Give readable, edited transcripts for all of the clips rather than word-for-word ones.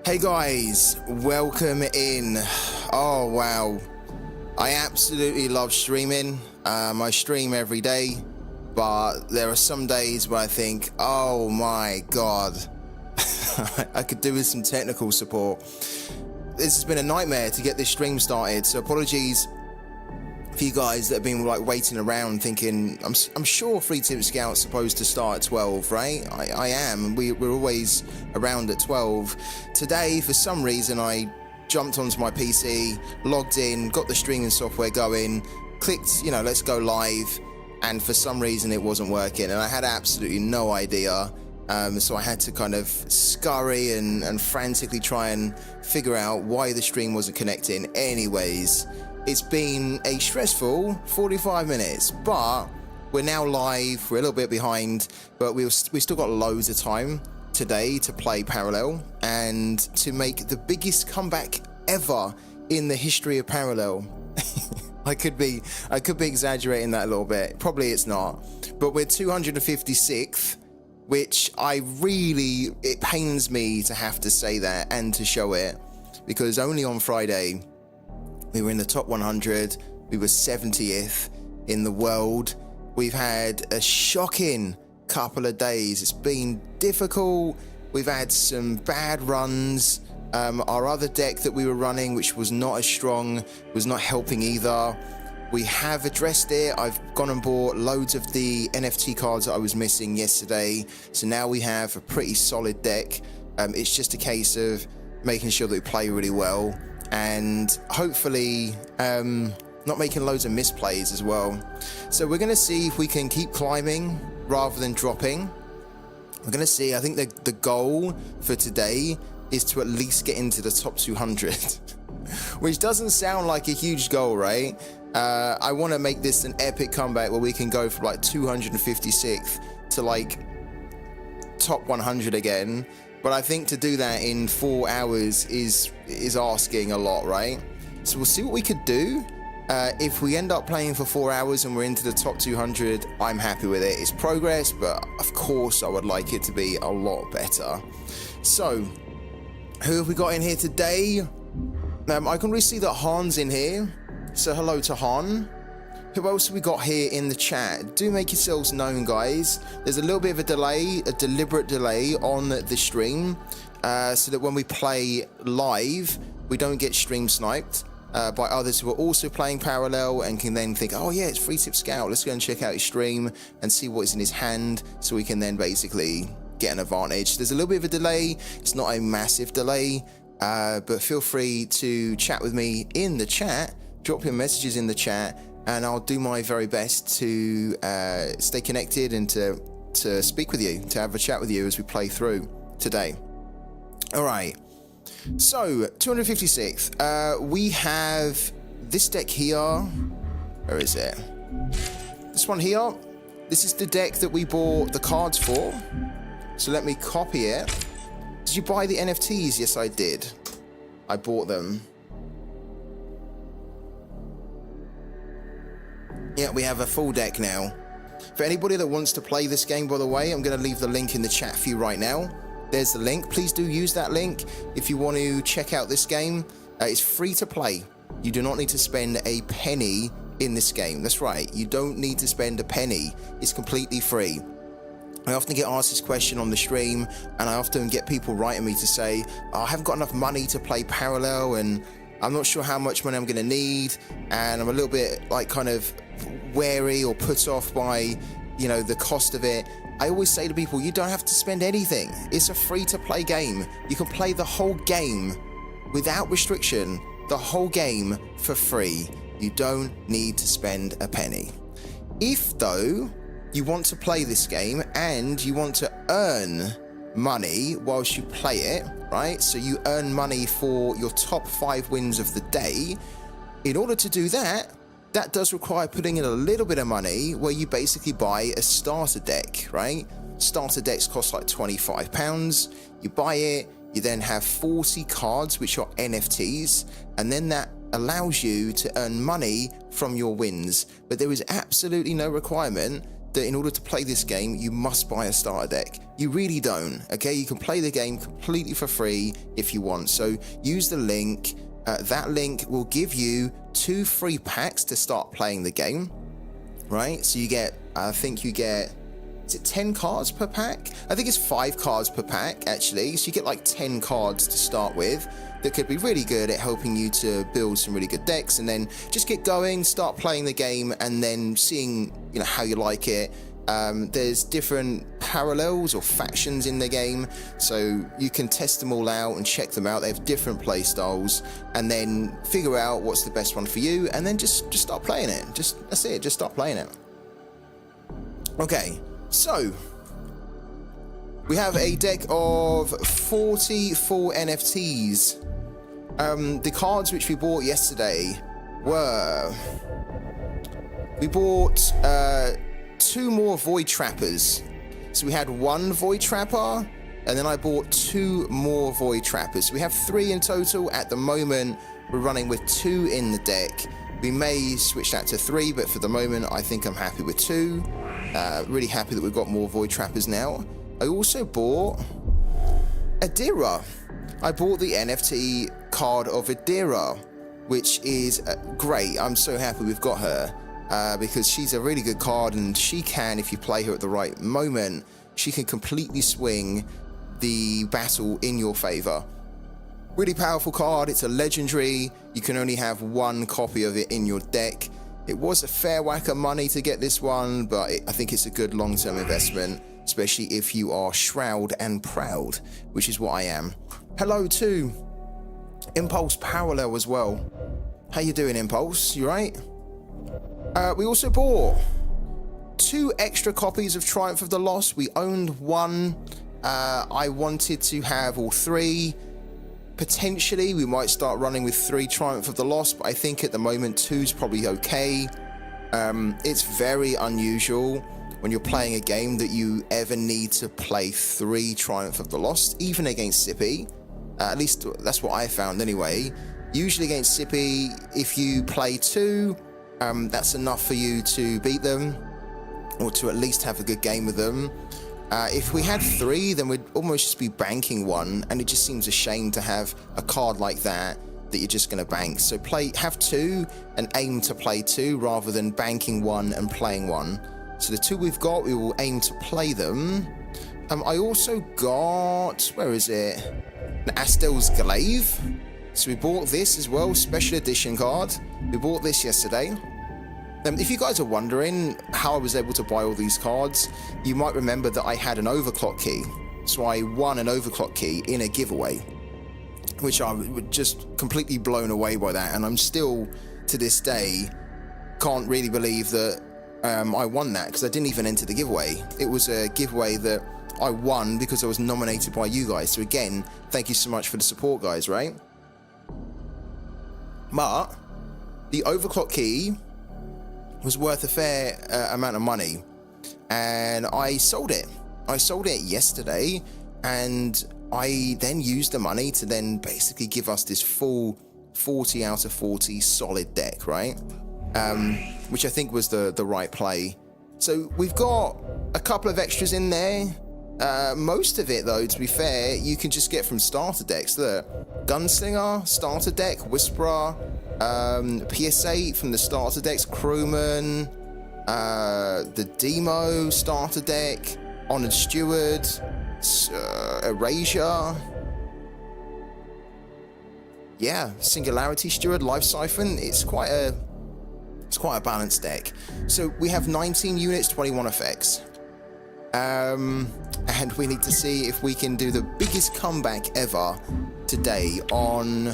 Hey guys, welcome in. Oh wow, I absolutely love streaming. I stream every day, but there are some days where I think, oh my god, I could do with some technical support. This has been a nightmare to get this stream started, so apologies for you guys that have been like waiting around thinking, I'm sure Free Tip Scout's supposed to start at 12, right? I am, and we're always around at 12. Today, for some reason, I jumped onto my PC, logged in, got the streaming software going, clicked, let's go live, and for some reason it wasn't working, and I had absolutely no idea. So I had to kind of scurry and frantically try and figure out why the stream wasn't connecting. Anyways, it's been a stressful 45 minutes, but we're now live. We're a little bit behind, but we've still got loads of time today to play Parallel and to make the biggest comeback ever in the history of Parallel. I could be exaggerating that a little bit. Probably it's not, but we're 256th, which it pains me to have to say that and to show it, because only on Friday we were in the top 100. We were 70th in the world. We've had a shocking couple of days. It's been difficult. We've had some bad runs. Our other deck that we were running, which was not as strong, was not helping either. We have addressed it. I've gone and bought loads of the NFT cards that I was missing yesterday. So now we have a pretty solid deck. It's just a case of making sure that we play really well and hopefully not making loads of misplays as well. So we're going to see if we can keep climbing rather than dropping. We're going to see. I think the goal for today is to at least get into the top 200, which doesn't sound like a huge goal, right? I want to make this an epic comeback where we can go from like 256th to like top 100 again. But I think to do that in 4 hours is asking a lot, right? So we'll see what we could do. If we end up playing for 4 hours and we're into the top 200, I'm happy with it. It's progress, but of course I would like it to be a lot better. So, who have we got in here today? I can really see that Han's in here. So hello to Han. Who else have we got here in the chat? Do make yourselves known, guys. There's a little bit of a delay, a deliberate delay on the stream, so that when we play live, we don't get stream sniped by others who are also playing Parallel and can then think, oh yeah, it's Free Tip Scout. Let's go and check out his stream and see what is in his hand, so we can then basically get an advantage. There's a little bit of a delay. It's not a massive delay, but feel free to chat with me in the chat. Drop your messages in the chat, and I'll do my very best to stay connected and to speak with you, to have a chat with you as we play through today. All right. So 256th. We have this deck here. Where is it? This one here. This is the deck that we bought the cards for. So let me copy it. Did you buy the NFTs? Yes, I did. I bought them. Yeah, we have a full deck now. For anybody that wants to play this game, by the way, I'm going to leave the link in the chat for you right now. There's the link. Please do use that link if you want to check out this game. It's free to play. You do not need to spend a penny in this game. That's right. You don't need to spend a penny. It's completely free. I often get asked this question on the stream, and I often get people writing me to say, oh, I haven't got enough money to play Parallel, and I'm not sure how much money I'm going to need, and I'm a little bit like kind of wary or put off by, the cost of it. I always say to people, you don't have to spend anything. It's a free to play game. You can play the whole game without restriction, the whole game for free. You don't need to spend a penny. If though you want to play this game and you want to earn money whilst you play it, right? So you earn money for your top 5 wins of the day. In order to do that, that does require putting in a little bit of money, where you basically buy a starter deck, right? Starter decks cost like £25. You buy it, you then have 40 cards, which are NFTs, and then that allows you to earn money from your wins. But there is absolutely no requirement that in order to play this game, you must buy a starter deck. You really don't, okay? You can play the game completely for free if you want. So use the link. That link will give you 2 free packs to start playing the game, right? So you get, I think you get, is it 10 cards per pack? I think it's 5 cards per pack, actually. So you get like 10 cards to start with that could be really good at helping you to build some really good decks, and then just get going, start playing the game, and then seeing, you know, how you like it. There's different parallels or factions in the game, so you can test them all out and check them out. They have different play styles, and then figure out what's the best one for you, and then just start playing it. That's it, just start playing it. Okay, so we have a deck of 44 NFTs. The cards which we bought yesterday were, we bought 2 more Void Trappers. So we had 1 Void Trapper, and then I bought 2 more Void Trappers. So we have 3 in total. At the moment, we're running with 2 in the deck. We may switch that to 3, but for the moment, I think I'm happy with 2. Really happy that we've got more Void Trappers now. I also bought Adira. I bought the NFT card of Adira, which is great. I'm so happy we've got her. Because she's a really good card, and she can, if you play her at the right moment, she can completely swing the battle in your favor. Really powerful card. It's a legendary. You can only have 1 copy of it in your deck. It was a fair whack of money to get this one, but I think it's a good long-term investment, especially if you are shroud and proud, which is what I am. Hello to Impulse Parallel as well. How you doing, Impulse? You right? We also bought 2 extra copies of Triumph of the Lost. We owned 1. I wanted to have all 3. Potentially, we might start running with 3 Triumph of the Lost, but I think at the moment 2's probably okay. It's very unusual when you're playing a game that you ever need to play 3 Triumph of the Lost, even against Sippy. At least that's what I found anyway. Usually against Sippy, if you play 2, that's enough for you to beat them, or to at least have a good game with them. If we had 3, then we'd almost just be banking 1, and it just seems a shame to have a card like that you're just going to bank. So have 2 and aim to play 2 rather than banking 1 and playing 1. So the 2 we've got, we will aim to play them. I also got, where is it? An Astel's Glaive. So we bought this as well, special edition card. We bought this yesterday. If you guys are wondering how I was able to buy all these cards, you might remember that I had an overclock key. So I won an overclock key in a giveaway, which I was just completely blown away by that. And I'm still, to this day, can't really believe that I won that, because I didn't even enter the giveaway. It was a giveaway that I won because I was nominated by you guys. So again, thank you so much for the support, guys, right? But the overclock key was worth a fair amount of money, and I sold it. I sold it yesterday, and I then used the money to then basically give us this full 40 out of 40 solid deck, right? Which I think was the right play. So we've got a couple of extras in there. Most of it, though, to be fair, you can just get from starter decks. The Gunslinger starter deck, Whisperer, PS8 from the starter decks, Crewman, the Demo starter deck, Honored Steward, Erasure, yeah, Singularity Steward, Life Siphon. It's quite a balanced deck. So we have 19 units, 21 effects. And we need to see if we can do the biggest comeback ever today on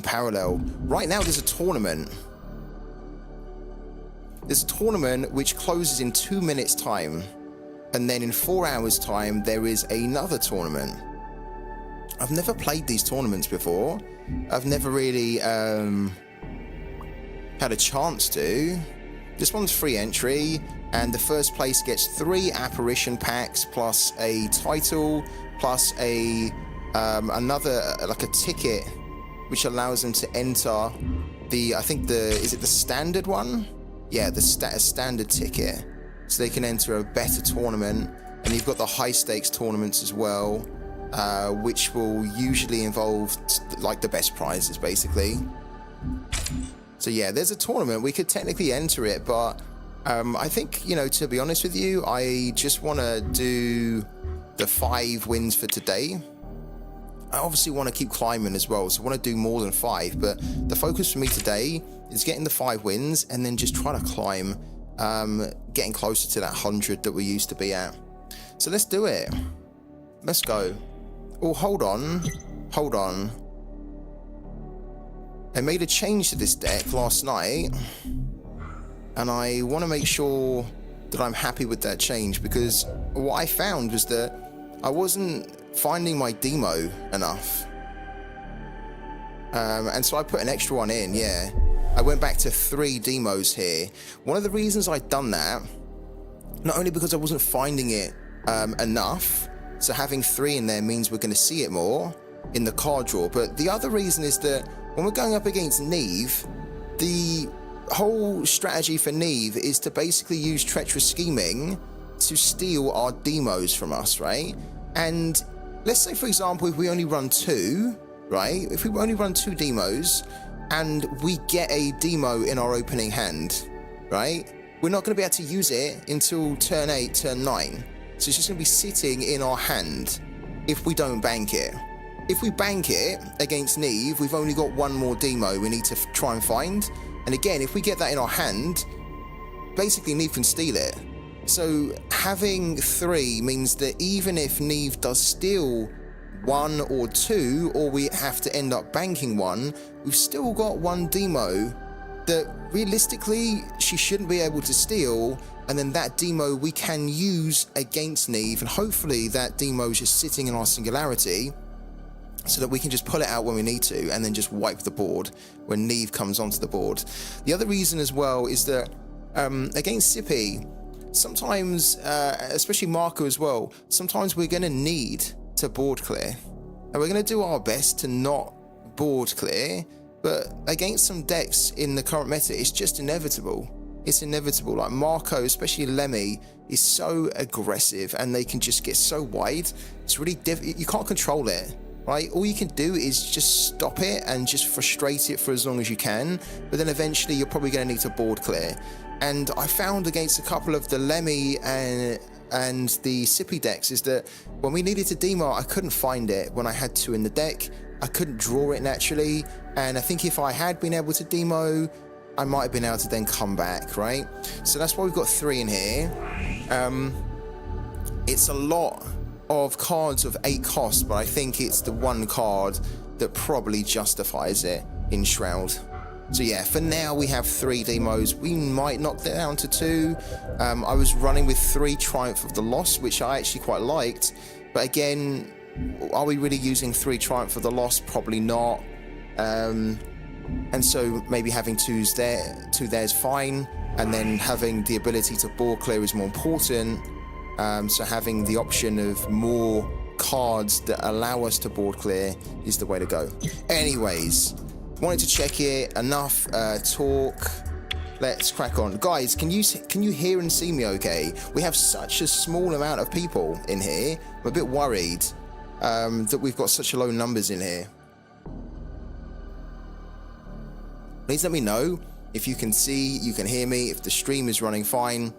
Parallel. Right now there's a tournament. There's a tournament which closes in 2 minutes time, and then in 4 hours time there is another tournament. I've never played these tournaments before. I've never really had a chance to. This one's free entry, and the first place gets 3 apparition packs plus a title plus another like a ticket, which allows them to enter the, I think is it the standard one? yeah, the standard ticket, so they can enter a better tournament. And you've got the high stakes tournaments as well, which will usually involve like the best prizes, basically. So yeah, there's a tournament. We could technically enter it, but I think, you know, to be honest with you, I just want to do the 5 wins for today. I obviously want to keep climbing as well, so I want to do more than 5, but the focus for me today is getting the 5 wins and then just trying to climb, getting closer to that 100 that we used to be at. So let's do it. Let's go. Oh, hold on. I made a change to this deck last night, and I want to make sure that I'm happy with that change, because what I found was that I wasn't finding my demo enough. And so I put an extra one in, yeah. I went back to 3 demos here. One of the reasons I'd done that, not only because I wasn't finding it enough, so having 3 in there means we're going to see it more in the card draw, but the other reason is that when we're going up against Neve, the whole strategy for Neve is to basically use treacherous scheming to steal our demos from us, right? And let's say, for example, if we only run 2, right? If we only run 2 demos and we get a demo in our opening hand, right? We're not going to be able to use it until turn 8, turn 9. So it's just going to be sitting in our hand if we don't bank it. If we bank it against Neve, we've only got 1 more demo we need to try and find. And again, if we get that in our hand, basically Neve can steal it. So having 3 means that even if Neve does steal 1 or 2, or we have to end up banking 1, we've still got 1 demo that realistically she shouldn't be able to steal, and then that demo we can use against Neve, and hopefully that demo is just sitting in our singularity so that we can just pull it out when we need to and then just wipe the board when Neve comes onto the board. The other reason as well is that against Sippy, sometimes, especially Marco as well, sometimes we're going to need to board clear, and we're going to do our best to not board clear, but against some decks in the current meta, it's just inevitable. It's inevitable. Like Marco, especially Lemmy, is so aggressive and they can just get so wide. It's really you can't control it, right? All you can do is just stop it and just frustrate it for as long as you can, but then eventually you're probably going to need to board clear. And I found against a couple of the Lemmy and the Sippy decks is that when we needed to demo, I couldn't find it when I had 2 in the deck. I couldn't draw it naturally, and I think if I had been able to demo, I might have been able to then come back, right? So that's why we've got 3 in here. It's a lot of cards of 8 cost, but I think it's the 1 card that probably justifies it in Shroud. So yeah, for now we have 3 demos. We might knock that down to 2. I was running with 3 Triumph of the Lost, which I actually quite liked, but again, are we really using 3 Triumph of the Lost? Probably not. And so maybe having 2 there is fine, and then having the ability to board clear is more important. So having the option of more cards that allow us to board clear is the way to go. Anyways, wanted to check it. Enough talk. Let's crack on. Guys, can you hear and see me okay? We have such a small amount of people in here. I'm a bit worried that we've got such low numbers in here. Please let me know if you can see, you can hear me, if the stream is running fine.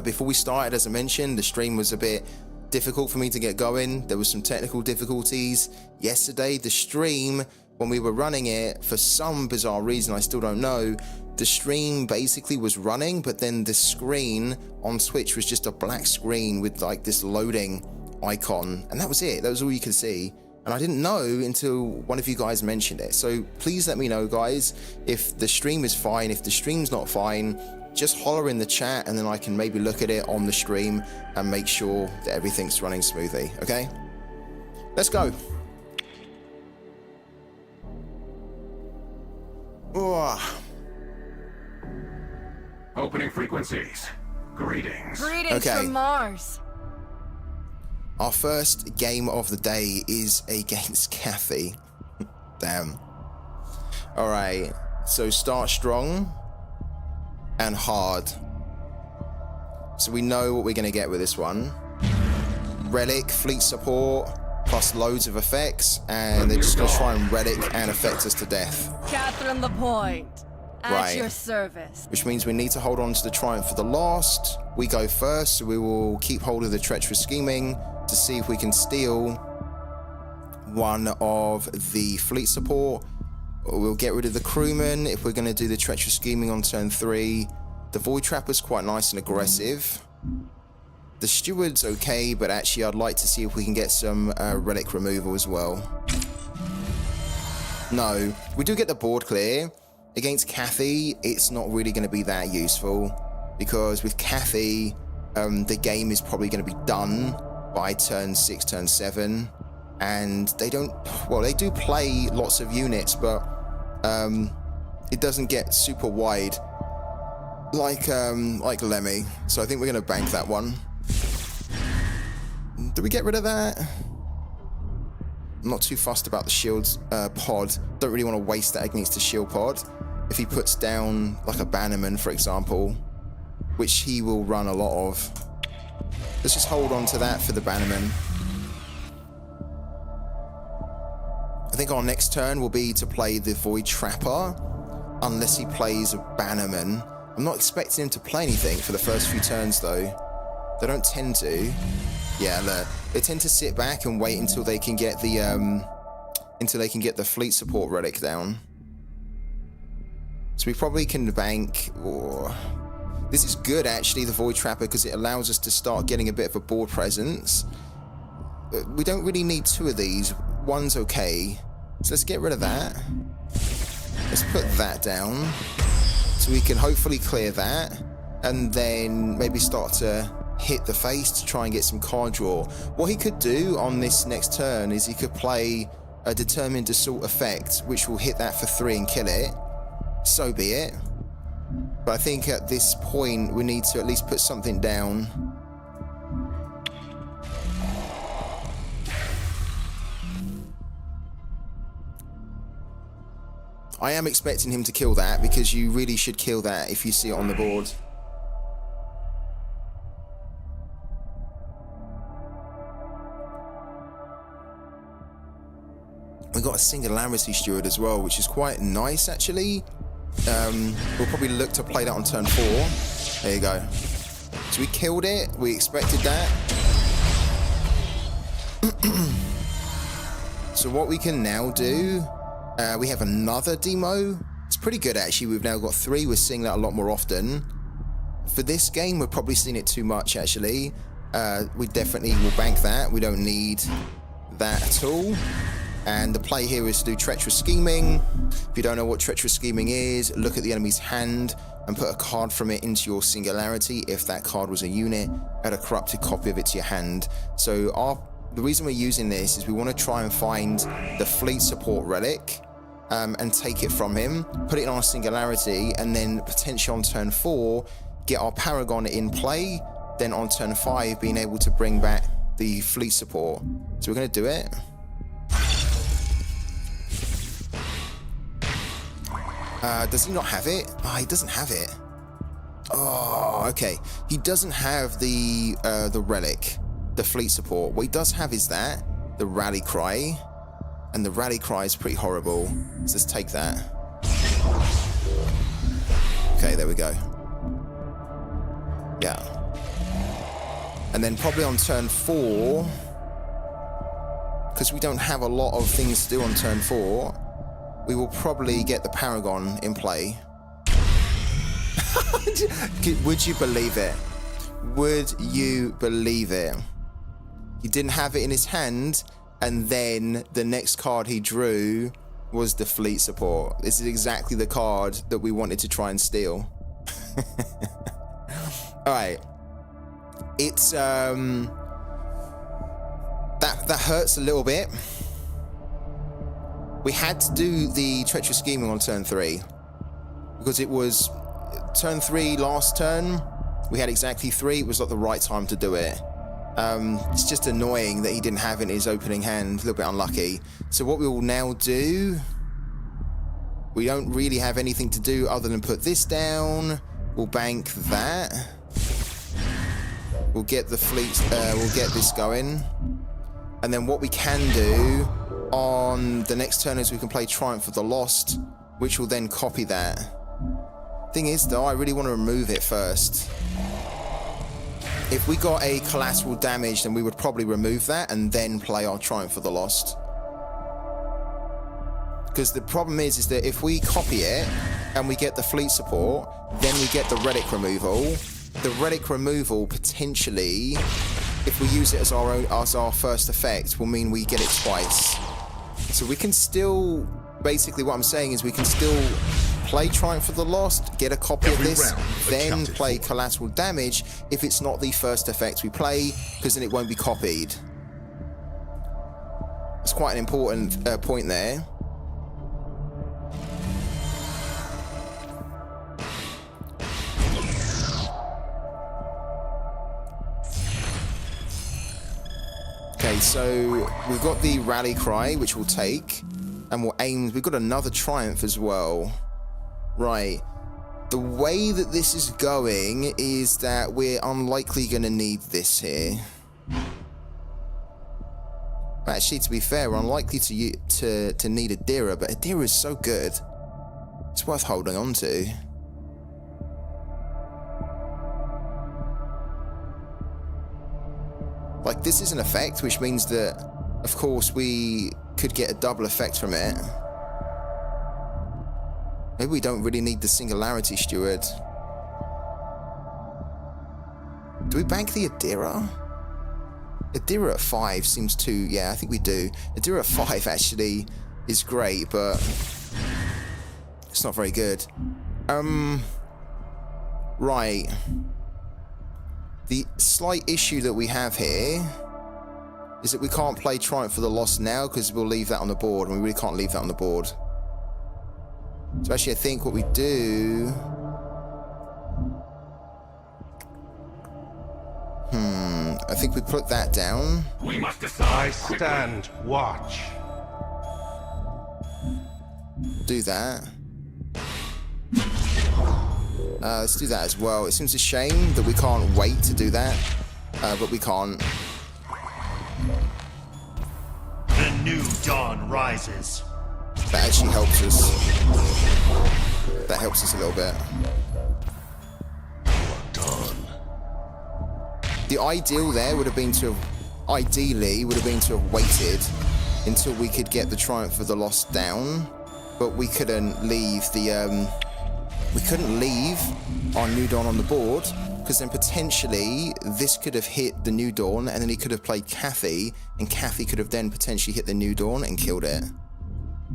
Before we started, as I mentioned, the stream was a bit difficult for me to get going. There was some technical difficulties. Yesterday, the stream, when we were running it, for some bizarre reason, I still don't know, the stream basically was running, but then the screen on Twitch was just a black screen with like this loading icon, and that was it. That was all you could see. And I didn't know until one of you guys mentioned it. So please let me know, guys, if the stream is fine. If the stream's not fine, just holler in the chat, and then I can maybe look at it on the stream and make sure that everything's running smoothly, okay? Let's go. Oh. Opening frequencies. Greetings. Greetings from Mars. Our first game of the day is against Kathy. Damn. Alright, so start strong. and hard. So we know what we're going to get with this one. Relic, fleet support, plus loads of effects, and they're just going to try and relic and affect us to death. Catherine LaPointe, at your service. Which means we need to hold on to the Triumph for the last. We go first, so we will keep hold of the Treacherous Scheming to see if we can steal one of the fleet support. We'll get rid of the crewman if we're going to do the Treacherous Scheming on turn 3. The Void Trapper's quite nice and aggressive. The Steward's okay, but actually I'd like to see if we can get some relic removal as well. No, we do get the board clear. Against Kathy, it's not really going to be that useful, because with Kathy, the game is probably going to be done by turn 6, turn 7, and they don't, well, they do play lots of units, but it doesn't get super wide like Lemmy. So I think we're going to bank that one. Do we get rid of that? I'm not too fussed about the shield pod. Don't really want to waste that against the shield pod. If he puts down like a Bannerman, for example, which he will run a lot of, let's just hold on to that for the Bannerman. I think our next turn will be to play the Void Trapper, unless he plays a Bannerman. I'm not expecting him to play anything for the first few turns, though. They don't tend to. Yeah, look, they tend to sit back and wait until they can get the fleet support relic down. So we probably can bank, or this is good actually, the Void Trapper, because it allows us to start getting a bit of a board presence. We don't really need 2 of these. One's okay. So let's get rid of that. Let's put that down. So we can hopefully clear that, and then maybe start to hit the face to try and get some card draw. What he could do on this next turn is he could play a Determined Assault effect, which will hit that for 3 and kill it. So be it. But I think at this point we need to at least put something down. I am expecting him to kill that, because you really should kill that if you see it on the board. We've got a Singularity Steward as well, which is quite nice actually. We'll probably look to play that on turn 4. There you go. So we killed it. We expected that. So what we can now do, we have another demo. It's pretty good actually. We've now got 3. We're seeing that a lot more often. For this game, we're probably seeing it too much actually. We definitely will bank that. We don't need that at all. And the play here is to do Treacherous Scheming. If you don't know what Treacherous Scheming is, look at the enemy's hand and put a card from it into your Singularity. If that card was a unit, add a corrupted copy of it to your hand. So the reason we're using this is we want to try and find the fleet support relic and take it from him, put it in our Singularity, and then potentially on turn 4, get our Paragon in play, then on turn 5 being able to bring back the fleet support. So we're going to do it. Does he not have it? Oh, he doesn't have it. Oh, okay. He doesn't have the relic, the fleet support. What he does have is that, the Rally Cry. And the Rally Cry is pretty horrible. So let's take that. Okay, there we go. Yeah. And then probably on turn 4, because we don't have a lot of things to do on turn 4, we will probably get the Paragon in play. Would you believe it? Would you believe it? He didn't have it in his hand, and then the next card he drew was the fleet support. This is exactly the card that we wanted to try and steal. Alright. It's that hurts a little bit. We had to do the Treacherous Scheming on turn 3, because it was turn 3 last turn. We had exactly 3. It was like the right time to do it. It's just annoying that he didn't have it in his opening hand. A little bit unlucky. So what we will now do, we don't really have anything to do other than put this down. We'll bank that. We'll get the fleet, we'll get this going. And then what we can do on the next turn is we can play Triumph of the Lost, which will then copy that. Thing is though, I really want to remove it first. If we got a collateral damage, then we would probably remove that and then play our Triumph of the Lost. Because the problem is that if we copy it and we get the fleet support, then we get the relic removal. The relic removal potentially, if we use it as our first effect, will mean we get it twice. So we can still, basically what I'm saying is we can still play Triumph of the Lost, get a copy of this, then play collateral damage if it's not the first effect we play, because then it won't be copied. It's quite an important point there. Okay, so we've got the rally cry, which we'll take, and we'll aim. We've got another Triumph as well. Right. The way that this is going is that we're unlikely going to need this here. Actually, to be fair, we're unlikely to need Adira, but Adira is so good. It's worth holding on to. Like, this is an effect, which means that, of course, we could get a double effect from it. Maybe we don't really need the Singularity Steward. Do we bank the Adira? Adira at 5 seems too... Yeah, I think we do. Adira at 5 actually is great, but it's not very good. Right. The slight issue that we have here is that we can't play Triumph for the Lost now because we'll leave that on the board, and we really can't leave that on the board. So actually, I think what we do... I think we put that down. We must decide. Stand watch. Do that. Let's do that as well. It seems a shame that we can't wait to do that, but we can't. The new dawn rises. That actually helps us. That helps us a little bit. The ideal there would have been to have, ideally, would have been to have waited until we could get the Triumph of the Lost down, but we couldn't leave the, we couldn't leave our New Dawn on the board, because then potentially this could have hit the New Dawn, and then he could have played Kathy, and Kathy could have then potentially hit the New Dawn and killed it.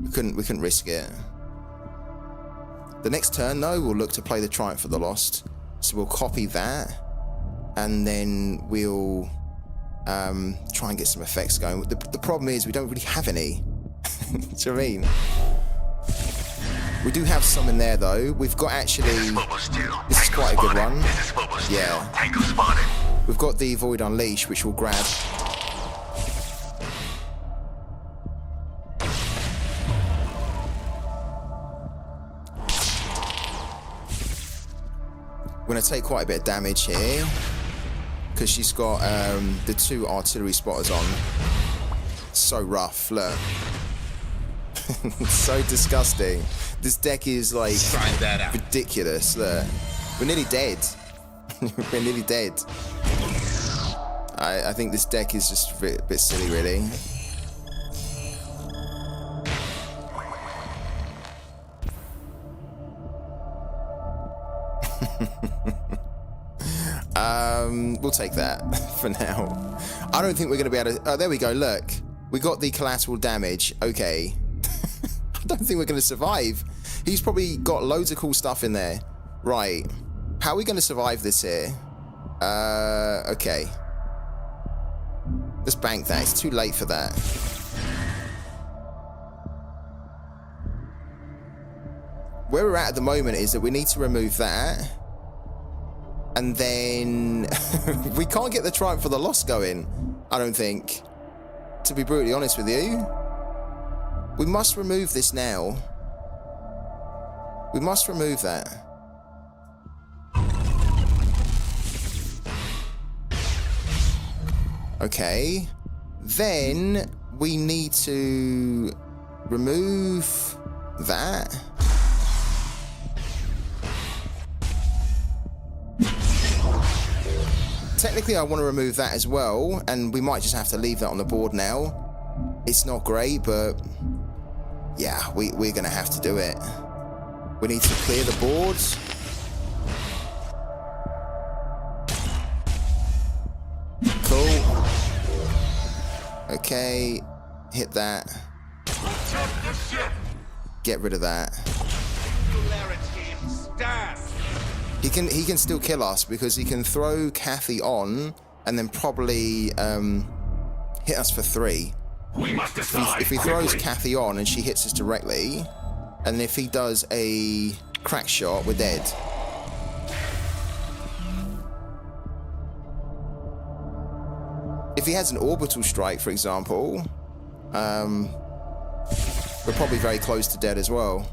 We couldn't risk it. The next turn, though, we'll look to play the Triumph of the Lost, so we'll copy that. And then we'll try and get some effects going. The problem is we don't really have any. Do you know what I mean? We do have some in there though. We've got actually... This is quite a good one. Yeah. We've got the Void Unleash, which we'll grab. We're going to take quite a bit of damage here, because she's got the 2 artillery spotters on. So rough, look. So disgusting. This deck is like ridiculous, look. We're nearly dead. We're nearly dead. I think this deck is just a bit silly, really. We'll take that for now. I don't think we're going to be able to... Oh, there we go, look. We got the collateral damage. Okay. I don't think we're going to survive. He's probably got loads of cool stuff in there. Right. How are we going to survive this here? Okay. Let's bank that. It's too late for that. Where we're at the moment is that we need to remove that. And then we can't get the Triumph for the Lost going, I don't think. To be brutally honest with you. We must remove this now. We must remove that. Okay. Then we need to remove that. Technically, I want to remove that as well, and we might just have to leave that on the board now. It's not great, but yeah, we're going to have to do it. We need to clear the board. Cool. Okay, hit that. Get rid of that. He can still kill us because he can throw Kathy on and then probably hit us for 3. We must decide If he throws Kathy on and she hits us directly, and if he does a crack shot, we're dead. If he has an orbital strike, for example, we're probably very close to dead as well.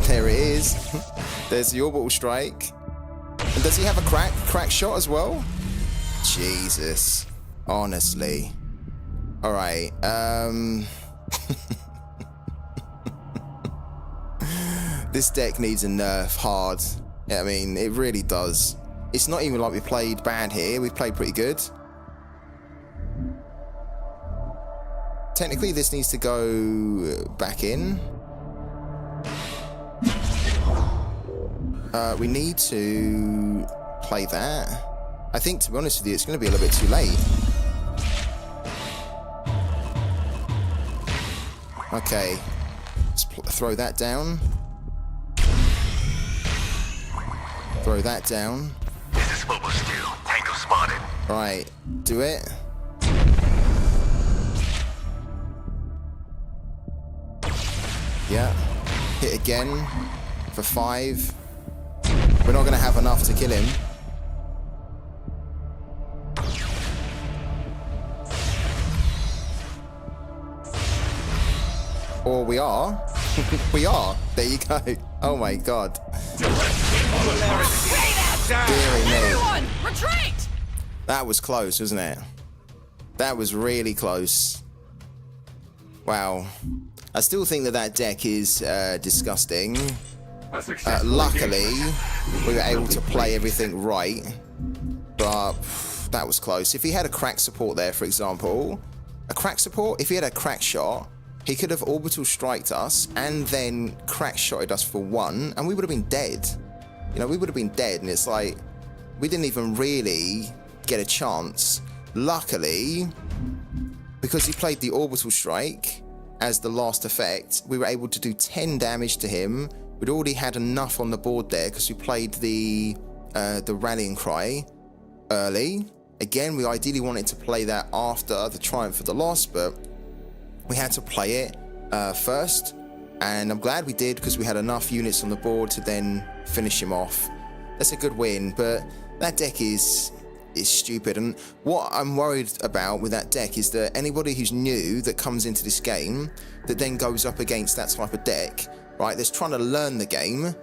There it is. There's the orbital strike. And does he have a crack shot as well? Jesus. Honestly. Alright, this deck needs a nerf hard. Yeah, I mean, it really does. It's not even like we played bad here. We played pretty good. Technically, this needs to go back in. We need to play that. I think, to be honest with you, it's going to be a little bit too late. Okay. Let's throw that down. Throw that down. This is what we'll do. Tango spotted. Right. Do it. Yeah. Hit again for 5. We're not going to have enough to kill him. Or we are. We are. There you go. Oh my god. Everyone, retreat! That was close, wasn't it? That was really close. Wow. I still think that deck is disgusting. Luckily, we were able to play everything right. But that was close. If he had a crack support there, for example, if he had a crack shot, he could have orbital striked us and then crack shotted us for 1, and we would have been dead. You know, we would have been dead, and it's like, we didn't even really get a chance. Luckily, because he played the orbital strike as the last effect, we were able to do 10 damage to him. We'd already had enough on the board there because we played the rallying cry early. Again, we ideally wanted to play that after the triumph of the loss, but we had to play it first, and I'm glad we did because we had enough units on the board to then finish him off. That's a good win, but that deck is stupid. And what I'm worried about with that deck is that anybody who's new that comes into this game that then goes up against that type of deck, right, that's trying to learn the game,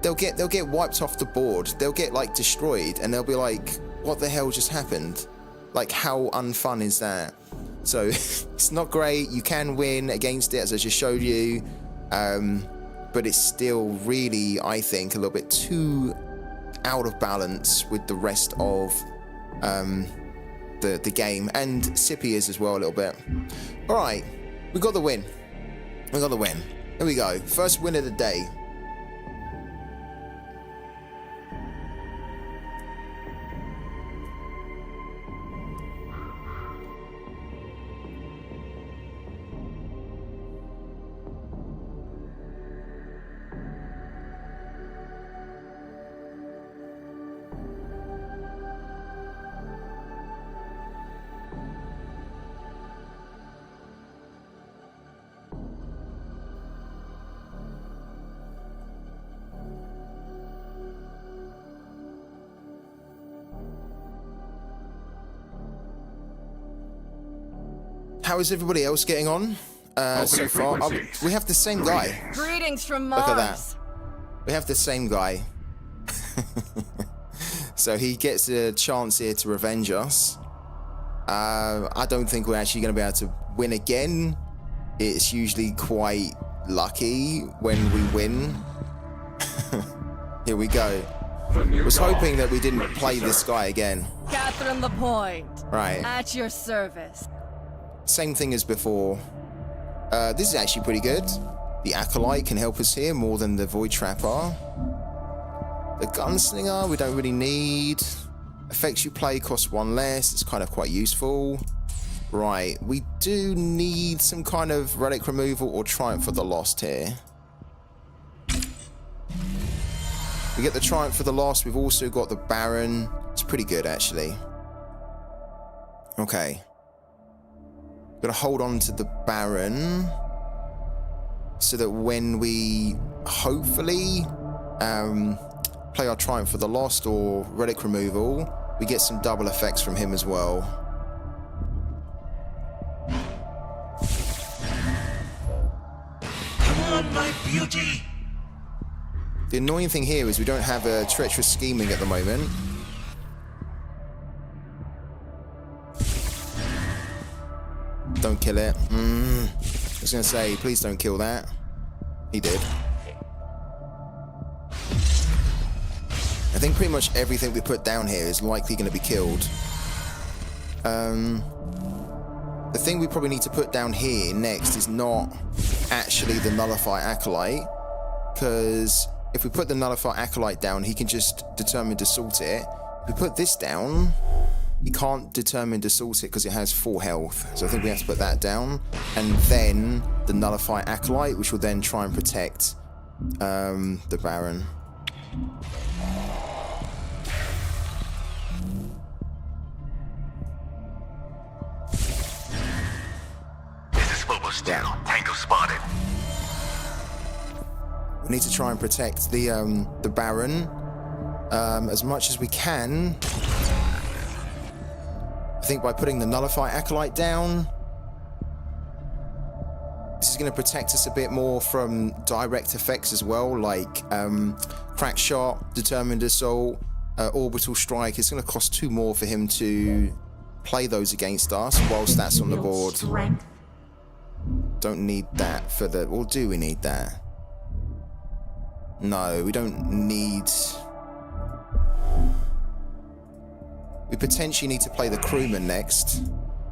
they'll get wiped off the board. They'll get like destroyed, and they'll be like, what the hell just happened? Like, how unfun is that? So it's not great. You can win against it, as I just showed you, but it's still really, I think, a little bit too out of balance with the rest of the game, and Sippy is as well a little bit. All right, we got the win. We got the win. Here we go. First win of the day. How is everybody else getting on so far? We have the same guy. Greetings from Mars. Look at that. We have the same guy. So he gets a chance here to revenge us. I don't think we're actually going to be able to win again. It's usually quite lucky when we win. Here we go. Was hoping that we didn't play this guy again. Catherine the Point. Right. At your service. Same thing as before. This is actually pretty good. The Acolyte can help us here more than the Void Trapper. The Gunslinger we don't really need. Effects you play cost 1 less. It's kind of quite useful. Right, we do need some kind of relic removal or Triumph of the Lost here. We get the Triumph for the Lost. We've also got the Baron. It's pretty good, actually. Okay. Gotta hold on to the Baron so that when we hopefully play our Triumph for the Lost or relic removal, we get some double effects from him as well. Come on, my beauty! The annoying thing here is we don't have a treacherous scheming at the moment. Don't kill it. I was gonna say, please don't kill that. He did. I think pretty much everything we put down here is likely going to be killed. The thing we probably need to put down here next is not actually the Nullify Acolyte, because if we put the Nullify Acolyte down, he can just determine to salt it. If we put this down, he can't determine to salt it because it has 4 health. So I think we have to put that down, and then the Nullify Acolyte, which will then try and protect the Baron. Down. Tango spotted. We need to try and protect the Baron as much as we can. I think by putting the Nullify Acolyte down, this is going to protect us a bit more from direct effects as well, like Crack Shot, Determined Assault, Orbital Strike. It's going to cost 2 more for him to play those against us whilst that's on the board. Don't need that for the... Or do we need that? No, we don't need... We potentially need to play the Crewman next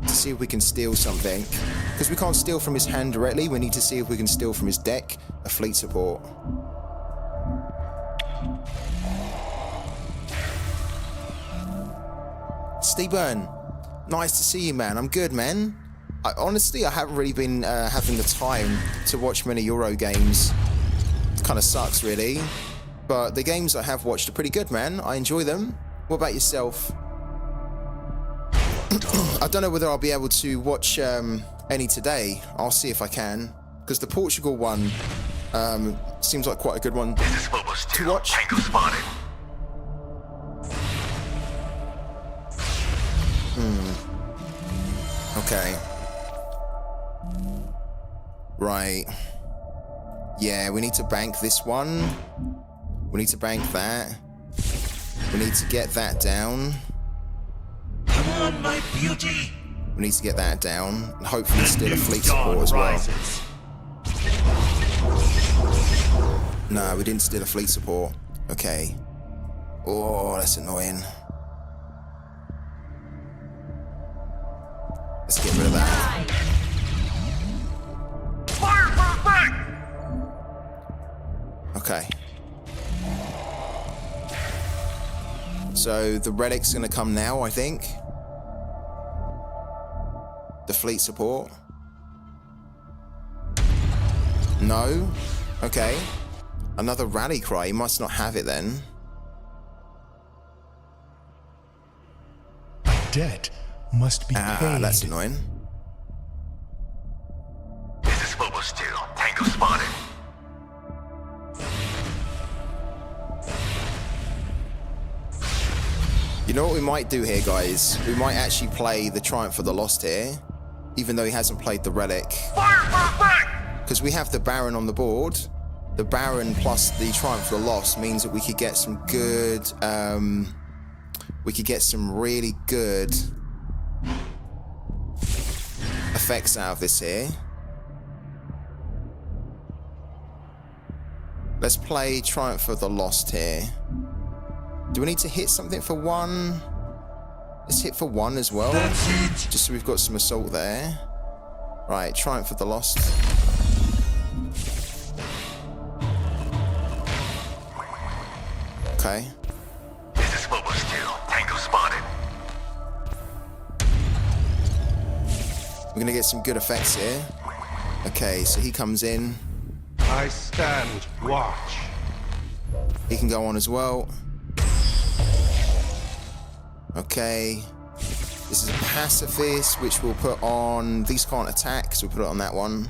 to see if we can steal something. Because we can't steal from his hand directly. We need to see if we can steal from his deck a fleet support. Steburn, nice to see you, man. I'm good, man. Honestly, I haven't really been having the time to watch many Euro games. It kind of sucks, really. But the games I have watched are pretty good, man. I enjoy them. What about yourself? I don't know whether I'll be able to watch any today. I'll see if I can. Because the Portugal one seems like quite a good one to watch. Tango spotted. Okay. Right. Yeah, we need to bank this one. We need to bank that. We need to get that down. Come on, my beauty! We need to get that down. And hopefully steal a fleet support as well. No, we didn't steal a fleet support. Okay. Oh, that's annoying. Let's get rid of that. Fire for effect! Okay. So the relic's gonna come now, I think. The fleet support. No? Okay. Another rally cry. He must not have it then. Debt must be paid. That's annoying. This is Bobo Steel. Tango spotted. You know what we might do here, guys? We might actually play the Triumph for the Lost here, even though he hasn't played the relic. Fire for effect! Because we have the Baron on the board. The Baron plus the Triumph for the Lost means that we could get some good we could get some really good effects out of this here. Let's play Triumph of the Lost here. Do we need to hit something for 1? Let's hit for 1 as well. Just so we've got some assault there. Right, Triumph of the Lost. Okay. This is Bobo Steel. Tango spotted. We're gonna get some good effects here. Okay, so he comes in. I stand watch. He can go on as well. Okay. This is a pacifist, which we'll put on. These can't attack, so we'll put it on that one.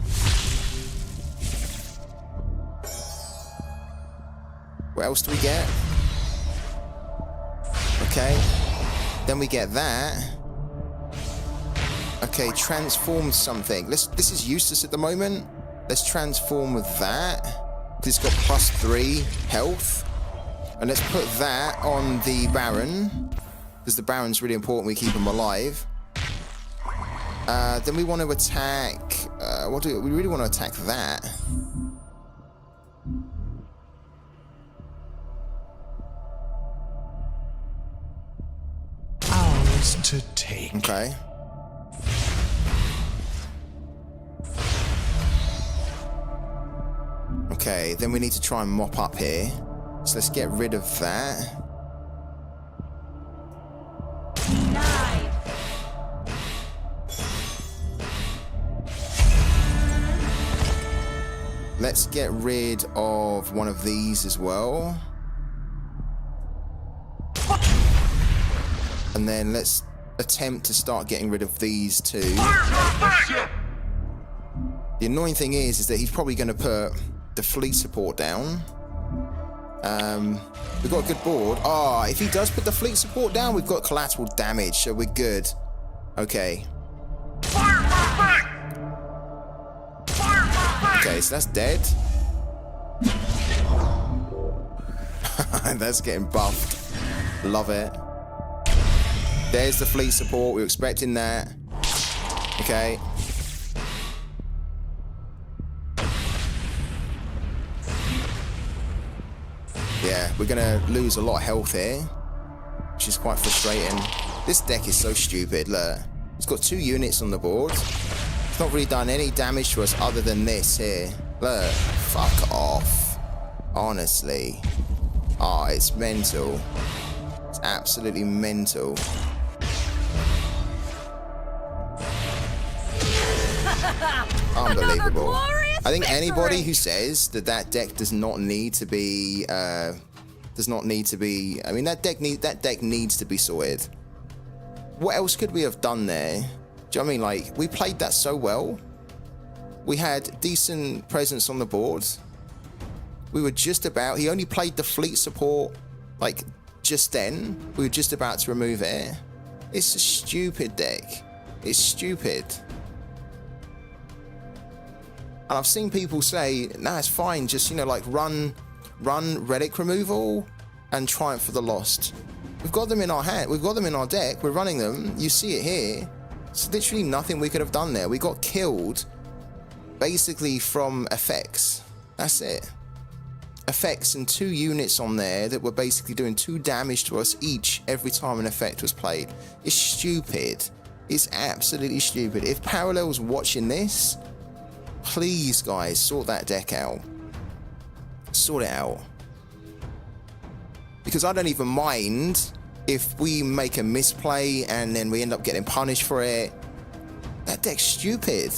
What else do we get? Okay. Then we get that. Okay, transform something. This is useless at the moment. Let's transform with that. This has got +3 health. And let's put that on the Baron, because the Baron's really important. We keep him alive. Then we want to attack. We really want to attack that. Ours to take. Okay. Okay, then we need to try and mop up here. So let's get rid of that. Let's get rid of one of these as well. And then let's attempt to start getting rid of these too. The annoying thing is that he's probably going to put the fleet support down. We've got a good board. If he does put the fleet support down, we've got collateral damage, so we're good. Okay. Okay, so that's dead. That's getting buffed. Love it. There's the fleet support. We were expecting that. Okay. Yeah, we're gonna lose a lot of health here, which is quite frustrating. This deck is so stupid. Look, it's got 2 units on the board. It's not really done any damage to us other than this here. Look, fuck off. Honestly. It's mental. It's absolutely mental. Unbelievable. I think anybody who says that that deck does not need to be, I mean, that deck needs to be sorted. What else could we have done there? Do you know what I mean? Like, we played that so well. We had decent presence on the board. We were just about, he only played the fleet support, like, just then. We were just about to remove it. It's a stupid deck. It's stupid. And I've seen people say, nah, it's fine, just, you know, like run relic removal and Triumph for the Lost. We've got them in our hand, we've got them in our deck, we're running them, you see it here. It's literally nothing we could have done there. We got killed basically from effects. That's it. Effects and 2 units on there that were basically doing 2 damage to us each every time an effect was played. It's stupid. It's absolutely stupid. If Parallel's watching this, please, guys, sort that deck out. Sort it out. Because I don't even mind if we make a misplay and then we end up getting punished for it. That deck's stupid.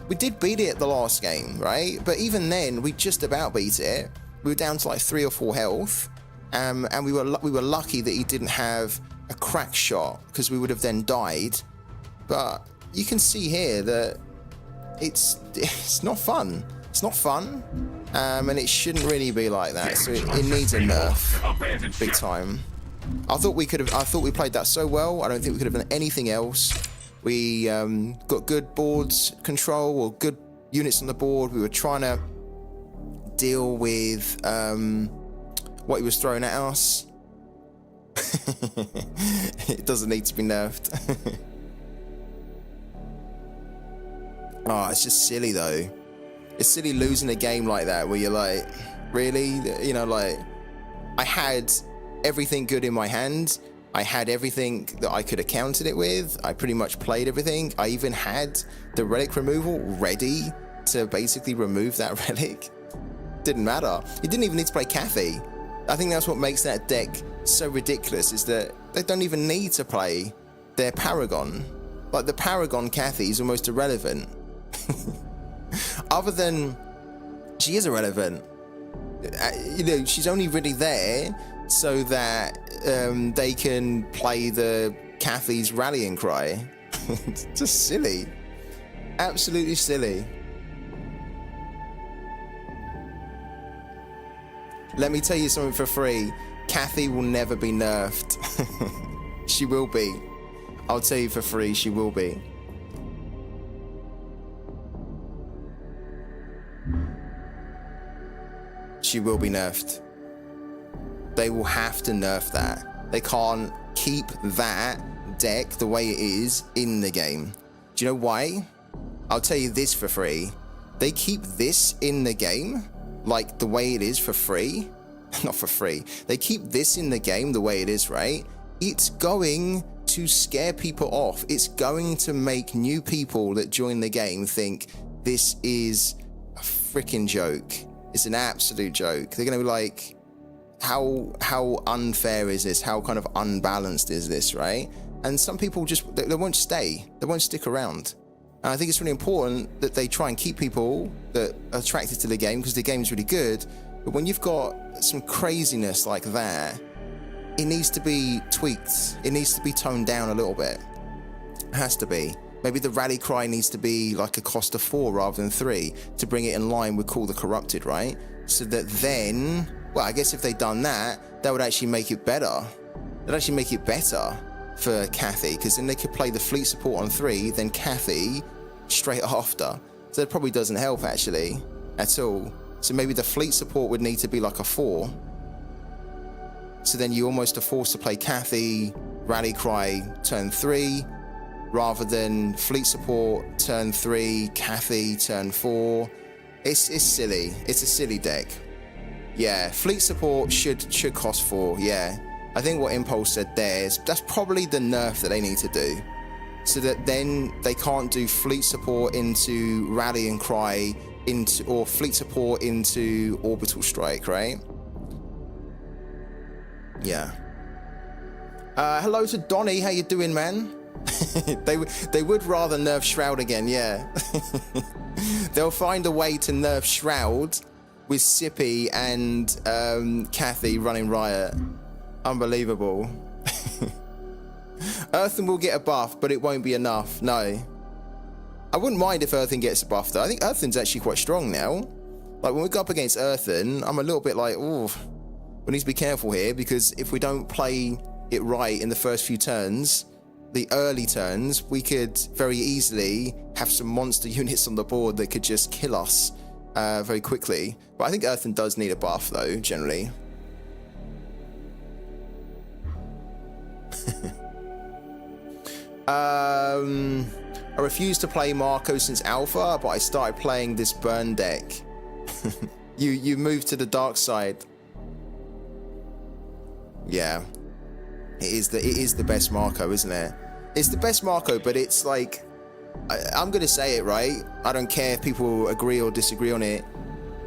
We did beat it at the last game, right? But even then, we just about beat it. We were down to like 3 or 4 health. And we were lucky that he didn't have a crack shot, because we would have then died. But you can see here that it's not fun. It's not fun, and it shouldn't really be like that. So it needs a nerf, big time. I thought we played that so well. I don't think we could have done anything else. We got good boards control, or good units on the board. We were trying to deal with what he was throwing at us. It doesn't need to be nerfed. Oh, it's just silly though. It's silly losing a game like that where you're like, really? You know, like, I had everything good in my hand. I had everything that I could have countered it with. I pretty much played everything. I even had the relic removal ready to basically remove that relic. Didn't matter. You didn't even need to play Cathy. I think that's what makes that deck so ridiculous, is that they don't even need to play their Paragon. Like, the Paragon Cathy is almost irrelevant. Other than she is irrelevant. You know, she's only really there so that they can play the Cathy's rallying cry. It's just silly. Absolutely silly. Let me tell you something for free. Cathy will never be nerfed. She will be. I'll tell you for free, she will be. She will be nerfed. They will have to nerf that. They can't keep that deck the way it is in the game. Do you know why? I'll tell you this for free. They keep this in the game, like the way it is, for free. Not for free. They keep this in the game the way it is, right? It's going to scare people off. It's going to make new people that join the game think this is a freaking joke. It's an absolute joke. They're going to be like, how unfair is this? How kind of unbalanced is this, right? And some people just, they won't stay. They won't stick around. And I think it's really important that they try and keep people that are attracted to the game, because the game is really good. But when you've got some craziness like that, it needs to be tweaked. It needs to be toned down a little bit. It has to be. Maybe the rally cry needs to be like a cost of 4 rather than 3 to bring it in line with Call the Corrupted, right? So that then, well, I guess if they'd done that, that would actually make it better. That'd actually make it better for Cathy, because then they could play the fleet support on 3, then Cathy straight after. So that probably doesn't help actually at all. So maybe the fleet support would need to be like a 4. So then you almost are forced to play Cathy, rally cry turn 3, rather than fleet support turn 3, Cathy turn 4. It's silly. It's a silly deck. Yeah, fleet support should cost 4. Yeah, I think what Impulse said there is that's probably the nerf that they need to do, so that then they can't do fleet support into rally and cry into, or fleet support into orbital strike, right? Yeah. Hello to Donnie. How you doing, man? They would rather nerf Shroud again, yeah. They'll find a way to nerf Shroud with Sippy and Cathy running riot. Unbelievable. Earthen will get a buff, but it won't be enough. No. I wouldn't mind if Earthen gets a buff, though. I think Earthen's actually quite strong now. Like, when we go up against Earthen, I'm a little bit like, oh, we need to be careful here, because if we don't play it right in the first few turns, the early turns, we could very easily have some monster units on the board that could just kill us very quickly. But I think Earthen does need a buff, though, generally. I refused to play Marco since Alpha, but I started playing this burn deck. You moved to the dark side. Yeah. It is the best Marco, isn't it? It's the best Marco, but it's like, I'm gonna say it, right? I don't care if people agree or disagree on it.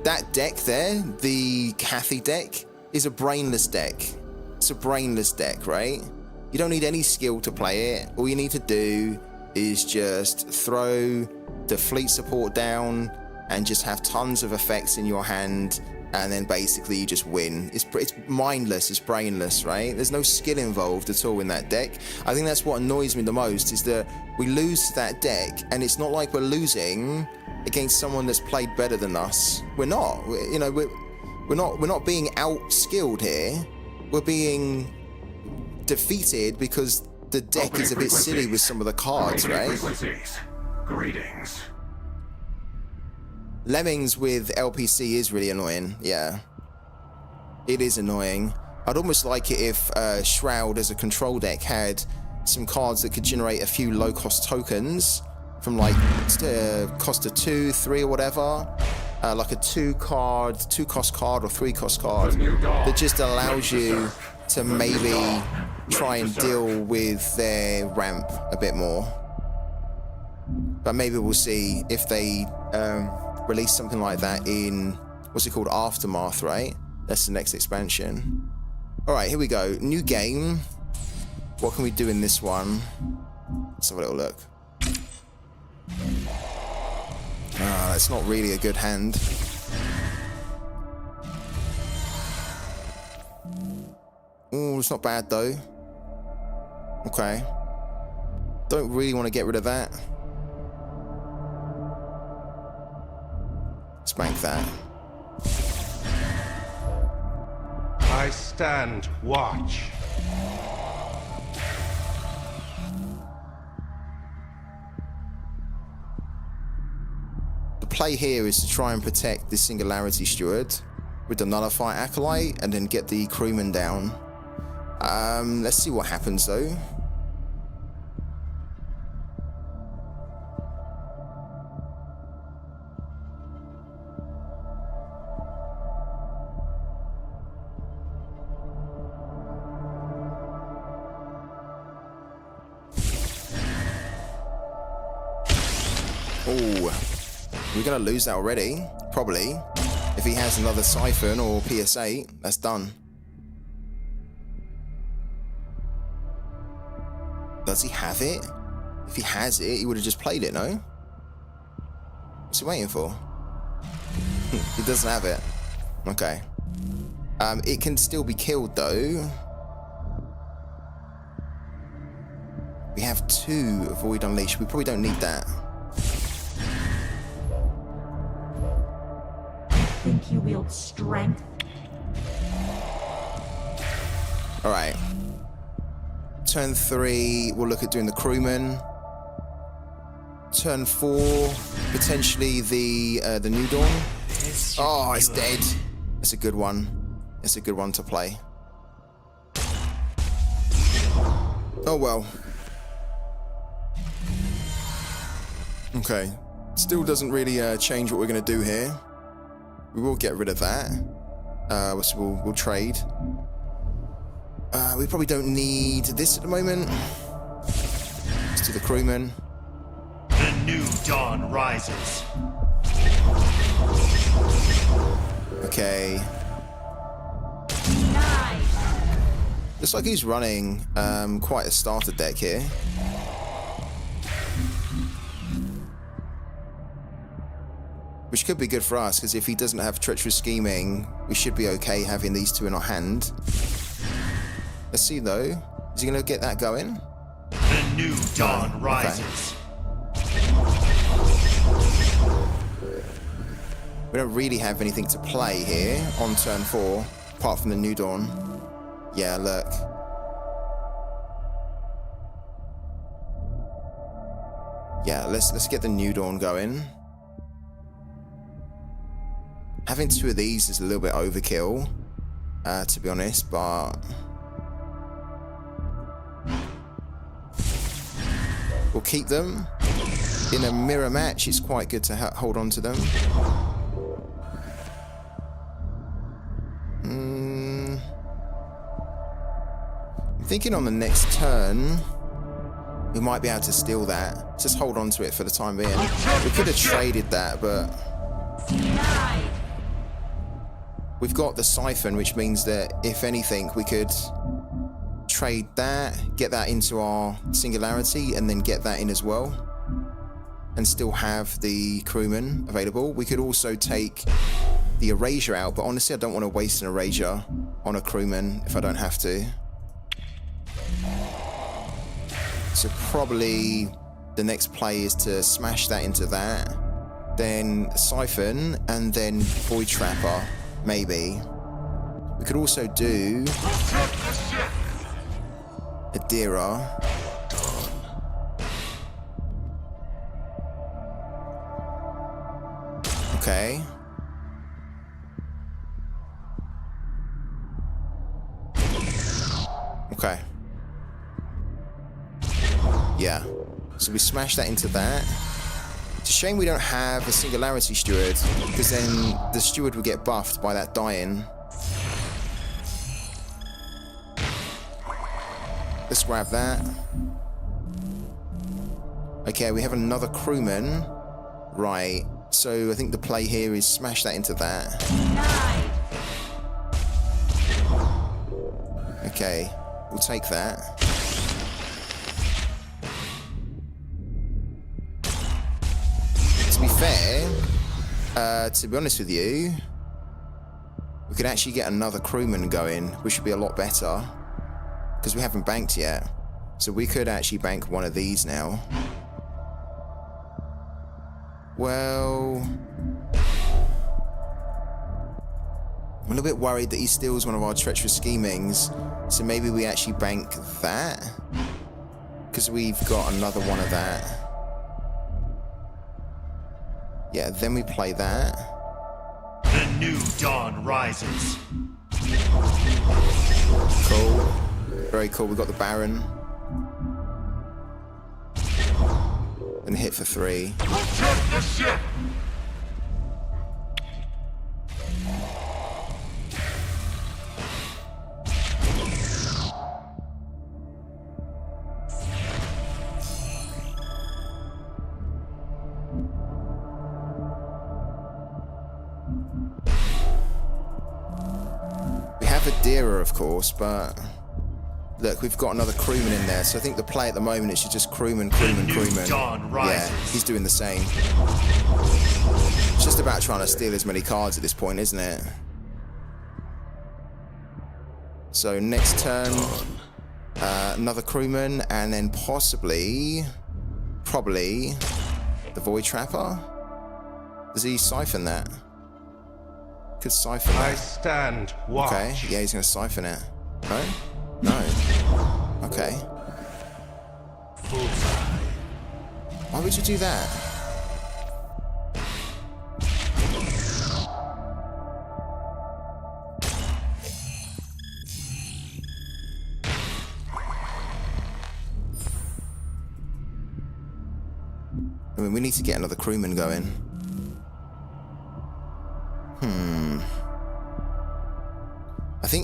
That deck there, the Cathy deck, is a brainless deck. It's a brainless deck, right? You don't need any skill to play it. All you need to do is just throw the fleet support down and just have tons of effects in your hand, and then basically you just win. It's mindless, it's brainless, right? There's no skill involved at all in that deck. I think that's what annoys me the most, is that we lose to that deck, and it's not like we're losing against someone that's played better than us. We're not. We're not being out-skilled here. We're being defeated because the deck is a bit silly with some of the cards, right? Greetings. Lemmings with LPC is really annoying, yeah. It is annoying. I'd almost like it if Shroud as a control deck had some cards that could generate a few low-cost tokens from like cost of 2, 3 or whatever. Like a 2-cost card or 3-cost card that just allows you to maybe try and deal with their ramp a bit more. But maybe we'll see if they release something like that in, what's it called, Aftermath, right? That's the next expansion. Alright, here we go. New game. What can we do in this one? Let's have a little look. Ah, that's not really a good hand. Oh, it's not bad though. Okay. Don't really want to get rid of that. Spank that. I stand watch. The play here is to try and protect the Singularity Steward with the Nullify Acolyte and then get the Crewman down. Let's see what happens though. Oh, we're gonna lose that already, probably. If he has another Siphon or PS8, that's done. Does he have it? If he has it, he would have just played it, no? What's he waiting for? He doesn't have it. Okay. It can still be killed though. We have 2 Void Unleashed. We probably don't need that. Think you wield strength? Alright. Turn 3, we'll look at doing the Crewman. Turn 4, potentially the New Dawn. Oh, it's dead. It's a good one. It's a good one to play. Oh well. Okay. Still doesn't really change what we're going to do here. We will get rid of that. So we'll trade. We probably don't need this at the moment. Let's do the Crewman. The new dawn rises. Okay. Looks like he's running quite a starter deck here. Which could be good for us, because if he doesn't have Treacherous Scheming, we should be okay having these 2 in our hand. Let's see though. Is he going to get that going? The new dawn rises. We don't really have anything to play here on turn 4, apart from the New Dawn. Yeah, look. Yeah, let's get the New Dawn going. Having 2 of these is a little bit overkill, to be honest, but we'll keep them. In a mirror match, it's quite good to hold on to them. I'm thinking on the next turn, we might be able to steal that. Just hold on to it for the time being. We could have traded that, but we've got the Siphon, which means that if anything, we could trade that, get that into our Singularity, and then get that in as well, and still have the Crewman available. We could also take the Erasure out, but honestly, I don't want to waste an Erasure on a Crewman if I don't have to. So probably the next play is to smash that into that, then Siphon, and then Void Trapper. Maybe. We could also do Adira. Okay. Okay. Yeah. So we smash that into that. It's a shame we don't have a singularity steward, because then the steward would get buffed by that dying. Let's grab that. Okay, we have another crewman. Right. So I think the play here is smash that into that. Okay, we'll take that. To be fair, to be honest with you, we could actually get another crewman going, which would be a lot better, because we haven't banked yet. So we could actually bank one of these now. Well, I'm a little bit worried that he steals one of our treacherous schemings, so maybe we actually bank that, because we've got another one of that. Yeah, then we play that. The new dawn rises. Cool. Very cool. We got the Baron. And hit for 3. Protect the ship! We have a Deera, of course, but look, we've got another crewman in there, so I think the play at the moment is just crewman. Yeah, he's doing the same. It's just about trying to steal as many cards at this point, isn't it? So next turn, another crewman, and then probably the Void Trapper. Does he siphon that? Could siphon that. I stand watch. Okay, yeah, he's gonna siphon it. No? No. Okay. Why would you do that? I mean, we need to get another crewman going.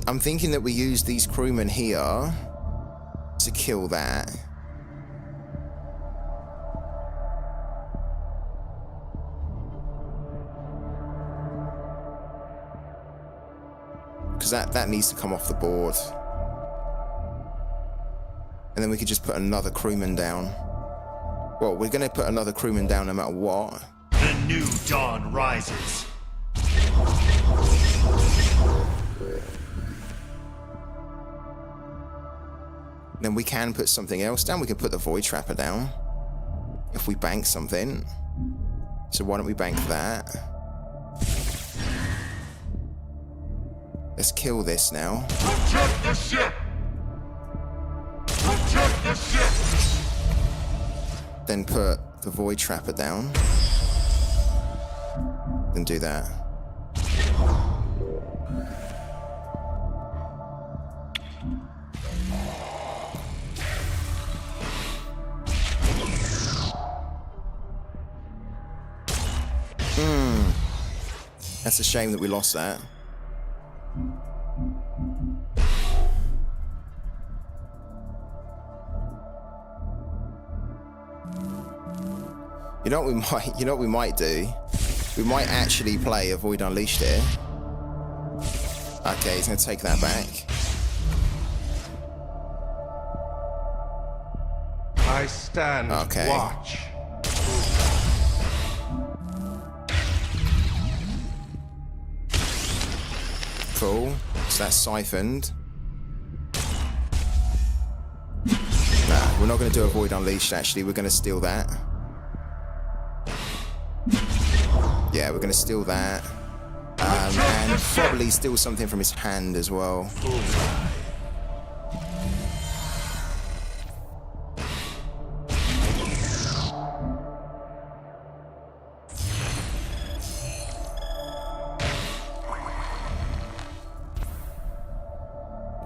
I'm thinking that we use these crewmen here to kill that. Because that needs to come off the board. And then we could just put another crewman down. Well, we're going to put another crewman down no matter what. The new dawn rises. Then we can put something else down. We could put the Void Trapper down if we bank something. So why don't we bank that? Let's kill this now. Protect the ship! Protect the ship! Then put the Void Trapper down. Then do that. That's a shame that we lost that. You know what we might do? We might actually play a Void Unleashed here. Okay, he's gonna take that back. I stand watch. Cool. So that's siphoned. Nah, we're not going to do a Void Unleashed, actually. We're going to steal that. Yeah, we're going to steal that. And probably steal something from his hand as well.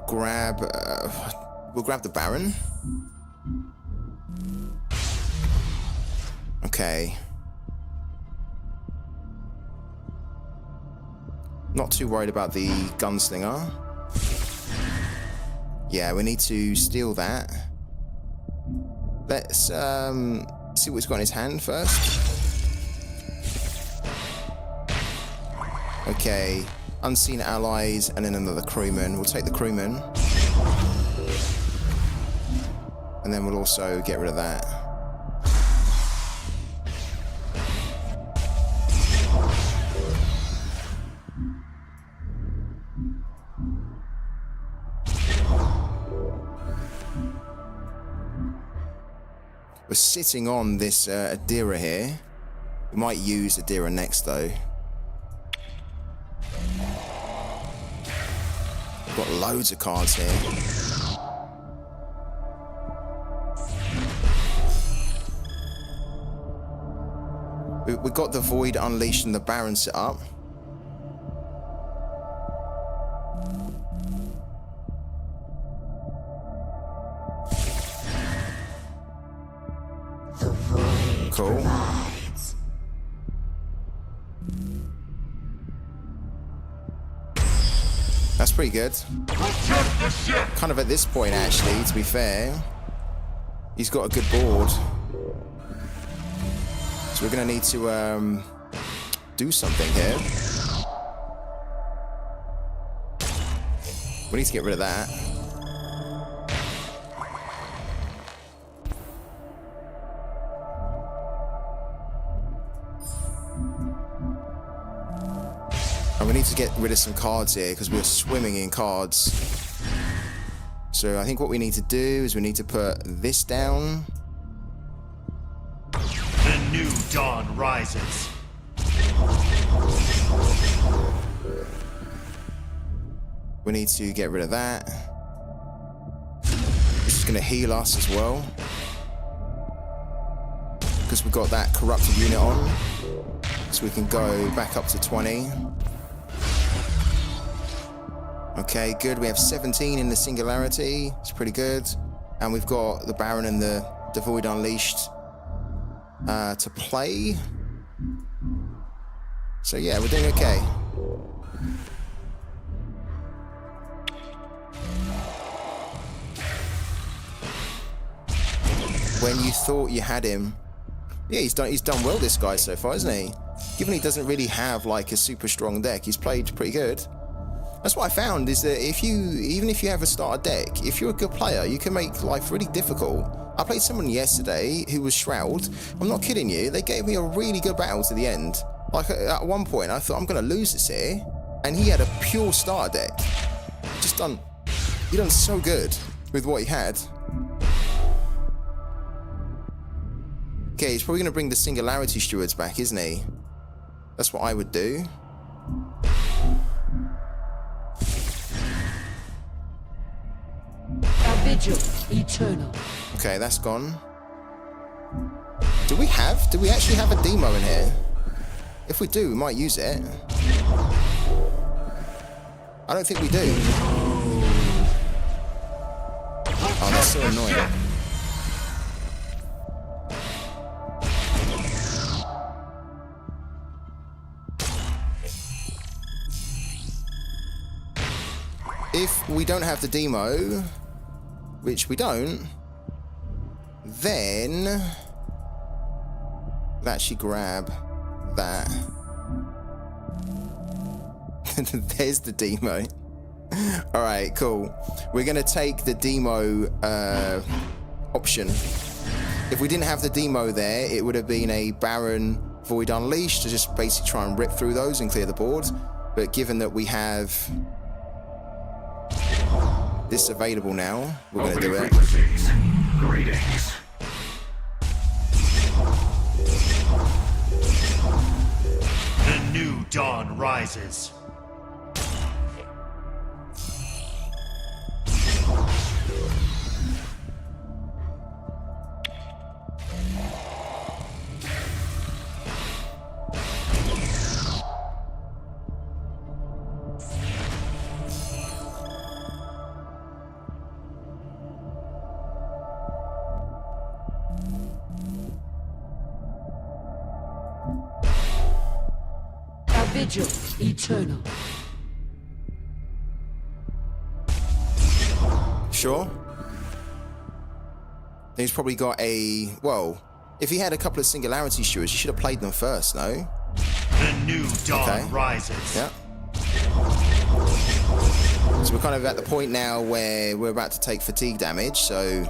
Grab We'll grab the Baron. Okay. Not too worried about the Gunslinger. Yeah, we need to steal that. Let's see what he's got in his hand first. Okay, unseen allies and then another crewman. We'll take the crewman. And then we'll also get rid of that. We're sitting on this Adira here. We might use Adira next though. We've got loads of cards here. We've got the Void Unleashed and the Baron set up. Cool. That's pretty good. Kind of at this point, actually, to be fair. He's got a good board. So we're going to need to do something here. We need to get rid of that. And we need to get rid of some cards here because we're swimming in cards. So I think what we need to do is we need to put this down. The new dawn rises. We need to get rid of that. This is going to heal us as well. Because we've got that corrupted unit on. So we can go back up to 20. Okay, good. We have 17 in the Singularity. It's pretty good. And we've got the Baron and the Void Unleashed to play. So yeah, we're doing okay. When you thought you had him, yeah, he's done well, this guy, so far, isn't he? Given he doesn't really have like a super strong deck, he's played pretty good. That's what I found, is that even if you have a starter deck, if you're a good player, you can make life really difficult. I played someone yesterday who was Shroud. I'm not kidding you. They gave me a really good battle to the end. Like at one point, I thought I'm going to lose this here, and he had a pure starter deck. He done so good with what he had. Okay, he's probably going to bring the Singularity Stewards back, isn't he? That's what I would do. Vigil eternal. Okay, that's gone. Do we actually have a demo in here? If we do, we might use it. I don't think we do. Oh, that's so annoying. If we don't have the demo, which we don't, then we'll actually grab that. There's the demo. All right, cool. We're gonna take the demo option. If we didn't have the demo there, it would have been a Baron Void Unleashed to just basically try and rip through those and clear the board. But given that we have this available now, we're going to do it. Greetings. The new dawn rises. Vigil eternal. Sure. He's probably got a... Well, if he had a couple of Singularity Stewards, he should have played them first, no? The new dawn rises. Yeah. So we're kind of at the point now where we're about to take fatigue damage, so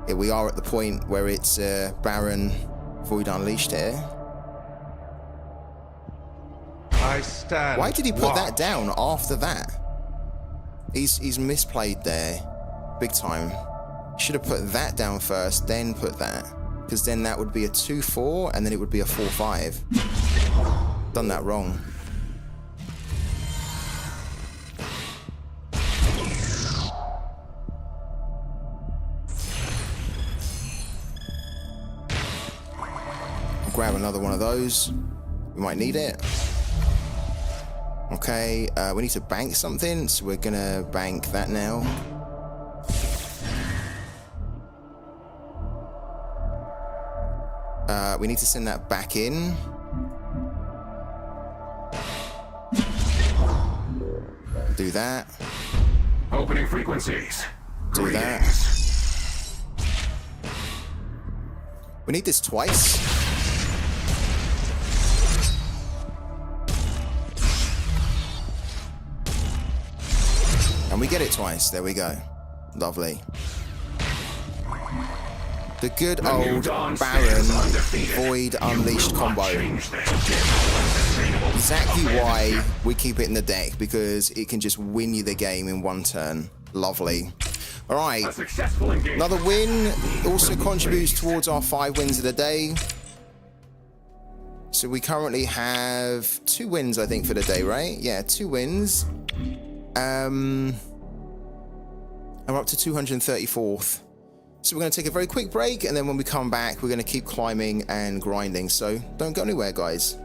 here we are at the point where it's Baron Void Unleashed here. I stand. Why did he put that down after that? He's misplayed there, big time. Should have put that down first, then put that, because then that would be a 2-4, and then it would be a 4-5. Done that wrong. I'll grab another one of those. We might need it. Okay, we need to bank something, so we're gonna bank that now. We need to send that back in. Do that. Opening frequencies. Do that. We need this twice. And we get it twice. There we go. Lovely. The good old Baron Void Unleashed combo. Exactly why we keep it in the deck, because it can just win you the game in one turn. Lovely. All right. Another win also contributes towards our 5 wins of the day. So we currently have 2 wins, I think, for the day, right? Yeah, 2 wins. I'm up to 234th. So we're going to take a very quick break, and then when we come back, we're going to keep climbing and grinding. So don't go anywhere, guys.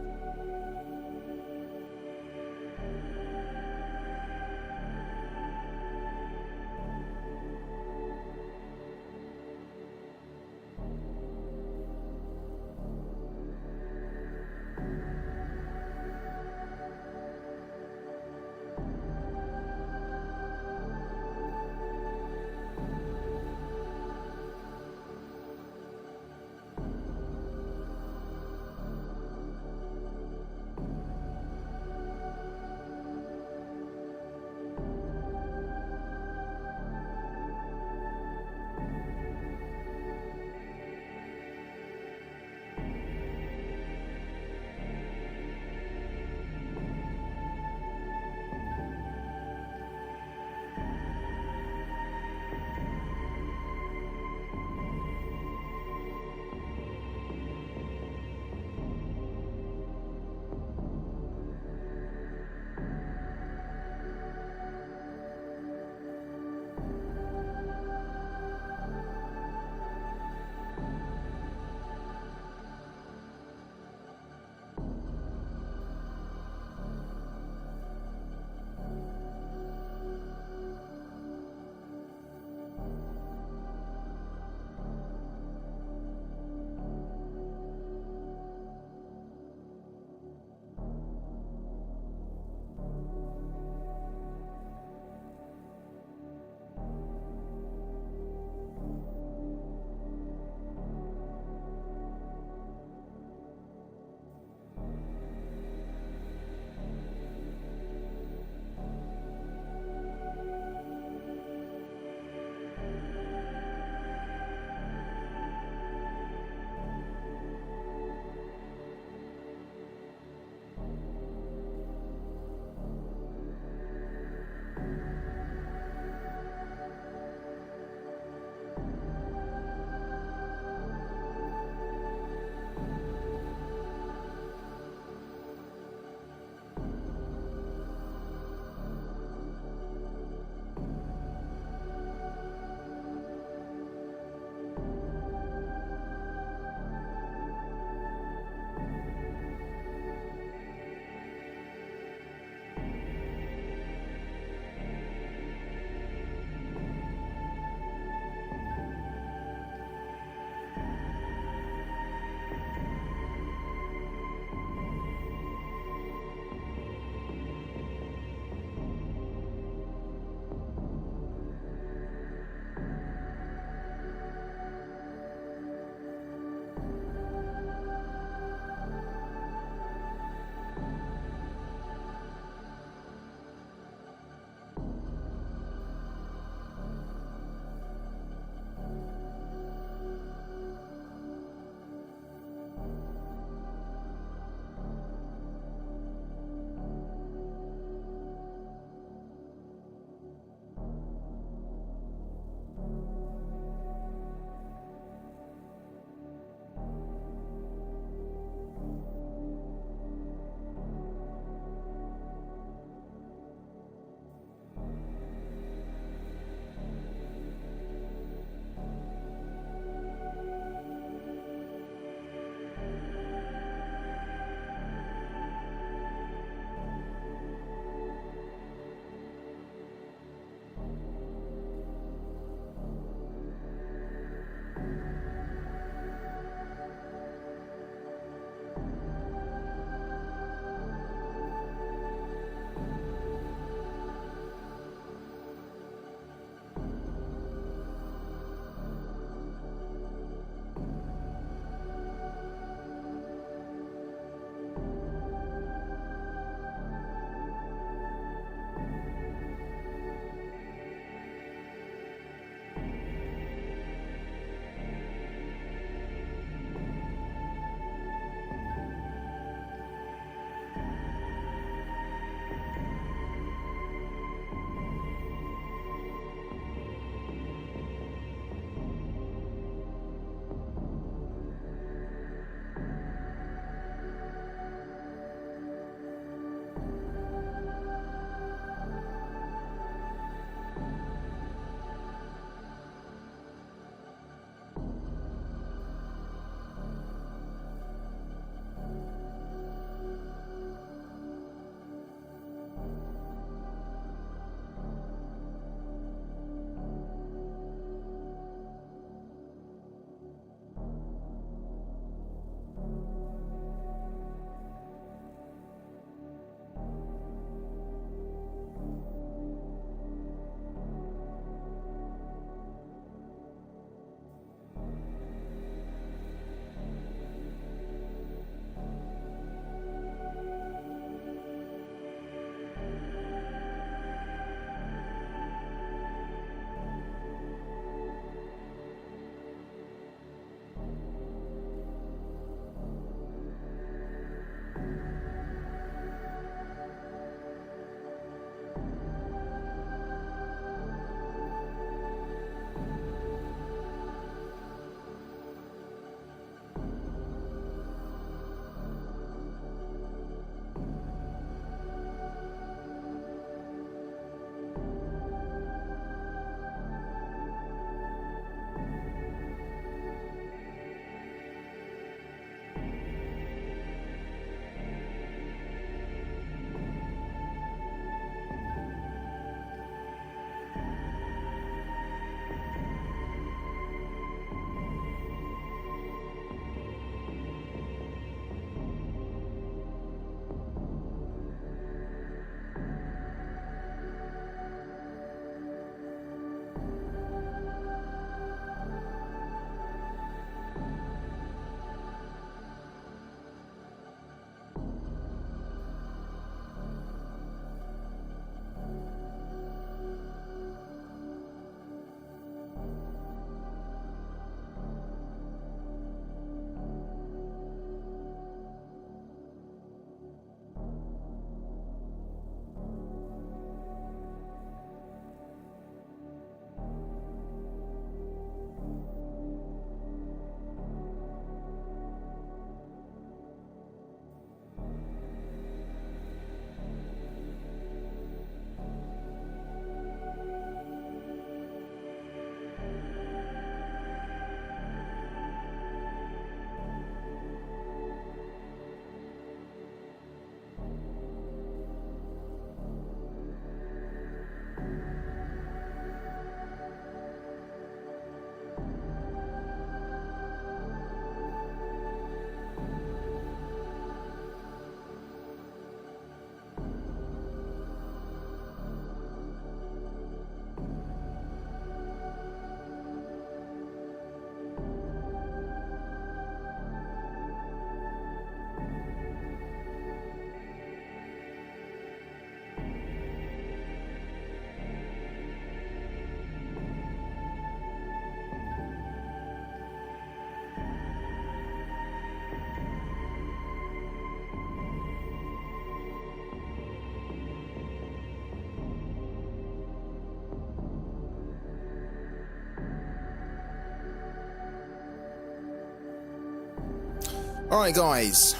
Alright guys,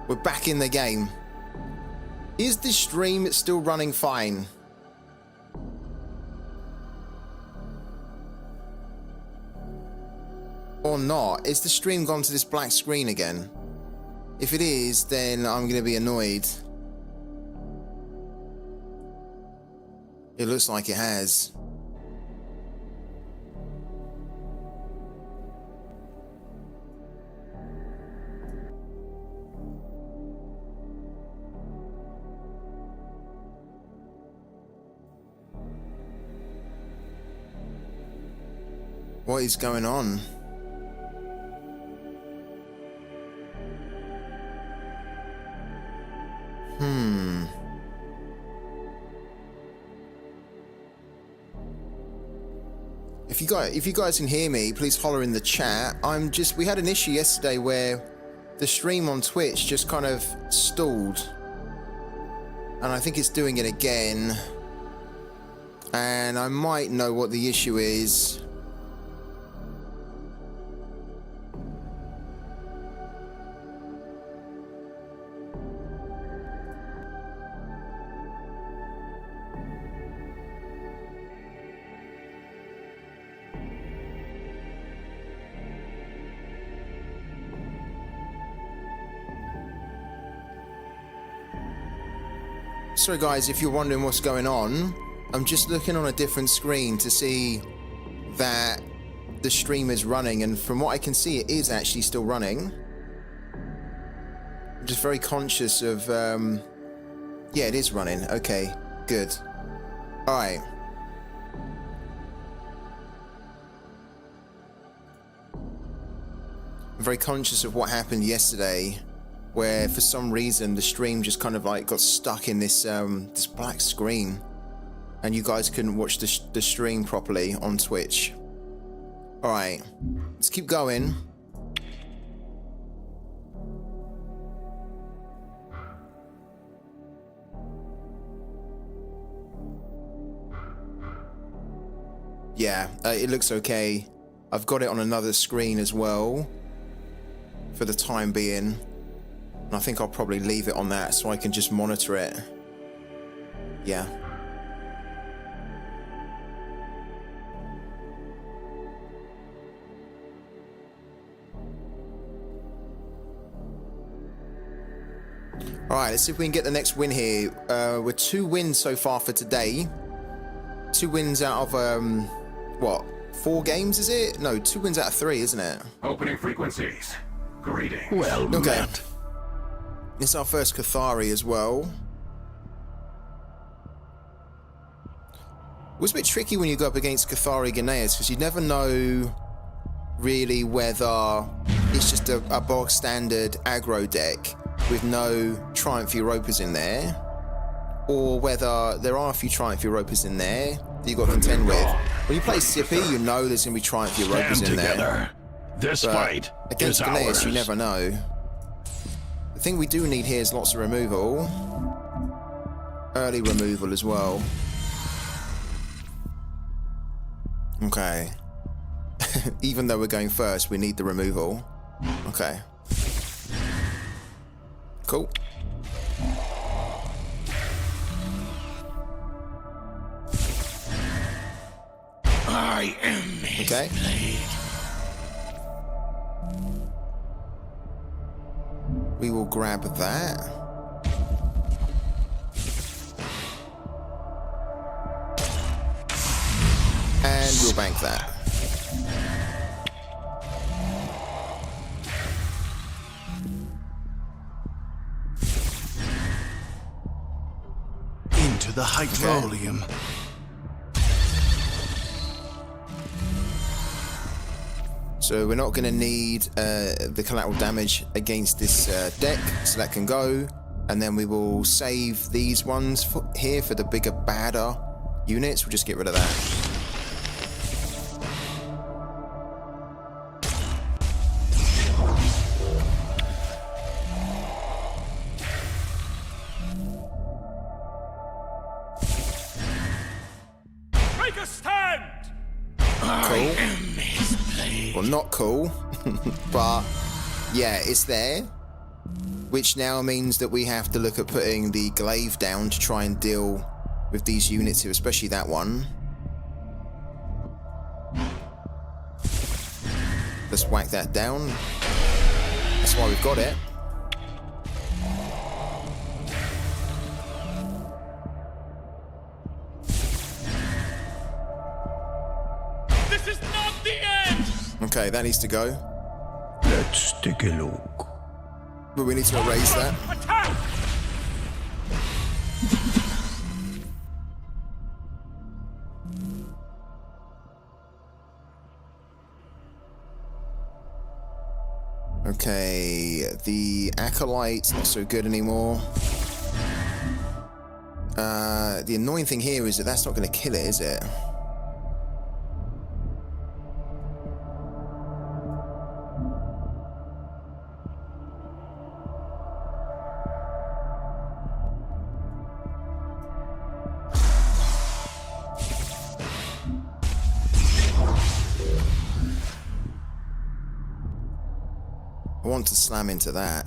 we're back in the game. Is the stream still running fine? Or not? Is the stream gone to this black screen again? If it is, then I'm going to be annoyed. It looks like it has. What is going on? If you guys can hear me, please holler in the chat. We had an issue yesterday where the stream on Twitch just kind of stalled. And I think it's doing it again. And I might know what the issue is. Sorry guys, if you're wondering what's going on, I'm just looking on a different screen to see that the stream is running, and from what I can see it is actually still running. I'm just very conscious of yeah, it is running. Okay, good. Alright. I'm very conscious of what happened yesterday, where for some reason the stream just kind of like got stuck in this this black screen, and you guys couldn't watch the stream properly on Twitch. All right, let's keep going. Yeah, it looks okay. I've got it on another screen as well for the time being. And I think I'll probably leave it on that so I can just monitor it. Yeah. Alright, let's see if we can get the next win here. We're 2 wins so far for today. 2 wins out of, what? 4 games, is it? No, 2 wins out of 3, isn't it? Opening frequencies. Greetings. Well okay. met. It's our first Cathari as well. It was a bit tricky when you go up against Cathari Ganaeus, because you never know really whether it's just a bog standard aggro deck with no Triumph Europas in there, or whether there are a few Triumph Europas in there that you've got to contend with. When you play Sippy, you know there's going to be Triumph Europas in there. This But fight against is Ganaeus, ours. you never know. The thing we do need here is lots of removal. Early removal as well. Okay. Even though we're going first, we need the removal. Okay. Cool. I am his Okay. blade. We will grab that. And we'll bank that. Into the hydraulium. Okay. So we're not going to need the collateral damage against this deck, so that can go. And then we will save these ones here for the bigger, badder units. We'll just get rid of that. Make a stand! Cool. Well, not cool, but yeah, it's there. Which now means that we have to look at putting the glaive down to try and deal with these units here, especially that one. Let's whack that down. That's why we've got it. This is not the end! Okay, that needs to go. Let's take a look. But we need to erase that. Attack! Okay, the Acolyte's not so good anymore. The annoying thing here is that that's not going to kill it, is it? I want to slam into that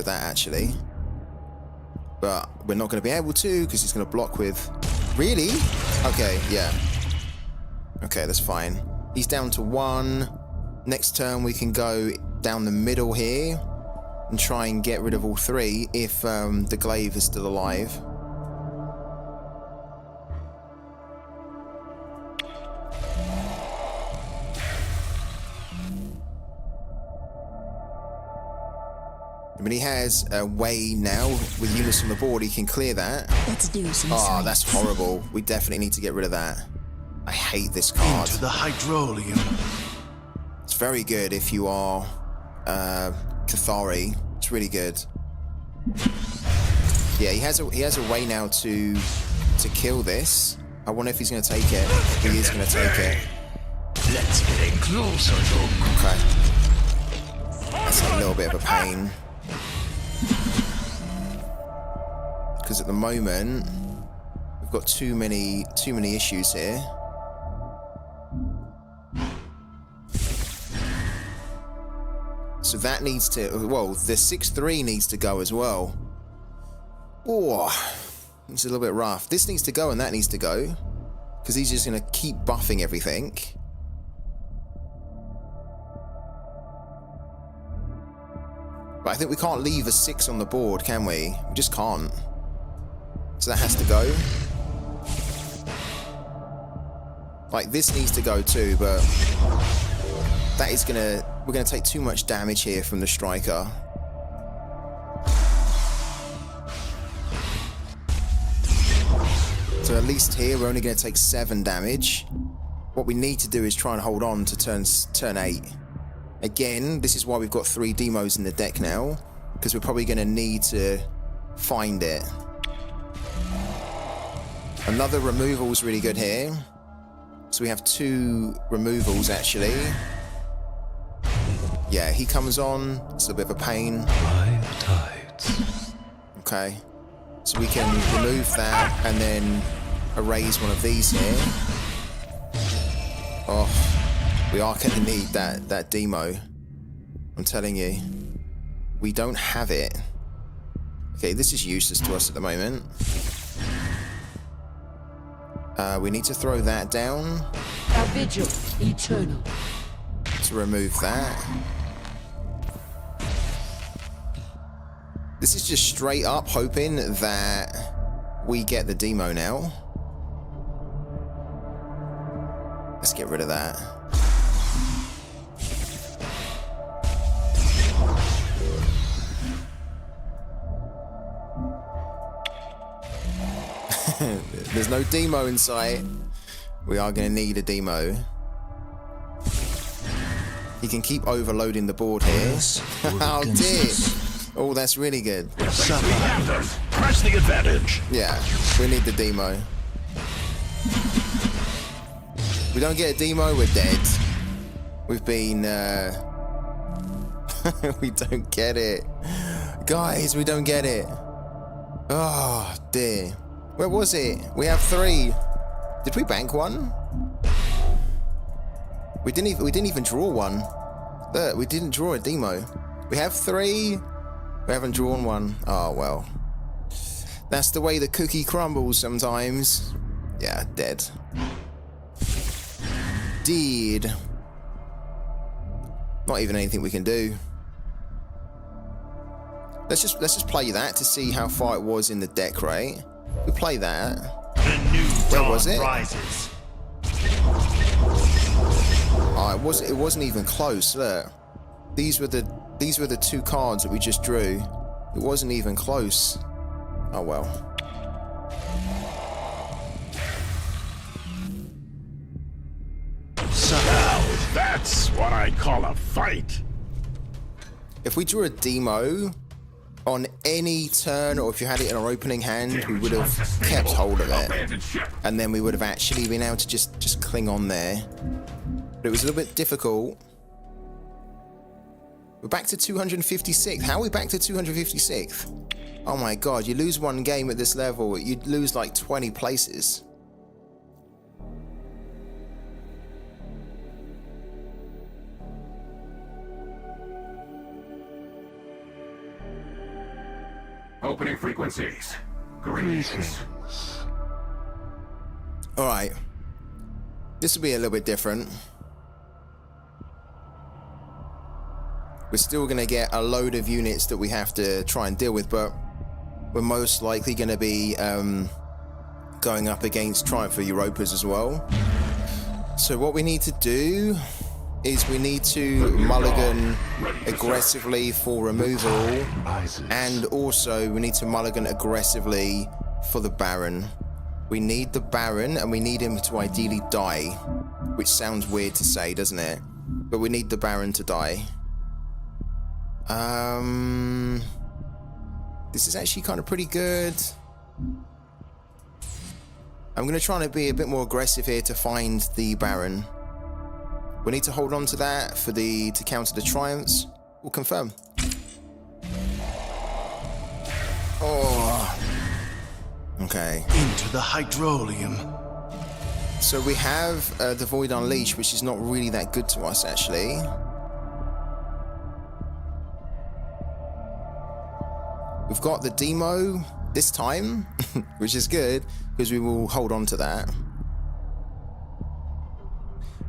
actually, but we're not going to be able to because it's going to block with... Really? Okay, yeah. Okay, that's fine. He's down to 1. Next turn we can go down the middle here and try and get rid of all 3 if the glaive is still alive. I mean, he has a way now with units on the board, he can clear that. Let's do some Oh, science. that's horrible. We definitely need to get rid of that. I hate this card. Into the hydraulium. It's very good if you are Cathari. It's really good. Yeah, he has a way now to kill this. I wonder if he's going to take it. He is going to take it. Let's get a closer look. Okay. That's a little bit of a pain. Because at the moment, we've got too many issues here. So that needs to... Well, the 6-3 needs to go as well. Oh, it's a little bit rough. This needs to go and that needs to go. Because he's just going to keep buffing everything. But I think we can't leave a 6 on the board, can we? We just can't. So that has to go. Like, this needs to go too, but that is gonna... We're gonna take too much damage here from the striker. So at least here, we're only gonna take 7 damage. What we need to do is try and hold on to turn 8. Again, this is why we've got 3 demos in the deck now, because we're probably going to need to find it. Another removal is really good here. So we have 2 removals, actually. Yeah, he comes on. It's a bit of a pain. Okay. So we can remove that and then erase one of these here. Oh. We are going to need that demo. I'm telling you. We don't have it. Okay, this is useless to us at the moment. We need to throw that down. A vigil eternal. To remove that. This is just straight up hoping that we get the demo now. Let's get rid of that. There's no demo in sight. We are going to need a demo. He can keep overloading the board here. Oh dear. Oh, that's really good. Press the advantage. Yeah, we need the demo. We don't get a demo, we're dead. We've been, we don't get it. Guys, we don't get it. Oh, dear. Where was it? We have 3. Did we bank one? We didn't even draw one. Look, we didn't draw a demo. We have 3. We haven't drawn one. Oh, well. That's the way the cookie crumbles sometimes. Yeah, dead. Dead. Not even anything we can do. Let's just play that to see how far it was in the deck, right? We play that. The new Where dawn was it? rises. Oh, it wasn't even close. Look, these were the 2 cards that we just drew. It wasn't even close. Oh well. Now that's what I call a fight. If we drew a demo on any turn, or if you had it in our opening hand, we would have kept hold of it, and then we would have actually been able to just cling on there. But it was a little bit difficult. We're back to 256. How are we back to 256? Oh my god, you lose one game at this level, you'd lose like 20 places. Opening frequencies. Greetings. Alright. This will be a little bit different. We're still going to get a load of units that we have to try and deal with, but we're most likely going to be going up against Triumph for Europas as well. So what we need to do is we need to mulligan aggressively for removal, and also we need to mulligan aggressively for the Baron. We need the Baron, and we need him to ideally die, which sounds weird to say, doesn't it? But we need the Baron to die. This is actually kind of pretty good. I'm going to try and be a bit more aggressive here to find the Baron. We need to hold on to that for to counter the Triumphs. We'll confirm. Oh. Okay. Into the hydrolium. So we have the Void Unleashed, which is not really that good to us, actually. We've got the demo this time, which is good, because we will hold on to that.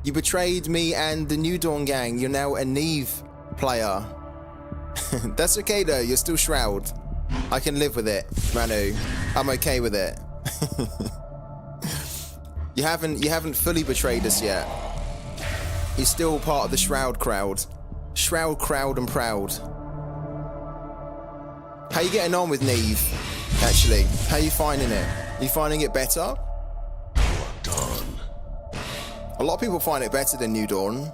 You betrayed me and the New Dawn gang. You're now a Neve player. That's okay though, you're still Shroud. I can live with it, Manu. I'm okay with it. You haven't fully betrayed us yet. You're still part of the Shroud crowd. Shroud crowd and proud. How you getting on with Neve, actually? How you finding it? You finding it better? A lot of people find it better than New Dawn,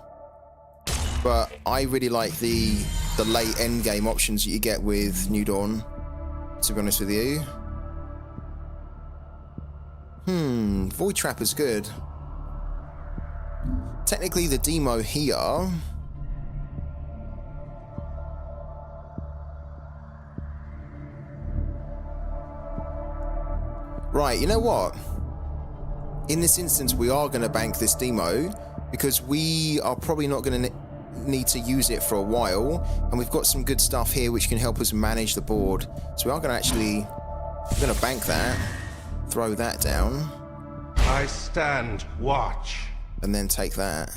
but I really like the late end game options that you get with New Dawn, to be honest with you. Void Trap is good. Technically the demo here. Right, you know what? In this instance, we are going to bank this demo because we are probably not going to need to use it for a while, and we've got some good stuff here which can help us manage the board. So we are going to actually, we're going to bank that, throw that down. I stand watch. And then take that.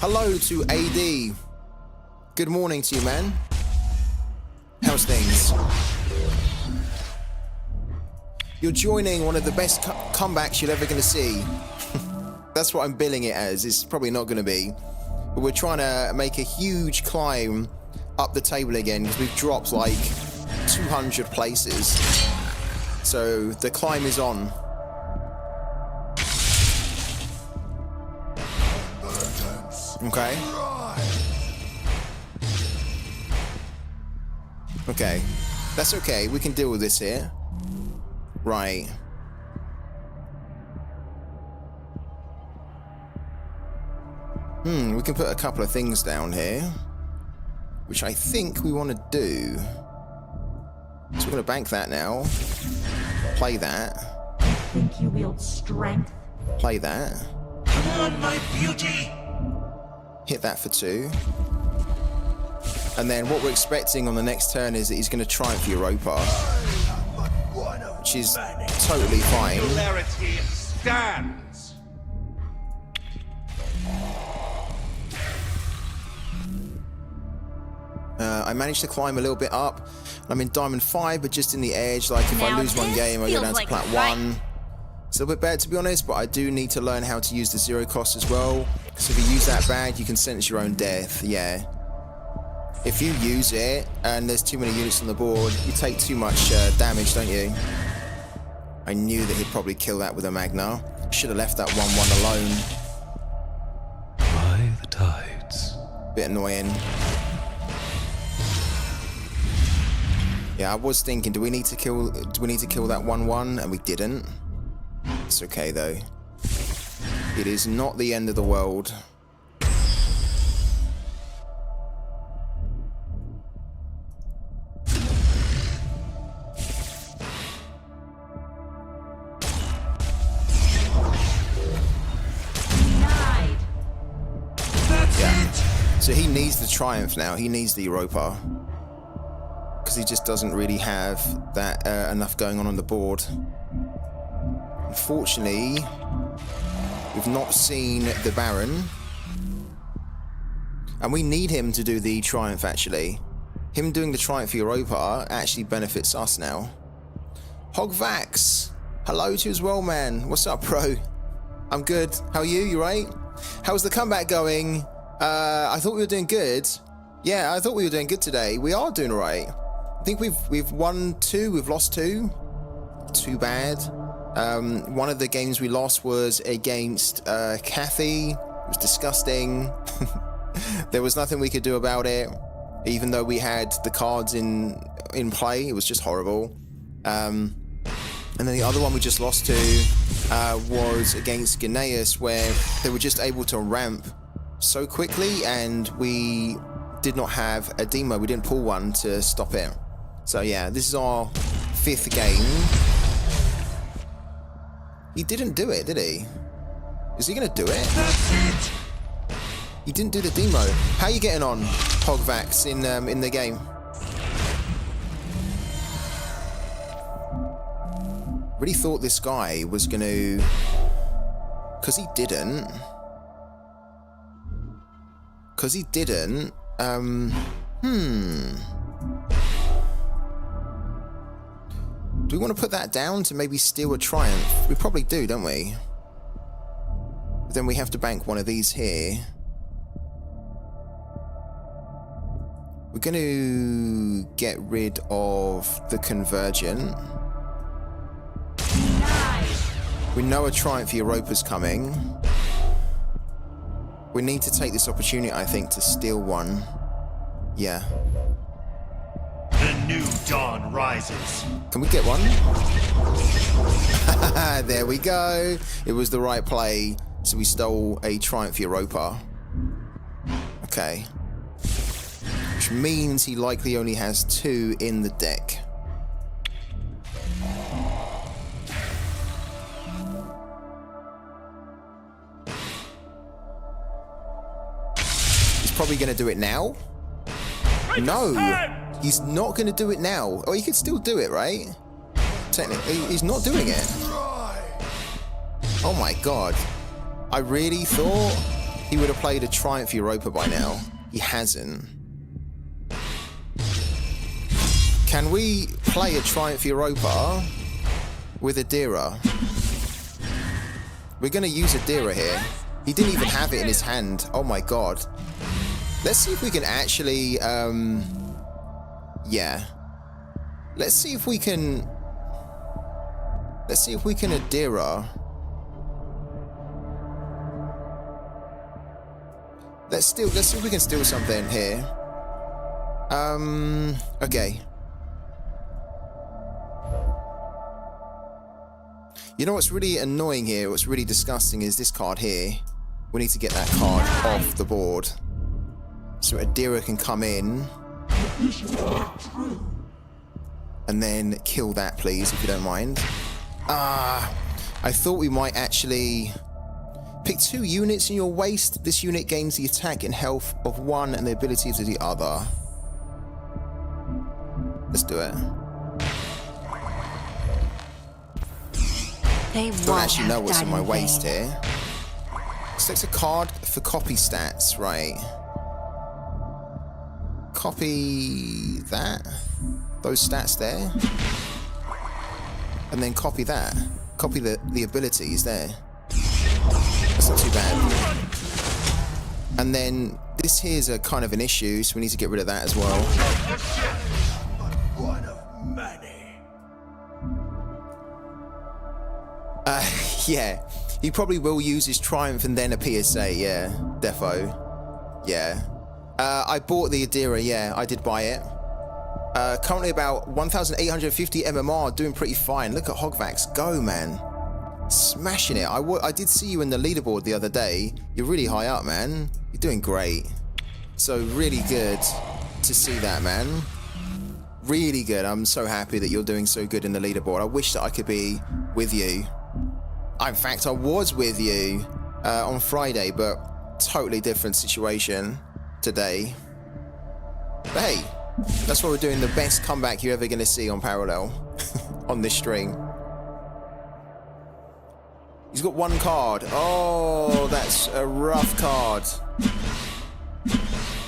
Hello to AD. Good morning to you, man. How's things? You're joining one of the best comebacks you're ever going to see. That's what I'm billing it as. It's probably not going to be. But we're trying to make a huge climb up the table again because we've dropped like 200 places. So the climb is on. Okay. Okay. That's okay. We can deal with this here. Right. We can put a couple of things down here, which I think we want to do. So we're going to bank that now. Play that. I think you wield strength. Play that. Come on, my beauty. Hit that for 2. And then what we're expecting on the next turn is that he's going to triumph Europa, which is totally fine. Clarity stands. I managed to climb a little bit up. I'm in Diamond 5, but just in the edge. Like, if I lose one game, I go down to Plat 1. It's a little bit bad, to be honest, but I do need to learn how to use the 0 cost as well. So if you use that bad, you can sentence your own death. Yeah. If you use it, and there's too many units on the board, you take too much damage, don't you? I knew that he'd probably kill that with a Magna. Should have left that 1-1 alone. By the tides. Bit annoying. Yeah, I was thinking, do we need to kill that 1-1? And we didn't. It's okay though. It is not the end of the world. Yeah. So he needs the triumph now. He needs the Europa. Because he just doesn't really have that enough going on the board. Unfortunately, we've not seen the Baron. And we need him to do the Triumph, actually. Him doing the Triumph Europa actually benefits us now. Hogvax, hello to you as well, man. What's up, bro? I'm good. How are you? You right? How's the comeback going? I thought we were doing good. Yeah, I thought we were doing good today. We are doing all right. I think we've won 2, we've lost 2. Too bad. One of the games we lost was against Kathy. It was disgusting. There was nothing we could do about it, even though we had the cards in play. It was just horrible. And then the other one we just lost to was against Gneas, where they were just able to ramp so quickly, and we did not have a demo. We didn't pull one to stop it. So yeah, this is our 5th game. He didn't do it, did he? Is he gonna do it? That's it. He didn't do the demo. How are you getting on, Hogvax, in the game? Really thought this guy was gonna, because he didn't. Do we want to put that down to maybe steal a Triumph? We probably do, don't we? But then we have to bank one of these here. We're going to get rid of the Convergent. Nice. We know a Triumph Europa's coming. We need to take this opportunity, I think, to steal one. Yeah. The new dawn rises. Can we get one? There we go. It was the right play. So we stole a Triumph Europa. Okay. Which means he likely only has 2 in the deck. He's probably going to do it now. No, he's not going to do it now. Oh, he could still do it, right? Technically, he's not doing it. Oh my god. I really thought he would have played a Triumph Europa by now. He hasn't. Can we play a Triumph Europa with a Dira? We're going to use Adira here. He didn't even have it in his hand. Oh my god. Let's see if we can actually, yeah. Let's see if we can Adira. Let's see if we can steal something here. Okay. You know what's really annoying here, what's really disgusting is this card here. We need to get that card off the board. So Adira can come in. And then kill that, please, if you don't mind. I thought we might actually pick 2 units in your waist. This unit gains the attack and health of one and the abilities of the other. Let's do it. They Don't actually know what's in my waist here. Select a card for copy stats, right? Copy that. Those stats there. And then copy that. Copy the abilities there. That's not too bad. And then this here's a kind of an issue, so we need to get rid of that as well. One of many. Yeah. He probably will use his Triumph and then a PSA, yeah. Defo. Yeah. I bought the Adira, yeah, I did buy it. Currently about 1,850 MMR, doing pretty fine. Look at Hogvax go, man. Smashing it. I did see you in the leaderboard the other day. You're really high up, man. You're doing great. So really good to see that, man. Really good. I'm so happy that you're doing so good in the leaderboard. I wish that I could be with you. In fact, I was with you on Friday, but totally different situation today. But hey, that's why we're doing the best comeback you're ever going to see on Parallel on this stream. He's got 1 card. Oh, that's a rough card.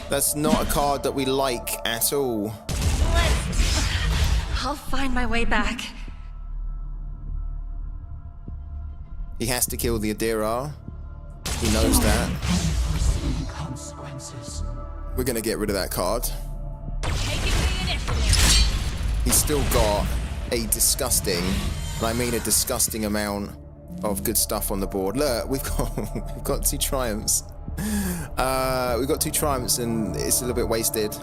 That's not a card that we like at all. I'll find my way back. He has to kill the Adira. He knows that. We're going to get rid of that card. He's still got a disgusting, and I mean a disgusting amount of good stuff on the board. Look, we've got 2 Triumphs. We've got 2 Triumphs and it's a little bit wasted.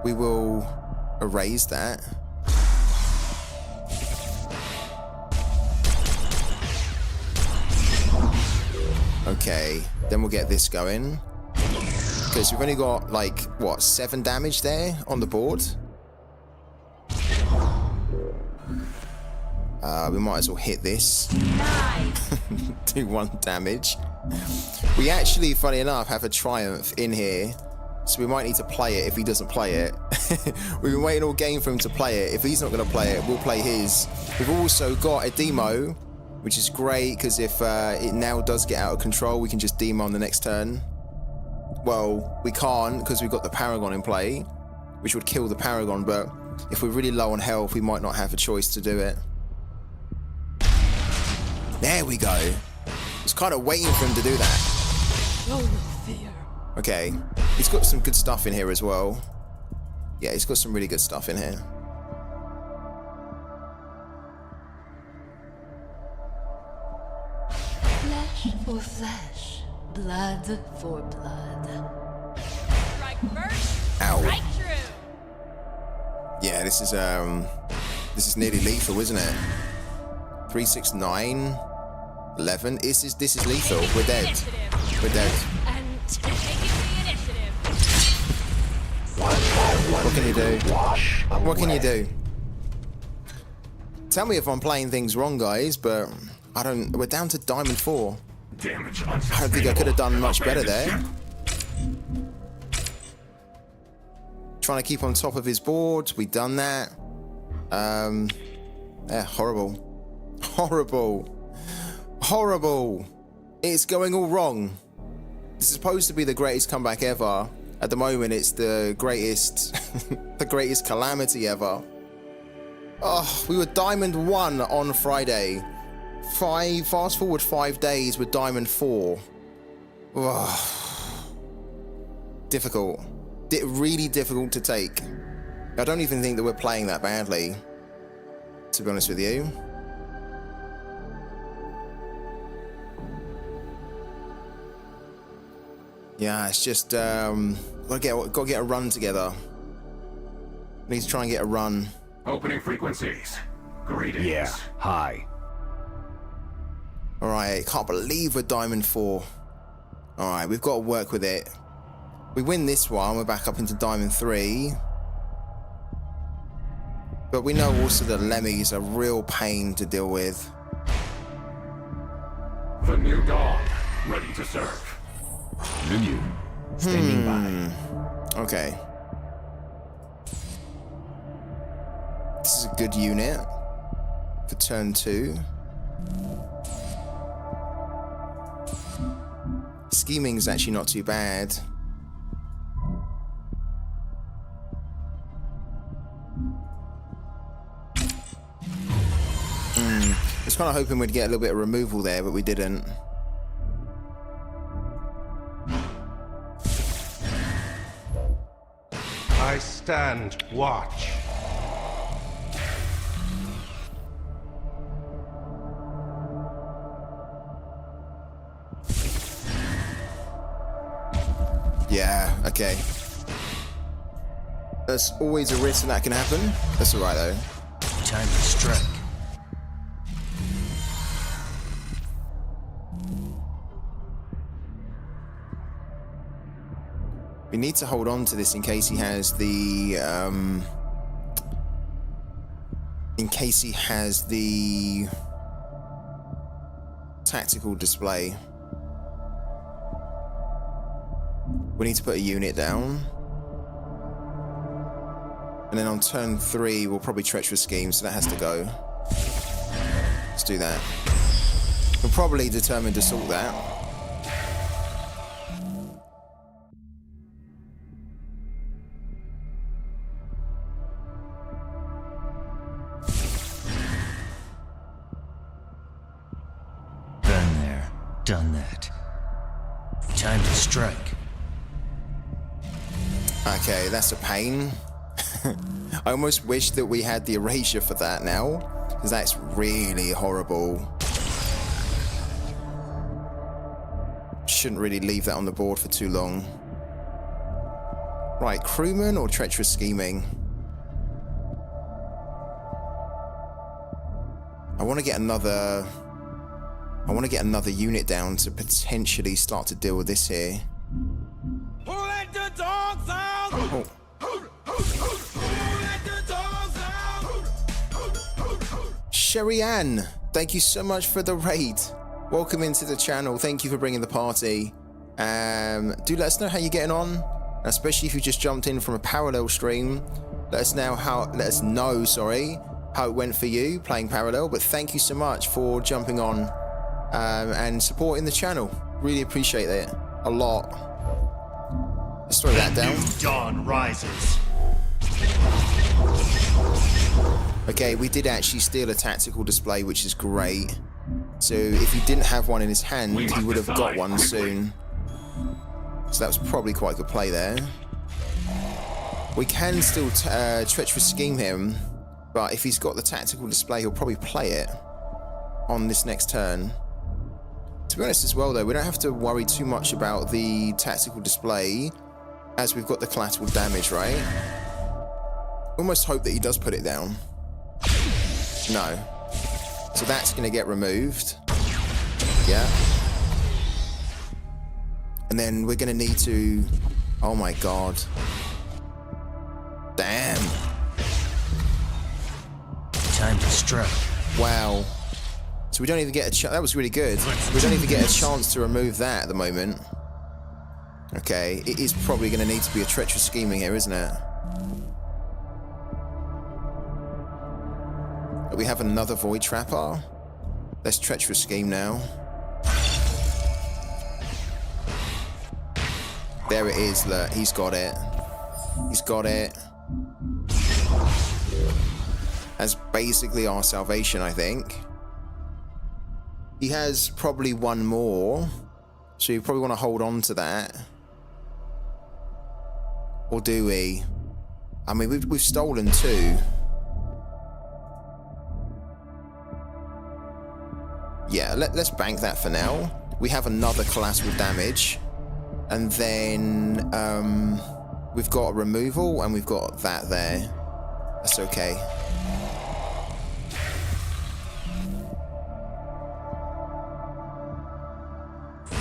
We will erase that. Okay, then we'll get this going. Because we've only got, like, what, 7 damage there on the board? We might as well hit this. Do 1 damage. We actually, funny enough, have a Triumph in here. So we might need to play it if he doesn't play it. We've been waiting all game for him to play it. If he's not going to play it, we'll play his. We've also got a demo, which is great, because if it now does get out of control, we can just demo on the next turn. Well, we can't, because we've got the Paragon in play, which would kill the Paragon, but if we're really low on health, we might not have a choice to do it. There we go. I was kind of waiting for him to do that. No fear. Okay, he's got some good stuff in here as well. Yeah, he's got some really good stuff in here. Flesh for flesh, blood for blood. Strike first, Ow. strike true. Yeah, this is nearly lethal, isn't it? 3, 6, 9, 11. This is lethal. We're dead. We're dead. And taking the initiative. What can you do? What can you do? Tell me if I'm playing things wrong, guys, but I don't. We're down to Diamond 4. I don't think I could have done much better there. Trying to keep on top of his board. We've done that. Yeah, horrible. Horrible. Horrible. It's going all wrong. This is supposed to be the greatest comeback ever. At the moment, it's the greatest, the greatest calamity ever. Oh, we were Diamond 1 on Friday. Fast forward 5 days with Diamond 4. Oh, difficult. Really difficult to take. I don't even think that we're playing that badly, to be honest with you. Yeah, it's just gotta get a run together. Need to try and get a run. Opening frequencies. Greetings. Yeah, hi. Alright, can't believe we're Diamond 4. Alright, we've got to work with it. We win this one, we're back up into Diamond 3. But we know also that Lemmy's a real pain to deal with. The new dawn. Ready to serve. Menu. Standing by. Okay. This is a good unit for turn 2. Scheming is actually not too bad. I was kind of hoping we'd get a little bit of removal there, but we didn't. I stand watch. Yeah, okay. There's always a risk that can happen. That's alright though. Time to strike. We need to hold on to this in case he has the tactical display. We need to put a unit down. And then on turn 3 we'll probably treacherous scheme, so that has to go. Let's do that. We're probably determined to sort that. Been there, done that. Time to strike. Okay, that's a pain. I almost wish that we had the erasure for that now, because that's really horrible. Shouldn't really leave that on the board for too long. Right, crewman or treacherous scheming? I want to get another unit down to potentially start to deal with this here. Who let the dogs out? Oh. Sherry Ann, thank you so much for the raid. Welcome into the channel. Thank you for bringing the party. Do let us know how you're getting on, especially if you just jumped in from a parallel stream. Let us know how it went for you playing parallel. But thank you so much for jumping on and supporting the channel. Really appreciate it a lot. Let's throw that down. New dawn rises. Okay, we did actually steal a tactical display, which is great. So if he didn't have one in his hand, he would have got one soon. So that was probably quite a good play there. We can still treacherous scheme him, but if he's got the tactical display, he'll probably play it on this next turn. To be honest as well though, we don't have to worry too much about the tactical display, as we've got the collateral damage, right? Almost hope that he does put it down. No. So that's going to get removed. Yeah. And then we're going to need to... Oh my god. Damn. Time to strike. Wow. So we don't even get a chance. That was really good. We don't even get a chance to remove that at the moment. Okay. It is probably going to need to be a treacherous scheming here, isn't it? We have another Void Trapper. Let's treacherous scheme now. There it is, look, he's got it. He's got it. as basically our salvation, I think. He has probably one more, so you probably want to hold on to that. Or do we? I mean, we've stolen 2. Yeah, let's bank that for now. We have another collateral damage. And then we've got a removal and we've got that there. That's okay.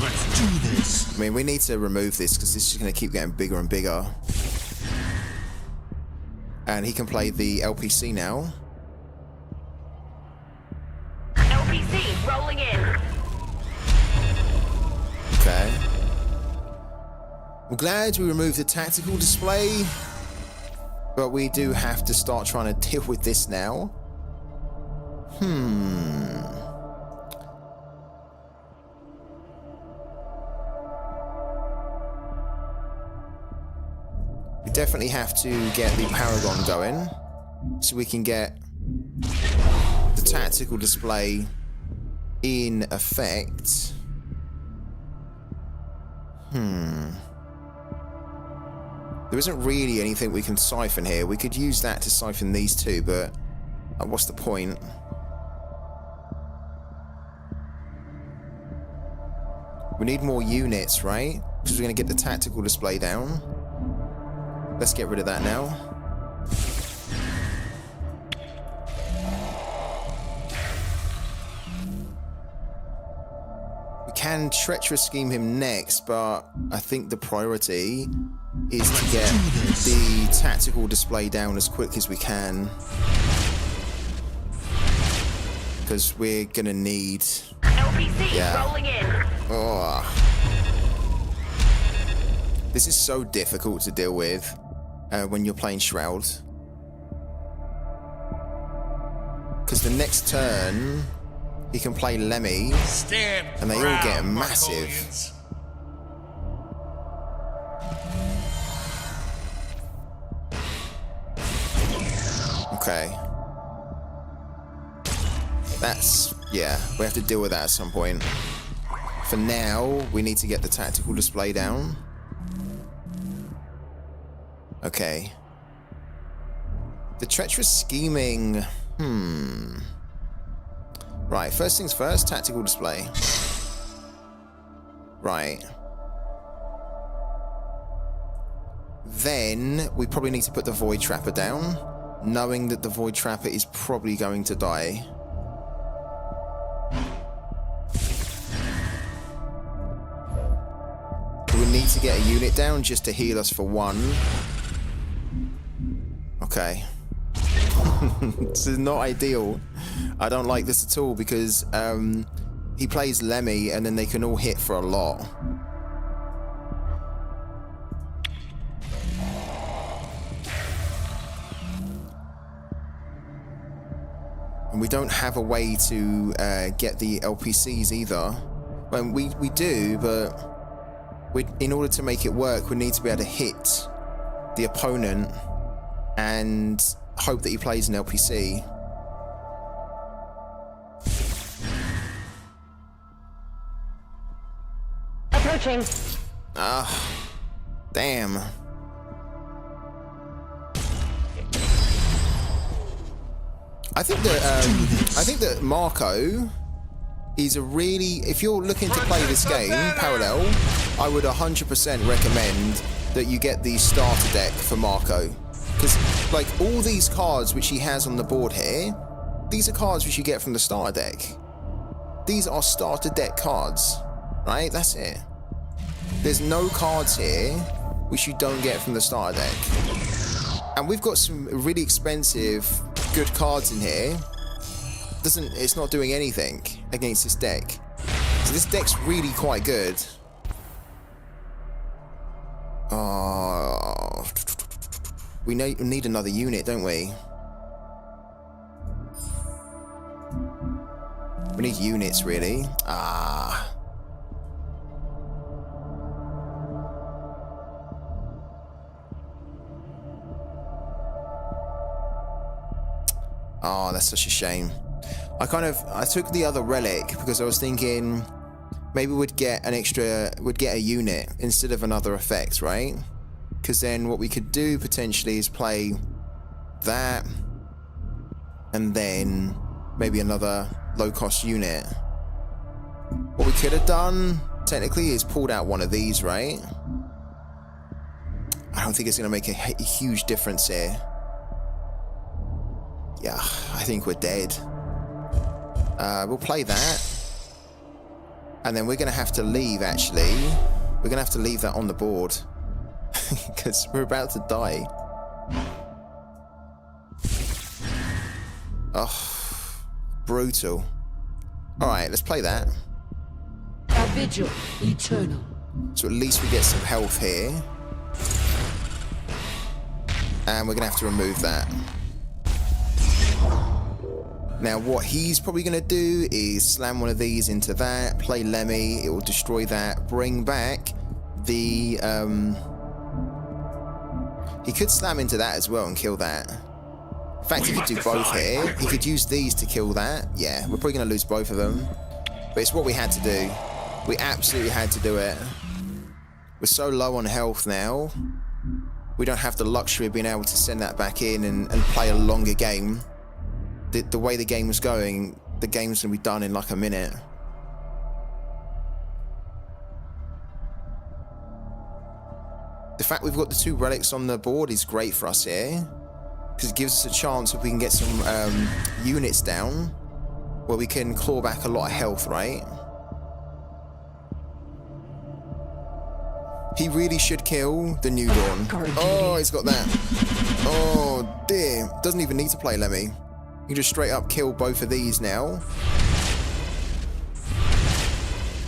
Let's do this. I mean, we need to remove this because this is going to keep getting bigger and bigger. And he can play the LPC now. LPC rolling in. Okay. I'm glad we removed the tactical display, but we do have to start trying to deal with this now. We definitely have to get the Paragon going so we can get the tactical display in effect. There isn't really anything we can siphon here. We could use that to siphon these 2, but what's the point? We need more units, right? Because we're going to get the tactical display down. Let's get rid of that now. We can treacherous scheme him next, but I think the priority is to get the tactical display down as quick as we can. Because we're gonna need... LPC rolling in. Oh. This is so difficult to deal with when you're playing Shroud. Because the next turn, he can play Lemmy, and they all get massive. Okay. That's, yeah, we have to deal with that at some point. For now, we need to get the tactical display down. Okay. The treacherous scheming, Right, first things first, tactical display. Right. Then, we probably need to put the Void Trapper down, knowing that the Void Trapper is probably going to die. We need to get a unit down just to heal us for 1. Okay. This is not ideal. I don't like this at all because he plays Lemmy and then they can all hit for a lot. And we don't have a way to get the LPCs either. Well, we do, but in order to make it work, we need to be able to hit the opponent and hope that he plays an LPC. Approaching. Ah, damn. I think that Marco is a really, if you're looking to play this game parallel, I would 100% recommend that you get the starter deck for Marco. Because, like, all these cards which he has on the board here, these are cards which you get from the starter deck. These are starter deck cards, right? That's it. There's no cards here which you don't get from the starter deck. And we've got some really expensive, good cards in here. It's not doing anything against this deck. So this deck's really quite good. Oh, we need another unit, don't we? We need units, really. Ah. Oh, that's such a shame. I took the other relic because I was thinking maybe we'd get a unit instead of another effect, right? Because then what we could do potentially is play that and then maybe another low-cost unit. What we could have done technically is pulled out one of these, right? I don't think it's going to make a huge difference here. Yeah, I think we're dead. We'll play that. And then we're going to have to leave, actually. We're going to have to leave that on the board. Because we're about to die. Oh, brutal. Alright, let's play that. A vigil eternal. So at least we get some health here. And we're going to have to remove that. Now what he's probably going to do is slam one of these into that, play Lemmy, it will destroy that, bring back the... He could slam into that as well and kill that. In fact, he could do both here. He could use these to kill that. Yeah, we're probably going to lose both of them. But it's what we had to do. We absolutely had to do it. We're so low on health now. We don't have the luxury of being able to send that back in and play a longer game. The way the game was going, the game's going to be done in like a minute. The fact we've got the 2 relics on the board is great for us here. Because it gives us a chance if we can get some units down where we can claw back a lot of health, right? He really should kill the New Dawn. Oh, he's got that. Oh, dear. Doesn't even need to play Lemmy. You can just straight up kill both of these now.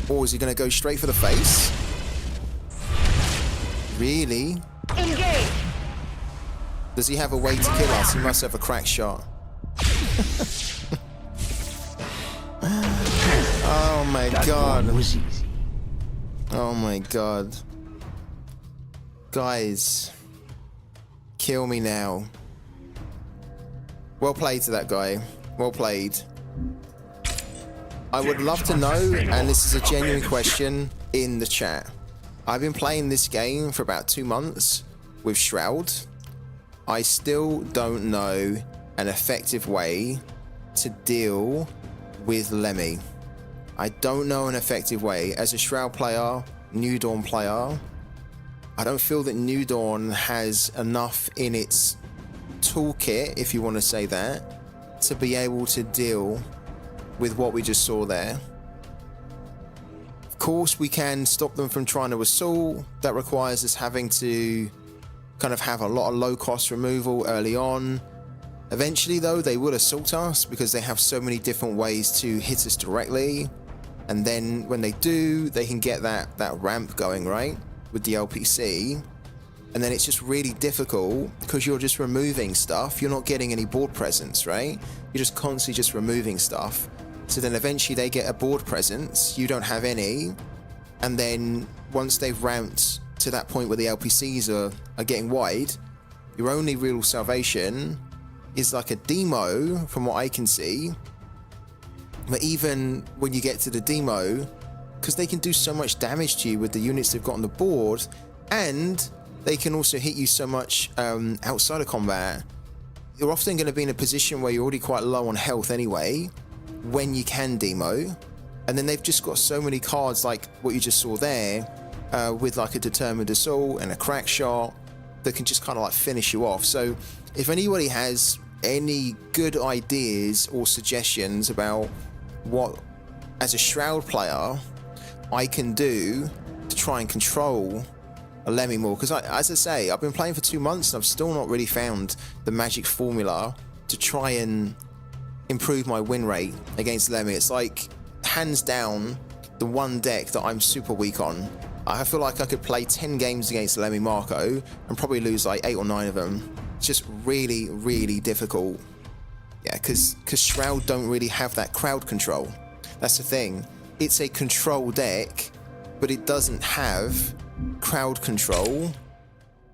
Or is he going to go straight for the face? Really? Engage. Does he have a way to kill us? He must have a crack shot. Oh my god. Oh my god. Guys. Kill me now. Well played to that guy. Well played. I would love to know, and this is a genuine question in the chat. I've been playing this game for about 2 months with Shroud. I still don't know an effective way to deal with Lemmy. I don't know an effective way. As a Shroud player, New Dawn player, I don't feel that New Dawn has enough in its toolkit, if you want to say that, to be able to deal with what we just saw there. Of course, we can stop them from trying to assault. That requires us having to kind of have a lot of low-cost removal early on. Eventually, though, they will assault us because they have so many different ways to hit us directly. And then when they do, they can get that ramp going, right, with the LPC. And then it's just really difficult because you're just removing stuff. You're not getting any board presence, right? You're just constantly just removing stuff. So then eventually they get a board presence. You don't have any. And then once they've ramped to that point where the LPCs are getting wide, your only real salvation is like a demo, from what I can see. But even when you get to the demo, because they can do so much damage to you with the units they've got on the board, and they can also hit you so much outside of combat, you're often going to be in a position where you're already quite low on health anyway, when you can demo. And then they've just got so many cards like what you just saw there, with like a determined assault and a crack shot that can just kind of like finish you off. So if anybody has any good ideas or suggestions about what, as a Shroud player, I can do to try and control a Lemmy more, because as I say, I've been playing for 2 months and I've still not really found the magic formula to try and improve my win rate against Lemmy. It's like hands down the one deck that I'm super weak on. I feel like I could play 10 games against Lemmy Marco and probably lose like 8 or 9 of them. It's just really, really difficult. Yeah, because Shroud don't really have that crowd control. That's the thing. It's a control deck, but it doesn't have crowd control.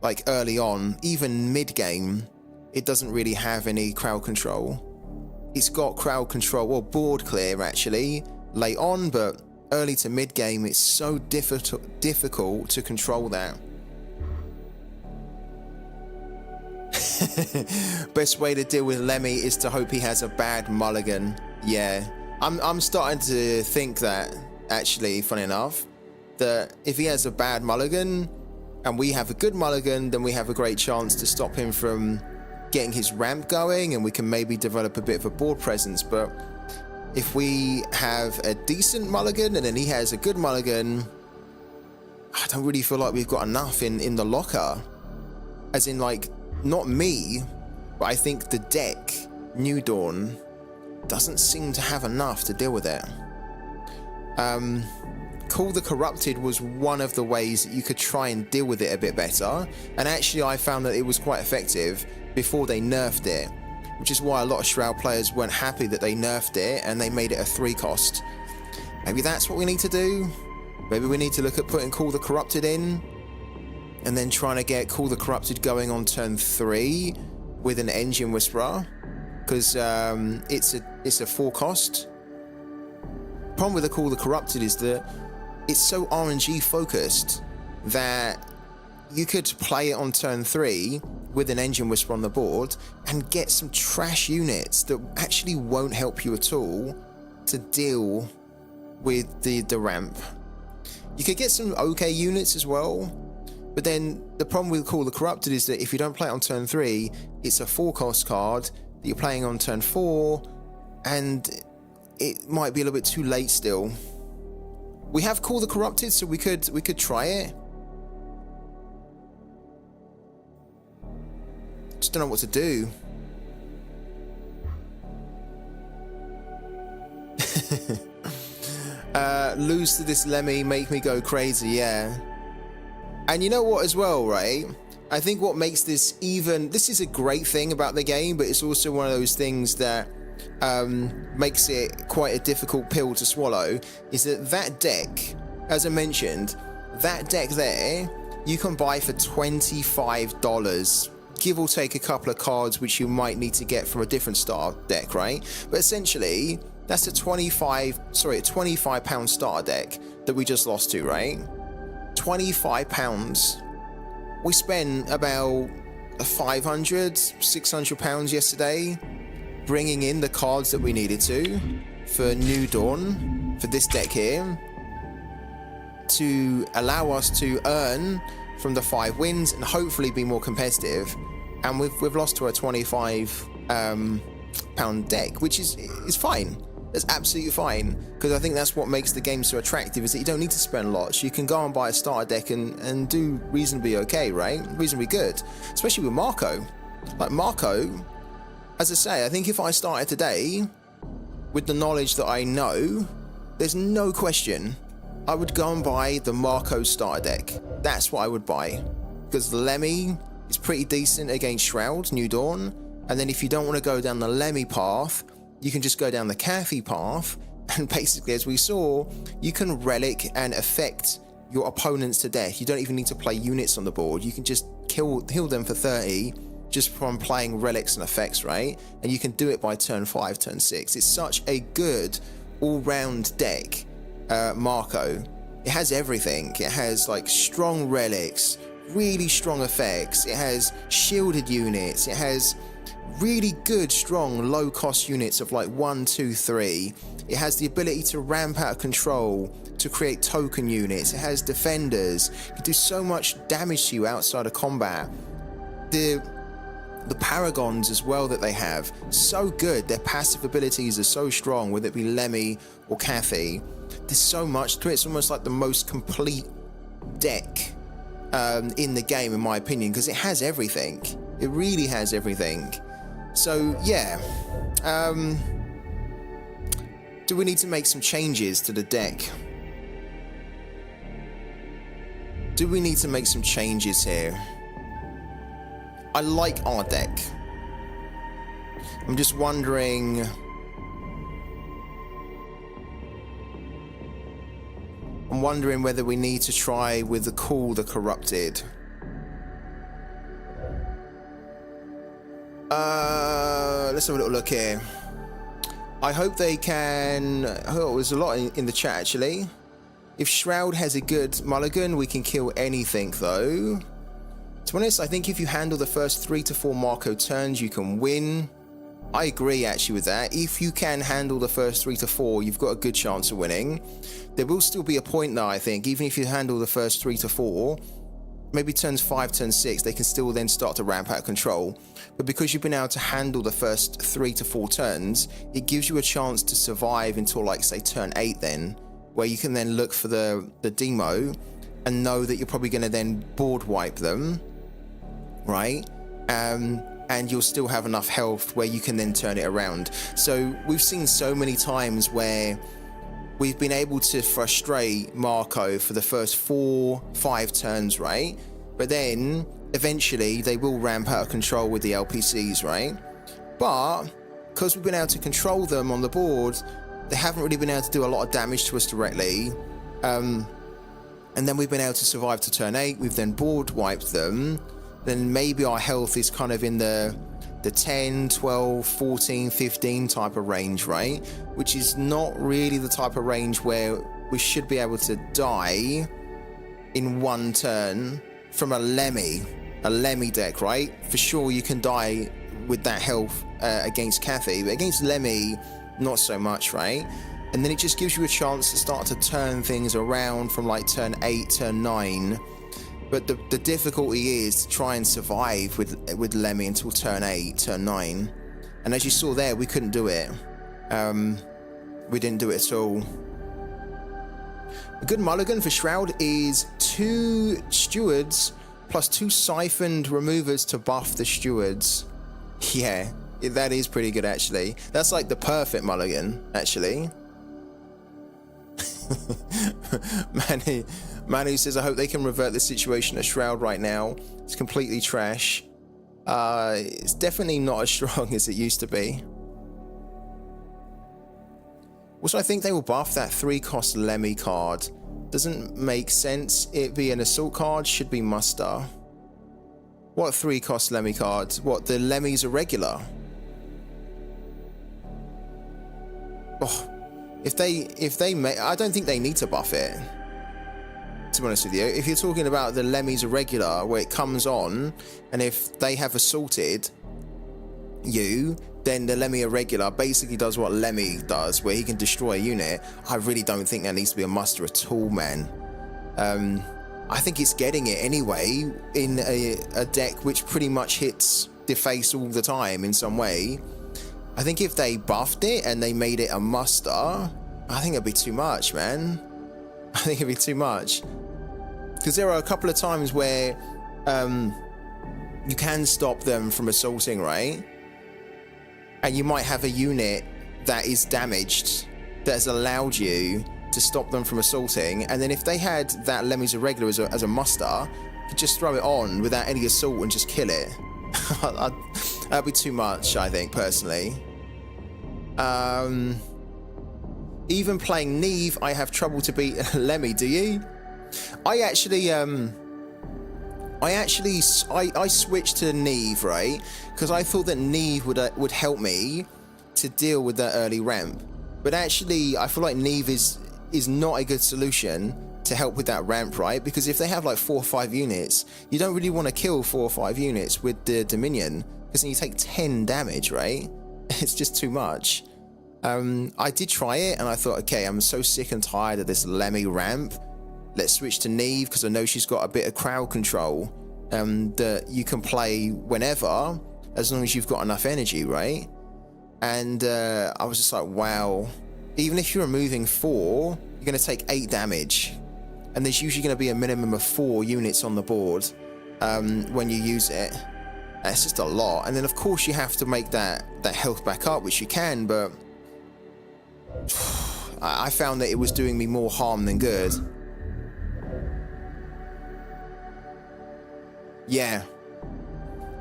Like early on, even mid-game, it doesn't really have any crowd control. it's got crowd control, or board clear actually, late on, but early to mid game, it's so difficult to control that. Best way to deal with Lemmy is to hope he has a bad mulligan. Yeah, I'm starting to think that, actually, funny enough, that if he has a bad mulligan and we have a good mulligan, then we have a great chance to stop him from getting his ramp going, and we can maybe develop a bit of a board presence. But if we have a decent mulligan and then he has a good mulligan, I don't really feel like we've got enough in the locker. As in, like, not me, but I think the deck, New Dawn, doesn't seem to have enough to deal with it. Call the Corrupted was one of the ways that you could try and deal with it a bit better, and actually I found that it was quite effective before they nerfed it, which is why a lot of Shroud players weren't happy that they nerfed it and they made it a 3 cost. Maybe that's what we need to do. Maybe we need to look at putting Call the Corrupted in, and then trying to get Call the Corrupted going on turn 3 with an Engine Whisperer, because it's a 4 cost. Problem with the Call the Corrupted is that it's so RNG focused that you could play it on turn 3 with an Engine Whisperer on the board and get some trash units that actually won't help you at all to deal with the ramp. You could get some okay units as well, but then the problem with Call the Corrupted is that if you don't play it on turn 3, it's a 4 cost card that you're playing on turn 4, and it might be a little bit too late still. We have Call the Corrupted, so we could try it. Just don't know what to do. Lose to this Lemmy, make me go crazy, yeah. And you know what as well, right? I think what makes this is a great thing about the game, but it's also one of those things that makes it quite a difficult pill to swallow, is that deck, as I mentioned, that deck there, you can buy for $25, give or take a couple of cards which you might need to get from a different starter deck, right? But essentially, that's a £25 starter deck that we just lost to, right? £25. We spent about £500-600 yesterday bringing in the cards that we needed to for New Dawn, for this deck here, to allow us to earn from the 5 wins and hopefully be more competitive. And we've lost to a £25 deck, which is fine. That's absolutely fine, because I think that's what makes the game so attractive, is that you don't need to spend lots. You can go and buy a starter deck and do reasonably okay, right? Reasonably good, especially with Marco. Like Marco, as I say, I think if I started today with the knowledge that I know, there's no question I would go and buy the Marco starter deck. That's what I would buy, because the Lemmy is pretty decent against Shroud, New Dawn, and then if you don't want to go down the Lemmy path, you can just go down the Cathy path, and basically, as we saw, you can relic and affect your opponents to death. You don't even need to play units on the board. You can just heal them for 30 just from playing relics and effects, right? And you can do it by turn 5, turn 6. It's such a good all-round deck, Marco. It has everything. It has like strong relics, really strong effects. It has shielded units. It has really good, strong, low-cost units of like 1, 2, 3. It has the ability to ramp out of control, to create token units. It has defenders. It can do so much damage to you outside of combat. The paragons as well that they have, so good. Their passive abilities are so strong, whether it be Lemmy or Cathy. There's so much to it. It's almost like the most complete deck in the game, in my opinion, because it has everything. It really has everything. So yeah, do we need to make some changes to the deck? Do we need to make some changes here? I like our deck. I'm just wondering, whether we need to try with the Call the Corrupted. Let's have a little look here. I hope they can... Oh, there's a lot in the chat, actually. If Shroud has a good mulligan, we can kill anything, though. To be honest, I think if you handle the first 3 to 4 Marco turns, you can win. I agree, actually, with that. If you can handle the first 3 to 4, you've got a good chance of winning. There will still be a point there, I think. Even if you handle the first 3 to 4... maybe turns 5, turn 6, they can still then start to ramp out of control. But because you've been able to handle the first 3 to 4 turns, it gives you a chance to survive until, like, say, turn 8 then, where you can then look for the demo and know that you're probably going to then board wipe them, right? And you'll still have enough health where you can then turn it around. So we've seen so many times where we've been able to frustrate Marco for the first 4, 5 turns, right? But then eventually they will ramp out of control with the LPCs, right? But because we've been able to control them on the board, they haven't really been able to do a lot of damage to us directly. And then we've been able to survive to turn 8. We've then board wiped them. Then maybe our health is kind of in the 10, 12, 14, 15 type of range, right? Which is not really the type of range where we should be able to die in 1 turn from a Lemmy deck, right? For sure you can die with that health against Kathy, but against Lemmy, not so much, right? And then it just gives you a chance to start to turn things around from like turn 8, turn 9. But the difficulty is to try and survive with Lemmy until turn 8, turn 9. And as you saw there, we couldn't do it. We didn't do it at all. A good mulligan for Shroud is 2 stewards plus 2 siphoned removers to buff the stewards. Yeah, that is pretty good, actually. That's like the perfect mulligan, actually. Manu says, I hope they can revert the situation at Shroud right now. It's completely trash. It's definitely not as strong as it used to be. Also, I think they will buff that 3-cost Lemmy card. Doesn't make sense. It be an assault card, should be muster. What 3-cost Lemmy cards? What, the Lemmy's are regular? Oh, if they make, I don't think they need to buff it. To be honest with you, if you're talking about the Lemmy's irregular, where it comes on, and if they have assaulted you, then the Lemmy irregular basically does what Lemmy does, where he can destroy a unit. I really don't think that needs to be a muster at all, man. I think it's getting it anyway in a deck which pretty much hits deface all the time in some way. I think if they buffed it and they made it a muster, I think it'd be too much, man. I think it'd be too much. Because there are a couple of times where you can stop them from assaulting, right? And you might have a unit that is damaged that has allowed you to stop them from assaulting. And then if they had that Lemmy's Irregular as a muster, you could just throw it on without any assault and just kill it. That'd be too much, I think, personally. Even playing Neve, I have trouble to beat Lemmy. Do you? I switched to Neve, right? Because I thought that Neve would help me to deal with that early ramp. But actually, I feel like Neve is not a good solution to help with that ramp, right? Because if they have like 4 or 5 units, you don't really want to kill 4 or 5 units with the Dominion, because then you take 10 damage, right? It's just too much. I did try it and I thought, okay, I'm so sick and tired of this Lemmy ramp. Let's switch to Neve, because I know she's got a bit of crowd control that you can play whenever, as long as you've got enough energy, right? And I was just like, wow. Even if you're removing 4, you're going to take 8 damage. And there's usually going to be a minimum of 4 units on the board when you use it. That's just a lot. And then, of course, you have to make that health back up, which you can, but I found that it was doing me more harm than good. Yeah,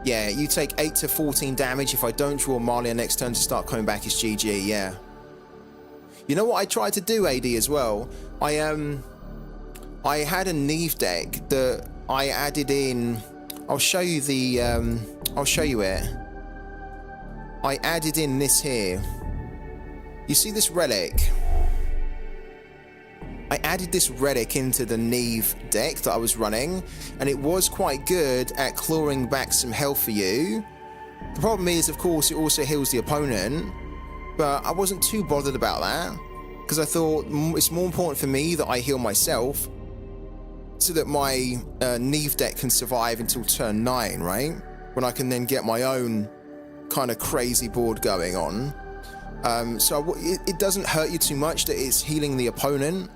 you take 8 to 14 damage. If I don't draw Marlia next turn to start coming back, it's GG, yeah. You know what I tried to do, AD, as well? I had a Neve deck that I added in. I'll show you the, I'll show you it. I added in this here. You see this relic? I added this relic into the Neve deck that I was running, and it was quite good at clawing back some health for you. The problem is, of course, it also heals the opponent, but I wasn't too bothered about that, because I thought it's more important for me that I heal myself, so that my Neve deck can survive until turn 9, right? When I can then get my own kind of crazy board going on. So it doesn't hurt you too much that it's healing the opponent.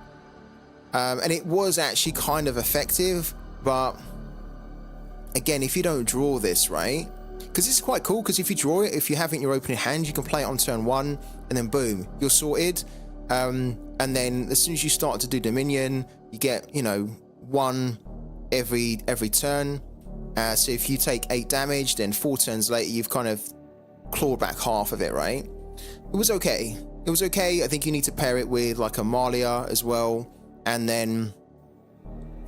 And it was actually kind of effective, but again, if you don't draw this, right? Because it's quite cool, because if you draw it, if you have it in your opening hand, you can play it on turn 1, and then boom, you're sorted. And then as soon as you start to do Dominion, you get, you know, 1 every turn. So if you take 8 damage, then 4 turns later, you've kind of clawed back half of it, right? It was okay. It was okay. I think you need to pair it with like a Malia as well. And then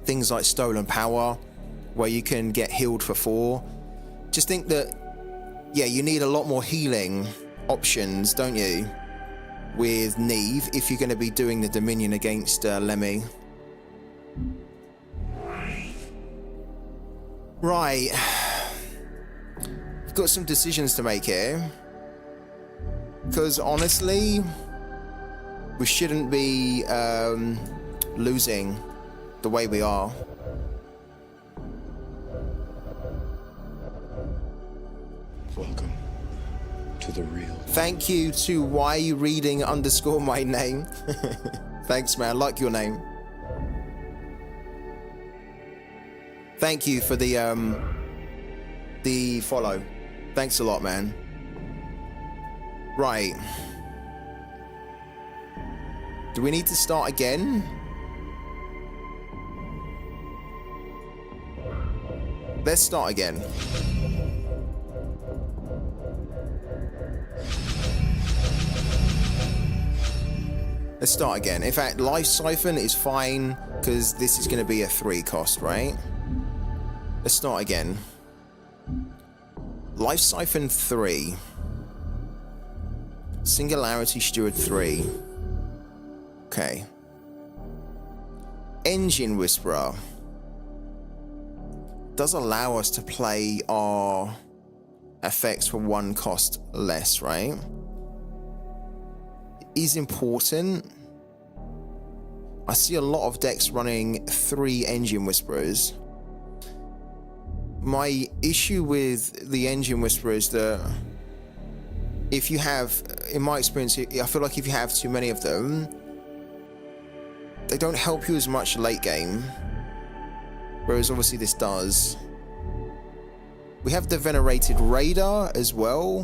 things like Stolen Power, where you can get healed for 4. Just think that, yeah, you need a lot more healing options, don't you? With Neve, if you're going to be doing the Dominion against Lemmy. Right. We've got some decisions to make here. Because honestly, we shouldn't be losing the way we are. Welcome to the real. Thank you to why you reading _ my name. Thanks, man. I like your name. Thank you for the follow. Thanks a lot, man. Right. Do we need to start again? Let's start again. Let's start again. In fact, Life Siphon is fine, because this is going to be a 3 cost, right? Let's start again. Life Siphon 3. Singularity Steward 3. Okay. Engine Whisperer does allow us to play our effects for 1 cost less, right? It is important. I see a lot of decks running 3 Engine Whisperers. My issue with the Engine Whisperer is that if you have, in my experience, I feel like if you have too many of them, they don't help you as much late game. Whereas obviously this does. We have the Venerated Raider as well,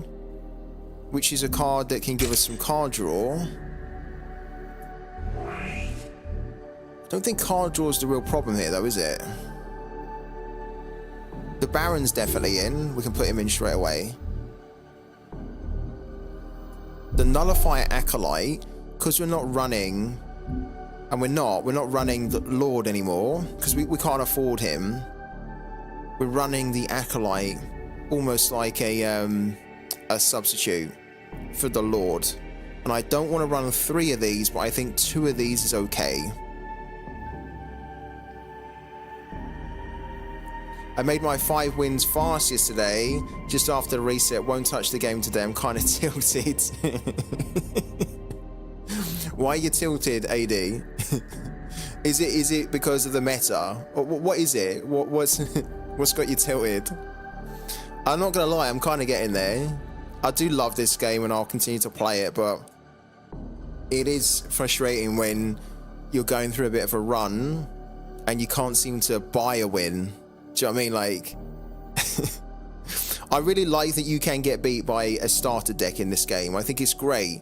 which is a card that can give us some card draw. I don't think card draw is the real problem here though, is it? The Baron's definitely in. We can put him in straight away. The Nullifier Acolyte, because we're not running, and we're not running the Lord anymore, because we can't afford him. We're running the Acolyte almost like a substitute for the Lord. And I don't want to run 3 of these, but I think 2 of these is okay. I made my 5 wins fast yesterday, just after the reset. Won't touch the game today. I'm kind of tilted. Why are you tilted, AD? Is it because of the meta? What is it? What's got you tilted? I'm not gonna lie, I'm kind of getting there. I do love this game and I'll continue to play it, but it is frustrating when you're going through a bit of a run and you can't seem to buy a win. Do you know what I mean? Like, I really like that you can get beat by a starter deck in this game. I think it's great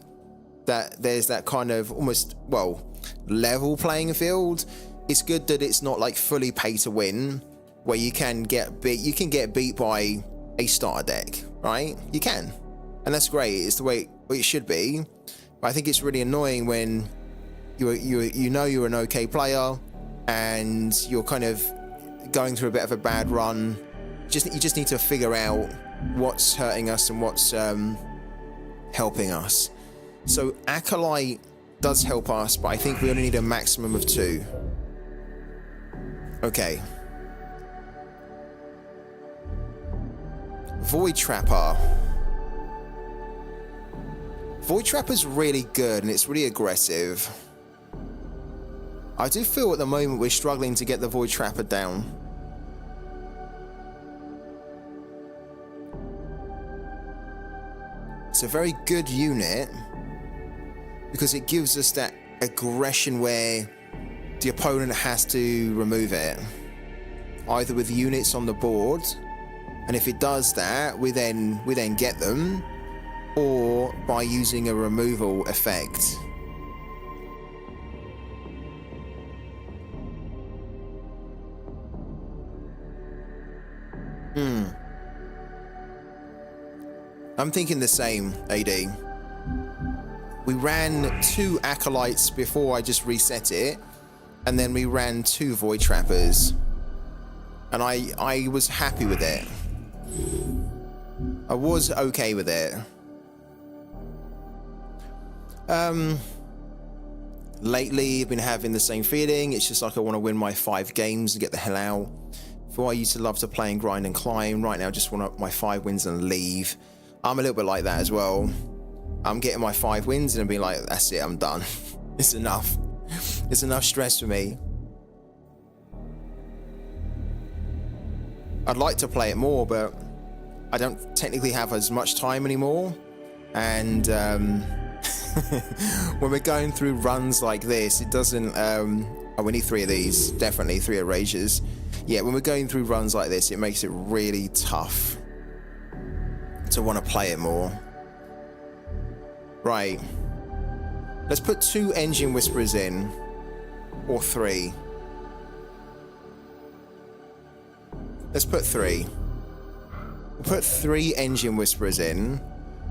that there's that kind of almost, well, level playing field. It's good that it's not like fully pay to win, where you can get beat. You can get beat by a starter deck, right? You can, and that's great. It's the way it should be. But I think it's really annoying when you know you're an okay player and you're kind of going through a bit of a bad run. You just need to figure out what's hurting us and what's helping us. So Acolyte does help us, but I think we only need a maximum of 2. Okay. Void Trapper. Void Trapper's really good and it's really aggressive. I do feel at the moment we're struggling to get the Void Trapper down. It's a very good unit because it gives us that aggression where the opponent has to remove it, either with units on the board, and if it does that, we then get them, or by using a removal effect. I'm thinking the same, AD. We ran 2 Acolytes before I just reset it, and then we ran 2 Void Trappers. And I was happy with it. I was okay with it. Lately, I've been having the same feeling. It's just like I want to win my 5 games and get the hell out. Before I used to love to play and grind and climb. Right now, I just want my 5 wins and leave. I'm a little bit like that as well. I'm getting my 5 wins and being like, that's it, I'm done. It's enough. It's enough stress for me. I'd like to play it more, but I don't technically have as much time anymore. And when we're going through runs like this, it doesn't... oh, we need 3 of these. Definitely 3 erasures. Yeah, when we're going through runs like this, it makes it really tough to want to play it more. Right. Let's put 2 Engine Whisperers in. Or 3. Let's put 3. We'll put 3 Engine Whisperers in.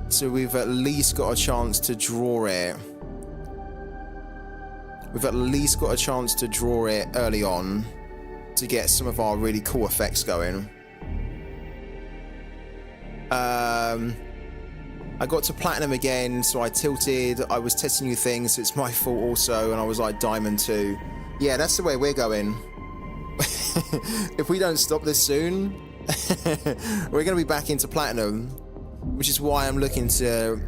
So we've at least got a chance to draw it. We've at least got a chance to draw it early on to get some of our really cool effects going. I got to Platinum again, so I tilted. I was testing new things, so it's my fault also, and I was like Diamond 2. Yeah, that's the way we're going. If we don't stop this soon, we're going to be back into Platinum, which is why I'm looking to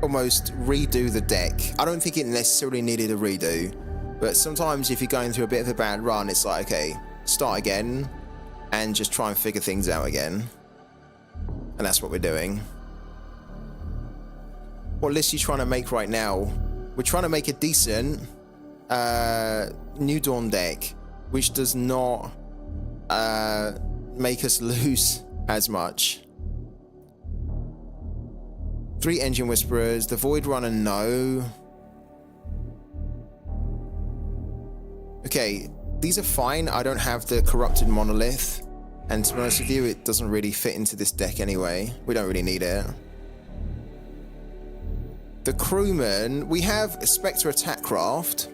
almost redo the deck. I don't think it necessarily needed a redo, but sometimes if you're going through a bit of a bad run, it's like, okay, start again and just try and figure things out again. And that's what we're doing. What list are you trying to make right now? We're trying to make a decent New Dawn deck, which does not make us lose as much. 3 Engine Whisperers, the Void Runner, no. Okay, these are fine. I don't have the Corrupted Monolith, and to be honest with you, it doesn't really fit into this deck anyway. We don't really need it. The Crewman, we have Spectre Attack Craft.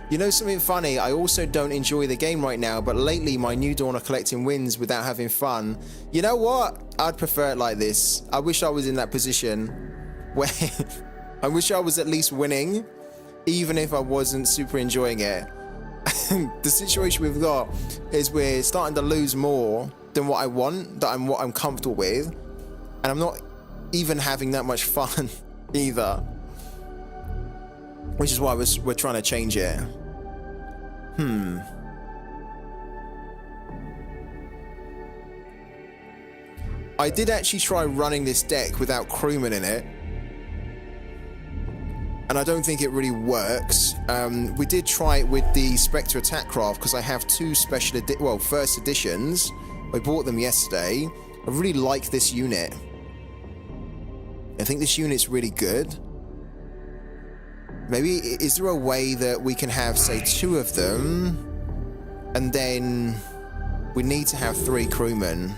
You know something funny? I also don't enjoy the game right now, but lately my New Dawn are collecting wins without having fun. You know what? I'd prefer it like this. I wish I was in that position where I wish I was at least winning, even if I wasn't super enjoying it. The situation we've got is we're starting to lose more than what I want, what I'm comfortable with, and I'm not even having that much fun either. Which is why we're trying to change it. I did actually try running this deck without Crewman in it, and I don't think it really works. We did try it with the Spectre Attack Craft because I have 2 first editions. I bought them yesterday. I really like this unit. I think this unit's really good. Maybe, is there a way that we can have, say, 2 of them, and then we need to have 3 crewmen?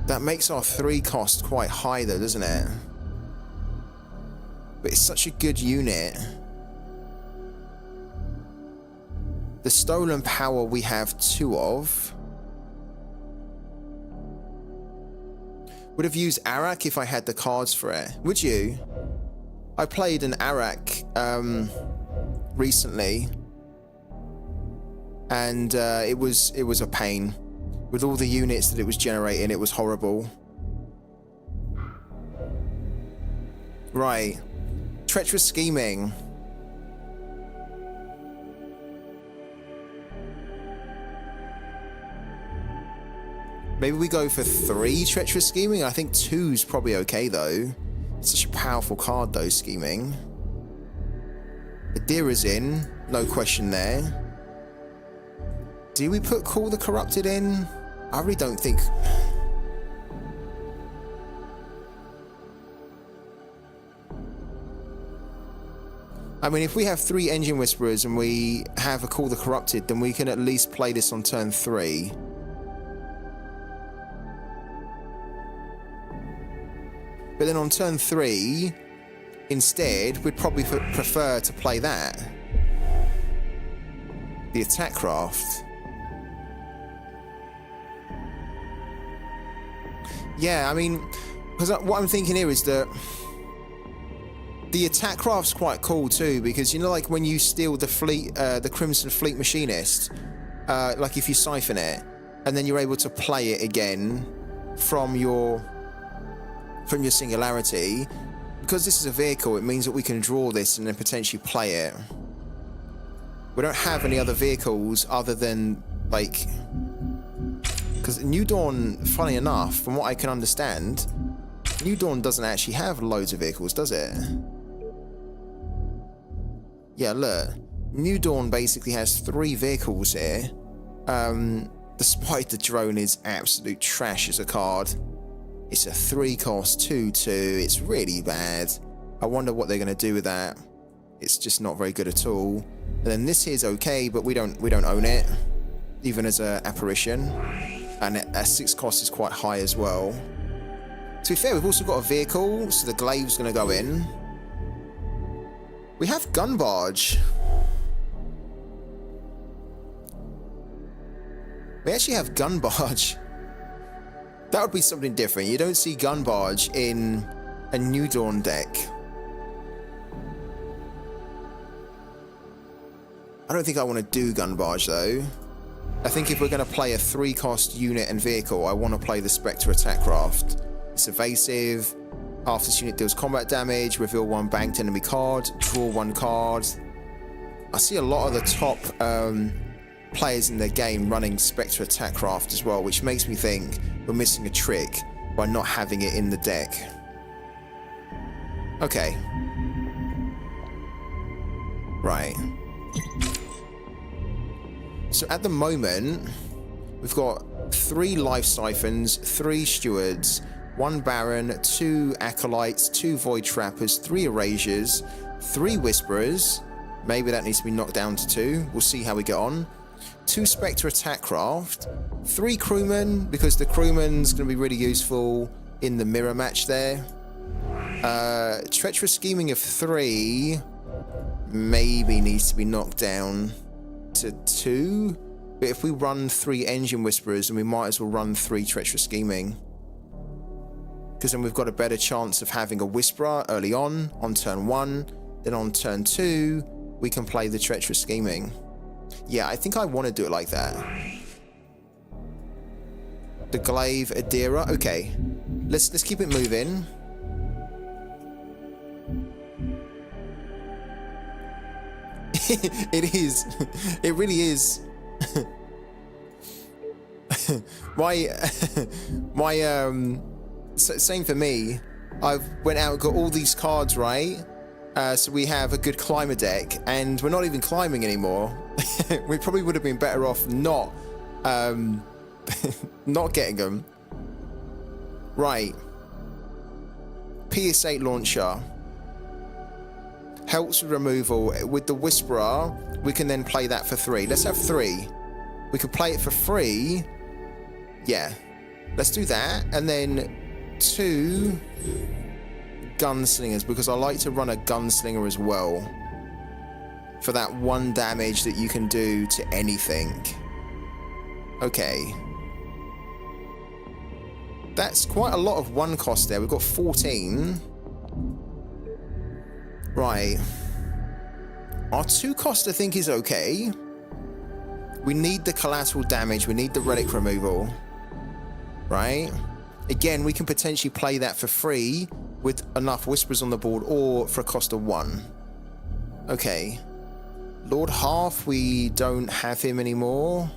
That makes our 3 cost quite high though, doesn't it? But it's such a good unit. The Stolen Power we have 2 of. Would have used Arak if I had the cards for it. Would you? I played an Arak recently, and it was a pain. With all the units that it was generating, it was horrible. Right. Treacherous scheming. Maybe we go for 3 treacherous scheming. I think 2's probably okay though. It's such a powerful card though, scheming. Adira's in, no question there. Do we put Call the Corrupted in? I really don't think. I mean, if we have 3 Engine Whisperers and we have a Call the Corrupted, then we can at least play this on turn 3. But then on turn 3, instead, we'd probably prefer to play that. The Attack Craft. Yeah, I mean, because what I'm thinking here is that the Attack Craft's quite cool too, because you know, like when you steal the fleet, the Crimson Fleet Machinist, like if you siphon it, and then you're able to play it again from your Singularity, because this is a vehicle, it means that we can draw this and then potentially play it. We don't have any other vehicles other than, like, because New Dawn, funny enough, from what I can understand, New Dawn doesn't actually have loads of vehicles, does it? Yeah, look. New Dawn basically has 3 vehicles here. The Spider Drone is absolute trash as a card. It's a 3 cost, 2/2. It's really bad. I wonder what they're going to do with that. It's just not very good at all. And then this here's okay, but we don't own it, even as a apparition. And a 6 cost is quite high as well. To be fair, we've also got a vehicle, so the glaive's going to go in. We have Gun Barge. We actually have Gun Barge. That would be something different. You don't see Gun Barge in a New Dawn deck. I don't think I want to do Gun Barge though. I think if we're going to play a 3 cost unit and vehicle, I want to play the Spectre Attack Craft. It's evasive. After this unit deals combat damage, reveal 1 banked enemy card, draw 1 card. I see a lot of the top players in their game running Spectre Attack Craft as well, which makes me think we're missing a trick by not having it in the deck. Okay. Right. So at the moment, we've got 3 Life Siphons, 3 Stewards, 1 Baron, 2 Acolytes, 2 Void Trappers, 3 Erasures, 3 Whisperers. Maybe that needs to be knocked down to 2. We'll see how we get on. 2 Spectre Attack Craft, 3 Crewmen, because the Crewman's going to be really useful in the mirror match there. Treacherous Scheming of 3 maybe needs to be knocked down to 2. But if we run 3 Engine Whisperers, then we might as well run 3 Treacherous Scheming. Because then we've got a better chance of having a Whisperer early on turn 1. Then on turn 2, we can play the Treacherous Scheming. Yeah, I think I want to do it like that. The Glaive, Adira. Okay, let's keep it moving. It is. It really is. Same for me. I've went out and got all these cards right. So we have a good climber deck, and we're not even climbing anymore. We probably would have been better off not not getting them. Right. PS8 launcher helps with removal. With the Whisperer, we can then play that for 3. Let's have 3. We could play it for free. Yeah, let's do that. And then 2 Gunslingers, because I like to run a Gunslinger as well, for that 1 damage that you can do to anything. Okay. that's quite a lot of one cost there. We've got 14. Right. Our 2 cost, I think, is okay. We need the collateral damage. We need the relic removal. Right? Again, we can potentially play that for free with enough Whisperers on the board, or for a cost of 1. Okay. Lord Half, we don't have him anymore.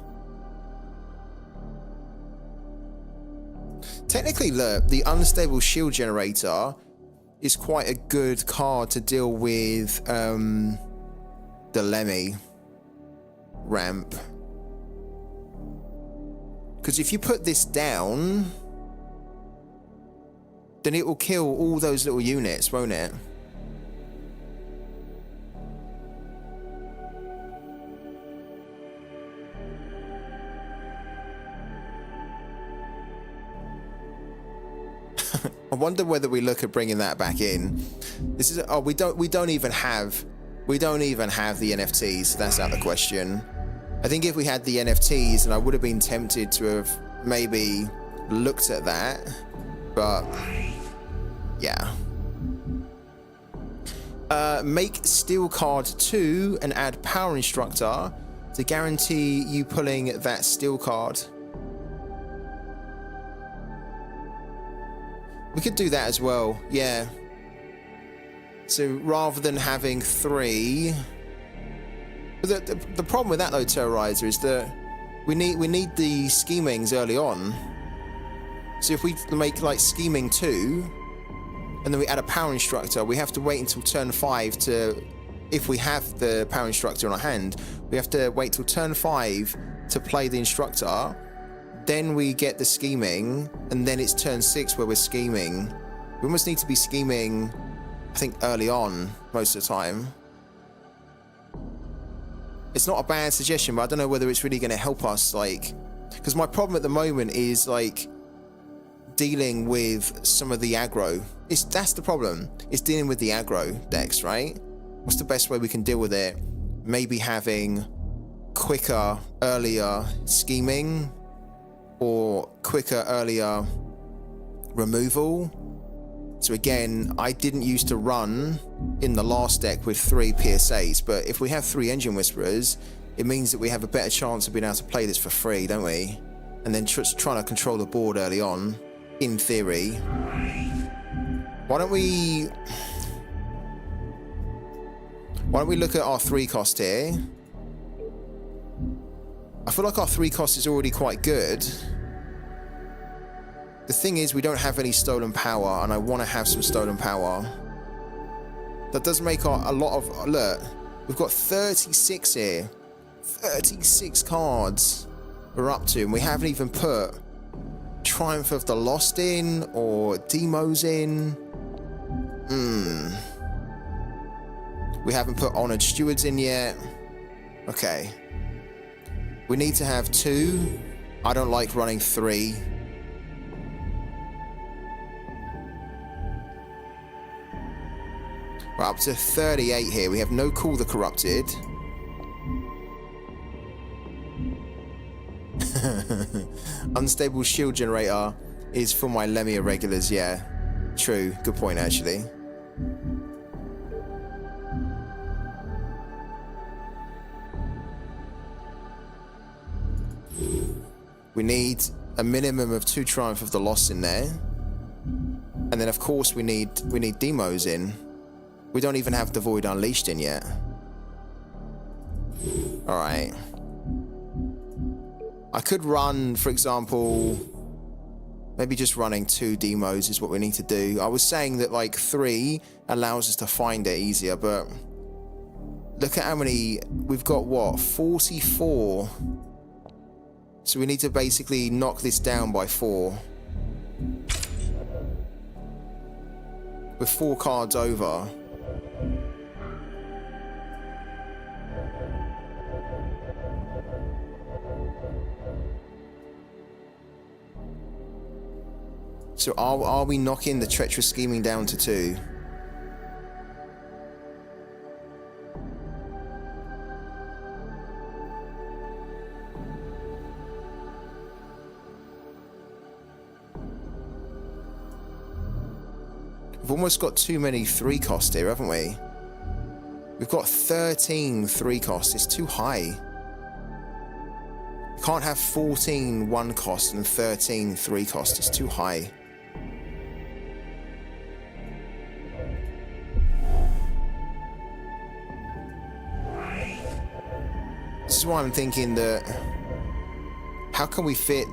Technically, look, the Unstable Shield Generator is quite a good card to deal with the Lemmy ramp. Because if you put this down, then it will kill all those little units, won't it? I wonder whether we look at bringing that back in. This is we don't even have the NFTs. So that's out of the question. I think if we had the NFTs, and I would have been tempted to have maybe looked at that, but yeah. Make Steel Card 2 and add Power Instructor to guarantee you pulling that Steel card. We could do that as well, yeah. So rather than having 3, the problem with that though, Terrorizer, is that we need the schemings early on. So if we make like scheming 2, and then we add a Power Instructor, we have to wait until turn 5 to, if we have the Power Instructor in our hand, we have to wait till turn 5 to play the Instructor. Then we get the scheming, and then it's turn 6 where we're scheming. We almost need to be scheming, I think, early on most of the time. It's not a bad suggestion, but I don't know whether it's really going to help us, like, because my problem at the moment is like dealing with some of the aggro. That's the problem. It's dealing with the aggro decks, right? What's the best way we can deal with it? Maybe having quicker, earlier scheming, or quicker, earlier removal. So again, I didn't used to run in the last deck with 3 PSAs, but if we have 3 Engine Whisperers, it means that we have a better chance of being able to play this for free, don't we? And then just trying to control the board early on, in theory. Why don't we look at our 3 cost here? I feel like our 3 cost is already quite good. The thing is, we don't have any stolen power, and I want to have some stolen power. That does make a lot of... Look, we've got 36 here. 36 cards we're up to, and we haven't even put Triumph of the Lost in, or Demos in. We haven't put Honored Stewards in yet. Okay. We need to have 2. I don't like running 3. We're up to 38 here. We have no Call the Corrupted. Unstable Shield Generator is for my Lemmy Irregulars, yeah. True. Good point, actually. We need a minimum of 2 Triumph of the Lost in there. And then, of course, we need Demos in. We don't even have the Void Unleashed in yet. Alright. I could run, for example, maybe just running 2 Demos is what we need to do. I was saying that like 3 allows us to find it easier, but look at how many, we've got what, 44. So we need to basically knock this down by 4. We're 4 cards over. So are we knocking the Treacherous Scheming down to 2? almost got too many 3 cost here, haven't we? We've got 13 3 cost. It's too high. You can't have 14 1 cost and 13 3 cost. It's too high. This is why I'm thinking that how can we fit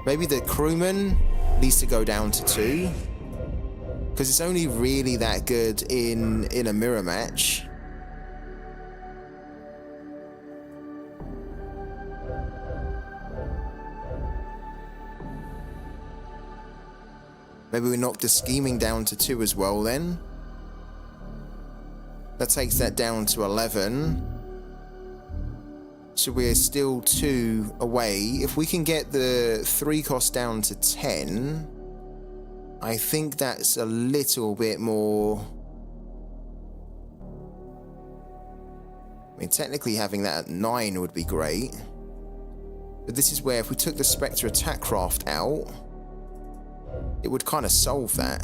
maybe the crewman needs to go down to 2 because it's only really that good in a mirror match. Maybe we knock the scheming down to 2 as well then. That takes that down to 11. So we're still 2 away. If we can get the 3 cost down to 10, I think that's a little bit more... I mean, technically having that at 9 would be great. But this is where if we took the Spectre attack craft out, it would kind of solve that.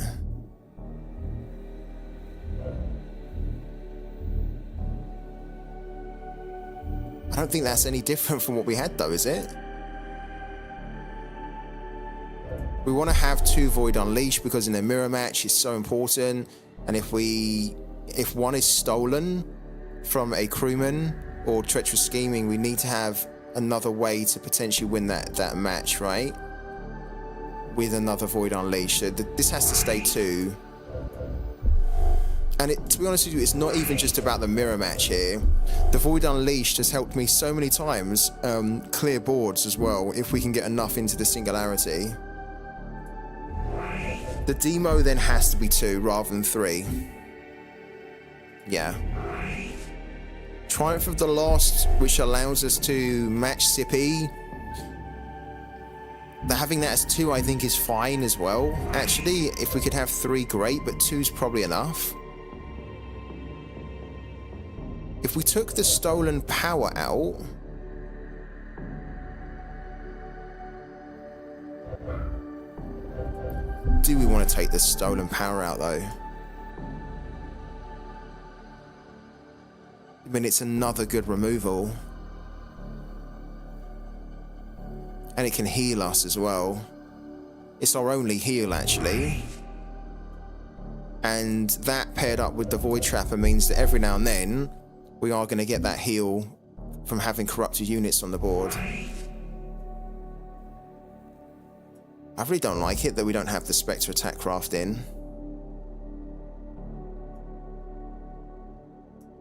I don't think that's any different from what we had though, is it? We want to have 2 Void Unleashed because in a mirror match it's so important. And if one is stolen from a crewman or treacherous scheming, we need to have another way to potentially win that match, right? With another Void Unleashed. So this has to stay 2. And to be honest with you, it's not even just about the mirror match here. The Void Unleashed has helped me so many times clear boards as well, if we can get enough into the Singularity. The demo then has to be 2 rather than 3. Yeah. Triumph of the Lost, which allows us to match Sippy. Having that as 2 I think is fine as well. Actually, if we could have 3, great, but 2's probably enough. If we took the stolen power out, do we want to take the stolen power out though? I mean, it's another good removal. And it can heal us as well. It's our only heal, actually. And that paired up with the Void Trapper means that every now and then, we are going to get that heal from having corrupted units on the board. I really don't like it that we don't have the Spectre attack craft in.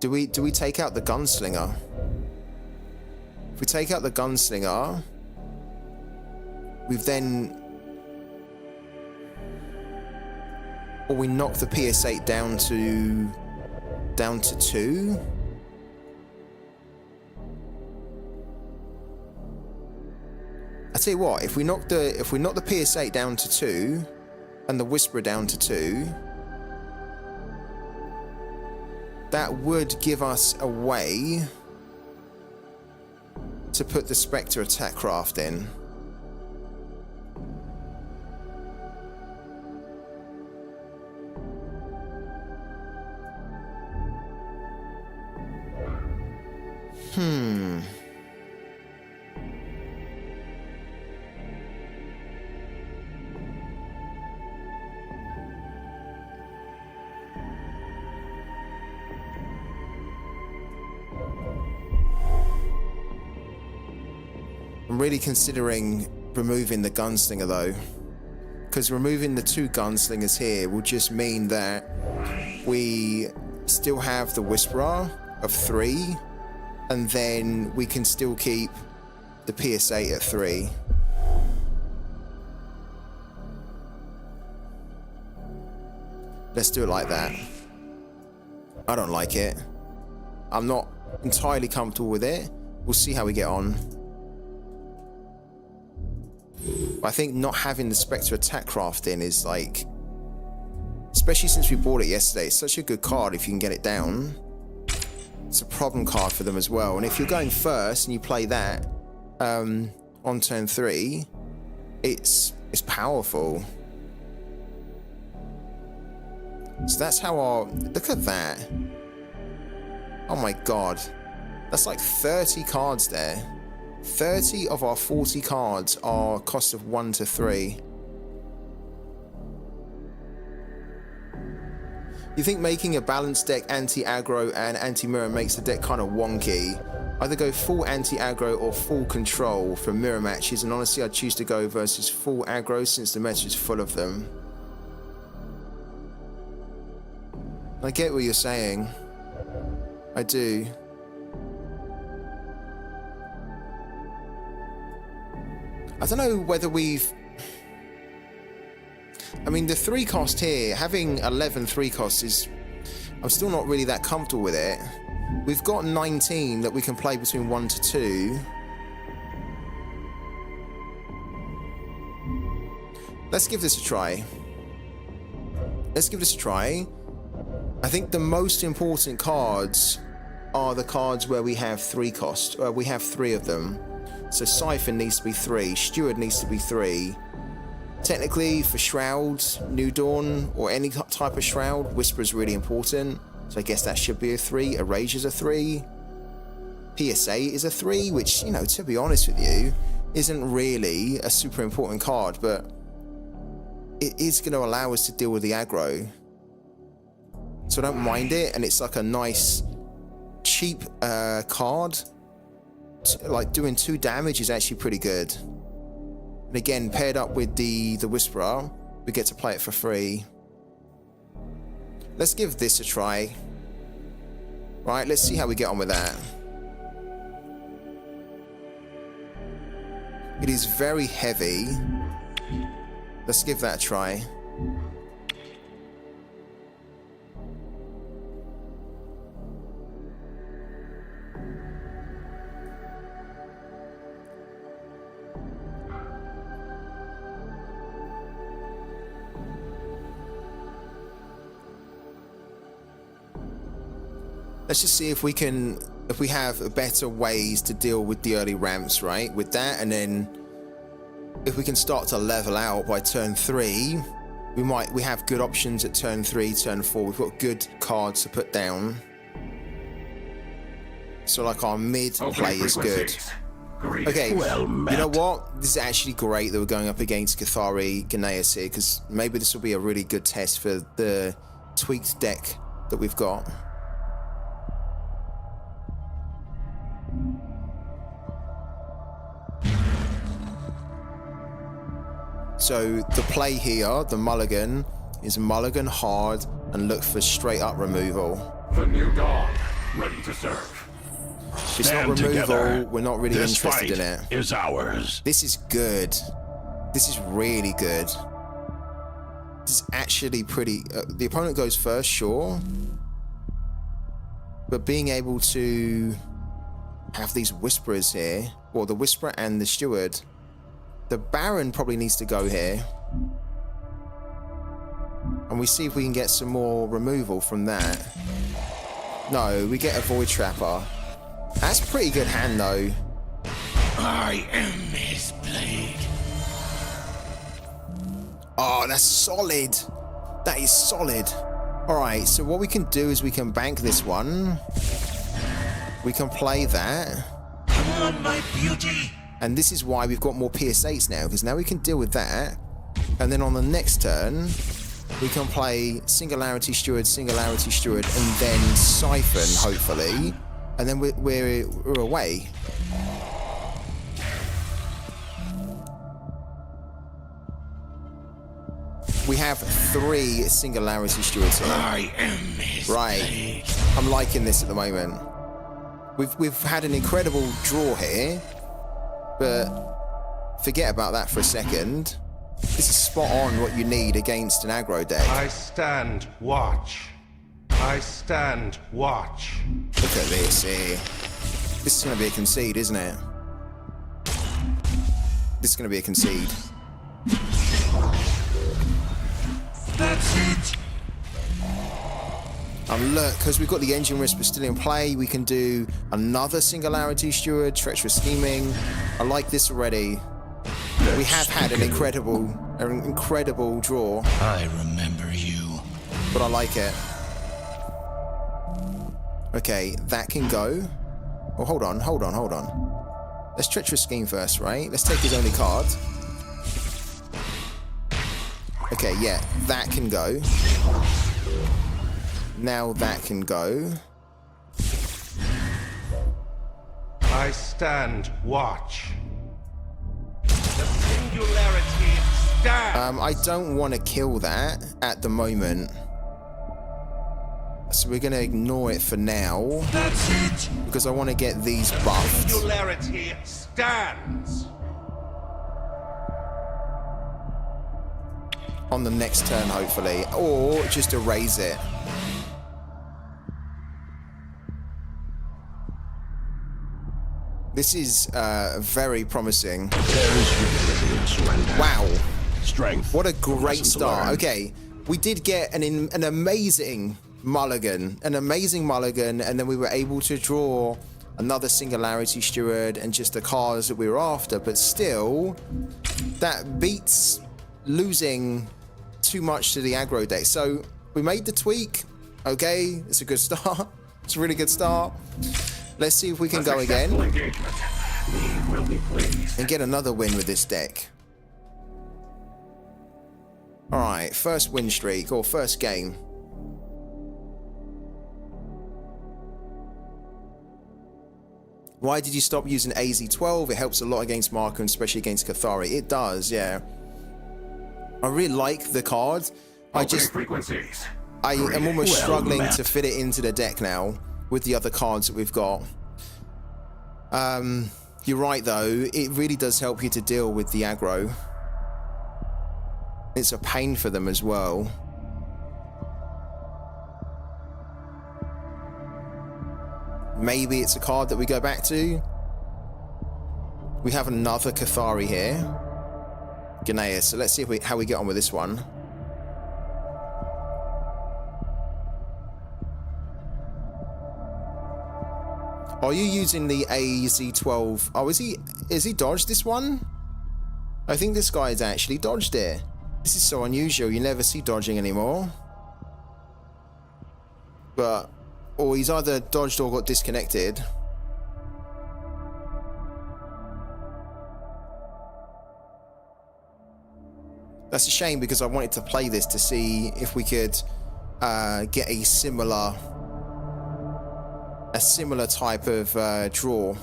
Do we take out the Gunslinger? If we take out the Gunslinger... we've then... or we knock the PS8 down to 2. I tell you what, if we knock the PS8 down to 2 and the Whisperer down to 2, that would give us a way to put the Spectre attack craft in. I'm really considering removing the Gunslinger though, because removing the 2 Gunslingers here will just mean that we still have the Whisperer of 3, and then we can still keep the PS8 at 3. Let's do it like that. I don't like it. I'm not entirely comfortable with it. We'll see how we get on. I think not having the Spectre attack craft in is like, especially since we bought it yesterday, it's such a good card if you can get it down. It's a problem card for them as well. And if you're going first and you play that on turn 3, it's powerful. So that's how our... Look at that. Oh my god. That's like 30 cards there. 30 of our 40 cards are cost of 1 to 3. You think making a balanced deck anti-aggro and anti-mirror makes the deck kind of wonky? Either go full anti-aggro or full control for mirror matches, and honestly I'd choose to go versus full aggro since the meta is full of them. I get what you're saying. I do. I don't know whether we've... I mean, the 3 cost here, having 11 3 costs is... I'm still not really that comfortable with it. We've got 19 that we can play between 1 to 2. Let's give this a try. Let's give this a try. I think the most important cards are the cards where we have 3 cost. We have 3 of them. So Siphon needs to be 3. Steward needs to be 3. Technically, for Shroud, New Dawn, or any type of Shroud, Whisper is really important. So I guess that should be a 3. Erasure is a 3. PSA is a 3, which, you know, to be honest with you, isn't really a super important card, but it is going to allow us to deal with the aggro. So I don't mind it, and it's like a nice, cheap card. Like, doing 2 damage is actually pretty good. And again, paired up with the Whisperer, we get to play it for free. Let's give this a try. Right, let's see how we get on with that. It is very heavy. Let's give that a try. Let's just see if we have better ways to deal with the early ramps, right? With that, and then if we can start to level out by turn 3, we have good options at turn 3, turn 4. We've got good cards to put down. So like our mid play is good. Okay, well, you know what? This is actually great that we're going up against Cathari Ganaeus here, because maybe this will be a really good test for the tweaked deck that we've got. So the play here, the mulligan, is mulligan hard and look for straight up removal. The new dawn, ready to serve. If it's not removal, we're not really interested in it. Is ours. This is good. This is really good. This is actually pretty... the opponent goes first, sure. But being able to have these Whisperers here, or the Whisperer and the Steward... The Baron probably needs to go here. And we see if we can get some more removal from that. No, we get a Void Trapper. That's a pretty good hand, though. I am his blade. Oh, that's solid. That is solid. Alright, so what we can do is we can bank this one. We can play that. Come on, my beauty. And this is why we've got more PS8s now, because now we can deal with that. And then on the next turn, we can play Singularity Steward, and then Siphon, hopefully. And then we're away. We have 3 Singularity Stewards here. I am his blade. I'm liking this at the moment. We've had an incredible draw here. But forget about that for a second. This is spot on what you need against an aggro deck. I stand watch. I stand watch. Look at this here. This is going to be a concede, isn't it? This is going to be a concede. That's it. And look, because we've got the Engine Whisper still in play, we can do another Singularity Steward, Treacherous Scheming. I like this already. We have had an incredible draw. I remember you. but I like it. Okay, that can go. Oh, hold on. Let's treacherous scheme first, right? Let's take his only card. Okay, yeah, that can go. Now that can go. I stand watch. The singularity stands. I don't want to kill that at the moment. So we're going to ignore it for now. That's it. Because I want to get these buffed. Singularity stands. On the next turn, hopefully. Or just erase it. This is very promising. Wow. Strength. What a great start. Okay, we did get an amazing mulligan. And then we were able to draw another Singularity Steward and just the cards that we were after. But still, that beats losing too much to the aggro deck. So we made the tweak. Okay, it's a good start. It's a really good start. Let's see if we can go again and get another win with this deck. Alright, first win streak, or first game. Why did you stop using AZ-12? It helps a lot against Marco, and especially against Cathari. It does, yeah. I really like the card. I am almost struggling to fit it into the deck now with the other cards that we've got. You're right though, it really does help you to deal with the aggro. It's a pain for them as well. Maybe it's a card that we go back to. We have another Cathari here. Gnaeus, so let's see if how we get on with this one. Are you using the AZ-12? Oh, is he dodged this one? I think this guy's actually dodged it. This is so unusual. You never see dodging anymore. But, or he's either dodged or got disconnected. That's a shame because I wanted to play this to see if we could get a similar type of draw.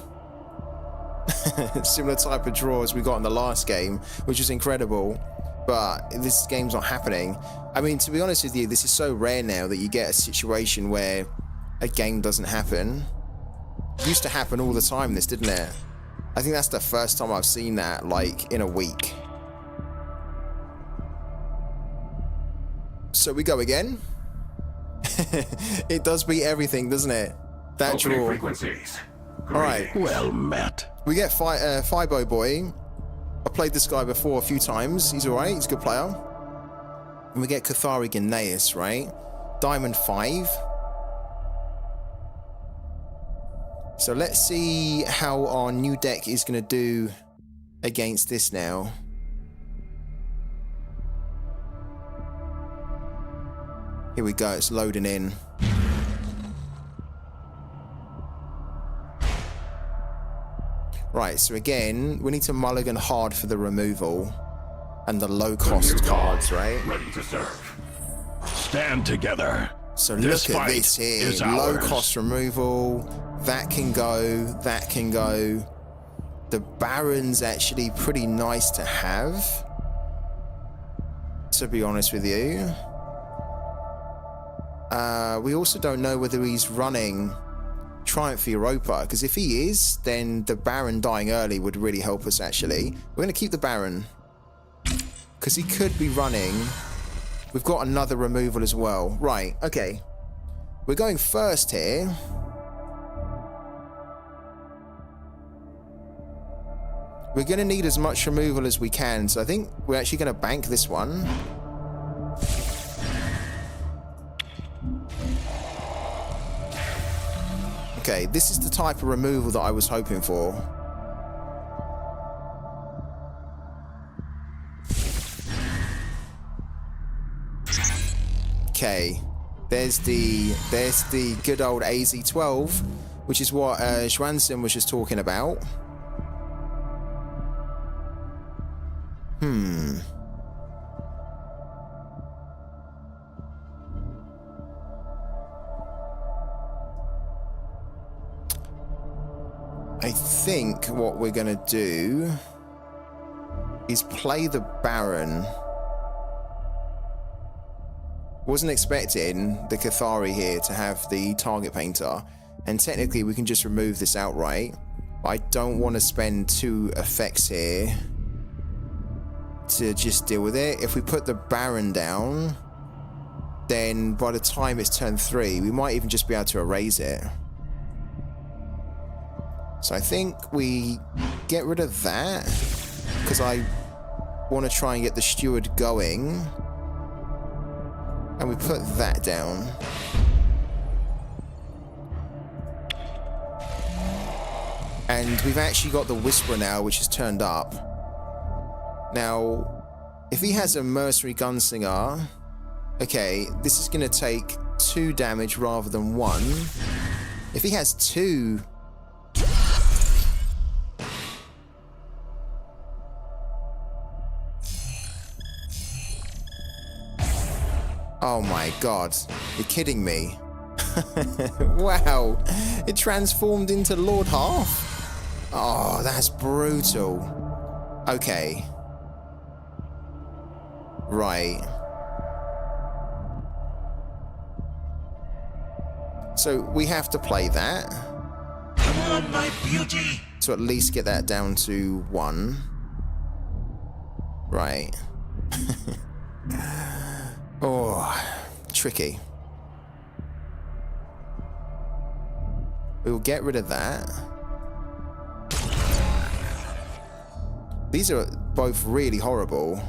Similar type of draw as we got in the last game, which was incredible. But this game's not happening. I mean, to be honest with you, this is so rare now that you get a situation where a game doesn't happen. It used to happen all the time, this, didn't it? I think that's the first time I've seen that, like, in a week. So we go again. It does beat everything, doesn't it? That draw. Alright. Well met. We get Fibo Boy. I played this guy before a few times. He's alright, he's a good player. And we get Cathari Gnaeus, right? Diamond 5. So let's see how our new deck is going to do against this now. Here we go, it's loading in. Right, so again, we need to mulligan hard for the removal and the low-cost cards, right? Ready to serve. Stand together. So look at this here, low-cost removal. That can go, that can go. The Baron's actually pretty nice to have, to be honest with you. We also don't know whether he's running Triumph Europa, because if he is, then the Baron dying early would really help us, actually. We're going to keep the Baron, because he could be running. We've got another removal as well. Right, okay. We're going first here. We're going to need as much removal as we can, so I think we're actually going to bank this one. Okay, this is the type of removal that I was hoping for. Okay. There's the good old AZ-12, which is what Schwanson was just talking about. I think what we're going to do is play the Baron. Wasn't expecting the Cathari here to have the target painter, and technically we can just remove this outright, but I don't want to spend 2 effects here to just deal with it. If we put the Baron down, then by the time it's turn 3, we might even just be able to erase it. So I think we get rid of that, because I want to try and get the steward going. And we put that down. And we've actually got the Whisperer now, which is turned up. Now, if he has a Mercenary Gunslinger, okay, this is going to take 2 damage rather than 1. If he has 2... Oh my god, you're kidding me. Wow, it transformed into Lord Half? Oh, that's brutal. Okay. Right. So we have to play that. Come on, my beauty! To at least get that down to 1. Right. Oh, tricky. We'll get rid of that. These are both really horrible,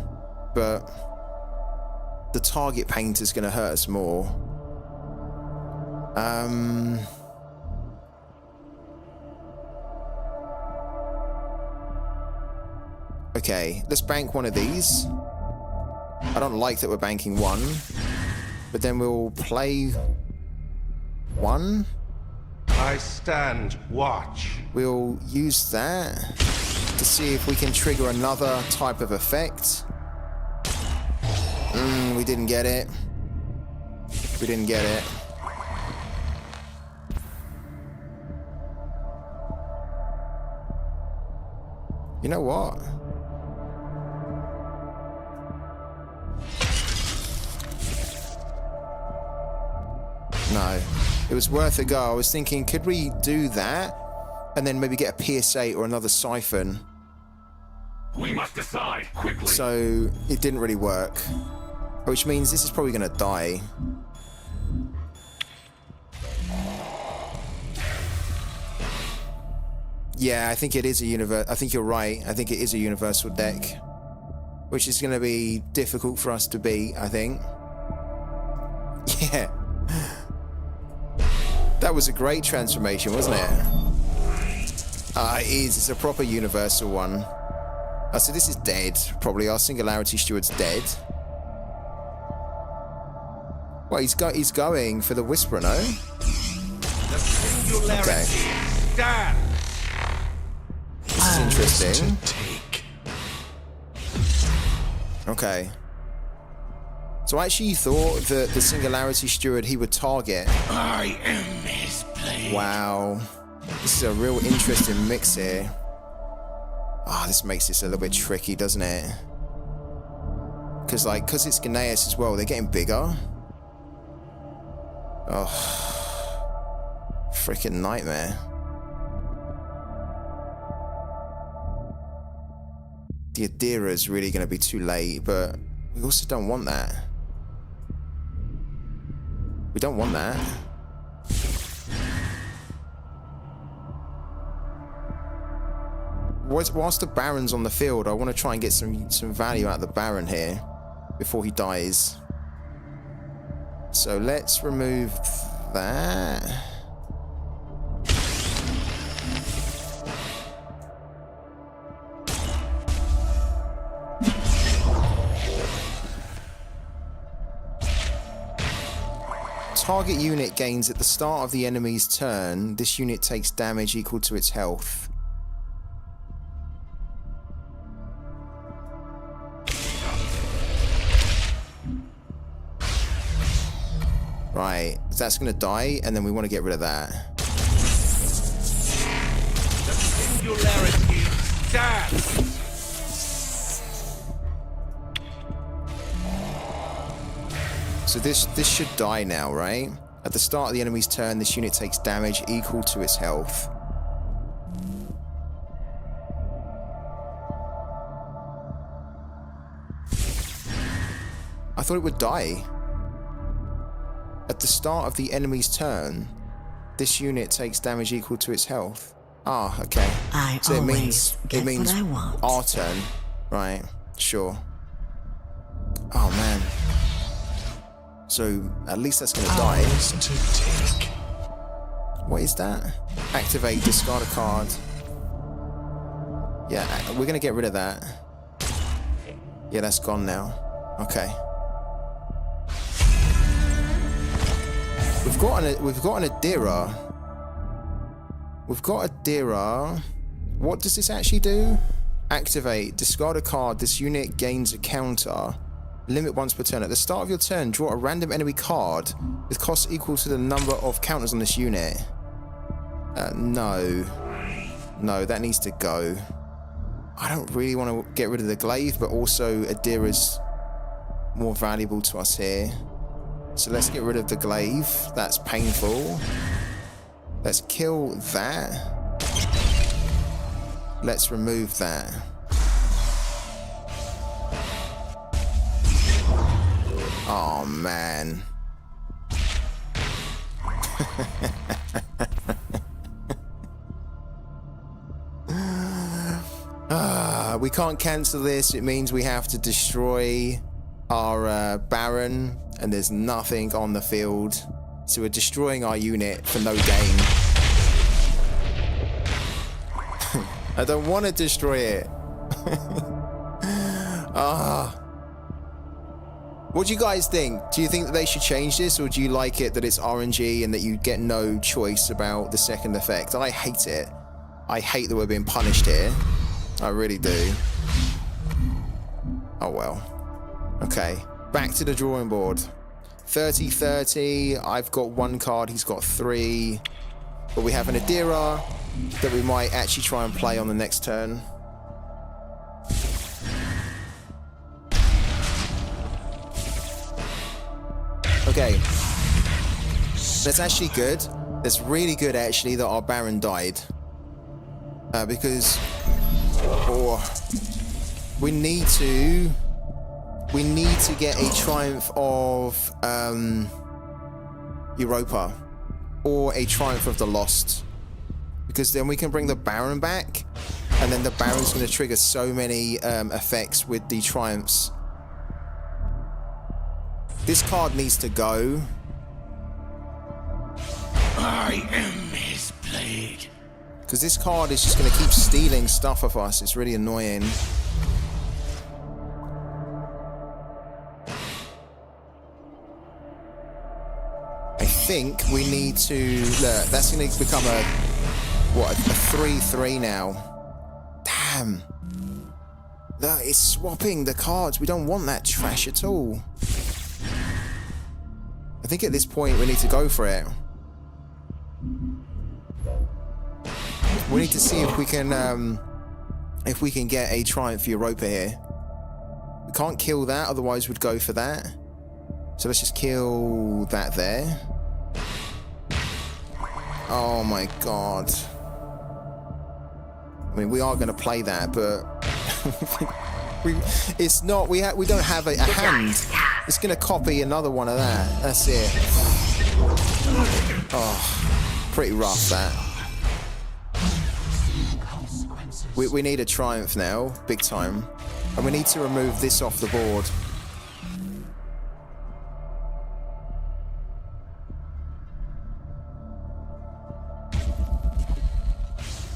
but the target paint is going to hurt us more. Okay, let's bank one of these. I don't like that we're banking 1, but then we'll play 1. I stand watch. We'll use that to see if we can trigger another type of effect. We didn't get it. We didn't get it. You know what? No, it was worth a go. I was thinking, could we do that and then maybe get a PSA or another siphon? We must decide quickly. So it didn't really work, which means this is probably going to die. Yeah, I think it is a I think you're right. I think it is a universal deck, which is going to be difficult for us to beat, I think. Yeah. That was a great transformation, wasn't it? It is. It's a proper universal one. So this is dead, probably. Our Singularity Steward's dead. Well, he's going for the Whisperer, no? The singularity stands. This is interesting. Okay. So I actually thought that the Singularity Steward he would target. I am his blade. Wow. This is a real interesting mix here. This makes this a little bit tricky, doesn't it? Because it's Gnaeus as well, they're getting bigger. Oh. Freaking nightmare. The Adira is really going to be too late, but we also don't want that. We don't want that. Whilst the Baron's on the field, I want to try and get some value out of the Baron here before he dies. So let's remove that. target unit gains at the start of the enemy's turn, this unit takes damage equal to its health. Right, that's going to die, and then we want to get rid of that. The singularity stands. So this should die now, right? At the start of the enemy's turn, this unit takes damage equal to its health. I thought it would die. At the start of the enemy's turn, this unit takes damage equal to its health. Ah, okay. So it means our turn, right? Sure. Oh man. So at least that's gonna die. What is that? Activate, discard a card. Yeah, we're gonna get rid of that. Yeah, that's gone now. Okay. We've got an Adira. We've got Adira. What does this actually do? Activate, discard a card. This unit gains a counter. Limit once per turn. At the start of your turn, draw a random enemy card with cost equal to the number of counters on this unit. No. No, that needs to go. I don't really want to get rid of the glaive, but also Adira's more valuable to us here. So let's get rid of the glaive. That's painful. Let's kill that. Let's remove that. Oh man. We can't cancel this. It means we have to destroy our Baron, and there's nothing on the field. So we're destroying our unit for no gain. I don't want to destroy it. What do you guys think? Do you think that they should change this, or do you like it that it's RNG and that you get no choice about the second effect? I hate it. I hate that we're being punished here. I really do. Oh well. Okay, back to the drawing board. 30-30, I've got one card, he's got 3. But we have an Adira that we might actually try and play on the next turn. Okay, that's actually good. That's really good actually that our Baron died. Because we need to get a triumph of Europa or a triumph of the Lost, because then we can bring the Baron back, and then the Baron's going to trigger so many effects with the triumphs. This card needs to go. I am his blade. Because this card is just going to keep stealing stuff of us. It's really annoying. I think we need to... Look, that's going to become a 3-3 now. Damn. Look, it's swapping the cards. We don't want that trash at all. I think at this point we need to go for it. We need to see if we can get a triumph for Europa here. We can't kill that, otherwise we'd go for that. So let's just kill that there. Oh my god. I mean, we are going to play that, but it's not. We don't have a hand. It's going to copy another one of that. That's it. Oh, pretty rough that. We need a triumph now, big time, and we need to remove this off the board.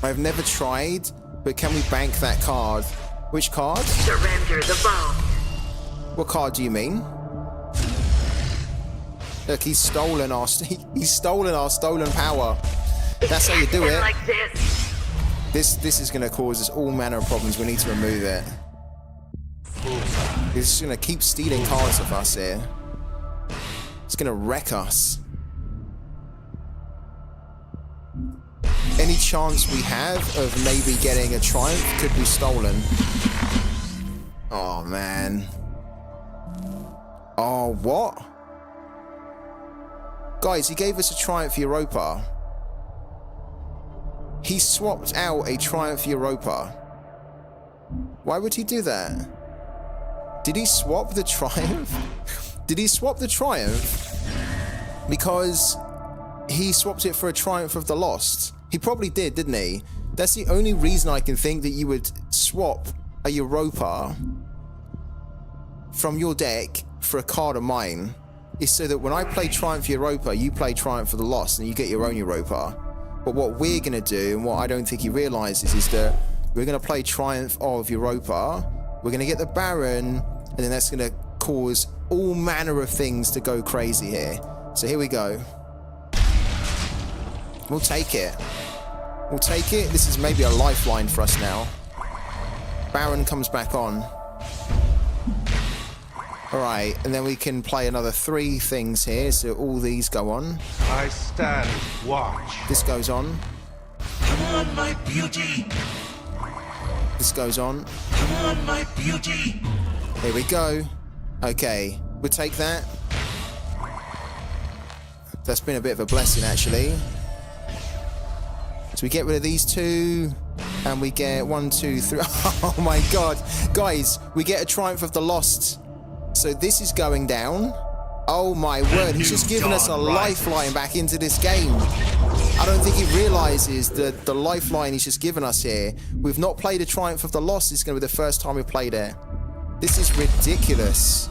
I've never tried, but can we bank that card? Which card? Surrender the vault. What card do you mean? Look, he's stolen our stolen power. That's how you do it. Like This is going to cause us all manner of problems. We need to remove it. This is going to keep stealing cards of us here. It's going to wreck us. Any chance we have of maybe getting a triumph could be stolen. Oh, man. Oh, what? Guys, he gave us a Triumph Europa. He swapped out a Triumph Europa. Why would he do that? Did he swap the Triumph? Did he swap the Triumph because he swapped it for a Triumph of the Lost? He probably did, didn't he? That's the only reason I can think that you would swap a Europa from your deck for a card of mine, is so that when I play Triumph Europa, you play Triumph for the Lost and you get your own Europa. But what we're going to do, and what I don't think he realizes, is that we're going to play Triumph of Europa, we're going to get the Baron, and then that's going to cause all manner of things to go crazy here. So here we go. We'll take it. We'll take it. This is maybe a lifeline for us now. Baron comes back on. Alright, and then we can play another 3 things here, so all these go on. I stand watch. This goes on. Come on, my beauty. This goes on. Come on, my beauty. Here we go. Okay, we'll take that. That's been a bit of a blessing, actually. So we get rid of these 2, and we get 1, 2, 3. Oh my god. Guys, we get a Triumph of the Lost. So this is going down. Oh my word, he's just given us a lifeline back into this game. I don't think he realizes the lifeline he's just given us here. We've not played a Triumph of the Lost. It's going to be the first time we've played it. This is ridiculous.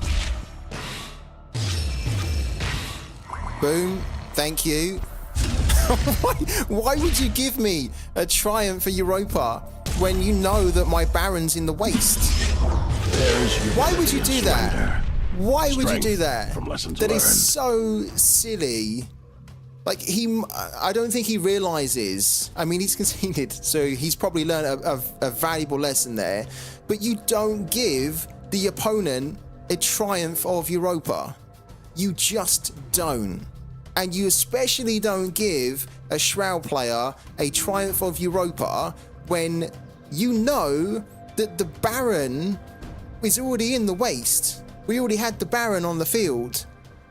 Boom. Thank you. Why would you give me a Triumph for Europa when you know that my Baron's in the waste? Why would you do that? Why would you do that? That is so silly. Like, I don't think he realizes. I mean, he's conceded, so he's probably learned a valuable lesson there. But you don't give the opponent a Triumph of Europa. You just don't. And you especially don't give a Shroud player a Triumph of Europa when you know that the Baron is already in the waste. We already had the Baron on the field,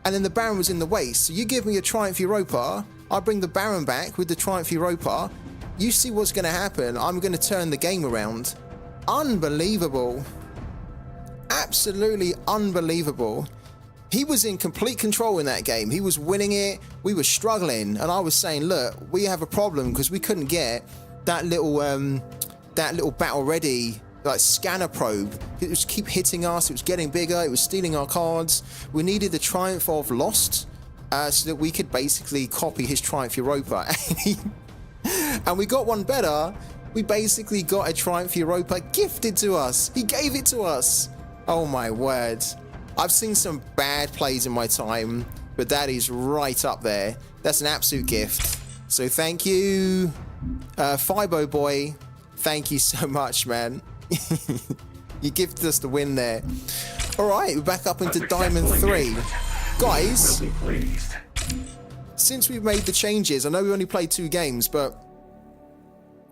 and then the Baron was in the waste. So you give me a Triumph Europa, I bring the Baron back with the Triumph Europa. You see what's going to happen. I'm going to turn the game around. Unbelievable. Absolutely unbelievable. He was in complete control in that game. He was winning it. We were struggling, and I was saying, look, we have a problem because we couldn't get that little battle ready like scanner probe. It was keep hitting us. It was getting bigger. It was stealing our cards. We needed the Triumph of Lost so that we could basically copy his Triumph Europa. And we got one better. We basically got a Triumph Europa gifted to us. He gave it to us. Oh my word. I've seen some bad plays in my time, but that is right up there. That's an absolute gift. So thank you, Fibo Boy. Thank you so much, man. You gifted us the win there. All right, we're back up into Diamond 3. Guys, since we've made the changes, I know we only played 2 games, but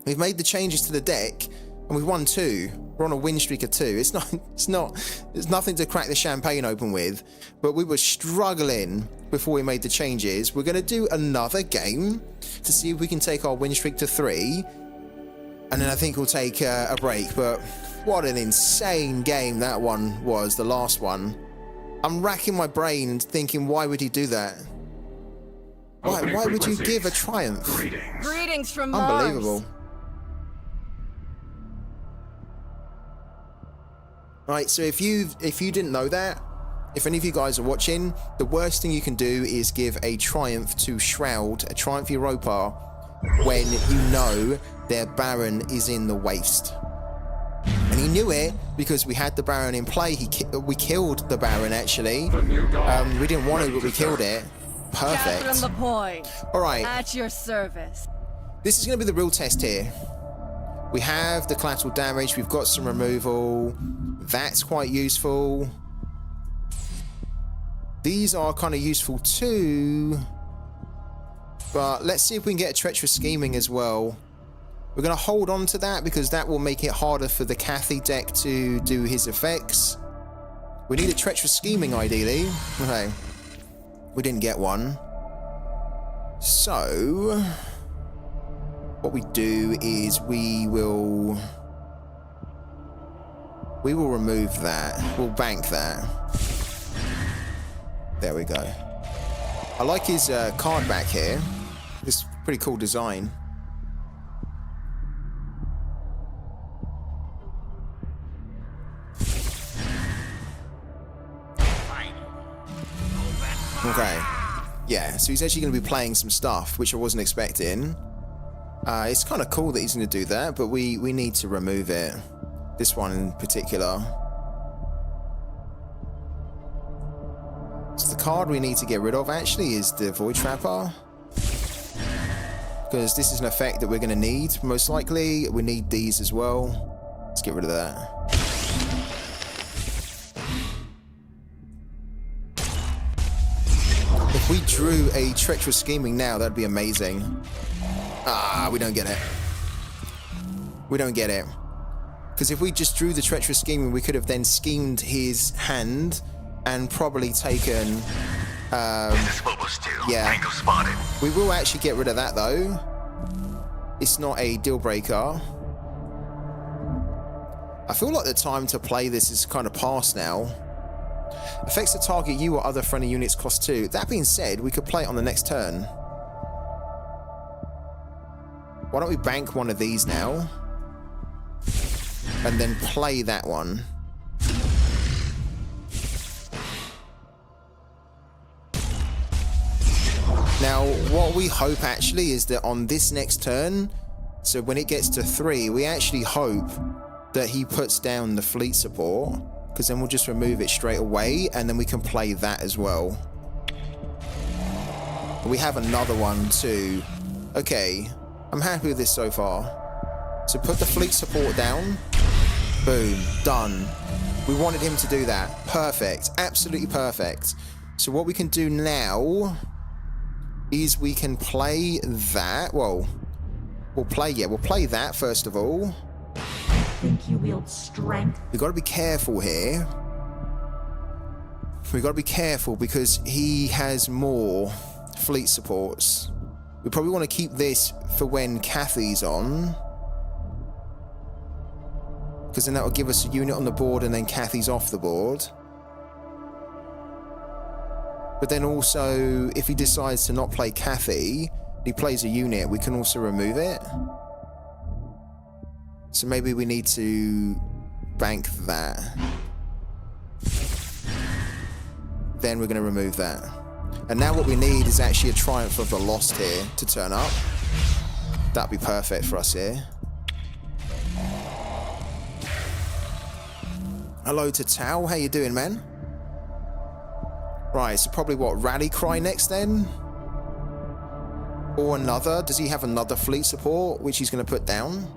we've made the changes to the deck, and we've won 2. We're on a win streak of 2. There's nothing to crack the champagne open with, but we were struggling before we made the changes. We're going to do another game to see if we can take our win streak to 3, and then I think we'll take a break. But what an insane game that one was, the last one. I'm racking my brain and thinking, why would he do that? Why would you give a Triumph? Greetings from Mars. Unbelievable. Right, so if you didn't know that, if any of you guys are watching, the worst thing you can do is give a Triumph to Shroud, a Triumph Europa, when you know their Baron is in the waste. And he knew it because we had the Baron in play. We killed the Baron, actually. We didn't want to, but we killed it. Perfect. Catherine LaPointe. All right. At your service. This is going to be the real test here. We have the collateral damage. We've got some removal. That's quite useful. These are kind of useful too. But let's see if we can get a treacherous scheming as well. We're going to hold on to that because that will make it harder for the Cathy deck to do his effects. We need a treacherous scheming ideally. Okay. We didn't get one. So what we do is we will remove that. We'll bank that. There we go. I like his card back here. This pretty cool design. Okay. Yeah, so he's actually going to be playing some stuff, which I wasn't expecting. It's kind of cool that he's going to do that, but we need to remove it. This one in particular. So the card we need to get rid of actually is the Void Trapper. Because this is an effect that we're going to need, most likely. We need these as well. Let's get rid of that. If we drew a treacherous scheming now, that'd be amazing. Ah, we don't get it. We don't get it. Because if we just drew the treacherous scheming, we could have then schemed his hand and probably taken... yeah. We will actually get rid of that though. It's not a deal breaker. I feel like the time to play this is kind of past now. Affects the target you or other friendly units cost 2. That being said, we could play it on the next turn. Why don't we bank one of these now? And then play that one. Now, what we hope actually is that on this next turn, so when it gets to 3, we actually hope that he puts down the fleet support, because then we'll just remove it straight away, and then we can play that as well. We have another one too. Okay, I'm happy with this so far. So put the fleet support down. Boom, done. We wanted him to do that. Perfect, absolutely perfect. So what we can do now is we can play that. Well, we'll play that first of all. Think you wield strength? We've got to be careful here. We've got to be careful because he has more fleet supports. We probably want to keep this for when Cathy's on, because then that will give us a unit on the board and then Cathy's off the board. But then also, if he decides to not play Cathy, he plays a unit, we can also remove it. So maybe we need to bank that. Then we're going to remove that. And now what we need is actually a Triumph of the Lost here to turn up. That'd be perfect for us here. Hello to Tao, how you doing, man? Right, so probably what, Rally Cry next then? Or another? Does he have another fleet support, which he's going to put down?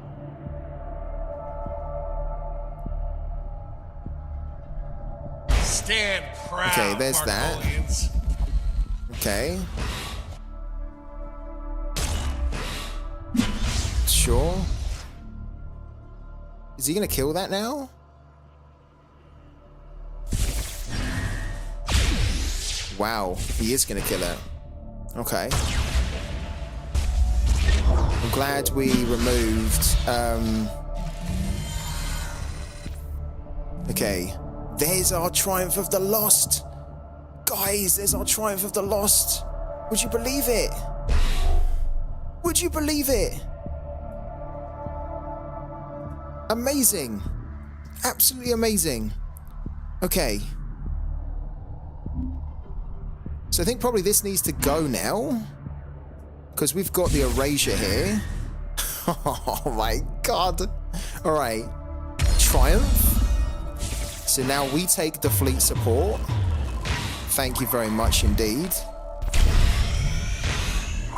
Stand proud, okay, there's Margolians. that. Okay. Sure. Is he going to kill that now? Wow, he is going to kill it. Okay. I'm glad we removed... Okay. There's our Triumph of the Lost. Guys, there's our Triumph of the Lost. Would you believe it? Would you believe it? Amazing. Absolutely amazing. Okay. So I think probably this needs to go now, because we've got the erasure here. Oh my god. All right. Triumph. So now we take the fleet support. Thank you very much indeed.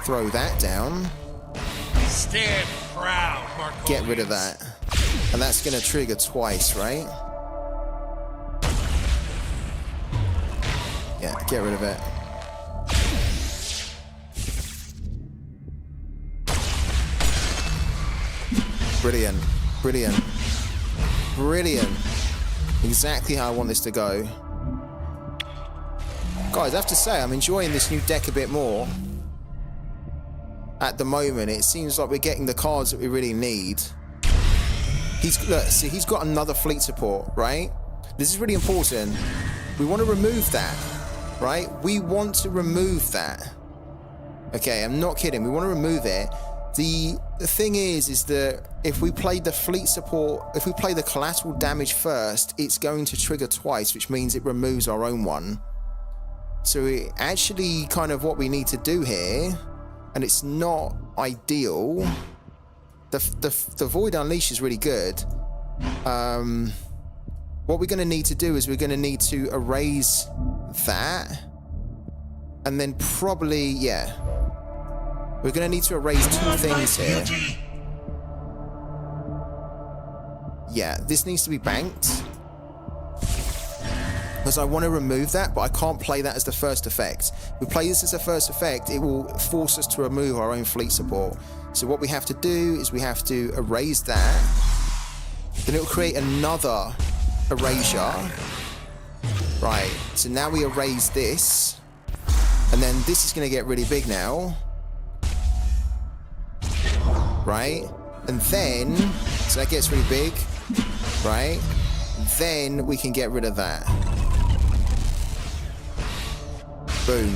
throw that down. Stand proud, Marco. Get rid of that. And that's going to trigger twice, right? Yeah, get rid of it. Brilliant. Brilliant. Brilliant. Exactly how I want this to go. Guys, I have to say, I'm enjoying this new deck a bit more. At the moment, it seems like we're getting the cards that we really need. Look, see, he's got another fleet support, right? This is really important. We want to remove that, right? We want to remove that. Okay, I'm not kidding. We want to remove it. The thing is that if we play the fleet support, if we play the collateral damage first, it's going to trigger twice, which means it removes our own one. So it actually kind of what we need to do here, and it's not ideal. The Void Unleash is really good. What we're going to need to do is we're going to need to erase that, and then probably, yeah, we're going to need to erase two things here. Yeah, this needs to be banked because I want to remove that, but I can't play that as the first effect. If we play this as a first effect, it will force us to remove our own fleet support. So what we have to do is we have to erase that. Then it will create another erasure. Right, so now we erase this. And then this is going to get really big now. Right? And then, so that gets really big. Right? Then we can get rid of that. Boom.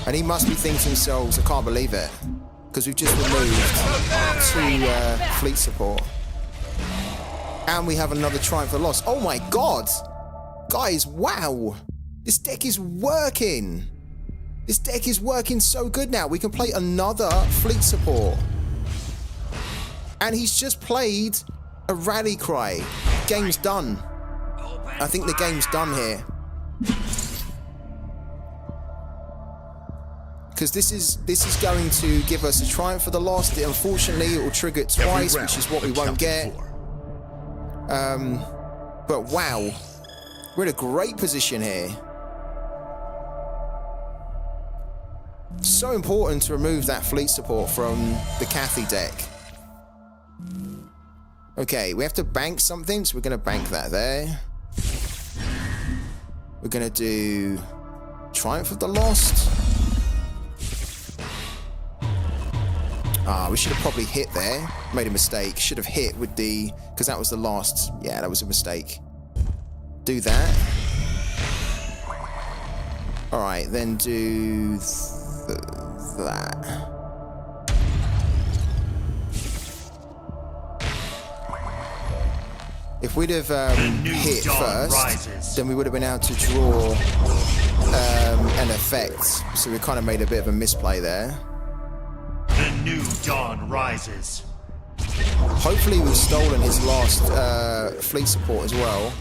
And he must be thinking to themselves, I can't believe it. Because we've just removed two fleet support. And we have another Triumph of Loss. Oh my god! Guys, wow! This deck is working! This deck is working so good now. We can play another fleet support. And he's just played a Rally Cry. Game's done. I think the game's done here. Because this is going to give us a Triumph for the Lost. Unfortunately, it will trigger it twice, which is what we won't get. But wow, we're in a great position here. So important to remove that fleet support from the Cathy deck. Okay, we have to bank something, so we're going to bank that there. We're going to do Triumph of the Lost. We should have probably hit there. Made a mistake. Should have hit with the... Because that was the last... Yeah, that was a mistake. Do that. Alright, then do... that. If we'd have hit first, then we would have been able to draw an effect. So we kind of made a bit of a misplay there. The new dawn rises. Hopefully we've stolen his last fleet support as well.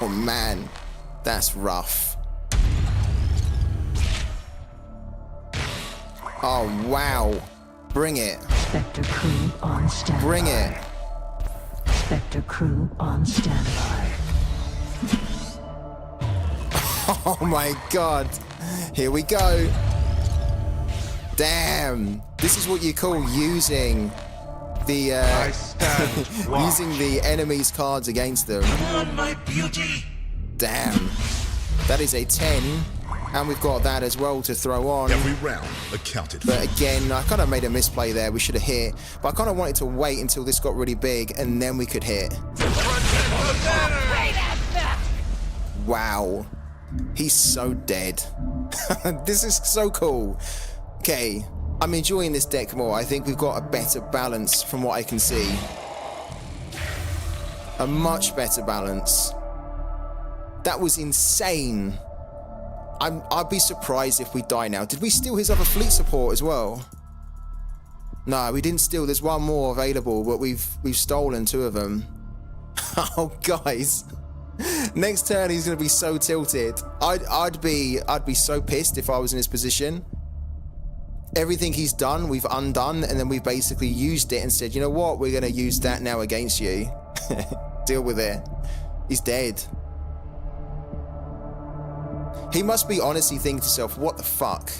Oh man, that's rough. Oh wow, bring it. Spectre crew on standby. Bring it. Spectre crew on standby. Oh my god, here we go. Damn, this is what you call using the using the enemy's cards against them. Come on, my beauty. Damn, that is a 10, and we've got that as well to throw on. Every round accounted for. But again, I kind of made a misplay there. We should have hit, but I kind of wanted to wait until this got really big, and then we could hit. Wow, he's so dead. This is so cool. Okay, I'm enjoying this deck more. I think we've got a better balance from what I can see. A much better balance. That was insane. I'd be surprised if we die now. Did we steal his other fleet support as well? No, we didn't steal. There's one more available, but we've stolen two of them. Oh, guys. Next turn, he's going to be so tilted. I'd be so pissed if I was in his position. everything he's done, we've undone, and then we've basically used it and said, you know what, we're going to use that now against you. Deal with it. He's dead. He must be honestly thinking to himself, what the fuck?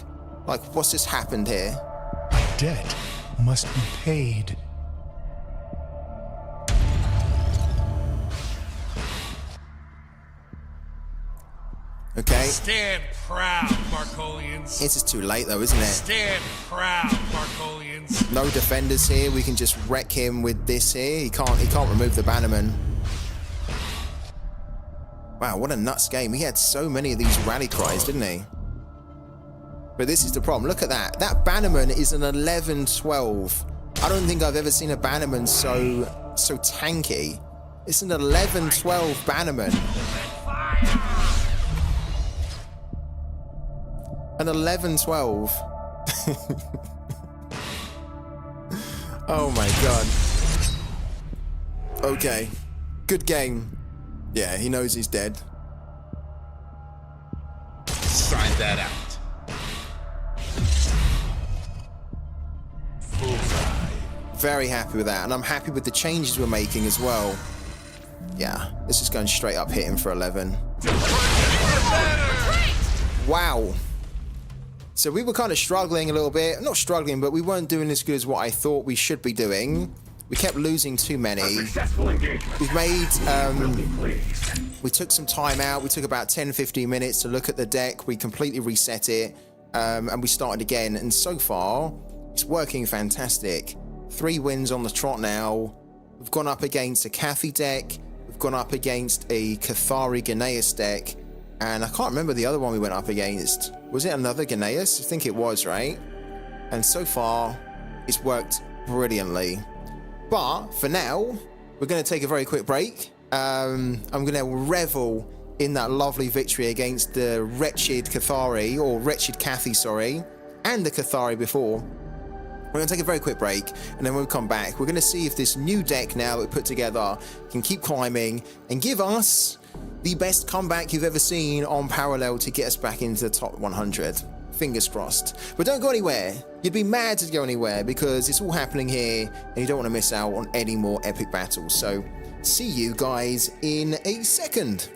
Like, what's just happened here? A debt must be paid. Okay. Stand proud, Markolians. It's just too late though, isn't it? Stand proud, Markolians. No defenders here. We can just wreck him with this here. He can't remove the Bannerman. Wow, what a nuts game. He had so many of these rally cries, didn't he? But this is the problem. Look at that. That Bannerman is an 11-12. I don't think I've ever seen a Bannerman so tanky. It's an 11-12 Bannerman. An 11-12. Oh my god. Okay. Good game. Yeah, he knows he's dead. Sign that out. Very happy with that, and I'm happy with the changes we're making as well. Yeah, this is going straight up hitting for 11. Wow. So we were kind of struggling a little bit. Not struggling, but we weren't doing as good as what I thought we should be doing. We kept losing too many. We've made, we took some time out. We took about 10-15 minutes to look at the deck. We completely reset it, and we started again. And so far, it's working fantastic. 3 wins on the trot now. We've gone up against a Cathy deck. We've gone up against a Cathari Ganaeus deck. And I can't remember the other one we went up against. Was it another Ganaeus? I think it was, right? And so far, it's worked brilliantly. But for now, we're going to take a very quick break. I'm going to revel in that lovely victory against the wretched Cathari, or wretched Cathy, sorry, and the Cathari before. We're going to take a very quick break, and then when we come back, we're going to see if this new deck now that we put together can keep climbing and give us the best comeback you've ever seen on Parallel to get us back into the top 100. Fingers crossed. But don't go anywhere. You'd be mad to go anywhere because it's all happening here and you don't want to miss out on any more epic battles. So see you guys in a second.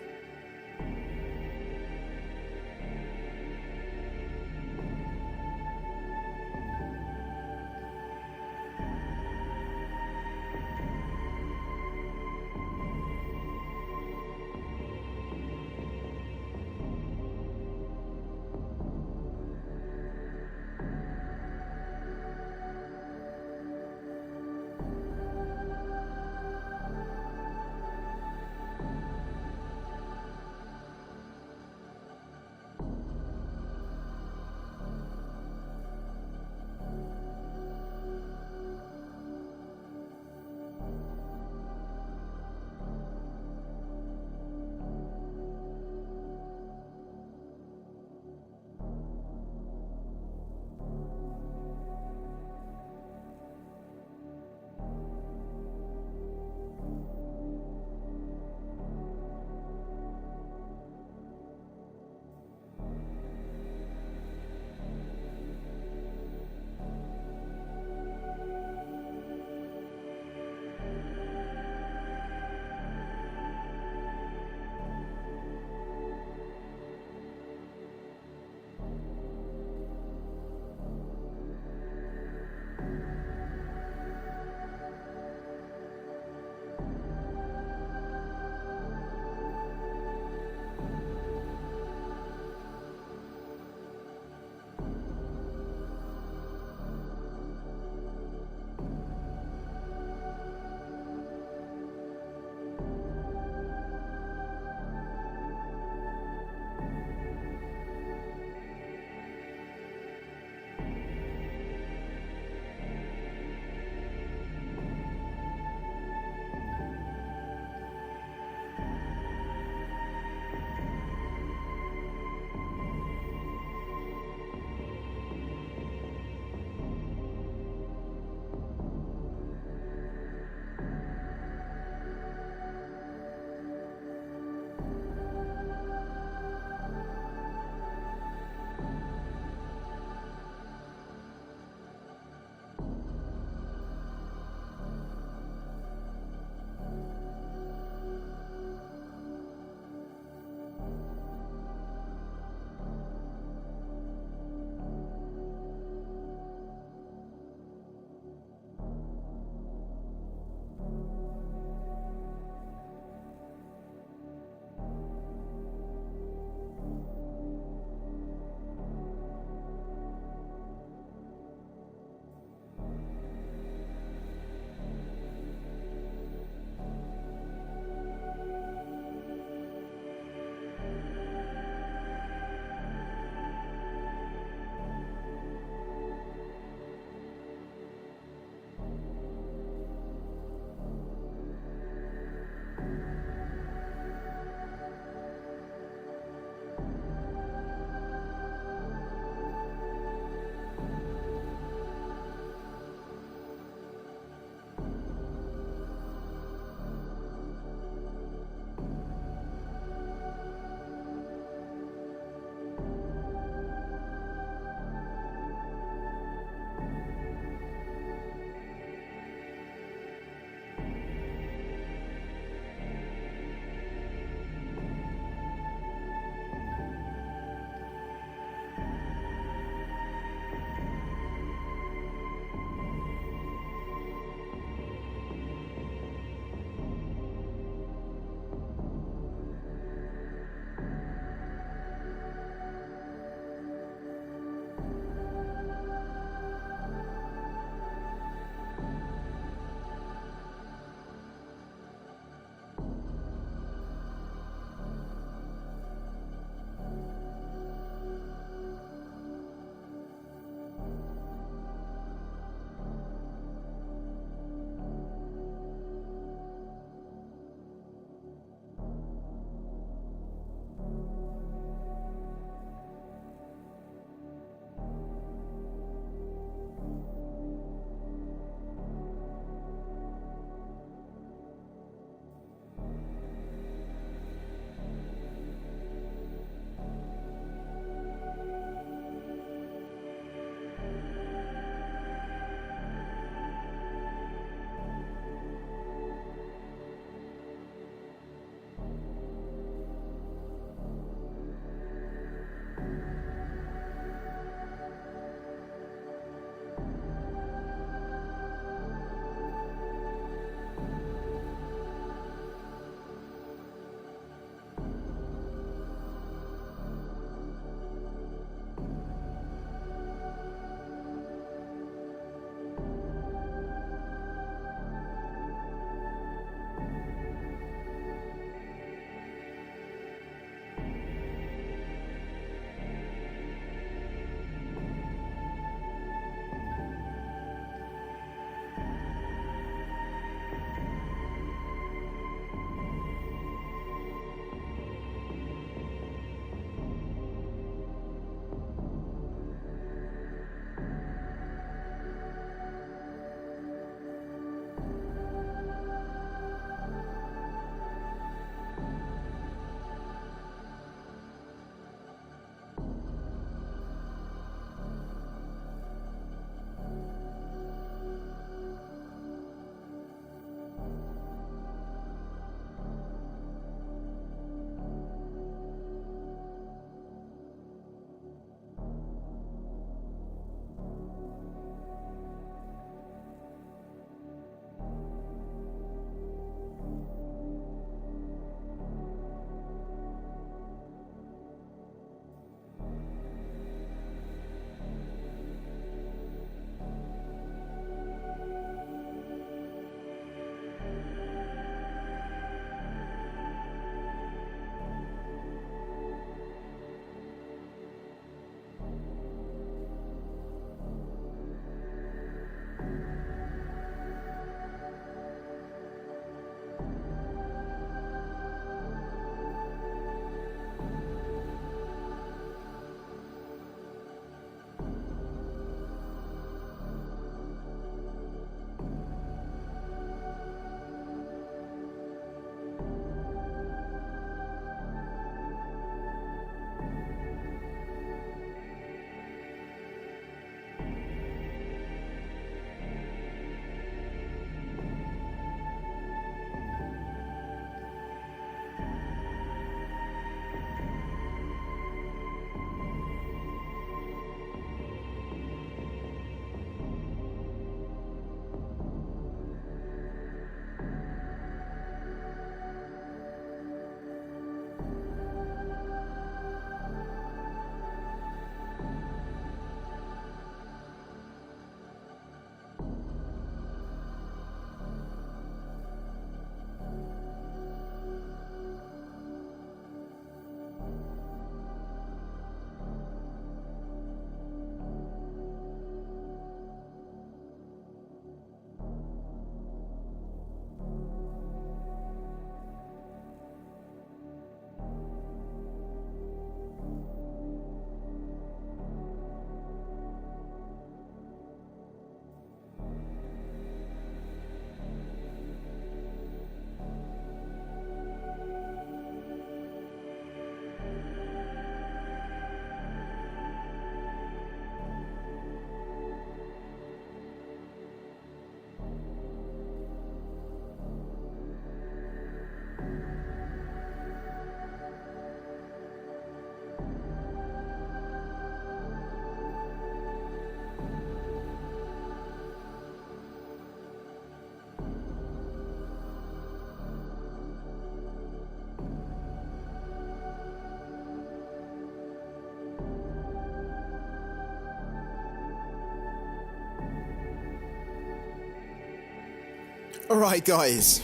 Alright guys,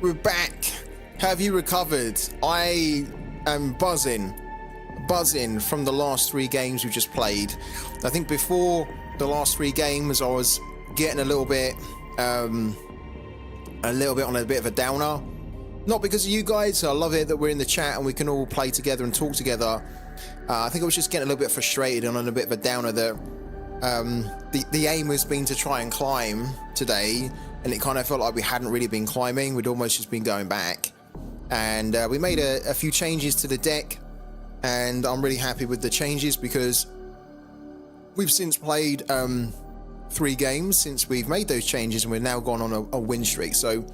we're back. Have you recovered? I am buzzing from the last 3 games we've just played. I think before the last 3 games I was getting a little bit on a bit of a downer. Not because of you guys, I love it that we're in the chat and we can all play together and talk together. I think I was just getting a little bit frustrated and on a bit of a downer that the aim has been to try and climb today, and it kind of felt like we hadn't really been climbing. We'd almost just been going back. And we made a few changes to the deck, and I'm really happy with the changes because we've since played 3 games since we've made those changes, and we've now gone on a win streak. So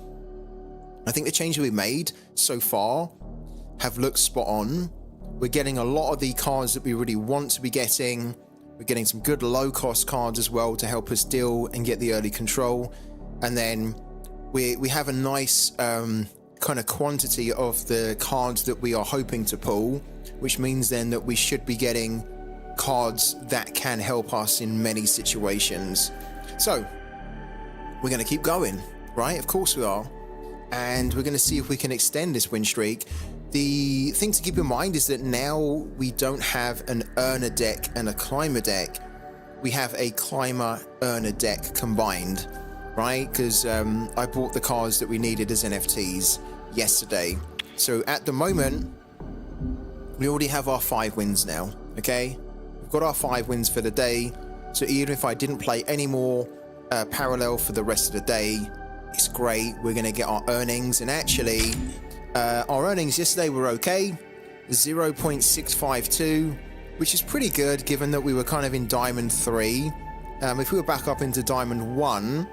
I think the changes we made so far have looked spot on. We're getting a lot of the cards that we really want to be getting. We're getting some good low-cost cards as well to help us deal and get the early control. And then we have a nice kind of quantity of the cards that we are hoping to pull, which means then that we should be getting cards that can help us in many situations. So we're going to keep going, right? Of course we are. And we're going to see if we can extend this win streak. The thing to keep in mind is that now we don't have an earner deck and a climber deck. We have a climber earner deck combined, right? Because I bought the cards that we needed as NFTs yesterday. So at the moment, we already have our 5 wins now, okay? We've got our 5 wins for the day. So even if I didn't play any more parallel for the rest of the day, it's great. We're going to get our earnings. And actually, our earnings yesterday were okay. 0.652, which is pretty good given that we were kind of in Diamond 3. If we were back up into Diamond 1,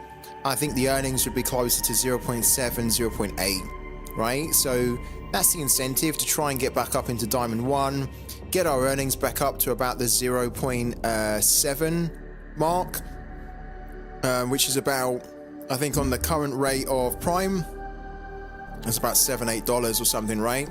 I think the earnings would be closer to 0.7, 0.8, right? So that's the incentive to try and get back up into Diamond 1, get our earnings back up to about the 0.7 mark, which is about, I think on the current rate of Prime, it's about $7-8 or something, right?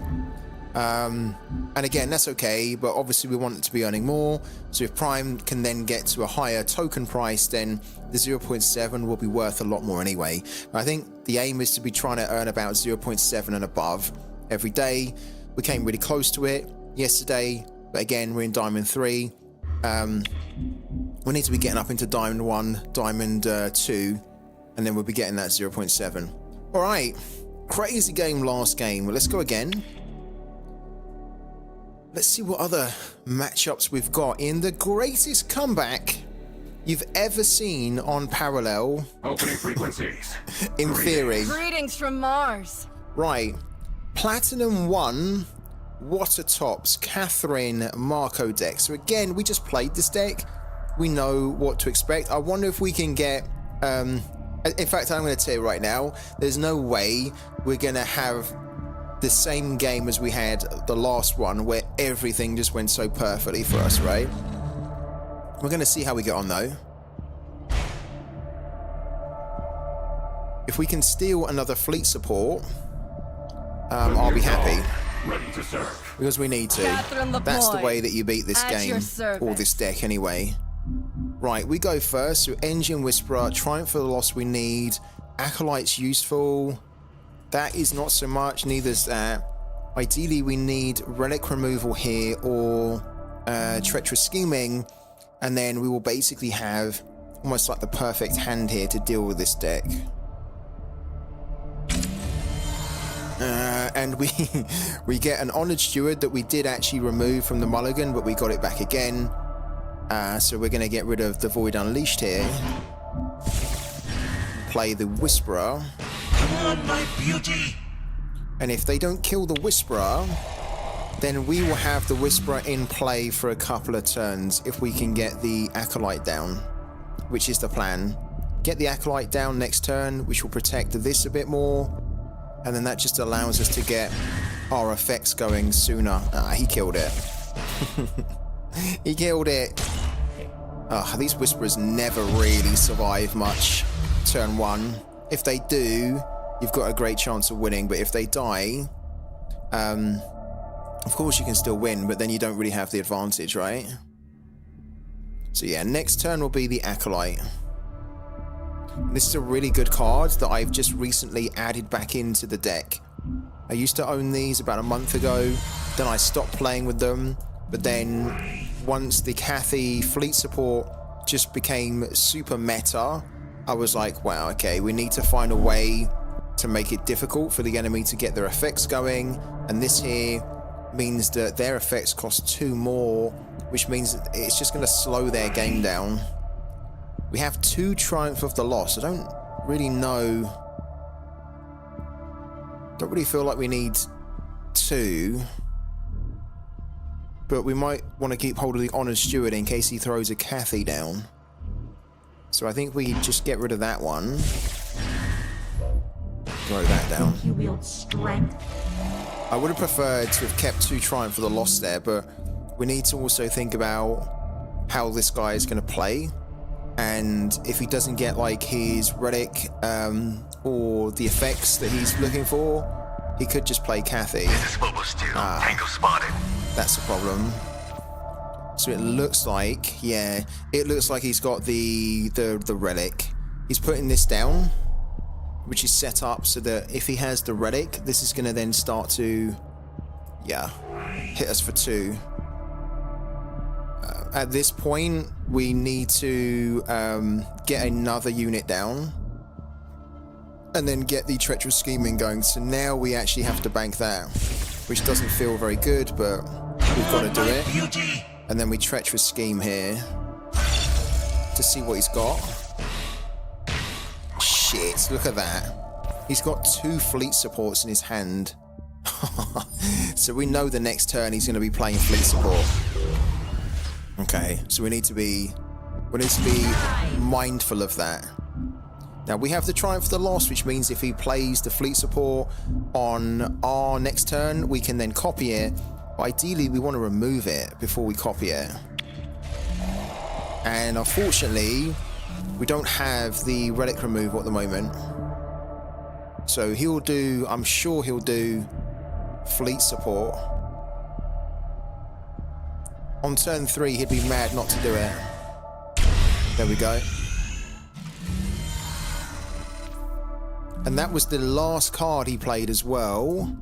And again, that's okay, but obviously we want it to be earning more. So if Prime can then get to a higher token price, then the 0.7 will be worth a lot more anyway. I think the aim is to be trying to earn about 0.7 and above every day. We came really close to it yesterday, but again, we're in Diamond 3. We need to be getting up into Diamond 1, Diamond 2, and then we'll be getting that 0.7. All right, crazy game last game. Well, let's go again. Let's see what other matchups we've got in the greatest comeback you've ever seen on Parallel. Opening frequencies. In theory. Greetings from Mars. Right. Platinum 1, Water Tops, Catherine, Marco deck. So again, we just played this deck. We know what to expect. I wonder if we can get... in fact, I'm going to tell you right now, there's no way we're going to have the same game as we had the last one where everything just went so perfectly for us, right? We're going to see how we get on, though. If we can steal another fleet support, I'll be happy. Ready to serve. Because we need to. That's the way that you beat this game, or this deck anyway. Right, we go first. So Engine Whisperer, Triumph for the Loss we need. Acolyte's useful. That is not so much, neither is that. Ideally, we need Relic Removal here or Treacherous Scheming. And then we will basically have almost like the perfect hand here to deal with this deck. And we get an Honored Steward that we did actually remove from the mulligan, but we got it back again. So we're going to get rid of the Void Unleashed here. Play the Whisperer. Come on, my beauty. And if they don't kill the Whisperer, then we will have the Whisperer in play for a couple of turns if we can get the Acolyte down, which is the plan. Get the Acolyte down next turn, which will protect this a bit more. And then that just allows us to get our effects going sooner. He killed it. He killed it. These Whisperers never really survive much turn 1. If they do, you've got a great chance of winning. But if they die, of course you can still win, but then you don't really have the advantage, right? So yeah, next turn will be the Acolyte. This is a really good card that I've just recently added back into the deck. I used to own these about a month ago, then I stopped playing with them, but then once the Cathy fleet support just became super meta, I was like, wow, okay, we need to find a way to make it difficult for the enemy to get their effects going, and this here means that their effects cost 2 more, which means that it's just going to slow their game down. We have 2 Triumph of the Lost. I don't really know. Don't really feel like we need 2. But we might want to keep hold of the Honored Steward in case he throws a Cathy down. So I think we just get rid of that one. Throw that down. You wield strength. I would have preferred to have kept 2 Triumph for the Lost there, but we need to also think about how this guy is going to play. And if he doesn't get like his relic or the effects that he's looking for, he could just play Cathy. Tango spotted. That's the problem. So it looks like, yeah, it looks like he's got the relic. He's putting this down, which is set up so that if he has the relic, this is going to then start to, yeah, hit us for 2. At this point, we need to get another unit down and then get the treacherous scheming going. So now we actually have to bank that, which doesn't feel very good, but we've got to do it. And then we treacherous scheme here to see what he's got. Shit, look at that. He's got 2 fleet supports in his hand. So we know the next turn he's going to be playing fleet support. Okay, so we need to be mindful of that. Now we have the Triumph of the Lost, which means if he plays the fleet support on our next turn, we can then copy it. But ideally, we want to remove it before we copy it. And unfortunately, we don't have the relic removal at the moment. So he'll do, I'm sure he'll do fleet support. On turn 3, he'd be mad not to do it. There we go. And that was the last card he played as well.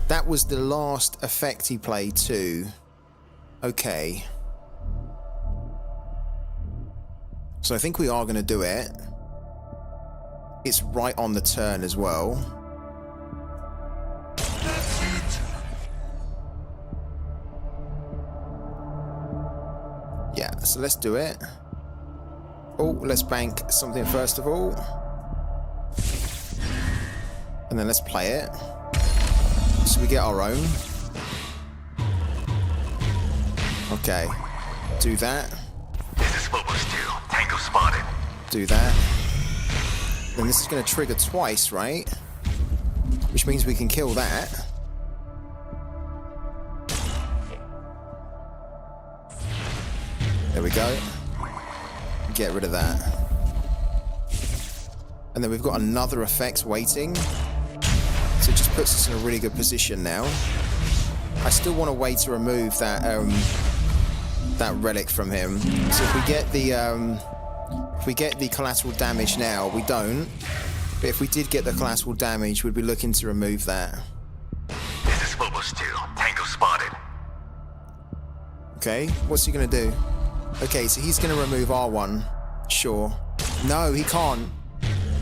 That was the last effect he played too. Okay. So I think we are going to do it. It's right on the turn as well. Yeah, so let's do it. Oh, let's bank something first of all. And then let's play it. So we get our own. Okay. Do that. Tango spotted. Do that. Then this is going to trigger twice, right? Which means we can kill that. There we go. Get rid of that. And then we've got another effect waiting. So it just puts us in a really good position now. I still want a way to remove that that relic from him. So if we get the collateral damage now, we don't. But if we did get the collateral damage, we'd be looking to remove that. This is Mobile Steel. Tango spotted. Okay, what's he gonna do? Okay, so he's gonna remove R1. Sure. No, he can't.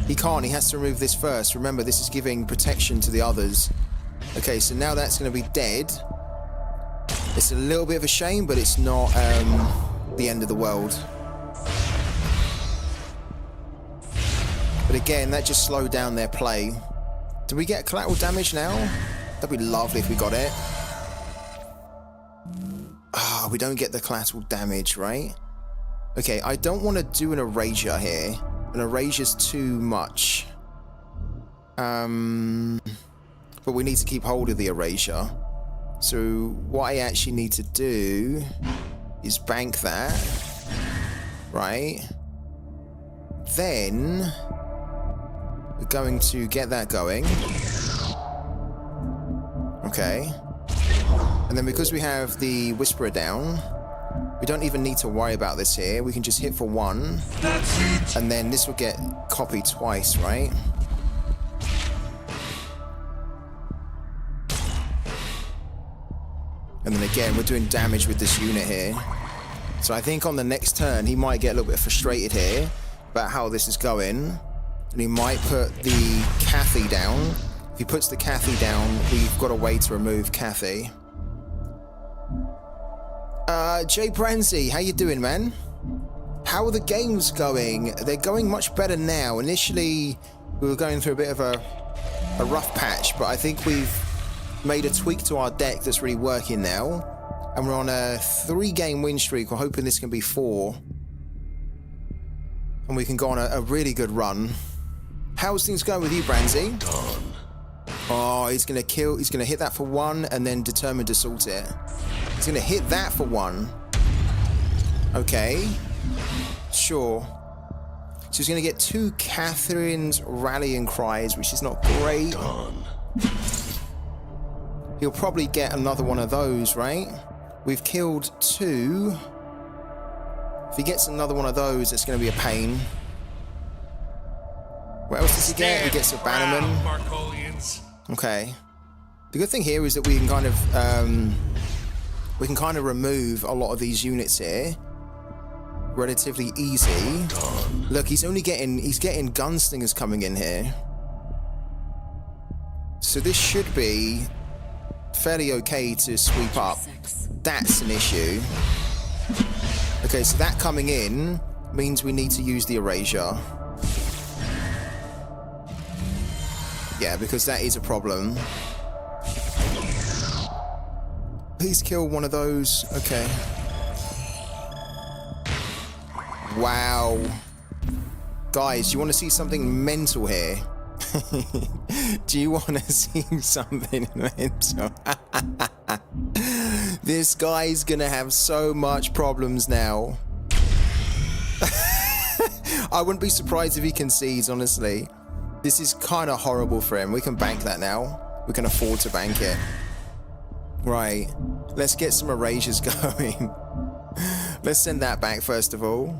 He can't, he has to remove this first. Remember, this is giving protection to the others. Okay, so now that's going to be dead. It's a little bit of a shame, but it's not the end of the world. But again, that just slowed down their play. Do we get collateral damage now? That'd be lovely if we got it. Ah, we don't get the collateral damage, right? Okay, I don't want to do an erasure here. An erasure's too much. But we need to keep hold of the erasure. So what I actually need to do is bank that. Right? Then we're going to get that going. Okay. And then because we have the Whisperer down, We don't even need to worry about this here. We can just hit for 1. And then this will get copied twice, right? And then again, we're doing damage with this unit here. So I think on the next turn, he might get a little bit frustrated here about how this is going. And he might put the Cathy down. If he puts the Cathy down, we've got a way to remove Cathy. Jay Branzy, how you doing, man? How are the games going? They're going much better now. Initially, we were going through a bit of a rough patch, but I think we've made a tweak to our deck that's really working now. And we're on a 3-game win streak. We're hoping this can be 4. And we can go on a really good run. How's things going with you, Branzy? Oh, he's going to kill. He's going to hit that for 1 and then determined assault it. He's going to hit that for 1. Okay. Sure. So he's going to get 2 Catherine's rallying cries, which is not great. He'll probably get another one of those, right? We've killed 2. If he gets another one of those, it's going to be a pain. What else does he get? He gets a Bannerman. Okay. The good thing here is that we can kind of remove a lot of these units here relatively easy. Look, he's getting gunslingers coming in here. So this should be fairly okay to sweep up. That's an issue. Okay, so that coming in means we need to use the erasure. Yeah, because that is a problem. Please kill one of those. Okay. Wow. Guys, do you want to see something mental here? Do you want to see something mental? This guy's gonna have so much problems now. I wouldn't be surprised if he concedes, honestly. This is kind of horrible for him. We can bank that now. We can afford to bank it. Right. Let's get some erasures going. Let's send that back first of all.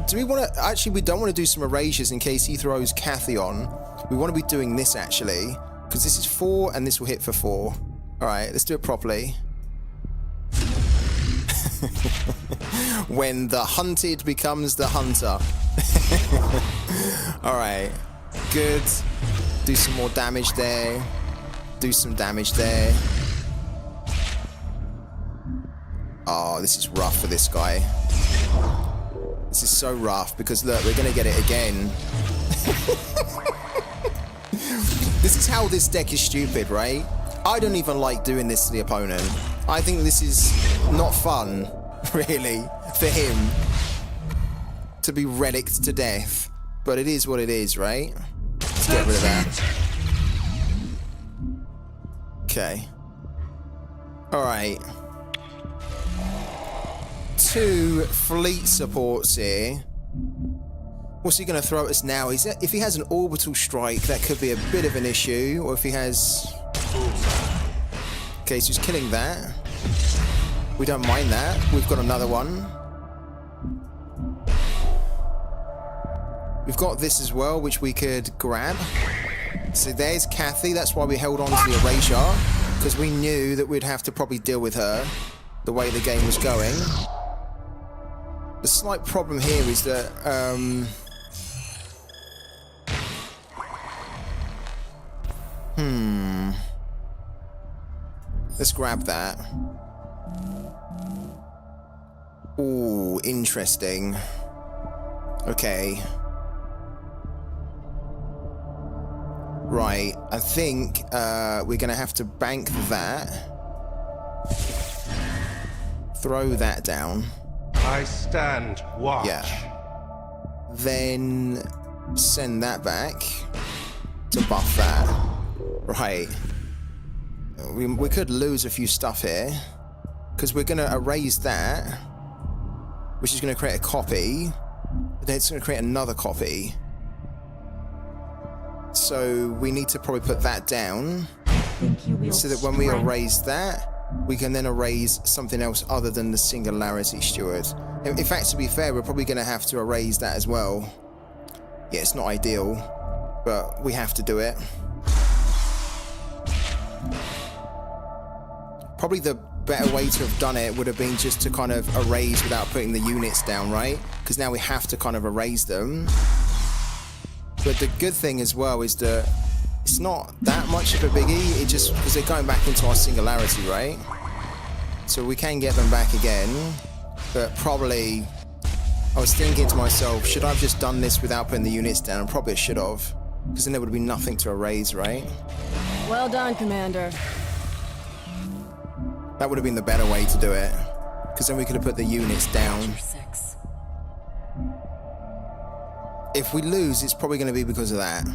Do we want to... Actually, we don't want to do some erasures in case he throws Cathy on. We want to be doing this, actually. Because this is 4 and this will hit for 4. Alright, let's do it properly. When the hunted becomes the hunter. Alright. Good. Do some more damage there. Do some damage there. Oh, this is rough for this guy. This is so rough because look, we're gonna get it again. This is how this deck is stupid, right? I don't even like doing this to the opponent. I think this is not fun, really, for him to be relicked to death. But it is what it is, right? Let's get rid of that. Okay. Alright. 2 fleet supports here. What's he going to throw at us now? If he has an orbital strike, that could be a bit of an issue. Or if he has... Okay, so he's killing that. We don't mind that. We've got another one. We've got this as well, which we could grab. So there's Cathy. That's why we held on to the erasure. Because we knew that we'd have to probably deal with her the way the game was going. The slight problem here is that... Let's grab that. Ooh, interesting. Okay. Right, I think we're gonna have to bank that. Throw that down. I stand watch. Yeah. Then send that back to buff that. Right. We could lose a few stuff here because we're gonna erase that, which is gonna create a copy. Then it's gonna create another copy. So we need to probably put that down so that when we erase that, we can then erase something else other than the Singularity Steward. In fact, to be fair, we're probably going to have to erase that as well. Yeah, it's not ideal, but we have to do it. Probably the better way to have done it would have been just to kind of erase without putting the units down, right? Because now we have to kind of erase them. But the good thing as well is that it's not that much of a biggie. It just, because they're going back into our Singularity, right? So we can get them back again. But probably, I was thinking to myself, should I have just done this without putting the units down? Probably should have. Because then there would be nothing to erase, right? Well done, Commander. That would have been the better way to do it. Because then we could have put the units down. If we lose, it's probably going to be because of that.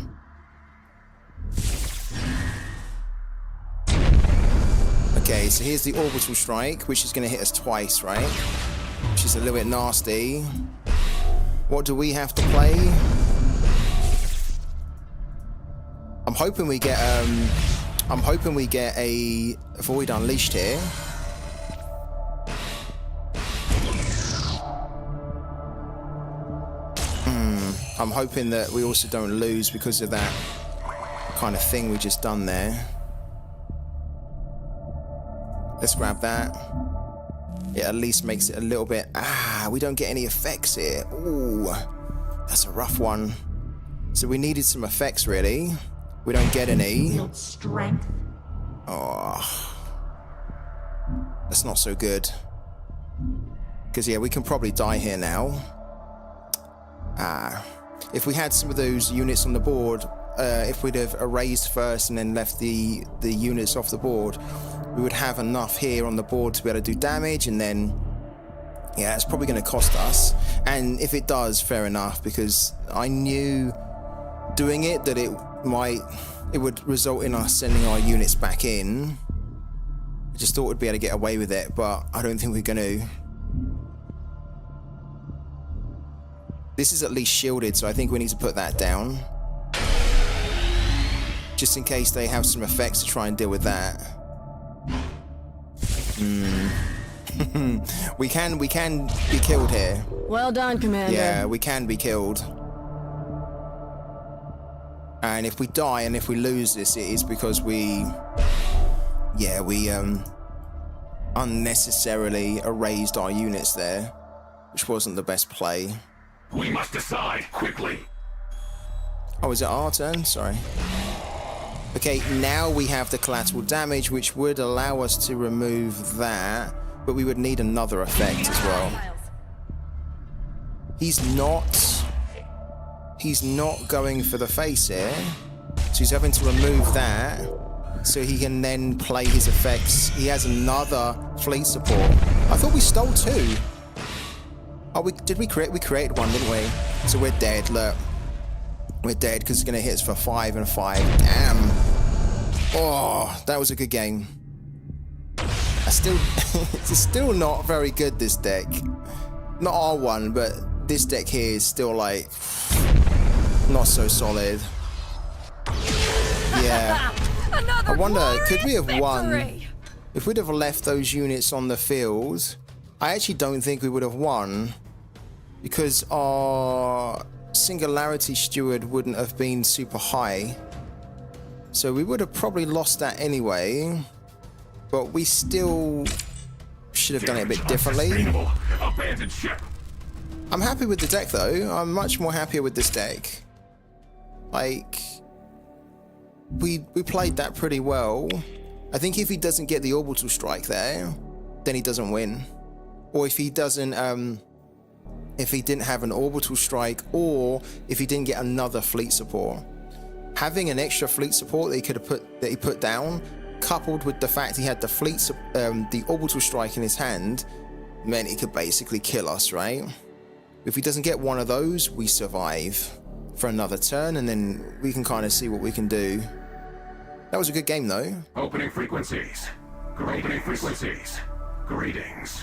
Okay, so here's the orbital strike, which is going to hit us twice, right? Which is a little bit nasty. What do we have to play? I'm hoping we get a Void Unleashed here. I'm hoping that we also don't lose because of that kind of thing we just done there. Let's grab that. It at least makes it a little bit... we don't get any effects here. Ooh, that's a rough one. So we needed some effects, really. We don't get any. Strength. Oh, that's not so good. Because, yeah, we can probably die here now. If we had some of those units on the board, if we'd have erased first and then left the units off the board, we would have enough here on the board to be able to do damage, and then, yeah, it's probably going to cost us. And if it does, fair enough, because I knew doing it that it would result in us sending our units back in. I just thought we'd be able to get away with it, but I don't think we're going to. This is at least shielded, so I think we need to put that down. Just in case they have some effects to try and deal with that. We can be killed here. Well done, Commander. Yeah, we can be killed. And if we die and if we lose this, it is because we unnecessarily erased our units there, which wasn't the best play. We must decide quickly. Oh, is it our turn? Sorry. Okay, now we have the collateral damage, which would allow us to remove that, but we would need another effect as well. He's not going for the face here, so he's having to remove that so he can then play his effects. He has another fleet support. I thought we stole two. Oh, we created one, didn't we? So we're dead. Look, we're dead because it's gonna hit us for 5 and 5. Damn. Oh, that was a good game. It's still not very good, this deck. Not our one, but this deck here is still like not so solid. Yeah. I wonder, could we have won if we'd have left those units on the field? I actually don't think we would have won, because our Singularity Steward wouldn't have been super high. So we would have probably lost that anyway, but we still should have done it a bit differently. Abandoned ship. I'm happy with the deck though. I'm much more happier with this deck. Like, we played that pretty well. I think if he doesn't get the orbital strike there, then he doesn't win. Or if he doesn't, if he didn't have an orbital strike, or if he didn't get another fleet support. Having an extra fleet support that he put down, coupled with the fact he had the orbital strike in his hand, meant he could basically kill us, right? If he doesn't get one of those, we survive for another turn, and then we can kind of see what we can do. That was a good game though. Opening frequencies. Opening frequencies. Greetings.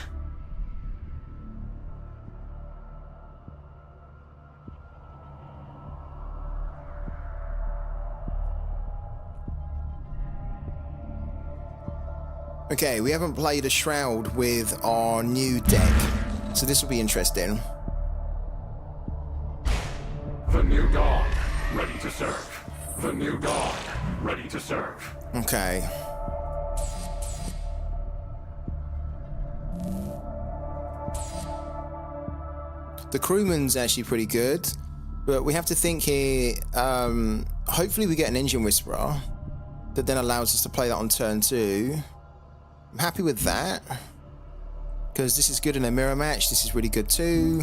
Okay, we haven't played a Shroud with our new deck, so this will be interesting. The new dawn, ready to serve. The new dawn, ready to serve. Okay. The crewman's actually pretty good, but we have to think here, hopefully we get an engine whisperer that then allows us to play that on turn 2. I'm happy with that, because this is good in a mirror match. This is really good too.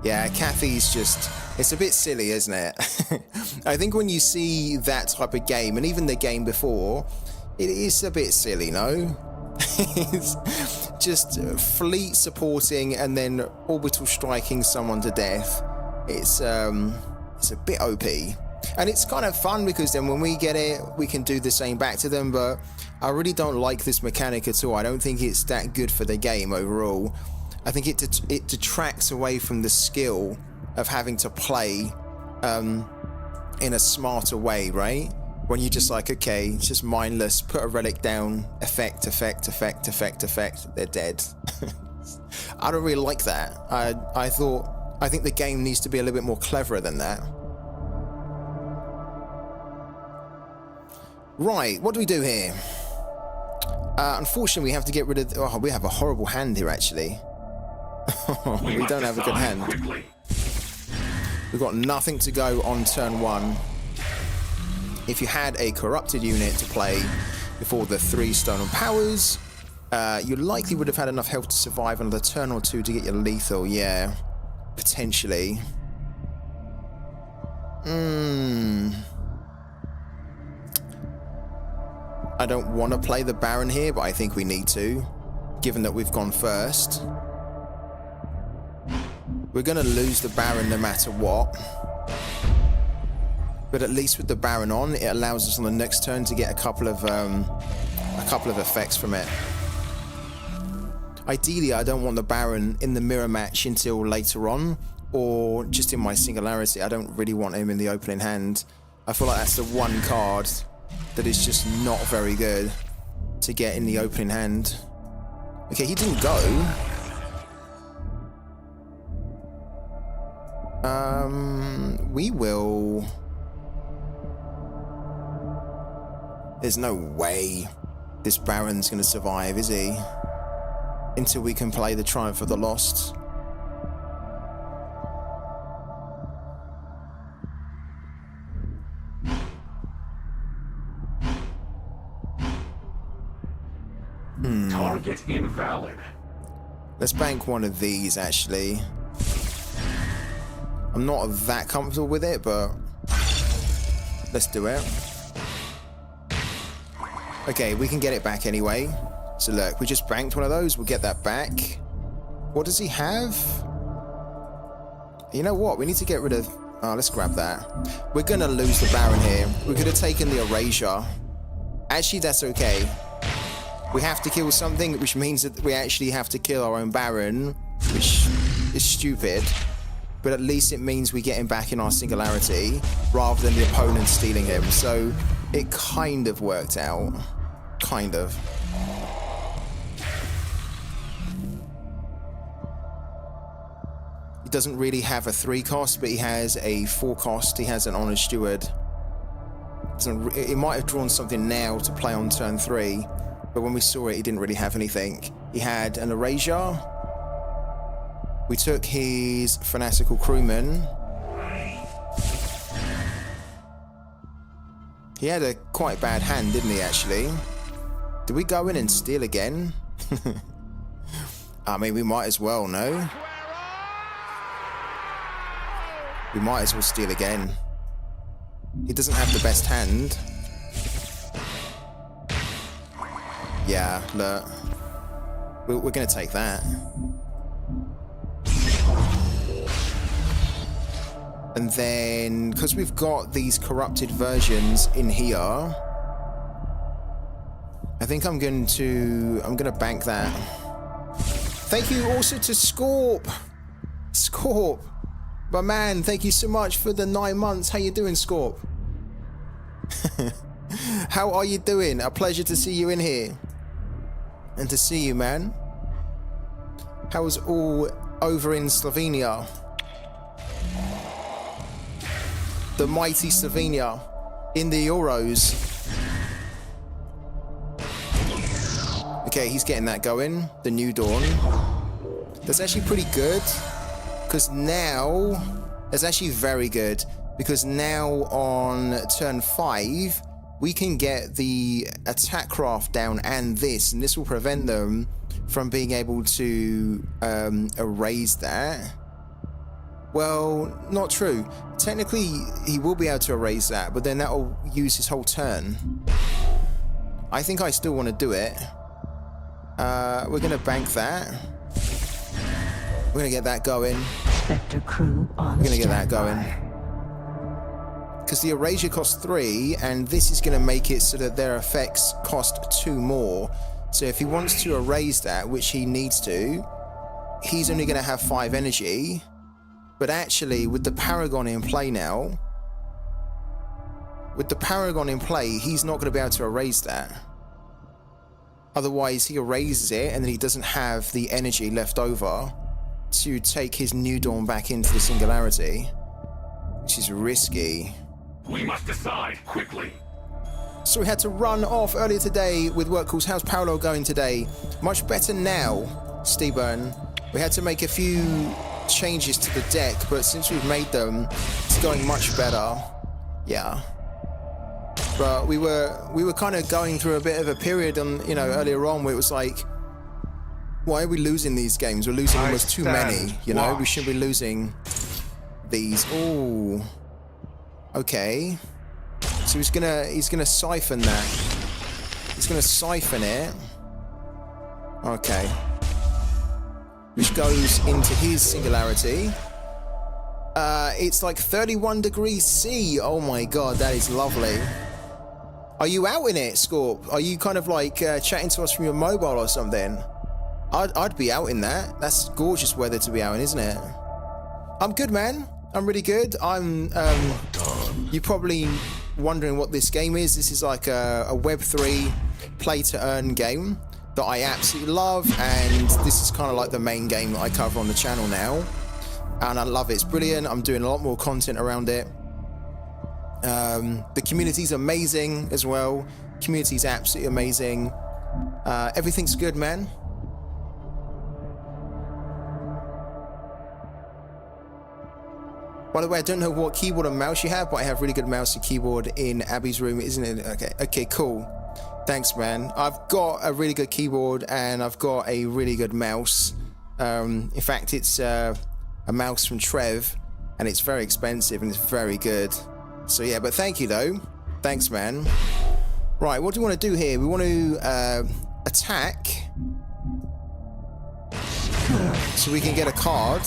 Yeah, Kathy's just, it's a bit silly, isn't it? I think when you see that type of game, and even the game before, it is a bit silly, no? It's just fleet supporting and then orbital striking someone to death. It's a bit OP. And it's kind of fun because then when we get it, we can do the same back to them, but I really don't like this mechanic at all. I don't think it's that good for the game overall. I think it detracts away from the skill of having to play in a smarter way, right? When you're just like, okay, it's just mindless, put a relic down, effect, they're dead. I don't really like that. I think the game needs to be a little bit more cleverer than that. Right, what do we do here? Unfortunately, we have to get rid of... Oh, we have a horrible hand here, actually. We don't have a good hand. Quickly. We've got nothing to go on turn 1. If you had a corrupted unit to play before the 3 stolen powers, you likely would have had enough health to survive another turn or 2 to get your lethal. Yeah, potentially. I don't want to play the Baron here, but I think we need to, given that we've gone first. We're going to lose the Baron no matter what. But at least with the Baron on, it allows us on the next turn to get a couple of effects from it. Ideally, I don't want the Baron in the mirror match until later on, or just in my singularity. I don't really want him in the opening hand. I feel like that's the one card that is just not very good to get in the opening hand. Okay, he didn't go. We will... There's no way this Baron's going to survive, is he? Until we can play the Triumph of the Lost. Target invalid. Let's bank one of these, actually. I'm not that comfortable with it, but let's do it. Okay, we can get it back anyway. So look, we just banked one of those. We'll get that back. What does he have? You know what? We need to get rid of... Oh, let's grab that. We're going to lose the Baron here. We could have taken the Erasure. Actually, that's okay. We have to kill something, which means that we actually have to kill our own Baron, which is stupid. But at least it means we get him back in our singularity, rather than the opponent stealing him. So it kind of worked out. Kind of. He doesn't really have a 3 cost, but he has a 4 cost. He has an Honored Steward. It might have drawn something now to play on turn 3, but when we saw it, he didn't really have anything. He had an Erasure. We took his Fanatical Crewman. He had a quite bad hand, didn't he, actually? Did we go in and steal again? I mean, we might as well, no? We might as well steal again. He doesn't have the best hand. Yeah, look. We're going to take that. And then, because we've got these corrupted versions in here, I think I'm going to bank that. Thank you also to Scorp. Scorp, my man, thank you so much for the 9 months. How you doing, Scorp? How are you doing? A pleasure to see you in here. And to see you, man. How's all over in Slovenia? The mighty Slovenia in the Euros. Okay, he's getting that going. The New Dawn. That's actually pretty good. Because now... That's actually very good. Because now on turn 5, we can get the attack craft down and this will prevent them from being able to erase that. Well, not true. Technically, he will be able to erase that, but then that will use his whole turn. I think I still want to do it. We're going to bank that. We're going to get that going. Spectre crew on We're going to get that going. Because the erasure costs 3, and this is going to make it so that their effects cost 2 more. So if he wants to erase that, which he needs to, he's only going to have 5 energy. But actually, with the Paragon in play now, he's not going to be able to erase that. Otherwise, he erases it, and then he doesn't have the energy left over to take his New Dawn back into the Singularity, which is risky. We must decide quickly. So we had to run off earlier today with work calls. How's Paolo going today? Much better now, Steburn. We had to make a few changes to the deck, but since we've made them, it's going much better. Yeah. But we were kind of going through a bit of a period on, earlier on where it was like, why are we losing these games? We're losing almost too many, we shouldn't be losing these. Oh. Okay. So he's gonna siphon that. He's gonna siphon it. Okay. Which goes into his Singularity. It's like 31 degrees C. Oh my god, that is lovely. Are you out in it, Scorp? Are you kind of like chatting to us from your mobile or something? I'd be out in that. That's gorgeous weather to be out in, isn't it? I'm good, man. I'm really good. You're probably wondering what this game is. This is like a Web3 play-to-earn game that I absolutely love, and this is kind of like the main game that I cover on the channel now. And I love it. It's brilliant. I'm doing a lot more content around it. The community's amazing as well. Community's absolutely amazing. Everything's good, man. By the way, I don't know what keyboard and mouse you have, but I have really good mouse and keyboard in Abby's room, isn't it? Okay, cool. Thanks, man. I've got a really good keyboard and I've got a really good mouse. In fact, it's a mouse from Trev, and it's very expensive and it's very good. So yeah, but thank you though. Thanks, man. Right, what do we want to do here? We want to attack so we can get a card.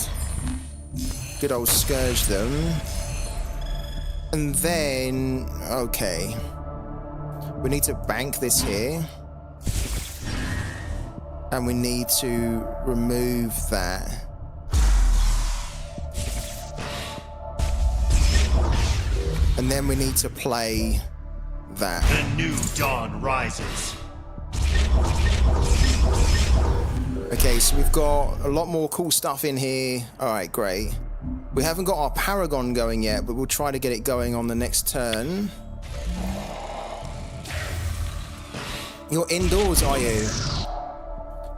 Good old Scourge them. And then, okay. We need to bank this here. And we need to remove that. And then we need to play that. The new dawn rises. Okay, so we've got a lot more cool stuff in here. Alright, great. We haven't got our Paragon going yet, but we'll try to get it going on the next turn. You're indoors, are you?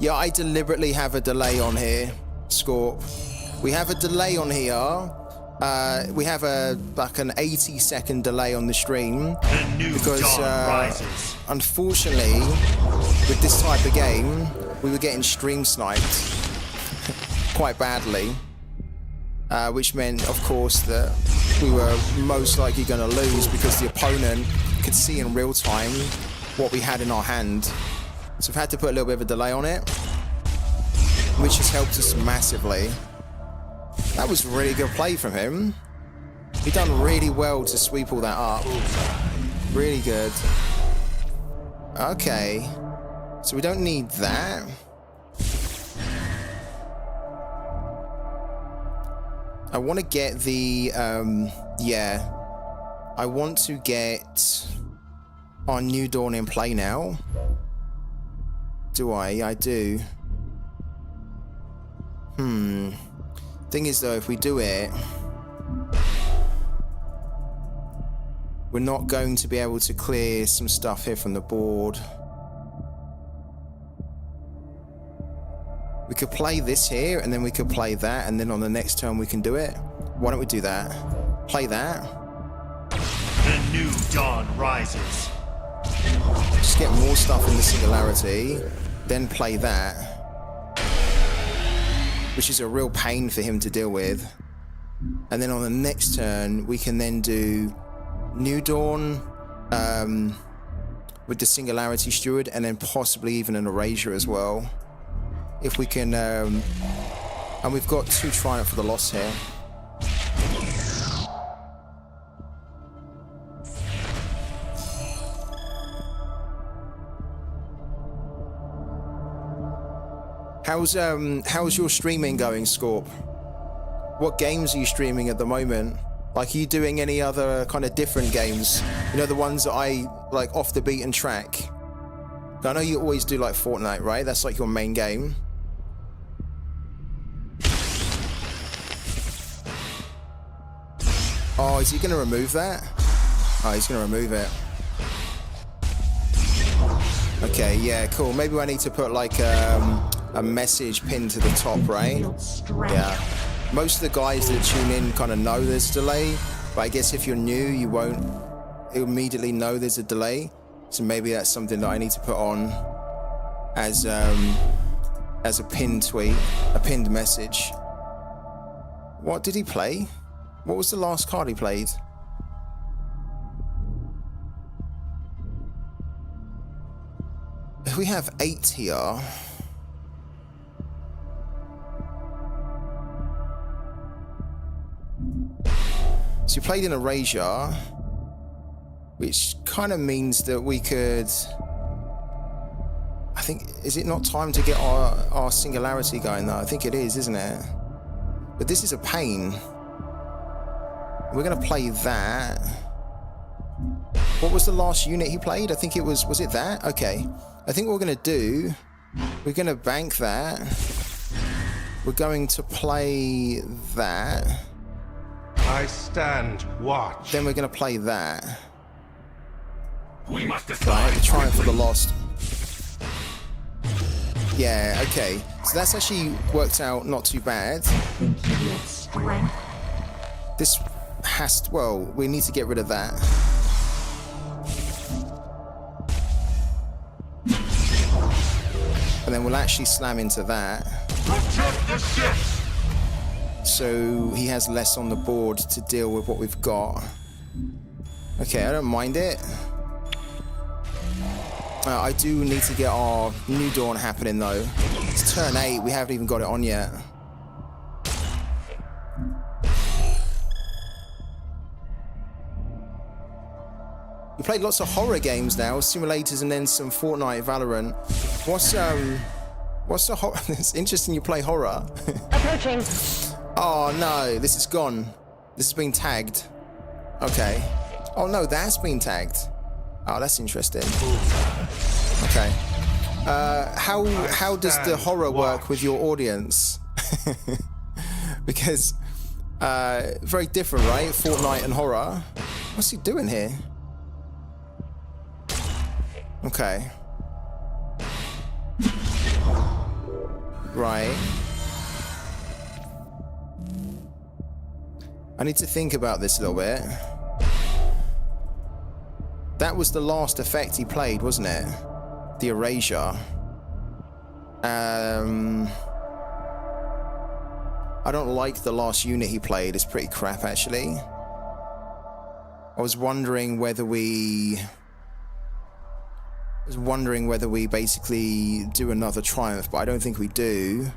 Yeah, I deliberately have a delay on here, Scorp. We have a delay on here. We have like an 80-second delay on the stream because unfortunately, with this type of game, we were getting stream sniped quite badly. Which meant, of course, that we were most likely going to lose because the opponent could see in real time what we had in our hand. So we've had to put a little bit of a delay on it, which has helped us massively. That was really good play from him. He done really well to sweep all that up. Really good. Okay. So we don't need that. I want to get the, yeah. I want to get our New Dawn in play now. Do I? I do. Thing is though, if we do it, we're not going to be able to clear some stuff here from the board. We could play this here, and then we could play that, and then on the next turn we can do it. Why don't we do that? Play that. The new dawn rises. Just get more stuff in the Singularity, then play that. Which is a real pain for him to deal with. And then on the next turn, we can then do New Dawn with the Singularity Steward, and then possibly even an Erasure as well. If we can, and we've got 2 Triumph for the Loss here. How's your streaming going, Scorp? What games are you streaming at the moment? Like, are you doing any other kind of different games? You know, the ones that I like off the beaten track. I know you always do like Fortnite, right? That's like your main game. Oh, is he going to remove that? Oh, he's going to remove it. Okay, yeah, cool. Maybe I need to put like a message pinned to the top, right? Yeah. Most of the guys that tune in kind of know there's a delay, but I guess if you're new, you won't immediately know there's a delay. So maybe that's something that I need to put on as a pinned tweet, a pinned message. What did he play? What was the last card he played? We have 8 here. So he played an Erasure, which kind of means that we could... I think, is it not time to get our Singularity going though? I think it is, isn't it? But this is a pain. We're going to play that. What was the last unit he played? I think it was it that? Okay. I think what we're going to do, we're going to bank that. We're going to play that. I stand watch. Then we're going to play that. We must decide. Right, Triumph for the Lost. Yeah, okay. So that's actually worked out not too bad. This has to, well, we need to get rid of that. And then we'll actually slam into that. So he has less on the board to deal with what we've got. Okay, I don't mind it. I do need to get our New Dawn happening though. It's turn 8, we haven't even got it on yet. We played lots of horror games now, simulators, and then some Fortnite, Valorant. What's the horror? It's interesting you play horror. Approaching. Oh no, this is gone. This has been tagged. Okay. Oh no, that's been tagged. Oh, that's interesting. Okay. How does the horror work with your audience? Because very different, right? Fortnite and horror. What's he doing here? Okay. Right. I need to think about this a little bit. That was the last effect he played, wasn't it? The Erasure. I don't like the last unit he played. It's pretty crap, actually. I was wondering whether we basically do another Triumph, but I don't think we do.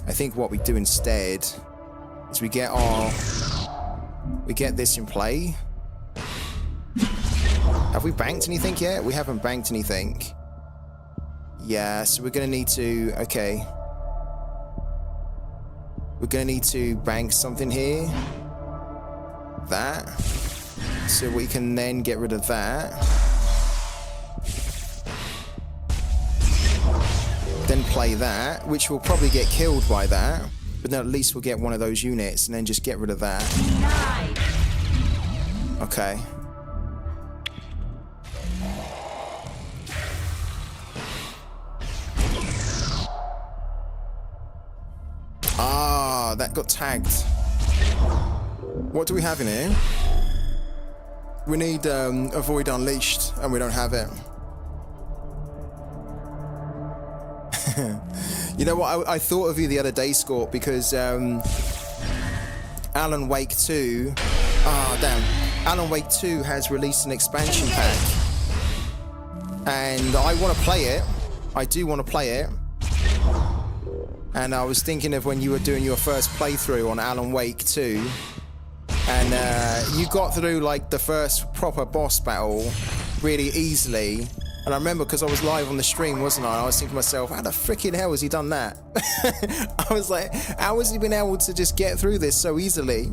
I think what we do instead is we get this in play. Have we banked anything yet? We haven't banked anything. Yeah, so we're gonna need to, okay. We're gonna need to bank something here. That. So we can then get rid of that. play that, which will probably get killed by that. But then at least we'll get one of those units and then just get rid of that. Okay. Ah, that got tagged. What do we have in here? We need Avoid Unleashed, and we don't have it. You know what? I thought of you the other day, Scorp, because Alan Wake 2... Ah, damn. Alan Wake 2 has released an expansion pack. And I want to play it. I do want to play it. And I was thinking of when you were doing your first playthrough on Alan Wake 2. And you got through like the first proper boss battle really easily. And I remember because I was live on the stream, wasn't I? I was thinking to myself, how the freaking hell has he done that? I was like, how has he been able to just get through this so easily?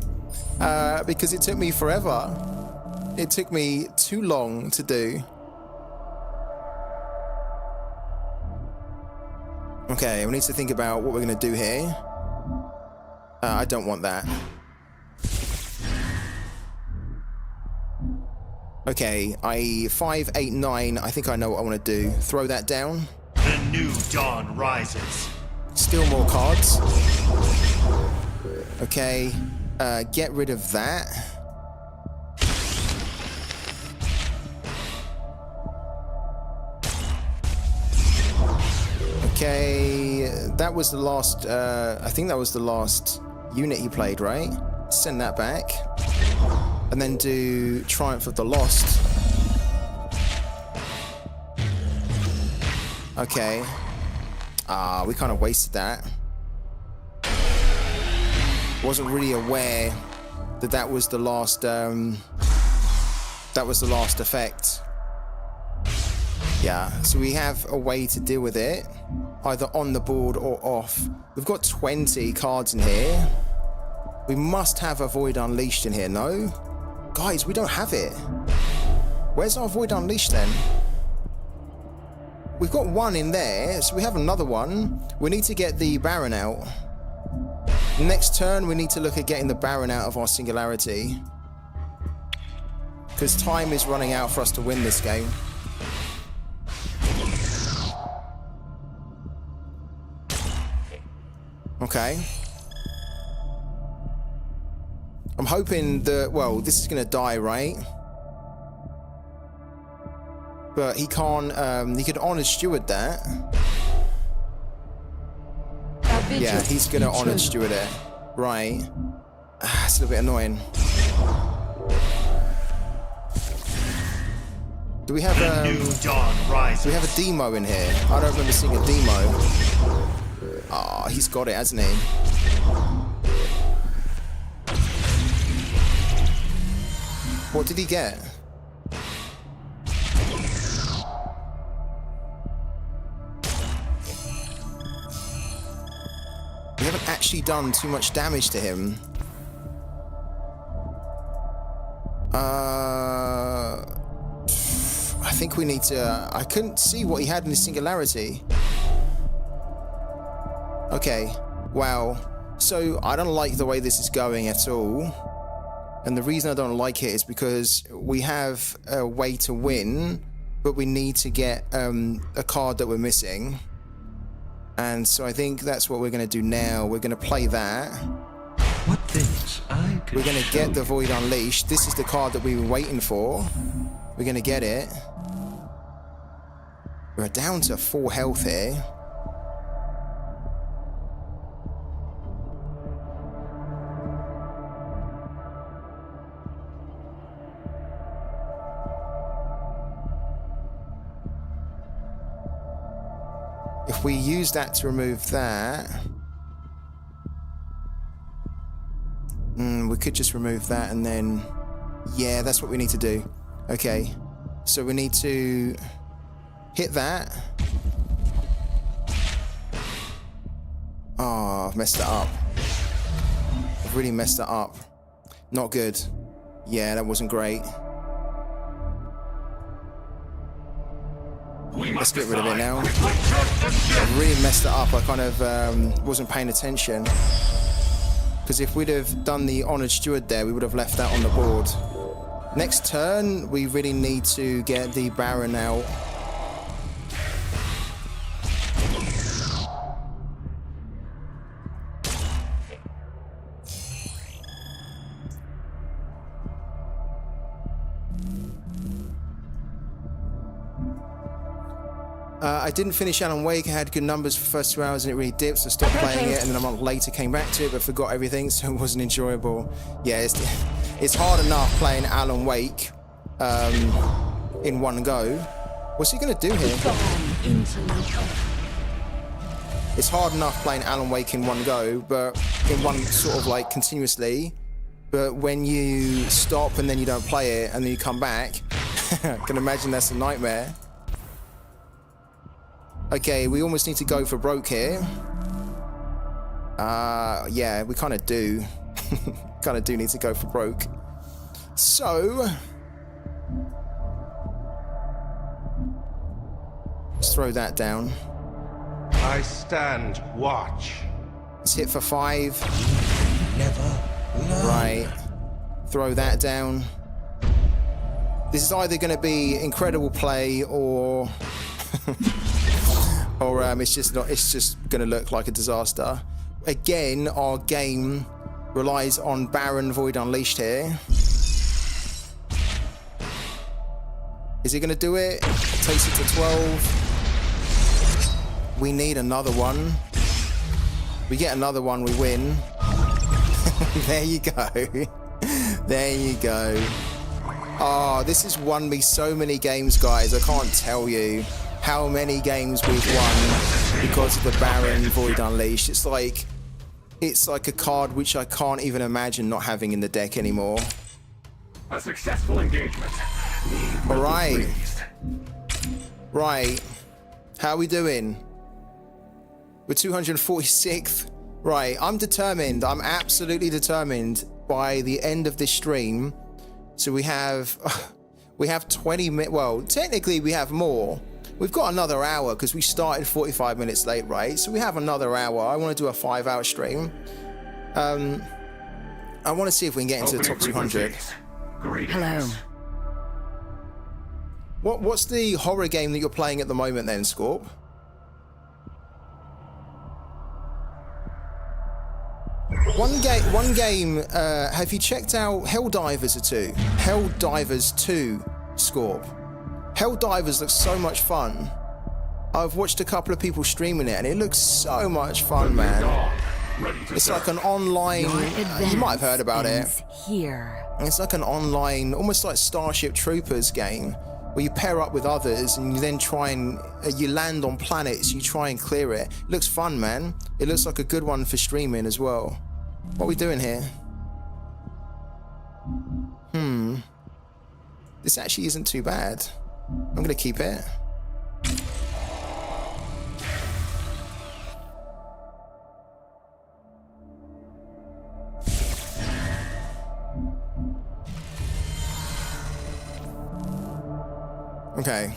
Because it took me forever. It took me too long to do. Okay, we need to think about what we're going to do here. I don't want that. Okay, 5, 8, 9. I think I know what I want to do. Throw that down. The new dawn rises. Still more cards. Okay, get rid of that. Okay, that was the last, I think that was the last unit he played, right? Send that back. And then do Triumph of the Lost. Okay. Ah, we kind of wasted that. Wasn't really aware that that was the last, that was the last effect. Yeah, so we have a way to deal with it, either on the board or off. We've got 20 cards in here. We must have Avoid Unleashed in here, no? Guys, we don't have it. Where's our Avoid Unleashed then? We've got one in there, so we have another one. We need to get the Baron out. Next turn, we need to look at getting the Baron out of our Singularity. Because time is running out for us to win this game. Okay. I'm hoping that, well, this is going to die, right? But he can't, he could Honored Steward that. Yeah, he's going to Honored Steward it. Right. It's a little bit annoying. Do we have do we have a demo in here? I don't remember seeing a demo. Ah, he's got it, hasn't he? What did he get? We haven't actually done too much damage to him. I think we need to... I couldn't see what he had in his Singularity. Okay, wow. So I don't like the way this is going at all. And the reason I don't like it is because we have a way to win, but we need to get a card that we're missing. And so I think that's what we're going to do now. We're going to play that. What things I could We're going to get the Void Unleashed. This is the card that we were waiting for. We're going to get it. We're down to 4 health here. If we use that to remove that, we could just remove that and then, yeah, that's what we need to do. Okay, so we need to hit that. Oh, I've messed it up. I've really messed it up. Not good. Yeah, that wasn't great. Let's get rid of it now. I really messed it up. I kind of wasn't paying attention. Because if we'd have done the Honoured Steward there, we would have left that on the board. Next turn, we really need to get the Baron out. I didn't finish Alan Wake. I had good numbers for the first 2 hours and it really dipped, so I stopped playing it, and then a month later came back to it but forgot everything, so it wasn't enjoyable. Yeah, it's hard enough playing Alan Wake in one go. What's he gonna do here? It's hard enough playing Alan Wake in one go, but in one sort of like continuously. But when you stop and then you don't play it and then you come back, I can imagine that's a nightmare. Okay, we almost need to go for broke here. Yeah, we kind of do. Kind of do need to go for broke. So, let's throw that down. I stand watch. Let's hit for 5. Never learn. Right. Throw that down. This is either going to be incredible play or... or it's just going to look like a disaster. Again, our game relies on Baron Void Unleashed here. Is he going to do it? Takes it to 12. We need another one. We get another one, we win. There you go. There you go. Oh, this has won me so many games, guys. I can't tell you how many games we've won because of the Baron Void Unleashed. It's like a card which I can't even imagine not having in the deck anymore. A successful engagement. All right. Right. How are we doing? We're 246th. Right. I'm determined. I'm absolutely determined by the end of this stream. So we have 20 minutes. Well, technically we have more. We've got another hour because we started 45 minutes late, right? So we have another hour. I want to do a 5-hour stream. I want to see if we can get into the top 200. Hello. What's the horror game that you're playing at the moment then, Scorp? One game, have you checked out Helldivers 2? Helldivers 2, Scorp. Helldivers looks so much fun. I've watched a couple of people streaming it and it looks so much fun, man. It's like an online, you might have heard about it. Here. It's like an online, almost like Starship Troopers game, where you pair up with others and you then try and, you land on planets, you try and clear it. It looks fun, man. It looks like a good one for streaming as well. What are we doing here? This actually isn't too bad. I'm gonna keep it. Okay.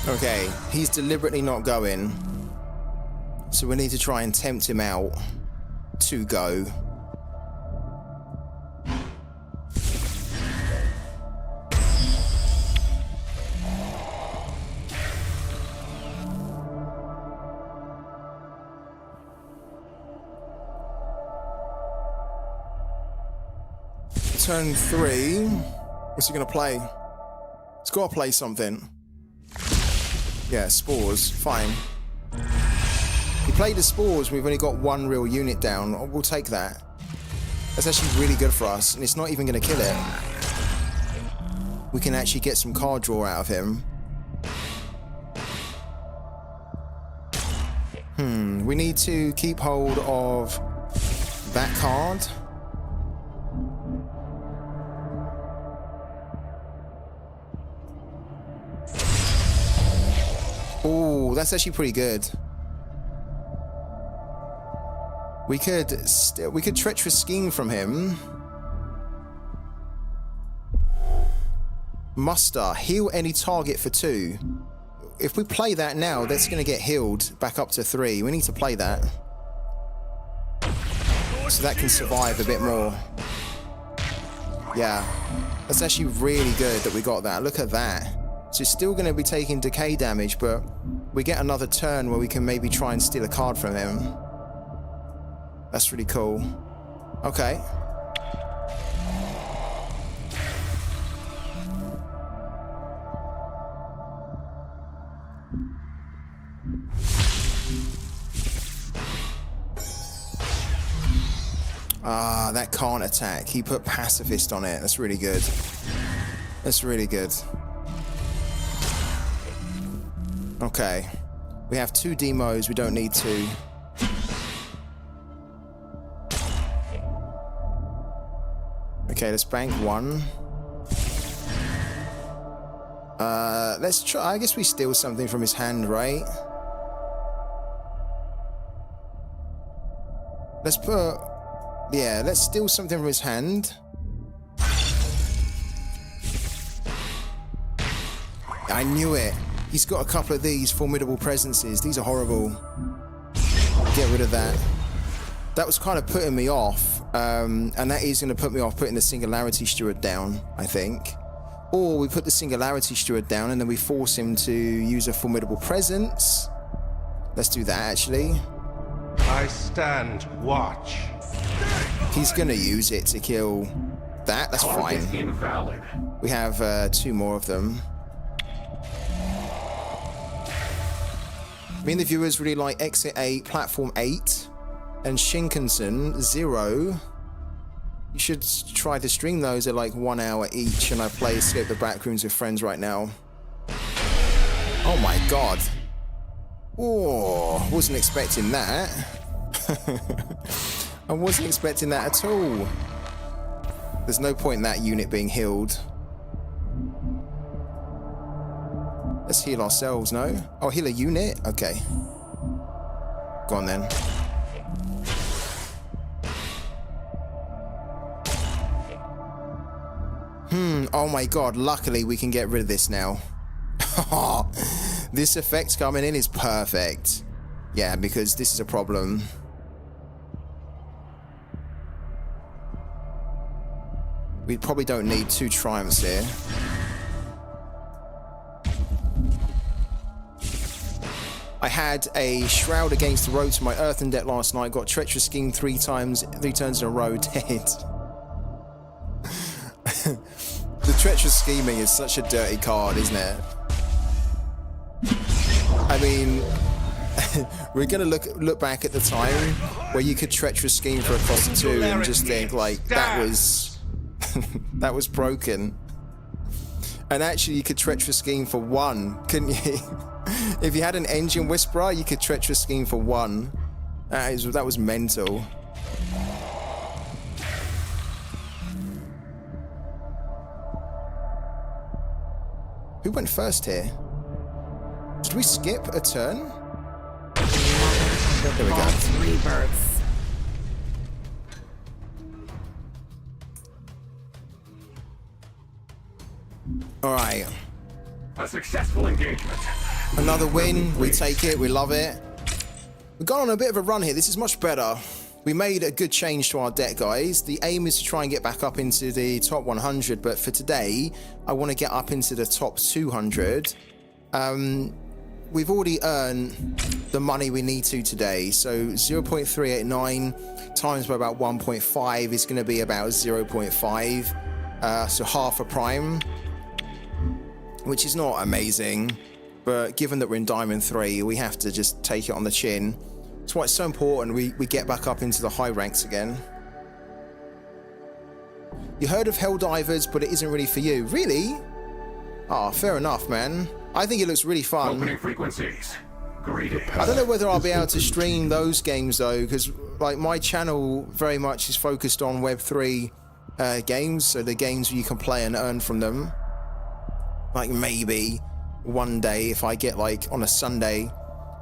Okay, he's deliberately not going. So we need to try and tempt him out to go. Turn 3. What's he gonna play? He's gotta play something. Yeah, spores. Fine. He played the spores. We've only got one real unit down. We'll take that. That's actually really good for us, and it's not even going to kill it. We can actually get some card draw out of him. We need to keep hold of that card. That's actually pretty good. We could treacherous scheme from him. Muster, heal any target for 2. If we play that now, that's going to get healed back up to 3. We need to play that. So that can survive a bit more. Yeah. That's actually really good that we got that. Look at that. So it's still going to be taking decay damage, but we get another turn where we can maybe try and steal a card from him. That's really cool. Okay. Ah, that can't attack. He put pacifist on it. That's really good. That's really good. Okay. We have 2 demos. We don't need 2. Okay, let's bank 1. Let's try. I guess we steal something from his hand, right? Let's put... Yeah, let's steal something from his hand. I knew it. He's got a couple of these formidable presences. These are horrible. Get rid of that. That was kind of putting me off. And that is going to put me off putting the Singularity Steward down, I think. Or we put the Singularity Steward down and then we force him to use a formidable presence. Let's do that, actually. I stand watch. He's going to use it to kill that. That's fine. Invalid. We have 2 more of them. Me and the viewers really like Exit 8, Platform 8, and Shinkansen 0. You should try to stream those at like 1 hour each, and I play Escape the Backrooms with friends right now. Oh my god. Oh, wasn't expecting that. I wasn't expecting that at all. There's no point in that unit being healed. Let's heal ourselves, no? Oh, heal a unit? Okay. Go on then. Oh my god, luckily we can get rid of this now. This effect coming in is perfect. Yeah, because this is a problem. We probably don't need 2 triumphs here. I had a Shroud against the road to my Earthen deck last night, got Treacherous Scheme 3 turns in a row, dead. The Treacherous Scheming is such a dirty card, isn't it? I mean, we're gonna look back at the time where you could Treacherous Scheme for a cost of 2 and just think like that was that was broken. And actually you could Treacherous Scheme for 1, couldn't you? If you had an Engine Whisperer, you could Treacherous Scheme for 1. That was mental. Who went first here? Did we skip a turn? There we go. Rebirths. All right. A successful engagement. Another win. We take it. We love it. We've gone on a bit of a run here. This is much better. We made a good change to our deck, guys. The aim is to try and get back up into the top 100, but for today, I want to get up into the top 200. We've already earned the money we need to today, so 0.389 times by about 1.5 is going to be about 0.5, so half a prime, which is not amazing, but given that we're in Diamond 3, we have to just take it on the chin. That's why it's so important we get back up into the high ranks again. You heard of Helldivers, but it isn't really for you. Really? Ah, fair enough, man. I think it looks really fun. Opening frequencies. Greetings. I don't know whether I'll be able to stream those games though, because like my channel very much is focused on Web3 games, so the games where you can play and earn from them. Like maybe one day if I get like on a Sunday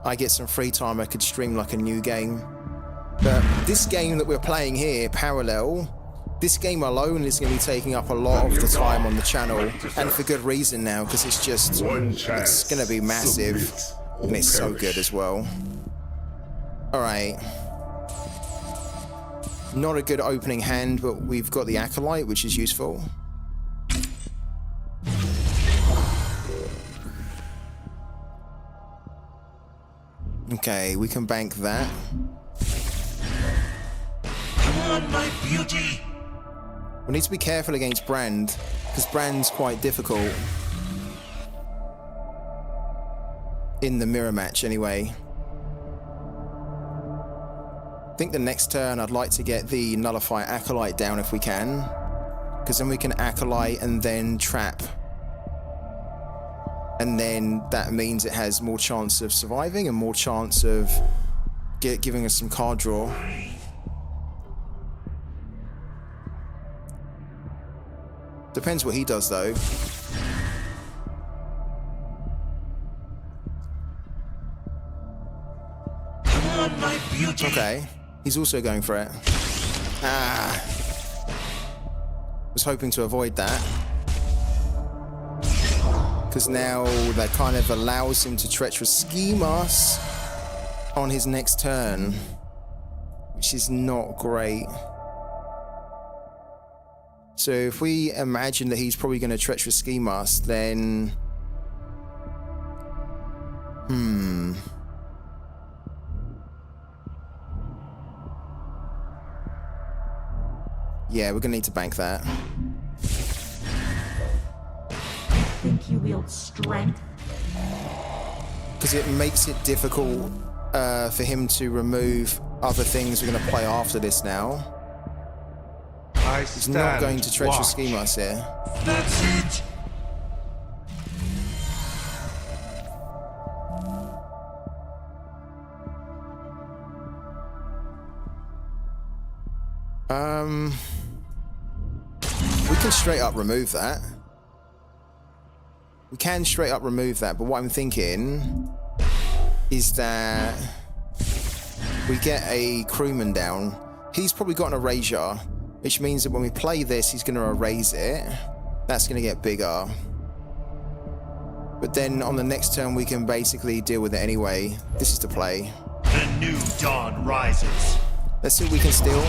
I get some free time, I could stream like a new game. But this game that we're playing here, Parallel, this game alone is going to be taking up a lot of the time on the channel, and for good reason now, because it's just, it's going to be massive, and it's so good as well. Alright. Not a good opening hand, but we've got the Acolyte, which is useful. Okay, we can bank that. Come on, my beauty! We need to be careful against Brand, because Brand's quite difficult. In the mirror match, anyway. I think the next turn I'd like to get the Nullify Acolyte down if we can, because then we can Acolyte and then trap. And then that means it has more chance of surviving and more chance of giving us some card draw. Depends what he does, though. Come on, my beauty! Okay, he's also going for it. Ah. Was hoping to avoid that. Because now that kind of allows him to treacherous scheme us on his next turn, which is not great. So if we imagine that he's probably going to treacherous scheme us, then yeah, we're going to need to bank that. Think you wield strength? Because it makes it difficult for him to remove other things we're going to play after this now. He's not going to treacherous scheme us here. That's it! We can straight up remove that. We can straight up remove that, but what I'm thinking is that we get a crewman down. He's probably got an erasure, which means that when we play this, he's going to erase it. That's going to get bigger. But then on the next turn, we can basically deal with it anyway. This is the play. The new dawn rises. Let's see what we can steal.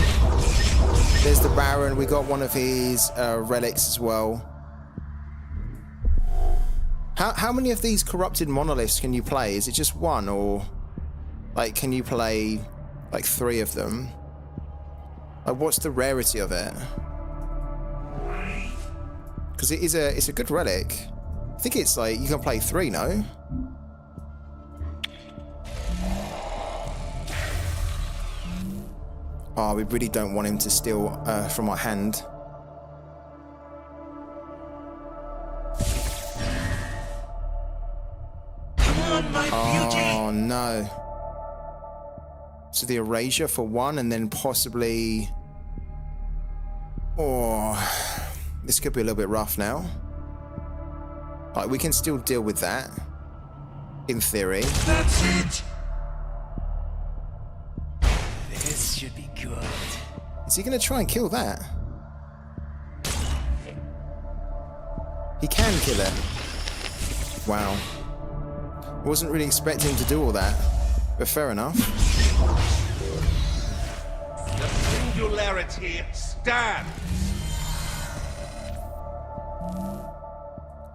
There's the Baron. We got one of his relics as well. How many of these corrupted monoliths can you play? Is it just one, or like can you play like 3 of them? Like, what's the rarity of it? Because it's a good relic. I think it's like you can play 3, no? Oh, we really don't want him to steal from our hand. Oh no. So the erasure for 1 and then possibly... Oh, this could be a little bit rough now. Like, we can still deal with that, in theory. That's it! This should be good. Is he going to try and kill that? He can kill it. Wow. Wasn't really expecting him to do all that, but fair enough. The singularity stands!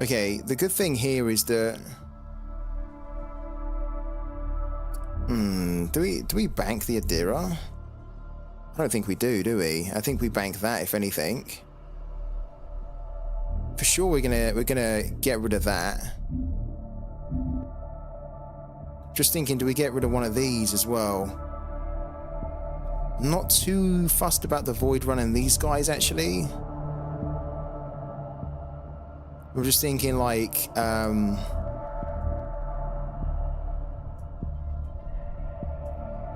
Okay, the good thing here is that... Do we bank the Adira? I don't think we do we? I think we bank that, if anything. For sure we're gonna get rid of that. Just thinking, do we get rid of one of these as well? Not too fussed about the Void running these guys, actually. We're just thinking, like,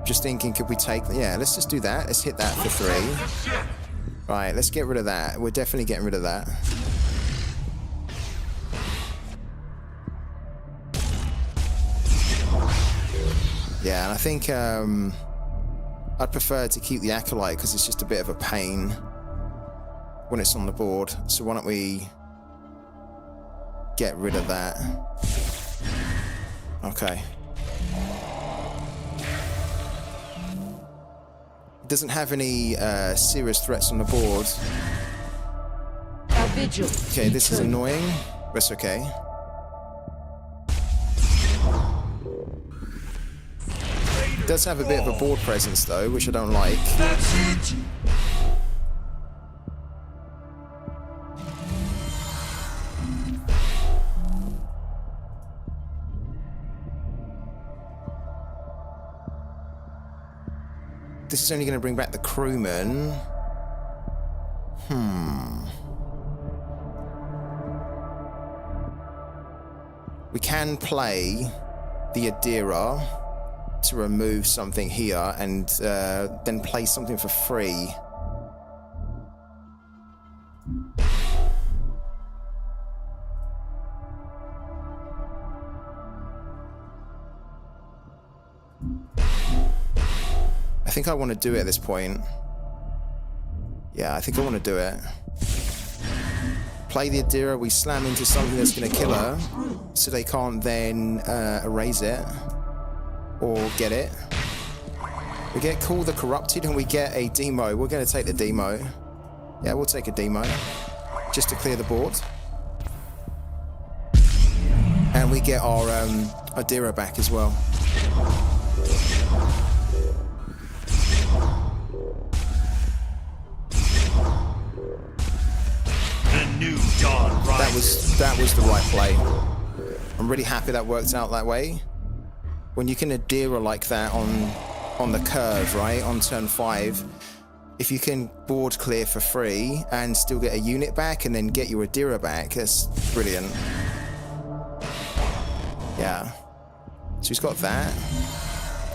just thinking, could we take... Yeah, let's just do that. Let's hit that for 3. Right, let's get rid of that. We're definitely getting rid of that. Yeah, and I think I'd prefer to keep the Acolyte because it's just a bit of a pain when it's on the board. So why don't we get rid of that? Okay. It doesn't have any serious threats on the board. Okay, this is annoying. That's okay. It does have a bit of a board presence though, which I don't like. That's it! This is only going to bring back the crewman. We can play the Adira to remove something here and then play something for free. I think I want to do it at this point. Yeah, I think I want to do it. Play the Adira, we slam into something that's going to kill her, so they can't then erase it or get it. We get Call the Corrupted and we get a demo. We're going to take the demo. Yeah, we'll take a demo just to clear the board. And we get our Adira back as well. New dawn rises. That was the right play. I'm really happy that worked out that way. When you can Adira like that on the curve, right, on turn 5, if you can board clear for free and still get a unit back and then get your Adira back, that's brilliant. Yeah. So he's got that,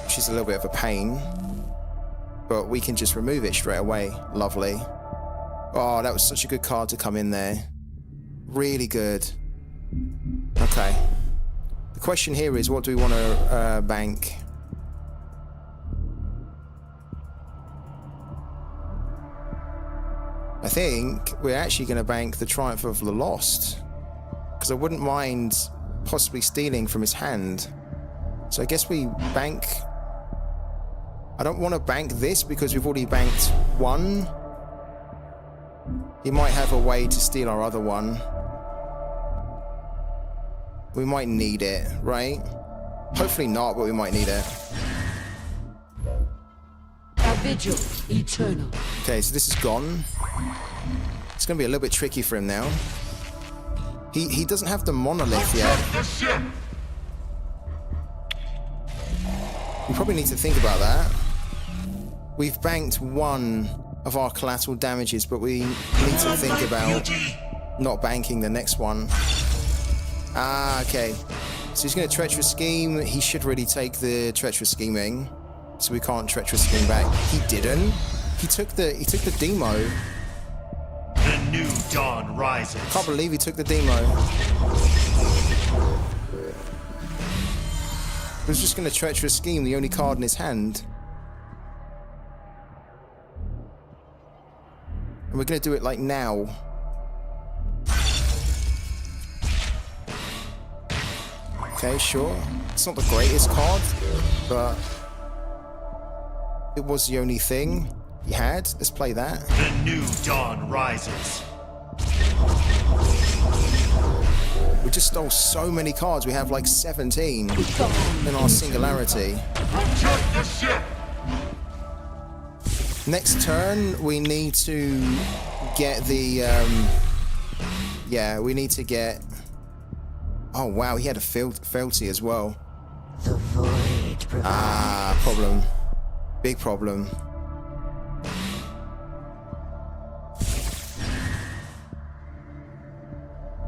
which is a little bit of a pain, but we can just remove it straight away. Lovely. Oh, that was such a good card to come in there. Really good. Okay. The question here is, what do we want to bank? I think we're actually going to bank the Triumph of the Lost, because I wouldn't mind possibly stealing from his hand. So I guess we bank... I don't want to bank this because we've already banked one. He might have a way to steal our other one. We might need it, right? Hopefully not, but we might need it. A vigil eternal. Okay, so this is gone. It's going to be a little bit tricky for him now. He doesn't have the monolith yet. We probably need to think about that. We've banked one of our collateral damages, but we need to think about not banking the next one. Ah, okay. So he's going to treacherous scheme. He should really take the treacherous scheming, so we can't treacherous scheme back. He didn't. He took the demo. The new dawn rises. Can't believe he took the demo. He was just going to treacherous scheme the only card in his hand. And we're going to do it like now. Okay, sure. It's not the greatest card, but it was the only thing he had. Let's play that. The new dawn rises. We just stole so many cards. We have like 17 in our singularity. Next turn, we need to get the... yeah, we need to get... Oh, wow, he had a fealty as well. The void provides. Ah, problem. Big problem.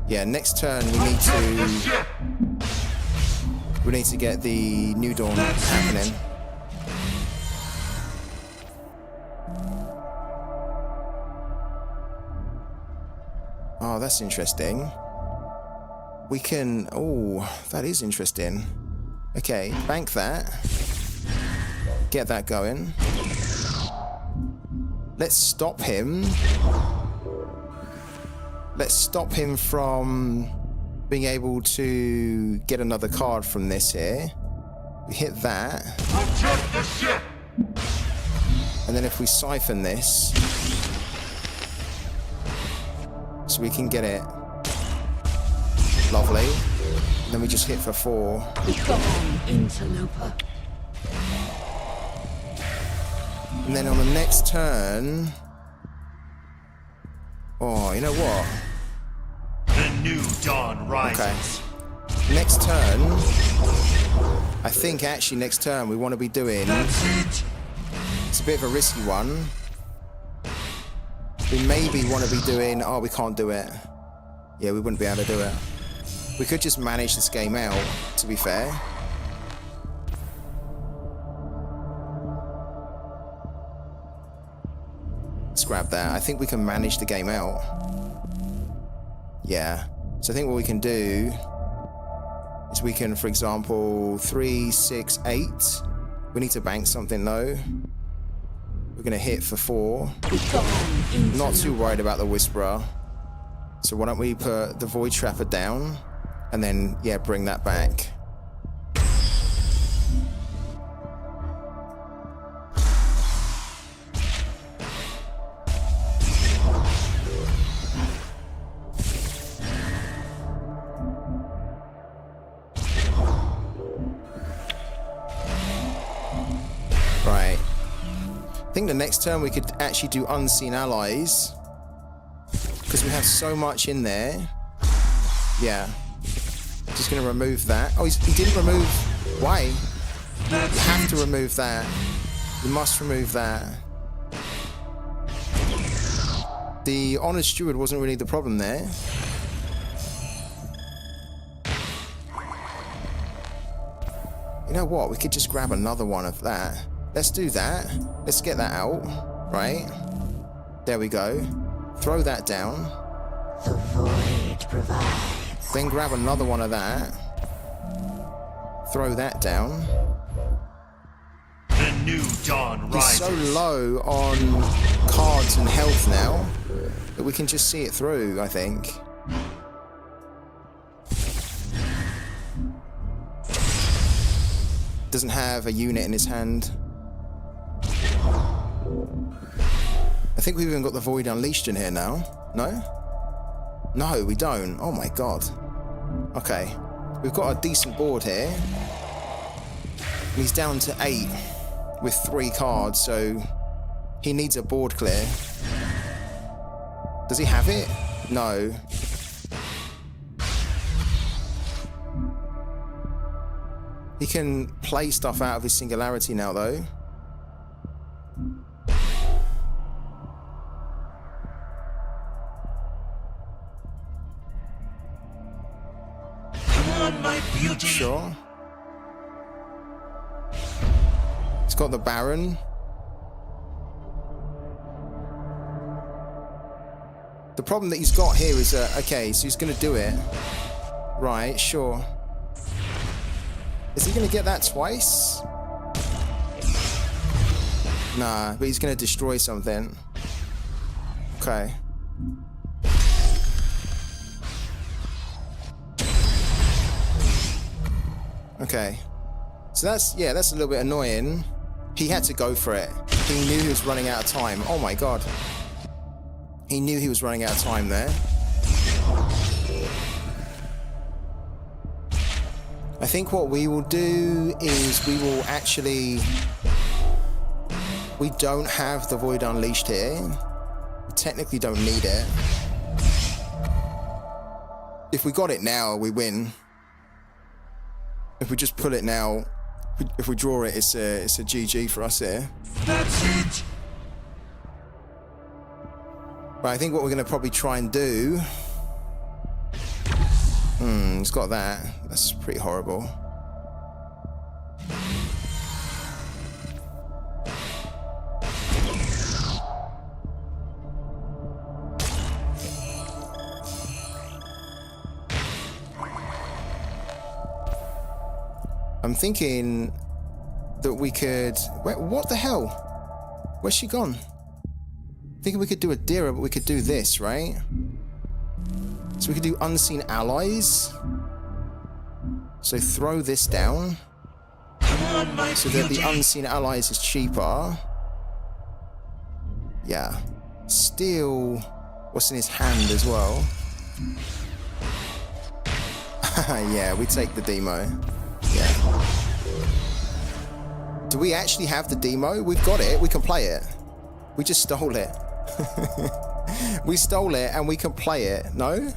Yeah, next turn we need to get the New Dawn happening. Oh, that's interesting. We can... Oh, that is interesting. Okay, bank that. get that going. Let's stop him. Let's stop him from being able to get another card from this here. We hit that. And then if we siphon this, so we can get it. Lovely. Then we just hit for 4. Become interloper. And then on the next turn... Oh, you know what? The new dawn rises. Okay. Next turn... I think actually next turn we want to be doing... It's a bit of a risky one. We maybe want to be doing... Oh, we can't do it. Yeah, we wouldn't be able to do it. We could just manage this game out, to be fair. Let's grab that. I think we can manage the game out. Yeah. So I think what we can do is we can, for example, 3, 6, 8. We need to bank something though. We're gonna hit for 4. Not too worried about the Whisperer. So why don't we put the Void Trapper down and then, yeah, bring that back. Right. I think the next turn we could actually do Unseen Allies. Because we have so much in there. Yeah. Just going to remove that. Oh, he didn't remove... Why? You have to remove that. You must remove that. The Honored Steward wasn't really the problem there. You know what? We could just grab another one of that. Let's do that. Let's get that out. Right? There we go. Throw that down. The void provides. Then grab another one of that. Throw that down. The new dawn rises. He's so low on cards and health now that we can just see it through, I think. Doesn't have a unit in his hand. I think we've even got the Void Unleashed in here now. No? No, we don't. Oh my god. Okay. We've got a decent board here. He's down to 8 with 3 cards, so he needs a board clear. Does he have it? No. He can play stuff out of his Singularity now, though. My beauty. Sure. He's got the Baron. The problem that he's got here is, okay, so he's going to do it. Right, sure. Is he going to get that twice? Nah, but he's going to destroy something. Okay. Okay. So that's, yeah, that's a little bit annoying. He had to go for it. He knew he was running out of time. Oh my god. He knew he was running out of time there. I think what we will do is we will actually... We don't have the Void Unleashed here. We technically don't need it. If we got it now, we win. If we just pull it now, if we draw it, it's a GG for us here. That's it. But I think what we're going to probably try and do... He's got that. That's pretty horrible. I'm thinking that we could... What the hell? Where's she gone? Thinking we could do a Dira, but we could do this, right? So we could do Unseen Allies. So throw this down. So that the Unseen Allies is cheaper. Yeah. Steal what's in his hand as well. Yeah, we take the demo. Yeah. Do we actually have the demo? We've got it. We can play it. We just stole it. We stole it and we can play it. No?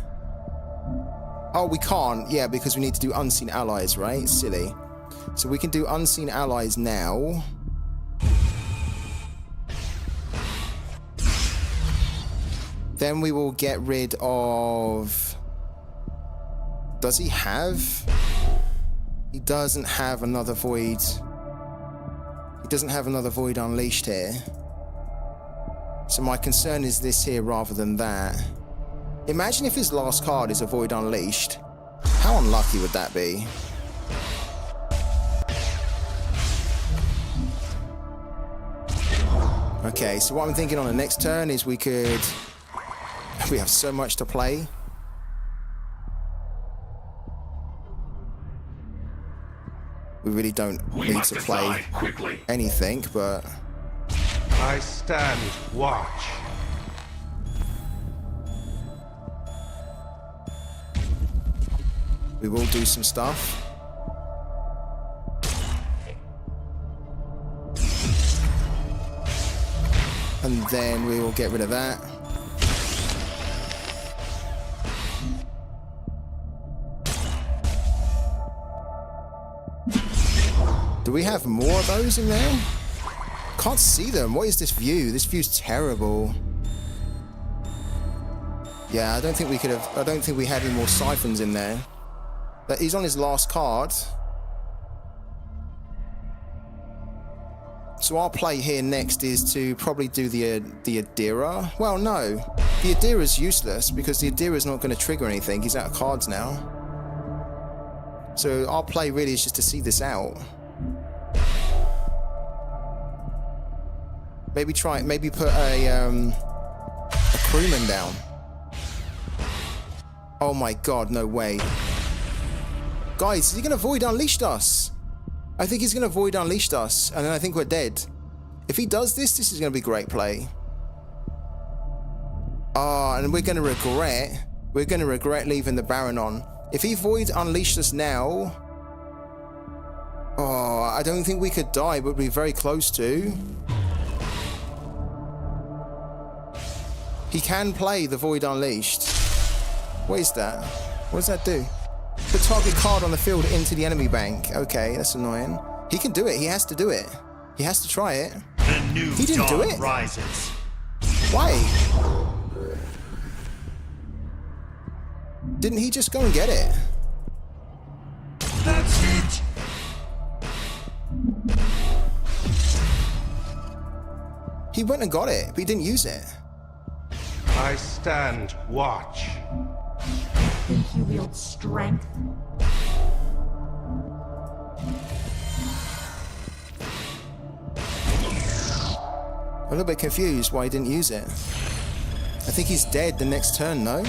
Oh, we can't. Yeah, because we need to do Unseen Allies, right? Silly. So we can do Unseen Allies now. Then we will get rid of... Does he have... He doesn't have another Void. He doesn't have another Void Unleashed here. So my concern is this here rather than that. Imagine if his last card is a Void Unleashed. How unlucky would that be? Okay, so what I'm thinking on the next turn is we could... We have so much to play. We really don't need to play anything, but... I stand watch. We will do some stuff. And then we will get rid of that. Do we have more of those in there? Can't see them. What is this view? This view's terrible. Yeah, I don't think we could have... I don't think we had any more siphons in there. But he's on his last card. So our play here next is to probably do the Adira. Well, no. The Adira's useless because the Adira's not going to trigger anything. He's out of cards now. So our play really is just to see this out. Maybe put a crewman down. Oh my god, no way. Guys, is he gonna Void Unleashed us? I think he's gonna Void Unleashed us, and then I think we're dead. If he does this, this is gonna be great play. And we're gonna regret leaving the Baron on. If he Void Unleashed us now... I don't think we could die, but we're very close to. He can play the Void Unleashed. What is that? What does that do? Put target card on the field into the enemy bank. Okay, that's annoying. He can do it. He has to do it. He has to try it. He didn't do it. Rises. Why? Didn't he just go and get it? That's it. He went and got it, but he didn't use it. I stand watch. Think you wield strength? I'm a little bit confused why he didn't use it. I think he's dead the next turn, no?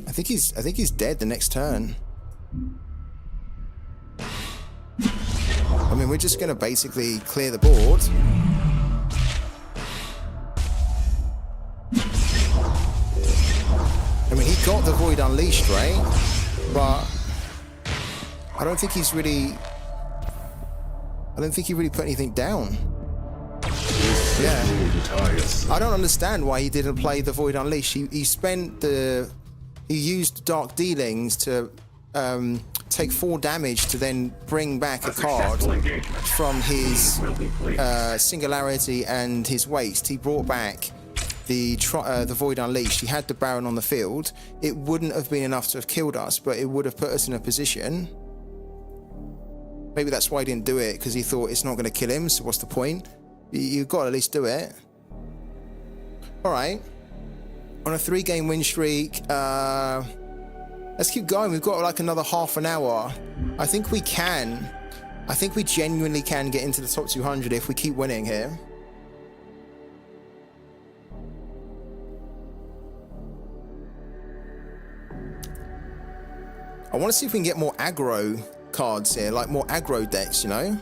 I think he's dead the next turn. I mean, we're just gonna basically clear the board. I mean, he got the Void Unleashed, right? But I don't think he's really... I don't think he really put anything down. Yeah. I don't understand why he didn't play the Void Unleashed. He spent the... He used Dark Dealings to take 4 damage to then bring back a card from his Singularity and his Waste. He brought back the Void Unleashed. He had the Baron on the field. It wouldn't have been enough to have killed us, but it would have put us in a position. Maybe that's why he didn't do it, because he thought it's not going to kill him, so what's the point? You've got to at least do it. Alright. On a 3-game win streak, let's keep going. We've got like another half an hour. I think we can. I think we genuinely can get into the top 200 if we keep winning here. I want to see if we can get more aggro cards here, like more aggro decks, you know?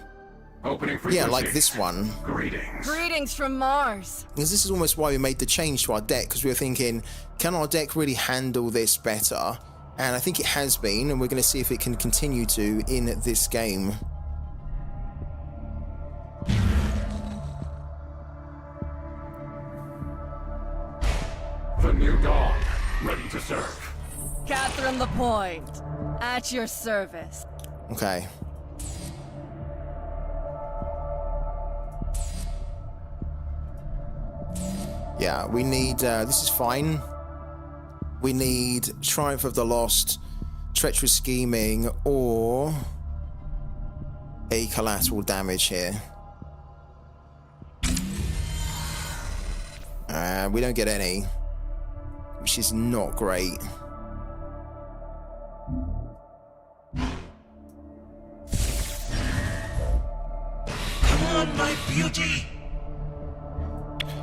Opening frequency. Yeah, like this one. Greetings. Greetings from Mars. Because this is almost why we made the change to our deck, because we were thinking, can our deck really handle this better? And I think it has been, and we're going to see if it can continue to in this game. The new dawn, ready to serve. Catherine the Point, at your service. Okay. Yeah, we need, this is fine. We need Triumph of the Lost, Treacherous Scheming, or a collateral damage here. We don't get any, which is not great. Come on, my beauty.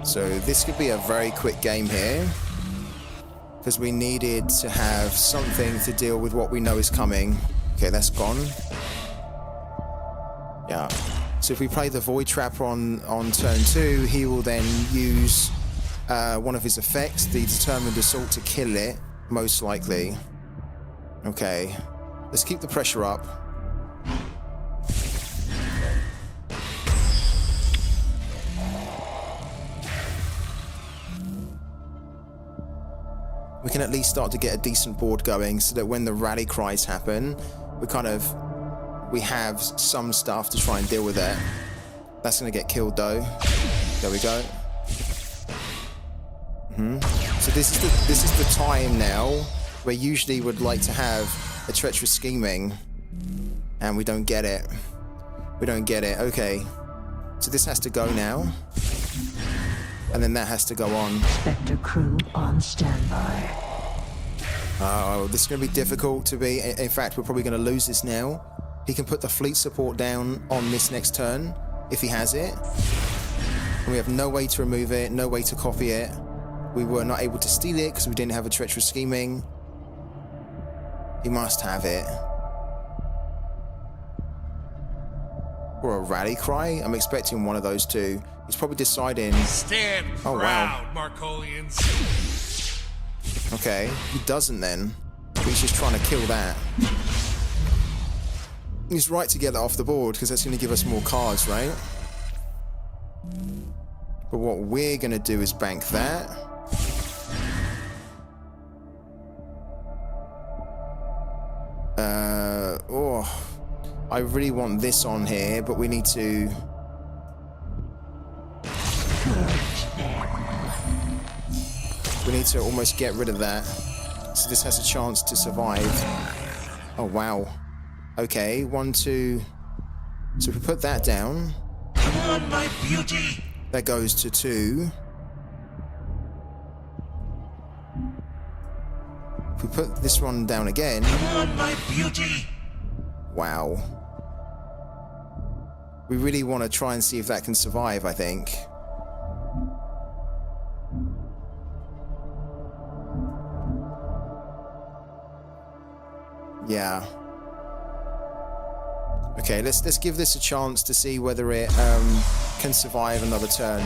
So this could be a very quick game here, because we needed to have something to deal with what we know is coming. Okay, that's gone. Yeah. So if we play the Void Trapper on turn 2, he will then use one of his effects, the Determined Assault, to kill it, most likely. Okay. Let's keep the pressure up. We can at least start to get a decent board going so that when the rally cries happen, we have some stuff to try and deal with it. That's going to get killed though. There we go. So this is the time now where usually would like to have a Treacherous Scheming, and we don't get it. We don't get it. Okay. So this has to go now. And then that has to go on. Spectre crew on standby. Oh, this is going to be difficult to be. In fact, we're probably going to lose this now. He can put the fleet support down on this next turn, if he has it. And we have no way to remove it, no way to copy it. We were not able to steal it because we didn't have a Treacherous Scheming. He must have it. Or a Rally Cry? I'm expecting one of those two. He's probably deciding... Stand proud, wow. Markolians. Okay, he doesn't then. He's just trying to kill that. He's right to get that off the board because that's going to give us more cards, right? But what we're going to do is bank that. I really want this on here, but we need to... We need to almost get rid of that. So this has a chance to survive. Oh, wow. Okay, 1, 2... So if we put that down... Come on, my beauty! That goes to 2. If we put this one down again... Come on, my beauty! Wow. We really want to try and see if that can survive, I think. Yeah. Okay, let's give this a chance to see whether it can survive another turn.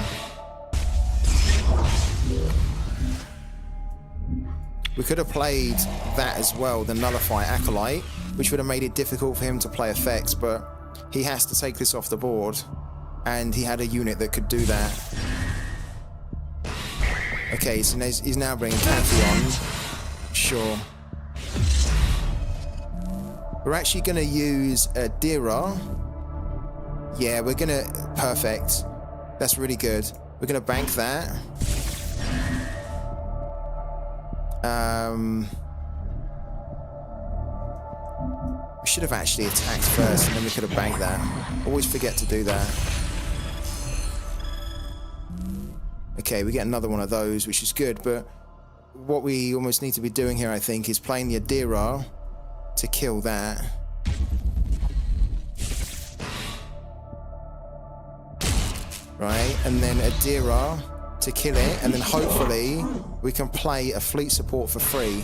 We could have played that as well, the Nullify Acolyte, which would have made it difficult for him to play effects, but he has to take this off the board, and he had a unit that could do that. Okay, so he's now bringing Cathy on. Sure. We're actually going to use a Dira. Yeah, we're going to... Perfect. That's really good. We're going to bank that. We should have actually attacked first, and then we could have banked that. Always forget to do that. Okay, we get another one of those, which is good, but what we almost need to be doing here, I think, is playing the Adira to kill that. right? And then Adira to kill it, and then hopefully we can play a fleet support for free.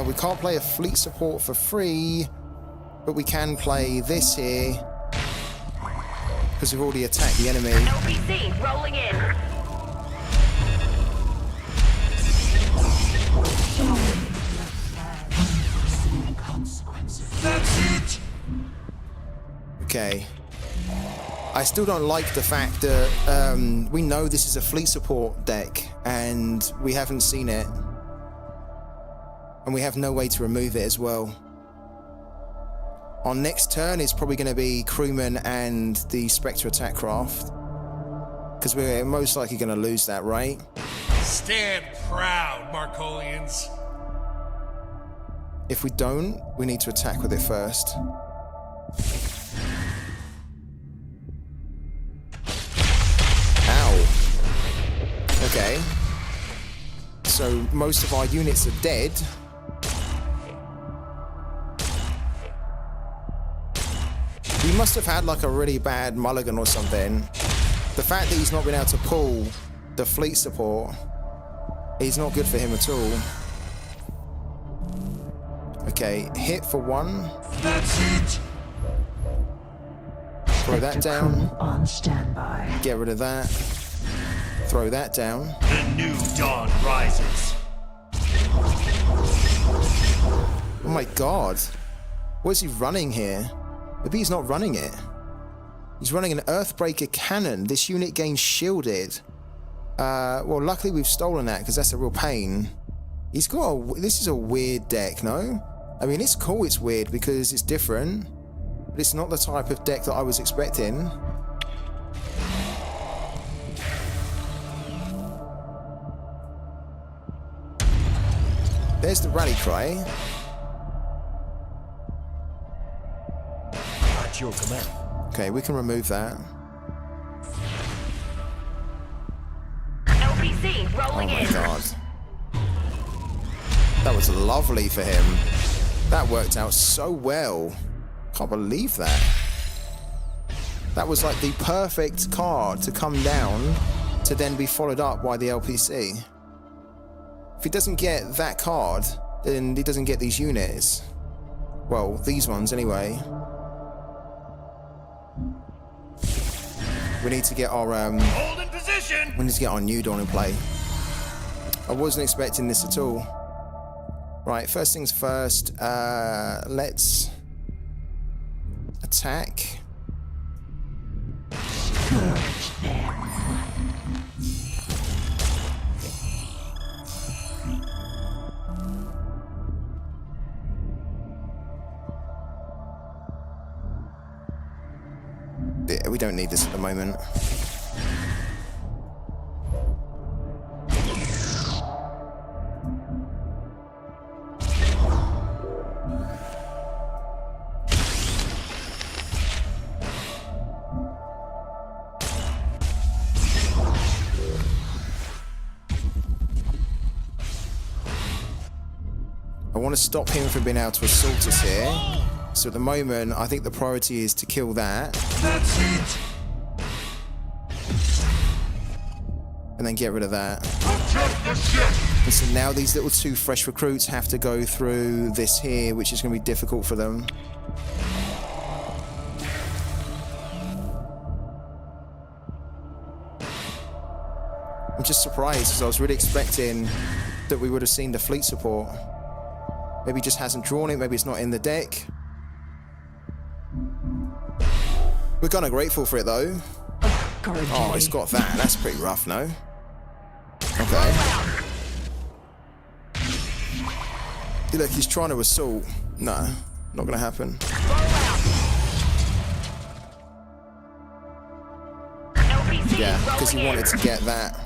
We can't play a fleet support for free, but we can play this here because we've already attacked the enemy. LPC rolling in. That's it! Okay. I still don't like the fact that we know this is a fleet support deck and we haven't seen it. And we have no way to remove it as well. Our next turn is probably going to be Crewman and the Spectre attack craft. Because we're most likely going to lose that, right? Stand proud, Markolians. If we don't, we need to attack with it first. Ow. Okay. So most of our units are dead. He must have had like a really bad mulligan or something. The fact that he's not been able to pull the fleet support is not good for him at all. Okay, hit for one. That's it! Throw that down. On standby. Get rid of that. Throw that down. The new dawn rises. Oh my god. What is he running here? Maybe he's not running it. He's running an Earthbreaker cannon. This unit gains shielded. Well, luckily we've stolen that because that's a real pain. He's got a... This is a weird deck, no? I mean, it's cool it's weird because it's different. But it's not the type of deck that I was expecting. There's the rally cry. At your command. Okay, we can remove that. LPC rolling in. Oh my god. That was lovely for him. That worked out so well. Can't believe that. That was like the perfect card to come down to then be followed up by the LPC. If he doesn't get that card, then he doesn't get these units. Well, these ones anyway. We need to get our Hold in position! we need to get our New Dawn in play. I wasn't expecting this at all. Right, first things first, let's attack. Yeah, we don't need this at the moment. I want to stop him from being able to assault us here. So at the moment, I think the priority is to kill that. That's it! And then get rid of that. Protect the ship! And so now these little two fresh recruits have to go through this here, which is going to be difficult for them. I'm just surprised because I was really expecting that we would have seen the fleet support. Maybe he just hasn't drawn it, maybe it's not in the deck. We're kind of grateful for it though. Oh, it's got that. That's pretty rough, no? Okay. Look, he's trying to assault. No, not gonna happen. Yeah, because he wanted to get that.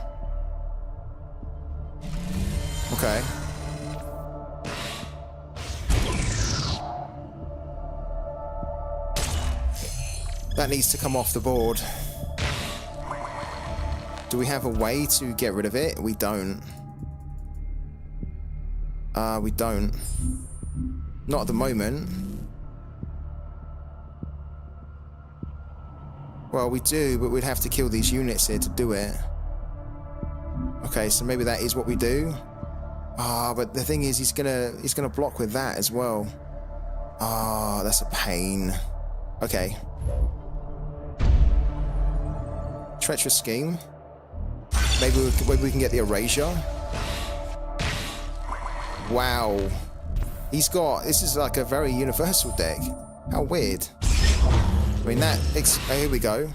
Okay. That needs to come off the board. Do we have a way to get rid of it? We don't. We don't. Not at the moment. Well, we do, but we'd have to kill these units here to do it. Okay, so maybe that is what we do. Ah, but the thing is, he's gonna block with that as well. Ah, that's a pain. Okay. Treacherous scheme. Maybe we can get the erasure. Wow. He's got... This is like a very universal deck. How weird. I mean, that... here we go.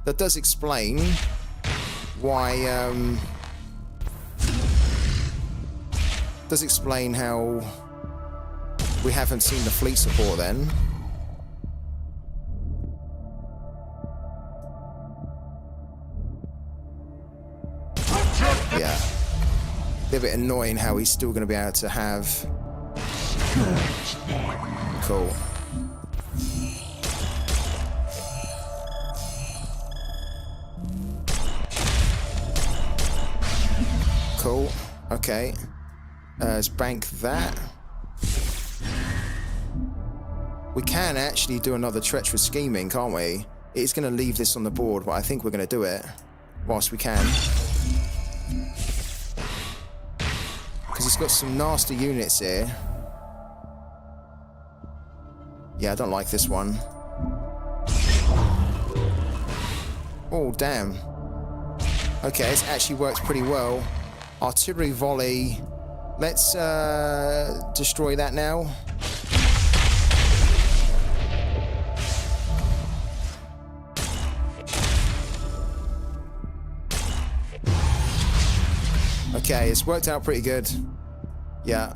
That does explain why... does explain how we haven't seen the fleet support then. Yeah. A bit annoying how he's still going to be able to have... Cool. Cool. Okay. Let's bank that. We can actually do another treacherous scheming, can't we? It's going to leave this on the board, but I think we're going to do it whilst we can. Because he's got some nasty units here. Yeah, I don't like this one. Oh, damn. Okay, this actually works pretty well. Artillery volley. Let's destroy that now. Okay, it's worked out pretty good. Yeah.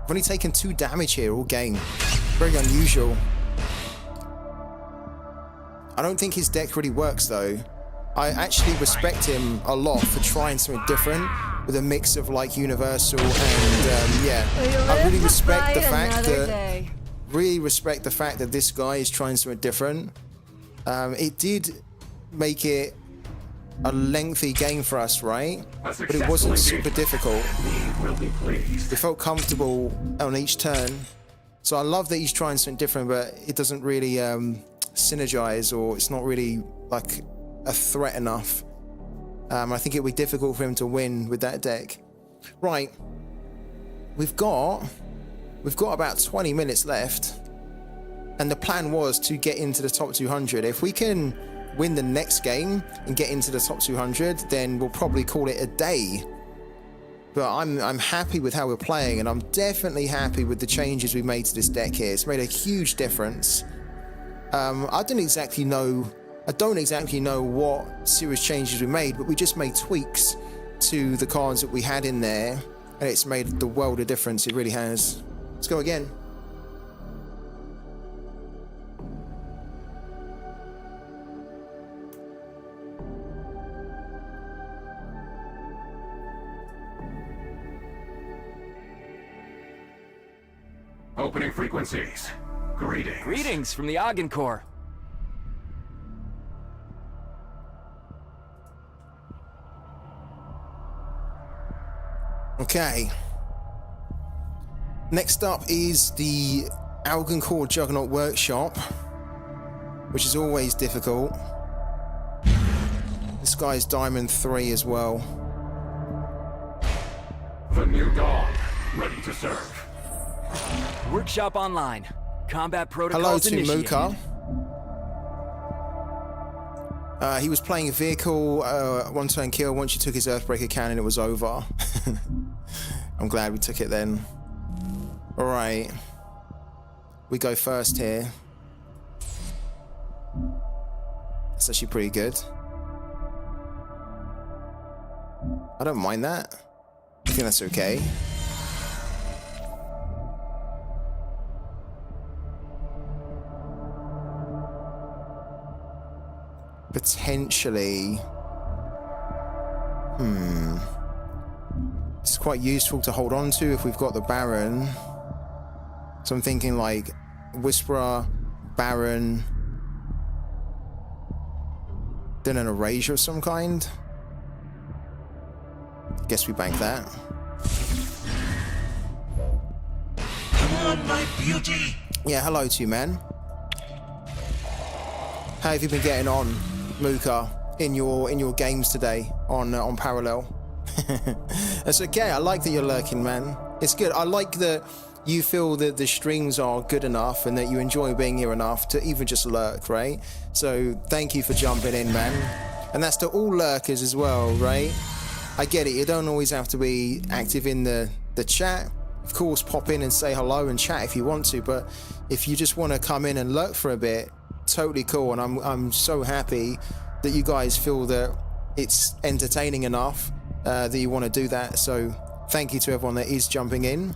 I've only taken 2 damage here all game. Very unusual. I don't think his deck really works though. I actually respect him a lot for trying something different with a mix of like universal and yeah. I really respect the fact that this guy is trying something different. It did make it a lengthy game for us, right? But it wasn't super difficult. We felt comfortable on each turn. So I love that he's trying something different, but it doesn't really synergize, or it's not really like a threat enough. I think it would be difficult for him to win with that deck. Right. We've got about 20 minutes left. And the plan was to get into the top 200. If we can win the next game and get into the top 200, then we'll probably call it a day. But I'm happy with how we're playing, and I'm definitely happy with the changes we made to this deck here. It's made a huge difference. I don't exactly know what serious changes we made, but we just made tweaks to the cards that we had in there, and it's made the world of difference. It really has. Let's go again. Opening frequencies. Greetings. Greetings from the Ogden Corps. Okay. Next up is the Algoncore Juggernaut Workshop, which is always difficult. This guy's Diamond 3 as well. The new dawn, ready to serve. Workshop online. Combat protocols initiated. Hello to Muka. He was playing a vehicle, one turn kill. Once you took his Earthbreaker cannon, it was over. I'm glad we took it then. Alright. We go first here. That's actually pretty good. I don't mind that. I think that's okay. Potentially. It's quite useful to hold on to if we've got the Baron. So I'm thinking like Whisperer, Baron, then an Erasure of some kind. Guess we bank that. Come on my beauty? Yeah, hello to you, man. How have you been getting on, Mooka, in your games today on Parallel? That's okay. I like that you're lurking, man. It's good. I like that you feel that the streams are good enough and that you enjoy being here enough to even just lurk, right? So thank you for jumping in, man. And that's to all lurkers as well, right? I get it. You don't always have to be active in the chat. Of course, pop in and say hello and chat if you want to, but if you just want to come in and lurk for a bit, totally cool. And I'm so happy that you guys feel that it's entertaining enough that you want to do that. So thank you to everyone that is jumping in.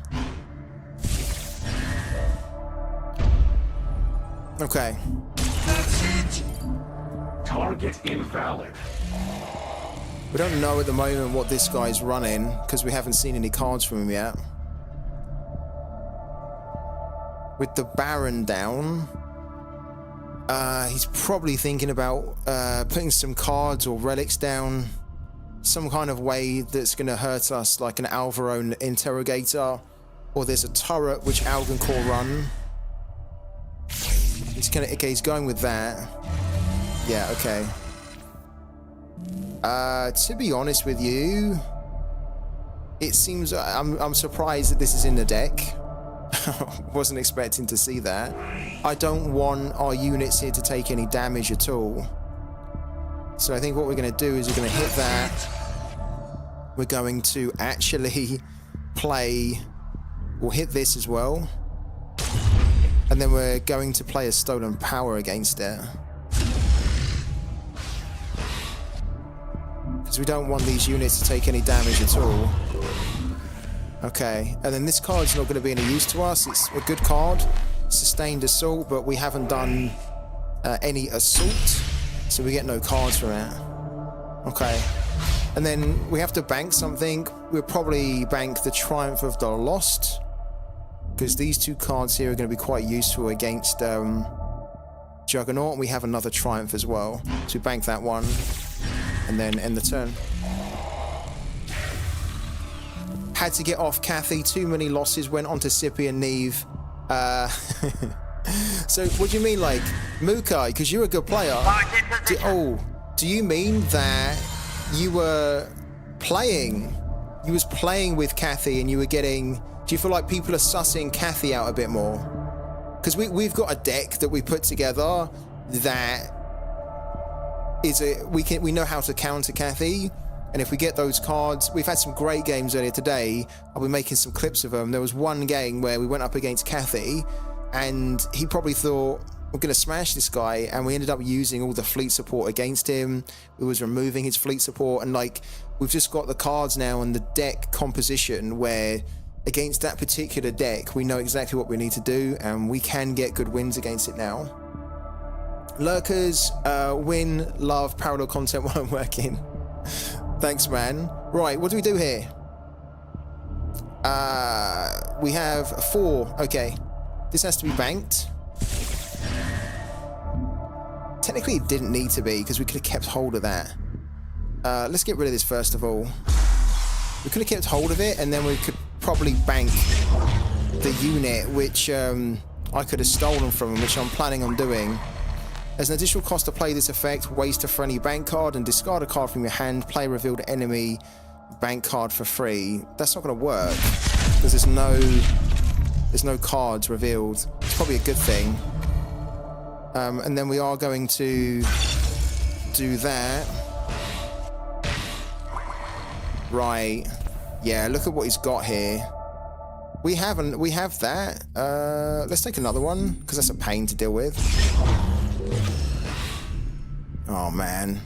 Okay. That's it. Target invalid. We don't know at the moment what this guy's running because we haven't seen any cards from him yet. With the Baron down, he's probably thinking about putting some cards or relics down some kind of way that's going to hurt us, like an Alvaro Interrogator, or there's a turret which Algonkor run. He's going with that. Yeah, okay. To be honest with you, it seems I'm surprised that this is in the deck. Wasn't expecting to see that. I don't want our units here to take any damage at all. So I think what we're going to do is we're going to hit that. We're going to actually play... We'll hit this as well. And then we're going to play a Stolen Power against it. Because we don't want these units to take any damage at all. Okay, and then this card's not going to be any use to us. It's a good card. Sustained Assault, but we haven't done any assault. So we get no cards from it. Okay. And then we have to bank something. We'll probably bank the Triumph of the Lost, because these two cards here are going to be quite useful against Juggernaut. We have another Triumph as well. So we bank that one and then end the turn. Had to get off Cathy. Too many losses. Went on to Sippy and Neve. So what do you mean, like, Mukai? Because you're a good player. Do you mean that you were playing? You was playing with Cathy and you were getting... Do you feel like people are sussing Cathy out a bit more? Because we've got a deck that we put together that is we know how to counter Cathy. And if we get those cards, we've had some great games earlier today. I'll be making some clips of them. There was one game where we went up against Cathy and he probably thought, we're going to smash this guy. And we ended up using all the fleet support against him. We was removing his fleet support. And like, we've just got the cards now and the deck composition where against that particular deck, we know exactly what we need to do. And we can get good wins against it now. Lurkers, win, love, parallel content while I'm working. Thanks, man. Right, what do we do here? We have 4. Okay. This has to be banked. Technically, it didn't need to be, because we could have kept hold of that. Let's get rid of this first of all. We could have kept hold of it, and then we could probably bank the unit, which I could have stolen from him, which I'm planning on doing. There's an additional cost to play this effect. Waste a friendly bank card and discard a card from your hand. Play revealed enemy bank card for free. That's not going to work because there's no cards revealed. It's probably a good thing. And then we are going to do that. Right. Yeah, look at what he's got here. We have that. Let's take another one because that's a pain to deal with. Oh, man.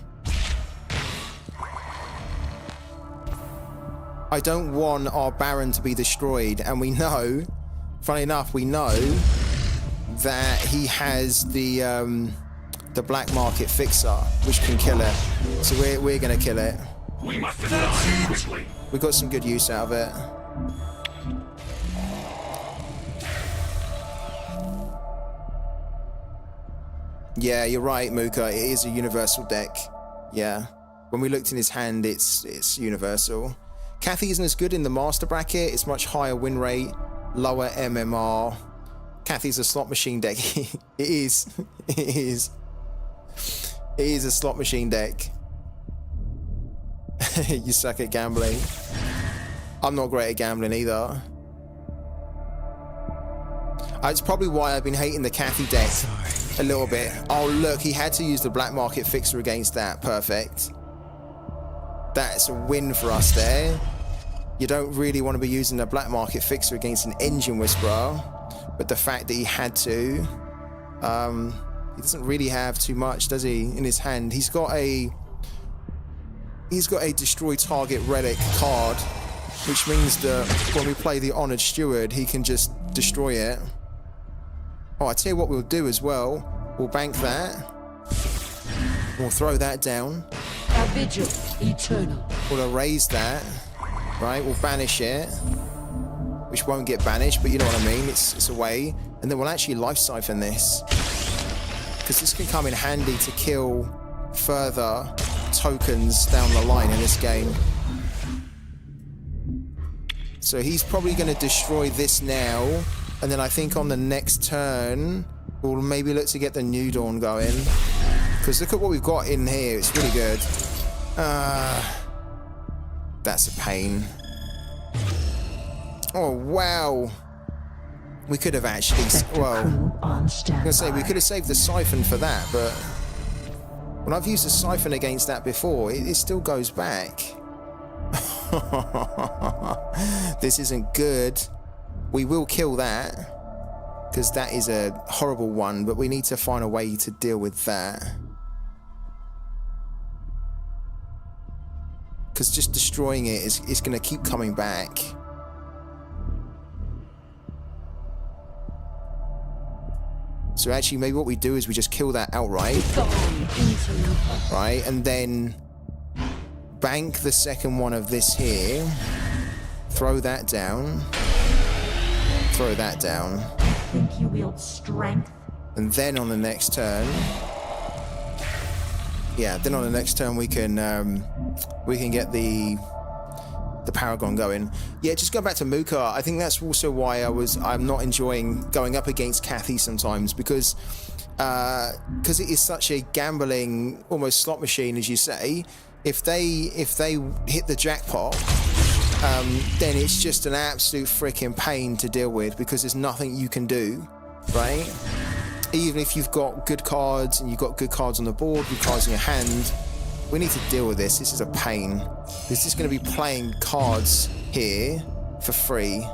I don't want our Baron to be destroyed. And we know, funny enough, we know that he has the black market fixer, which can kill it. So we're going to kill it. We must die quickly. We got some good use out of it. Yeah, you're right, Mooka. It is a universal deck. Yeah. When we looked in his hand, it's universal. Cathy isn't as good in the master bracket. It's much higher win rate. lower MMR. Kathy's a slot machine deck. It is. It is. It is a slot machine deck. You suck at gambling. I'm not great at gambling either. It's probably why I've been hating the Kathy deck a little bit. Oh look, he had to use the black market fixer against that. Perfect. That's a win for us there. You don't really want to be using a black market fixer against an engine whisperer, but the fact that he had to, he doesn't really have too much, does he, in his hand? He's got a destroy target relic card, which means that when we play the Honored Steward, he can just destroy it. Oh, I tell you what we'll do as well. We'll bank that. We'll throw that down. A vigil eternal. We'll erase that. Right, we'll banish it. Which won't get banished, but you know what I mean. It's away. And then we'll actually life siphon this. Because this can come in handy to kill further tokens down the line in this game. So he's probably going to destroy this now. And then I think on the next turn, we'll maybe look to get the New Dawn going. Because look at what we've got in here. It's really good. That's a pain. Oh, wow. We could have actually... Well, I was going to say, we could have saved the siphon for that, but... When I've used a siphon against that before, it still goes back. This isn't good. We will kill that, because that is a horrible one, but we need to find a way to deal with that. Because just destroying it is going to keep coming back. So actually, maybe what we do is we just kill that outright. Right, and then bank the second one of this here. Throw that down. Throw that down. I think you wield strength. And then on the next turn, yeah, then on the next turn we can get the Paragon going. Yeah, just go back to Muka. I think that's also why I'm not enjoying going up against Kathy sometimes, because it is such a gambling, almost slot machine, as you say. If they hit the jackpot, then it's just an absolute freaking pain to deal with, because there's nothing you can do, right? Even if you've got good cards and you've got good cards on the board, good cards in your hand, we need to deal with this. This is a pain. This is going to be playing cards here for free.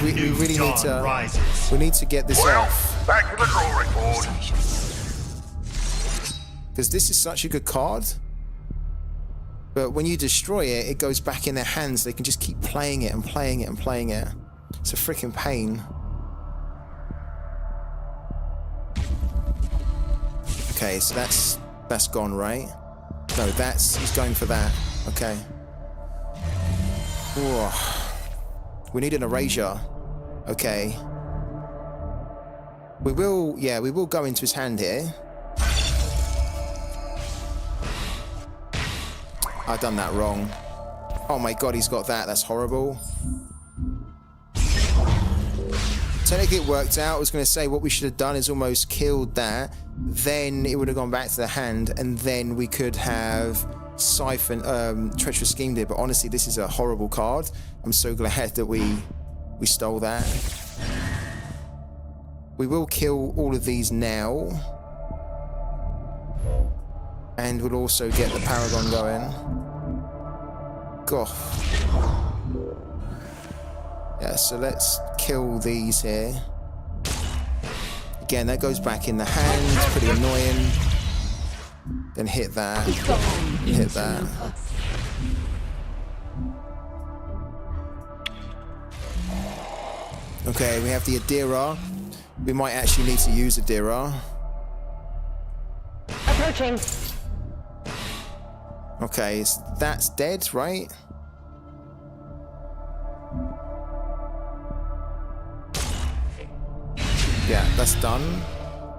We really need to. We need to get this off. Back to the drawing board. Because this is such a good card. But when you destroy it, it goes back in their hands. They can just keep playing it and playing it and playing it. It's a freaking pain. Okay, so that's gone, right? No, he's going for that. Okay. Whoa. We need an erasure. Okay. We will go into his hand here. I've done that wrong. Oh my god, he's got that. That's horrible. Technically it worked out. I was going to say what we should have done is almost killed that. Then it would have gone back to the hand, and then we could have Treacherous Schemed it. But honestly, this is a horrible card. I'm so glad that we stole that. We will kill all of these now. And we'll also get the Paragon going. God. Yeah, so let's kill these here. Again, that goes back in the hand. Pretty annoying. Then hit that. Hit that. Okay, we have the Adira. We might actually need to use Adira. Approaching. Okay, so that's dead, right? Yeah, that's done.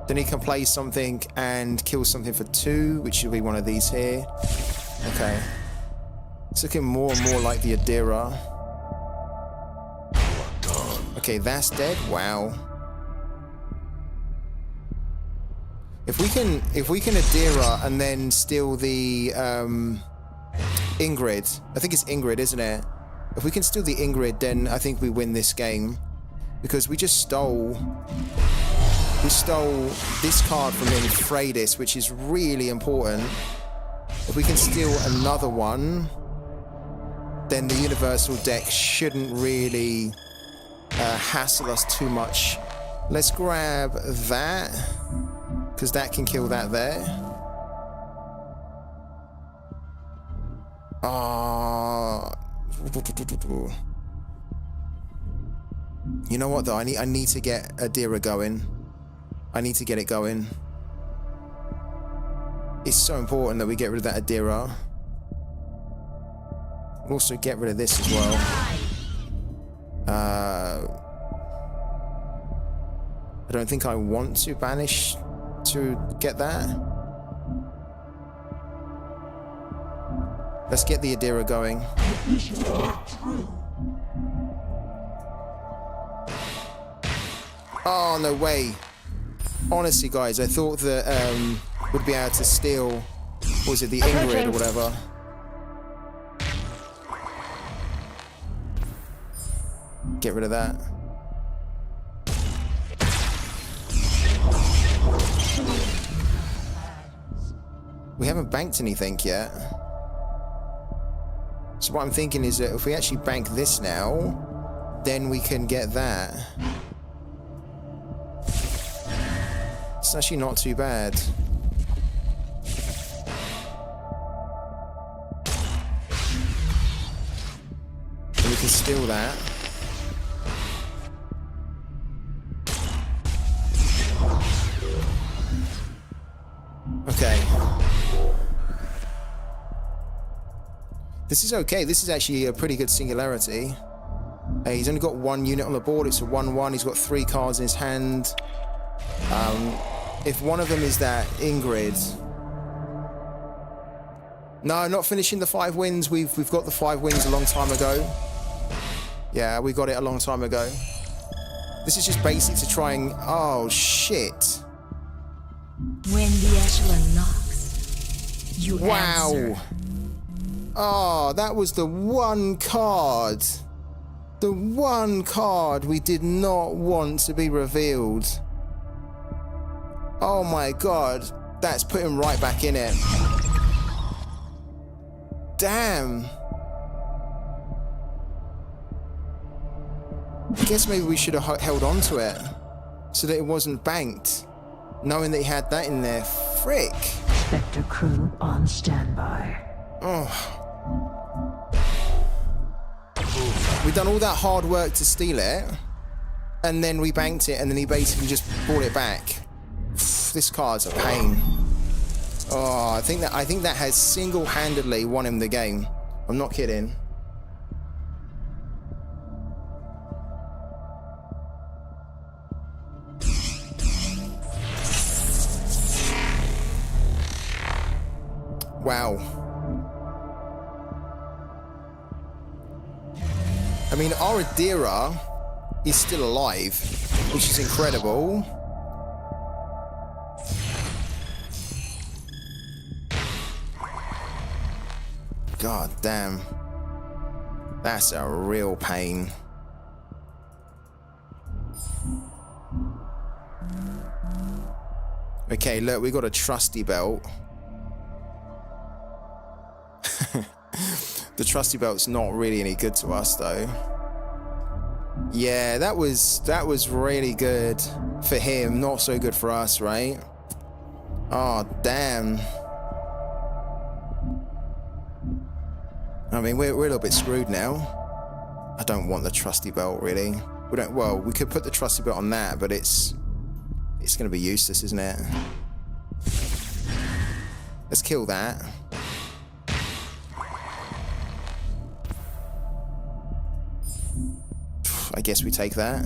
Then he can play something and kill something for 2, which should be one of these here. Okay. It's looking more and more like the Adira. Okay, that's dead. Wow. If we can Adira and then steal the Ingrid. I think it's Ingrid, isn't it? If we can steal the Ingrid, then I think we win this game. Because we just stole... We stole this card from him, Freydis, which is really important. If we can steal another one, then the Universal deck shouldn't really hassle us too much. Let's grab that, because that can kill that there. You know what though? I need to get Adira going. I need to get it going. It's so important that we get rid of that Adira. We'll also get rid of this as well. I don't think I want to banish to get that. Let's get the Adira going. Oh, no way. Honestly, guys, I thought that would be able to steal, what was it, the Ingrid or whatever. Get rid of that. We haven't banked anything yet. So what I'm thinking is that if we actually bank this now, then we can get that. It's actually not too bad. And we can steal that. Okay. This is okay. This is actually a pretty good singularity. He's only got one unit on the board. It's a 1/1. He's got 3 cards in his hand. If one of them is that Ingrid... No, not finishing the 5 wins. We've got the 5 wins a long time ago. Yeah, we got it a long time ago. This is just basic to try and... Oh, shit. When the echelon knocks, you answer. Oh, that was the one card. The one card we did not want to be revealed. Oh my god. That's put him right back in it. Damn. I guess maybe we should have held on to it so that it wasn't banked, knowing that he had that in there. Frick. Spectre crew on standby. Oh. We've done all that hard work to steal it, and then we banked it, and then he basically just brought it back. This card's a pain. Oh, I think that has single-handedly won him the game. I'm not kidding. Wow. I mean, our Adira is still alive, which is incredible. God damn. That's a real pain. Okay, look, we got a trusty belt. The trusty belt's not really any good to us though. Yeah, that was really good for him, not so good for us, right? Oh, damn. I mean, we're a little bit screwed now. I don't want the trusty belt, really. We don't. Well, we could put the trusty belt on that, but it's going to be useless, isn't it? Let's kill that. I guess we take that.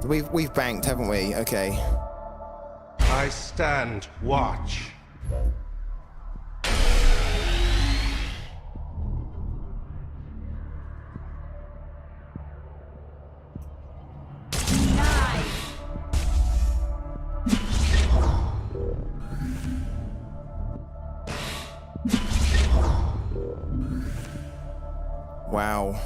We've banked, haven't we? Okay. I stand watch. Wow.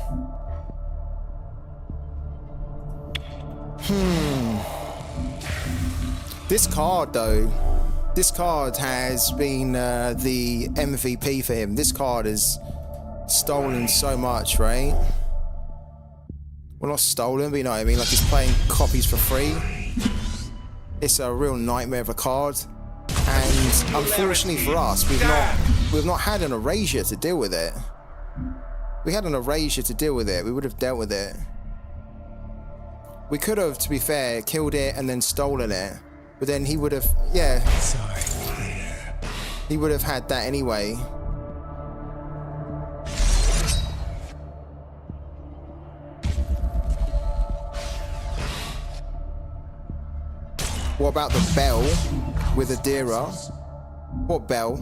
This card, though, this card has been the MVP for him. This card has stolen so much, right? Well, not stolen, but you know what I mean? Like, he's playing copies for free. It's a real nightmare of a card. And unfortunately for us, we've not had an erasure to deal with it. We had an erasure to deal with it. We would have dealt with it. We could have, to be fair, killed it and then stolen it. But then he would have, yeah. Sorry. He would have had that anyway. What about the bell with Adira? What bell?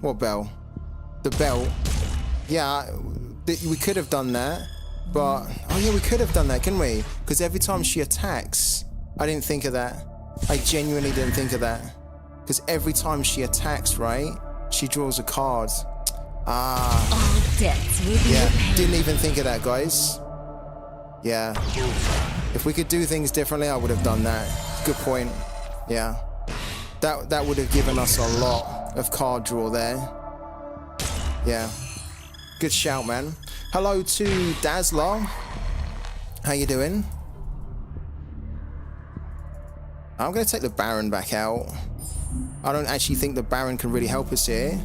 What bell? The bell. Yeah, we could have done that. But, oh yeah, we could have done that, couldn't we? Because every time she attacks, I didn't think of that. I genuinely didn't think of that. Because every time she attacks, right, she draws a card. Ah. All debts will be repaid. Didn't even think of that, guys. Yeah. If we could do things differently, I would have done that. Good point. Yeah. That would have given us a lot of card draw there. Yeah. Good shout, man. Hello to Dazzler. How you doing? I'm going to take the Baron back out. I don't actually think the Baron can really help us here.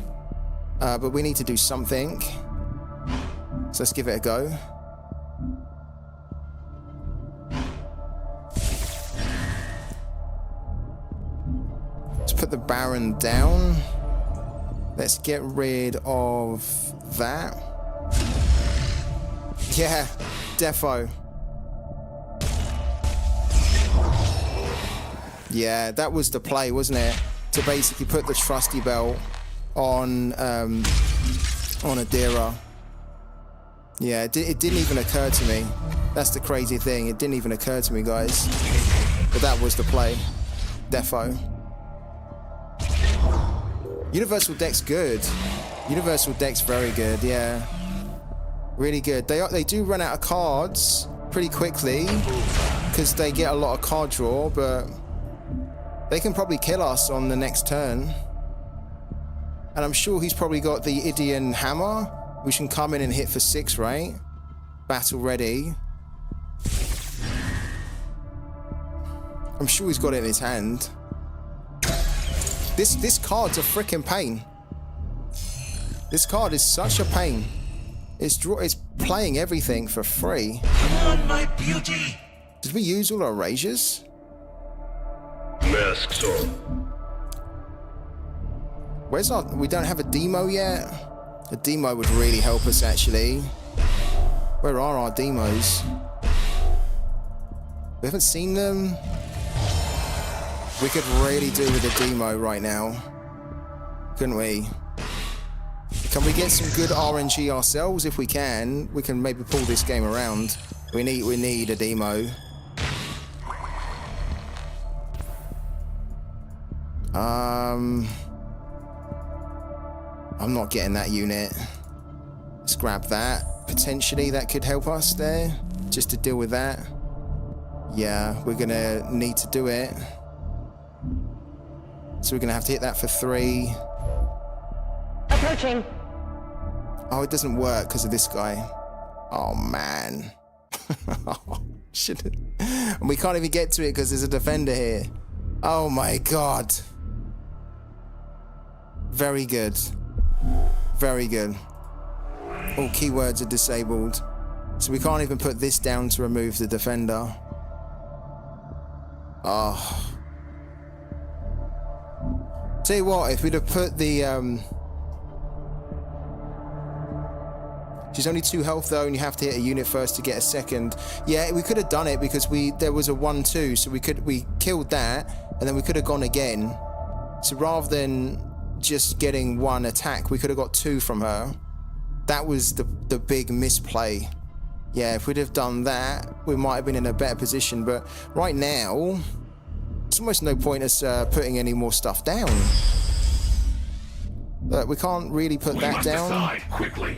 But we need to do something. So let's give it a go. Let's put the Baron down. Let's get rid of that. Yeah, defo. Yeah, that was the play, wasn't it? To basically put the trusty belt on Adira. Yeah, it didn't even occur to me. That's the crazy thing. It didn't even occur to me, guys. But that was the play. Defo. Universal deck's good. Universal deck's very good, yeah. Really good. They do run out of cards pretty quickly because they get a lot of card draw, but they can probably kill us on the next turn. And I'm sure he's probably got the Idian Hammer, which can come in and hit for 6, right? Battle ready. I'm sure he's got it in his hand. This card's a freaking pain. This card is such a pain. It's playing everything for free. Come on, my beauty. Did we use all our erasures? Mask sora. Where's our... We don't have a demo yet? A demo would really help us, actually. Where are our demos? We haven't seen them. We could really do with a demo right now. Couldn't we? Can we get some good RNG ourselves? If we can maybe pull this game around. We need a demo. I'm not getting that unit. Let's grab that. Potentially that could help us there, just to deal with that. Yeah, we're gonna need to do it. So we're gonna have to hit that for 3. Approaching. Oh, it doesn't work because of this guy. Oh man. Oh, shit. And we can't even get to it because there's a defender here. Oh my god. Very good. Very good. All keywords are disabled. So we can't even put this down to remove the defender. Oh. Tell you what, if we'd have put the She's only 2 health though, and you have to hit a unit first to get a second. Yeah, we could have done it because there was a 1-2, so we killed that, and then we could have gone again. So rather than just getting 1 attack, we could have got 2 from her. That was the big misplay. Yeah, if we'd have done that, we might have been in a better position. But right now, it's almost no point us putting any more stuff down. But we can't really put that down. Decide quickly.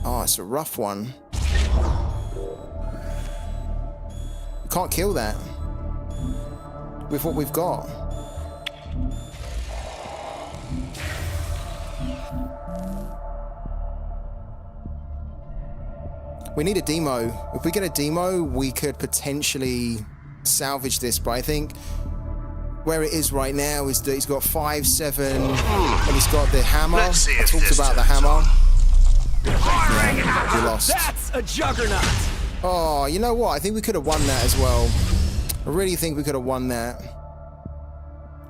Oh, it's a rough one. Can't kill that with what we've got. We need a demo. If we get a demo, we could potentially salvage this, but I think where it is right now is that he's got 5-7 and he's got the hammer. I talked about the hammer. Yeah, we lost. That's a juggernaut. Oh, you know what? I think we could have won that as well. I really think we could have won that.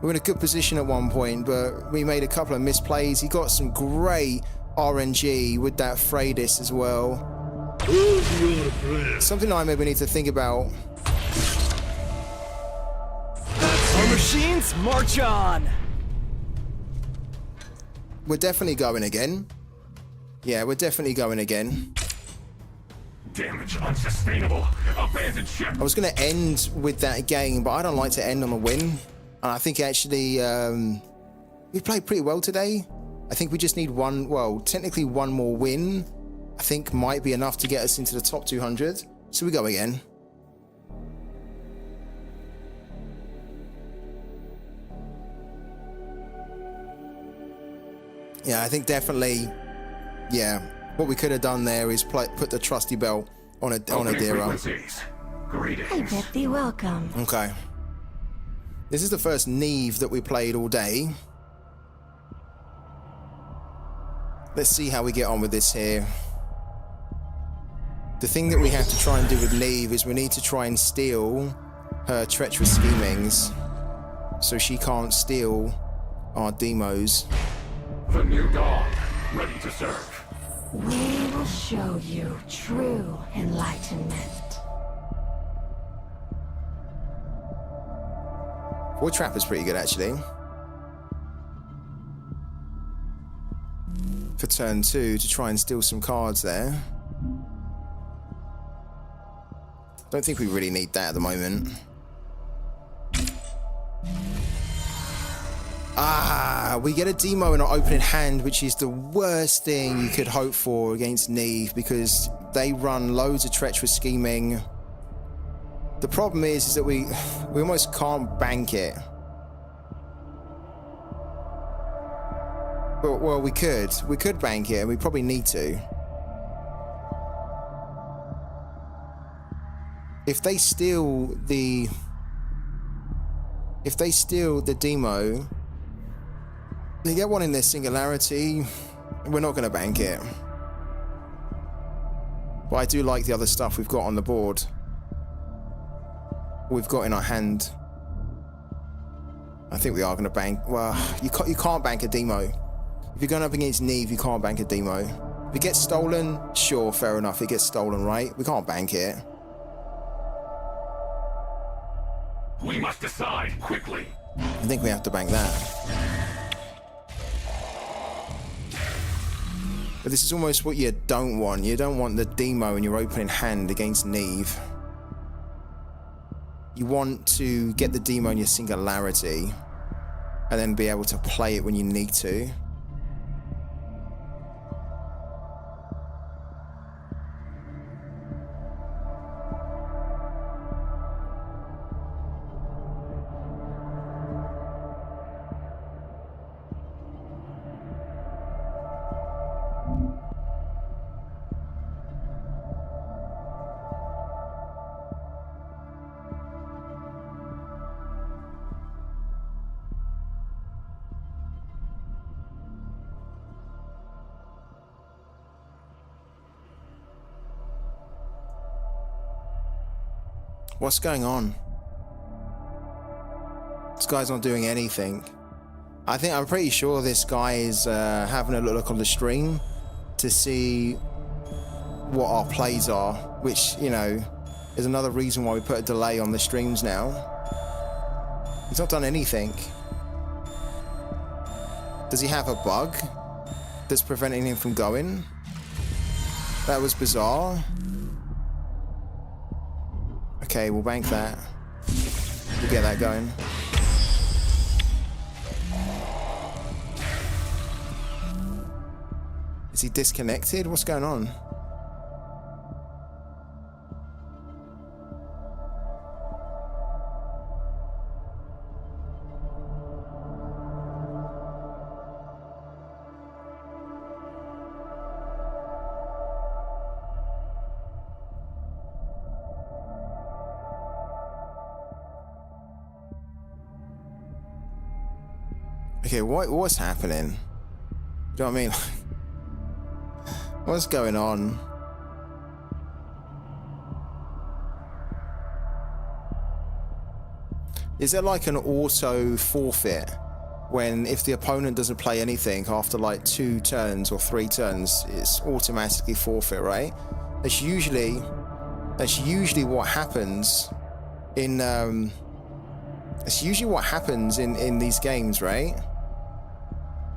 We were in a good position at one point, but we made a couple of misplays. He got some great RNG with that Freydis as well. Something I maybe need to think about. Our machines march on. We're definitely going again. Yeah, we're definitely going again. Damage unsustainable. Abandoned ship. I was going to end with that game, but I don't like to end on a win. And I think actually we played pretty well today. I think we just need technically one more win. I think might be enough to get us into the top 200. So we go again. Yeah, I think definitely. Yeah, what we could have done there is put the trusty belt on a Dira. I bet thee welcome. Okay. This is the first Neve that we played all day. Let's see how we get on with this here. The thing that we have to try and do with Neve is we need to try and steal her treacherous schemings so she can't steal our demos. The new dawn, ready to serve. We will show you true enlightenment. Void Trapper's pretty good actually. For turn 2 to try and steal some cards there. Don't think we really need that at the moment. Ah, we get a demo in our opening hand, which is the worst thing you could hope for against Neve because they run loads of treacherous scheming. The problem is that we almost can't bank it. But, well, we could bank it, and we probably need to. If they steal the demo, they get one in their singularity, we're not going to bank it. But I do like the other stuff we've got on the board. We've got in our hand. I think we are going to bank. Well, you can't bank a demo. If you're going up against Neve, you can't bank a demo. If it gets stolen, sure, fair enough. It gets stolen, right? We can't bank it. We must decide quickly. I think we have to bank that. But this is almost what you don't want. You don't want the demo in your opening hand against Neve. You want to get the demo in your singularity and then be able to play it when you need to. What's going on? This guy's not doing anything. I'm pretty sure this guy is having a look on the stream to see what our plays are, which, you know, is another reason why we put a delay on the streams now. He's not done anything. Does he have a bug that's preventing him from going? That was bizarre. Okay, we'll bank that. We'll get that going. Is he disconnected? What's going on? Okay, what's happening? Do you know what I mean? What's going on? Is there like an auto forfeit when if the opponent doesn't play anything after like 2 turns or 3 turns, it's automatically forfeit, right? That's usually what happens in it's usually what happens in these games, right?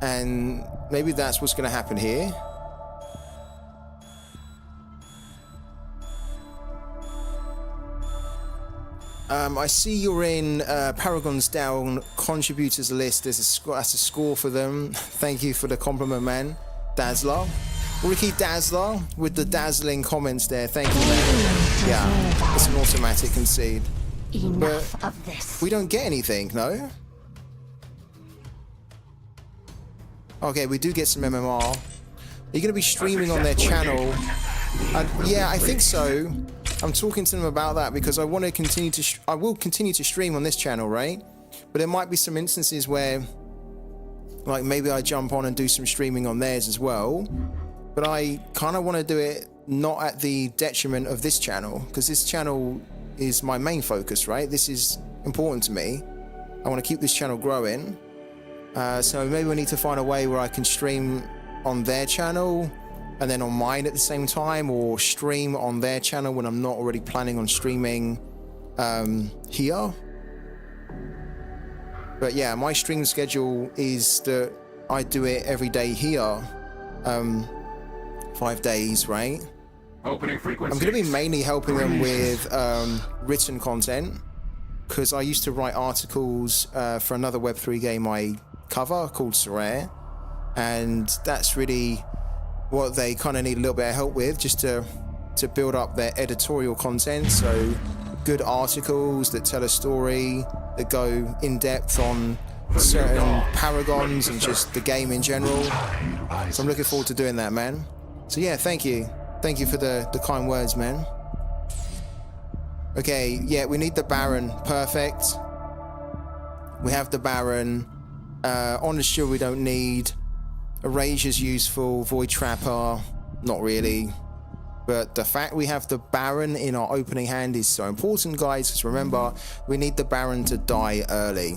And maybe that's what's going to happen here. I see you're in Paragon's Down contributors list. That's a score for them. Thank you for the compliment, man. Dazzler. Ricky Dazzler with the dazzling comments there. Thank you, man. Yeah, it's an automatic concede. Enough but of this. We don't get anything, no? Okay, we do get some MMR. Are you going to be streaming on their channel? Yeah, I think so. I'm talking to them about that because I want to continue to. I will continue to stream on this channel, right? But there might be some instances where, like, maybe I jump on and do some streaming on theirs as well. But I kind of want to do it not at the detriment of this channel, because this channel is my main focus, right? This is important to me. I want to keep this channel growing. So maybe we need to find a way where I can stream on their channel and then on mine at the same time, or stream on their channel when I'm not already planning on streaming here. But yeah, my stream schedule is that I do it every day here, 5 days, right? Opening frequency. I'm going to be mainly helping them with written content, because I used to write articles for another Web3 game I cover called Sorare, and that's really what they kind of need a little bit of help with, just to build up their editorial content. So good articles that tell a story, that go in depth on certain paragons and just the game in general. So I'm looking forward to doing that, man. So yeah, thank you for the kind words, man. Okay, yeah, we need the Baron. Perfect. We have the Baron. Honest Shield we don't need. Eraser's useful. Void Trapper, not really. But the fact we have the Baron in our opening hand is so important, guys, because remember, we need the Baron to die early.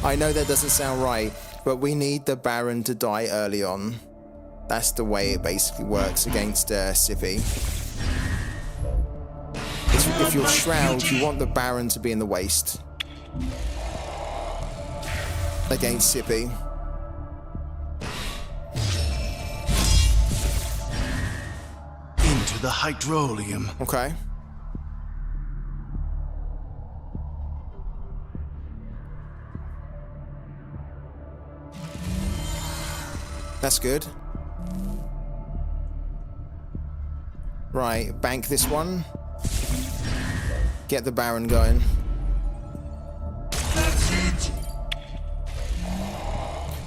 I know that doesn't sound right, but we need the Baron to die early on. That's the way it basically works against Sippy. If you're Shroud, you want the Baron to be in the waist against Sippy. Into the hydrolium. Okay. That's good. Right, bank this one. Get the Baron going. That's it.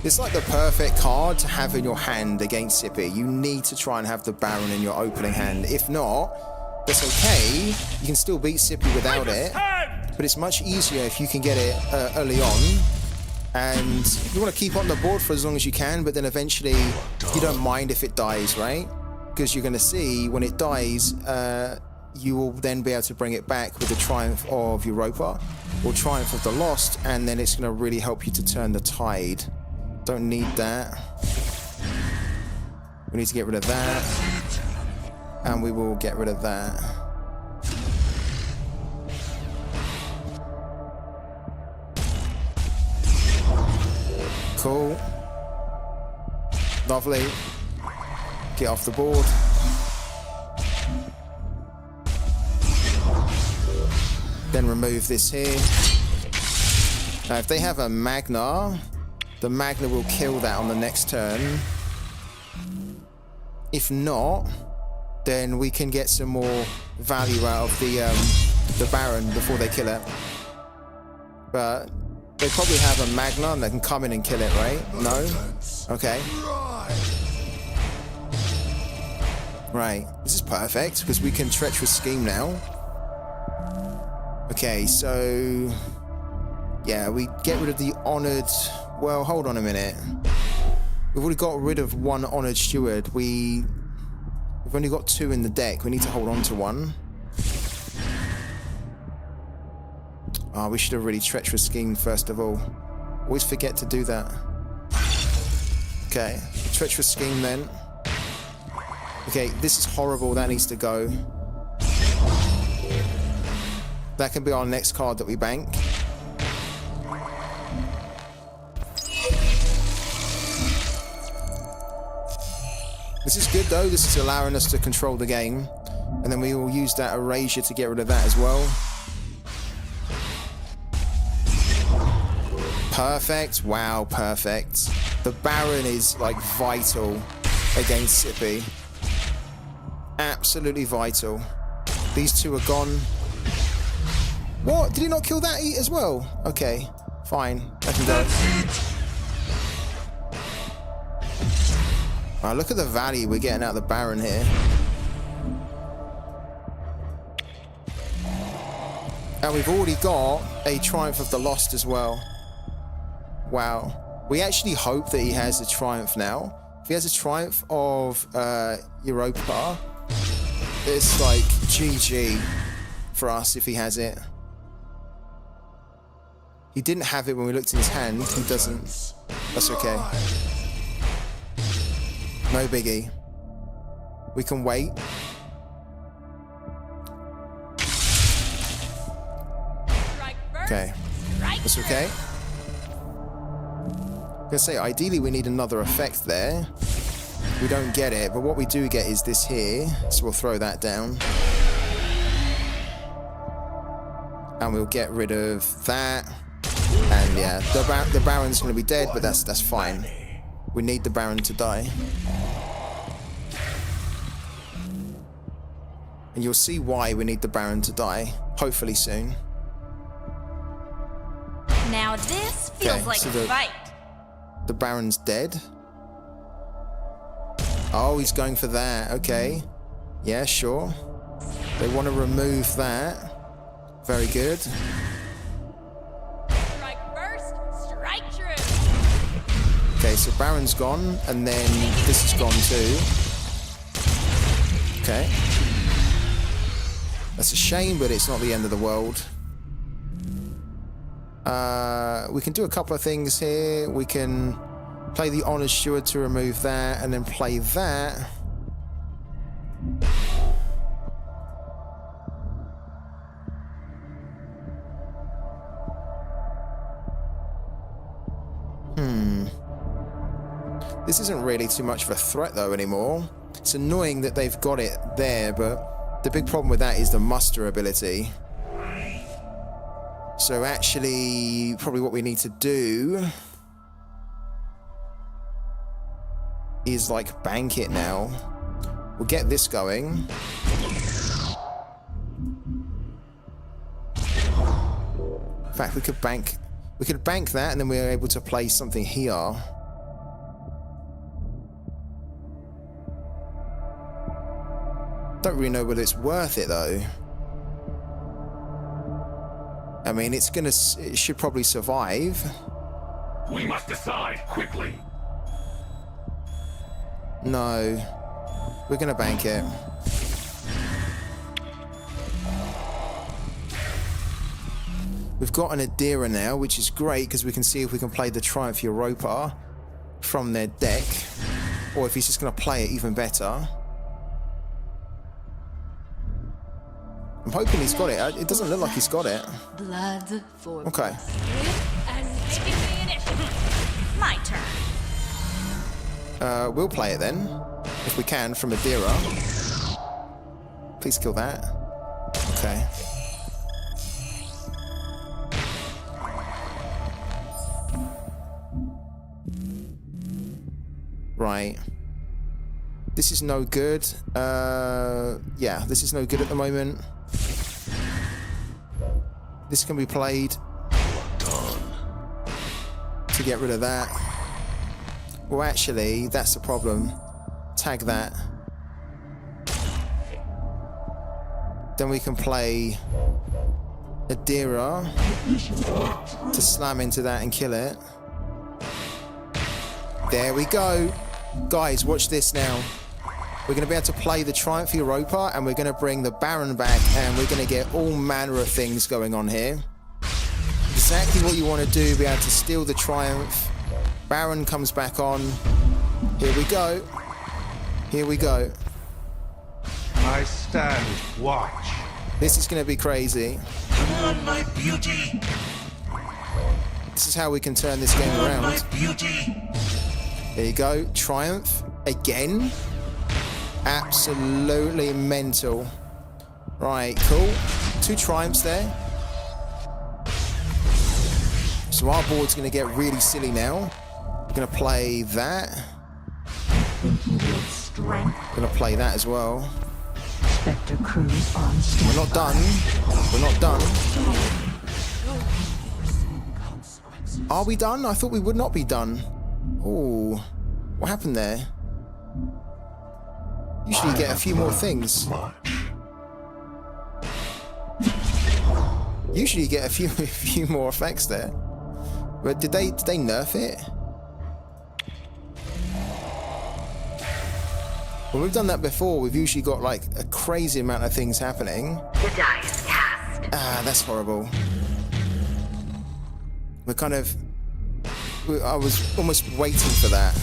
It's like the perfect card to have in your hand against Sippy. You need to try and have the Baron in your opening hand. If not, that's okay. You can still beat Sippy without it. But it's much easier if you can get it early on. And you want to keep on the board for as long as you can, but then eventually you don't mind if it dies, right? Because you're going to see when it dies, you will then be able to bring it back with the Triumph of Europa or Triumph of the Lost, and then it's going to really help you to turn the tide. Don't need that. We need to get rid of that. And we will get rid of that. Cool. Lovely. Get off the board. Then remove this here. Now, if they have a Magna, the Magna will kill that on the next turn. If not, then we can get some more value out of the Baron before they kill it. But they probably have a Magna and they can come in and kill it, right? No? Okay. Right. This is perfect because we can treacherous scheme now. Okay, so yeah, we get rid of the honored. Well, hold on a minute. We've already got rid of one honored steward. We've only got 2 in the deck. We need to hold on to one. Oh, we should have really treacherous schemed first of all. Always forget to do that. Okay, treacherous scheme then. Okay, this is horrible. That needs to go. That can be our next card that we bank. This is good though. This is allowing us to control the game. And then we will use that erasure to get rid of that as well. Perfect. Wow, perfect. The Baron is like vital against Sippy. Absolutely vital. These 2 are gone. What? Did he not kill that as well? Okay, fine. I can go. Alright, look at the value we're getting out of the Baron here. And we've already got a Triumph of the Lost as well. Wow. We actually hope that he has a Triumph now. If he has a Triumph of Europa, it's like GG for us if he has it. He didn't have it when we looked in his hand. He doesn't. That's okay. No biggie. We can wait. Okay. That's okay. I'm gonna say, ideally we need another effect there. We don't get it, but what we do get is this here. So we'll throw that down. And we'll get rid of that. And yeah, the Baron's going to be dead, but that's fine. We need the Baron to die. And you'll see why we need the Baron to die, hopefully soon. Now this feels like a fight. The Baron's dead. Oh, he's going for that. Okay. Yeah, sure. They want to remove that. Very good. Okay, so Baron's gone, and then this is gone too. Okay. That's a shame, but it's not the end of the world. We can do a couple of things here. We can play the Honor Steward to remove that, and then play that. This isn't really too much of a threat though anymore. It's annoying that they've got it there, but the big problem with that is the muster ability. So actually, probably what we need to do is like bank it now. We'll get this going. In fact, we could bank that, and then we're able to play something here. Don't really know whether it's worth it though. I mean, it should probably survive. We must decide quickly. No, we're gonna bank it. We've got an Adira now, which is great because we can see if we can play the Triumph Europa from their deck, or if he's just gonna play it, even better. I'm hoping he's got it. It doesn't look like he's got it. Blood for Okay. And taking the initiative. My turn. We'll play it then, if we can, from Adira. Please kill that. Okay. Right. This is no good. Yeah, this is no good at the moment. This can be played to get rid of that. Well, actually, that's the problem. Tag that. Then we can play Adira to slam into that and kill it. There we go. Guys, watch this now. We're going to be able to play the Triumph Europa, and we're going to bring the Baron back, and we're going to get all manner of things going on here. Exactly what you want to do, be able to steal the Triumph. Baron comes back on. Here we go. Here we go. I stand watch. This is going to be crazy. Come on, my beauty. This is how we can turn this game around. My beauty. There you go. Triumph again. Absolutely mental. Right, cool. 2 triumphs there. So our board's going to get really silly now. We're going to play that. We're going to play that as well. Spectre Cruise on standby. We're not done. We're not done. Are we done? I thought we would not be done. Oh, what happened there? Usually you get a few more things. Usually you get a few more effects there. But did they nerf it? Well, we've done that before. We've usually got like a crazy amount of things happening. The die is cast. Ah, that's horrible. We're kind of... I was almost waiting for that.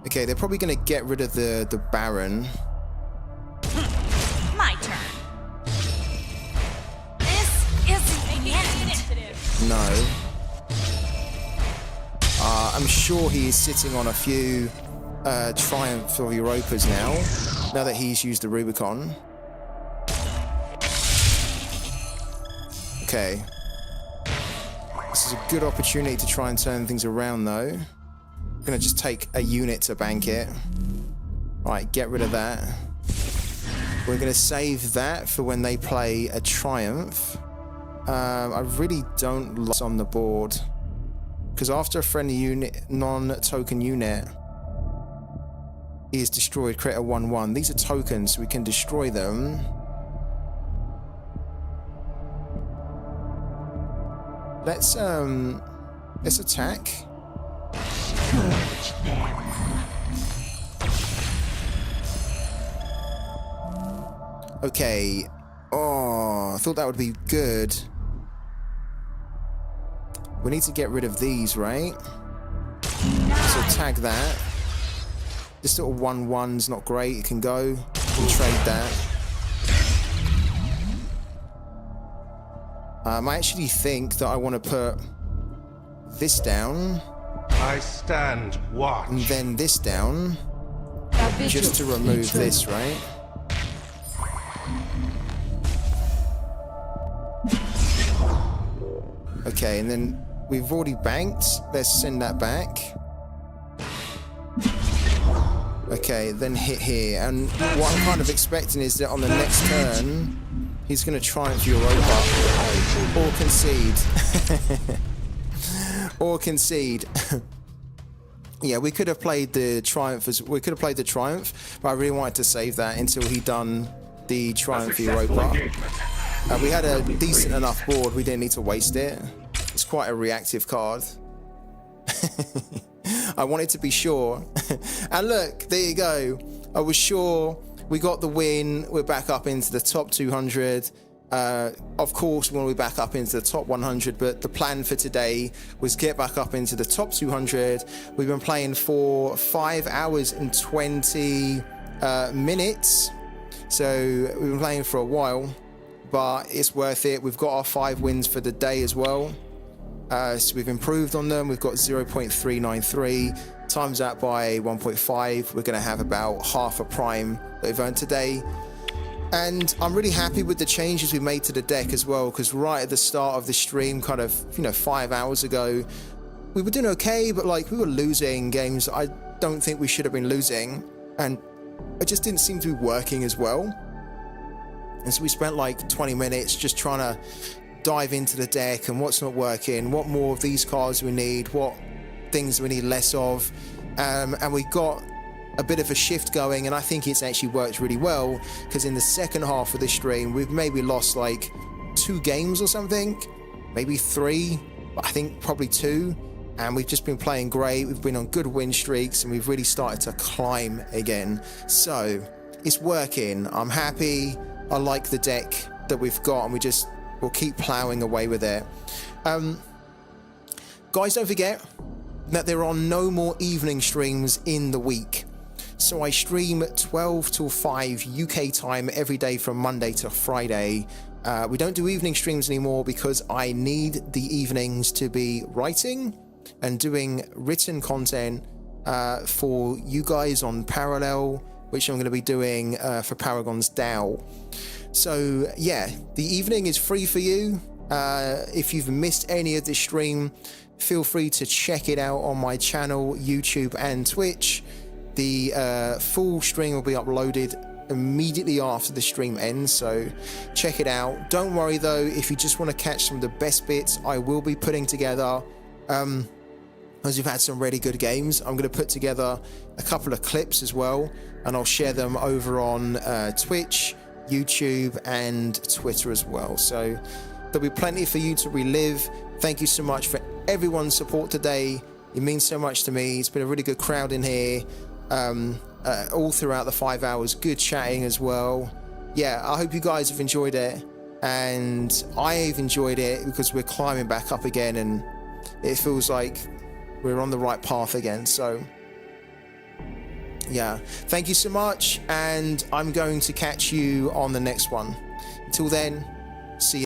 Okay, they're probably going to get rid of the Baron. My turn. This isn't the initiative. No. I'm sure he is sitting on a few Triumph or Europas now that he's used the Rubicon. Okay. This is a good opportunity to try and turn things around, though. I'm going to just take a unit to bank it. Right, get rid of that. We're going to save that for when they play a Triumph. I really don't like on the board. Because after a friendly unit, non-token unit is destroyed, create a 1/1. These are tokens, so we can destroy them. Let's attack. Okay. Oh, I thought that would be good. We need to get rid of these, right? So tag that. This little 1/1's not great. It can go. We can trade that. I actually think that I want to put this down. I stand watch. And then this down. Just to remove this, right? Okay, and then we've already banked. Let's send that back. Okay, then hit here. And what I'm kind of expecting is that on the next turn, he's going to Triumph Europa or concede. Or concede. Yeah, we could have played the Triumph but I really wanted to save that until he done the Triumph Europa. We had a decent enough board, we didn't need to waste it. It's quite a reactive card. I wanted to be sure. And look, there you go. I was sure. We got the win. We're back up into the top 200. Of course, we want to be back up into the top 100, but the plan for today was get back up into the top 200. We've been playing for 5 hours and 20 minutes. So we've been playing for a while, but it's worth it. We've got our 5 wins for the day as well. So we've improved on them. We've got 0.393 times that by 1.5. We're going to have about half a prime that we've earned today. And I'm really happy with the changes we made to the deck as well, because right at the start of the stream, kind of, 5 hours ago, we were doing okay, but like we were losing games I don't think we should have been losing, and it just didn't seem to be working as well. And so we spent like 20 minutes just trying to dive into the deck and what's not working, what more of these cards we need, what things we need less of, and we got a bit of a shift going, and I think it's actually worked really well, because in the second half of the stream we've maybe lost like 2 games or something, maybe 3, but I think probably 2, and we've just been playing great. We've been on good win streaks and we've really started to climb again, so it's working. I'm happy. I like the deck that we've got, and we'll keep plowing away with it. Guys, don't forget that there are no more evening streams in the week. So I stream 12 till 5 UK time every day from Monday to Friday. We don't do evening streams anymore because I need the evenings to be writing and doing written content for you guys on Parallel, which I'm going to be doing for Paragon's DAO. So yeah, the evening is free for you. If you've missed any of this stream, feel free to check it out on my channel, YouTube and Twitch. The full stream will be uploaded immediately after the stream ends, so check it out. Don't worry though, if you just want to catch some of the best bits I will be putting together, as we've had some really good games, I'm going to put together a couple of clips as well, and I'll share them over on Twitch, YouTube and Twitter as well. So there'll be plenty for you to relive. Thank you so much for everyone's support today. It means so much to me. It's been a really good crowd in here. All throughout the 5 hours, good chatting as well. Yeah, I hope you guys have enjoyed it, and I've enjoyed it because we're climbing back up again, and it feels like we're on the right path again. So yeah, thank you so much, and I'm going to catch you on the next one. Until then, see you.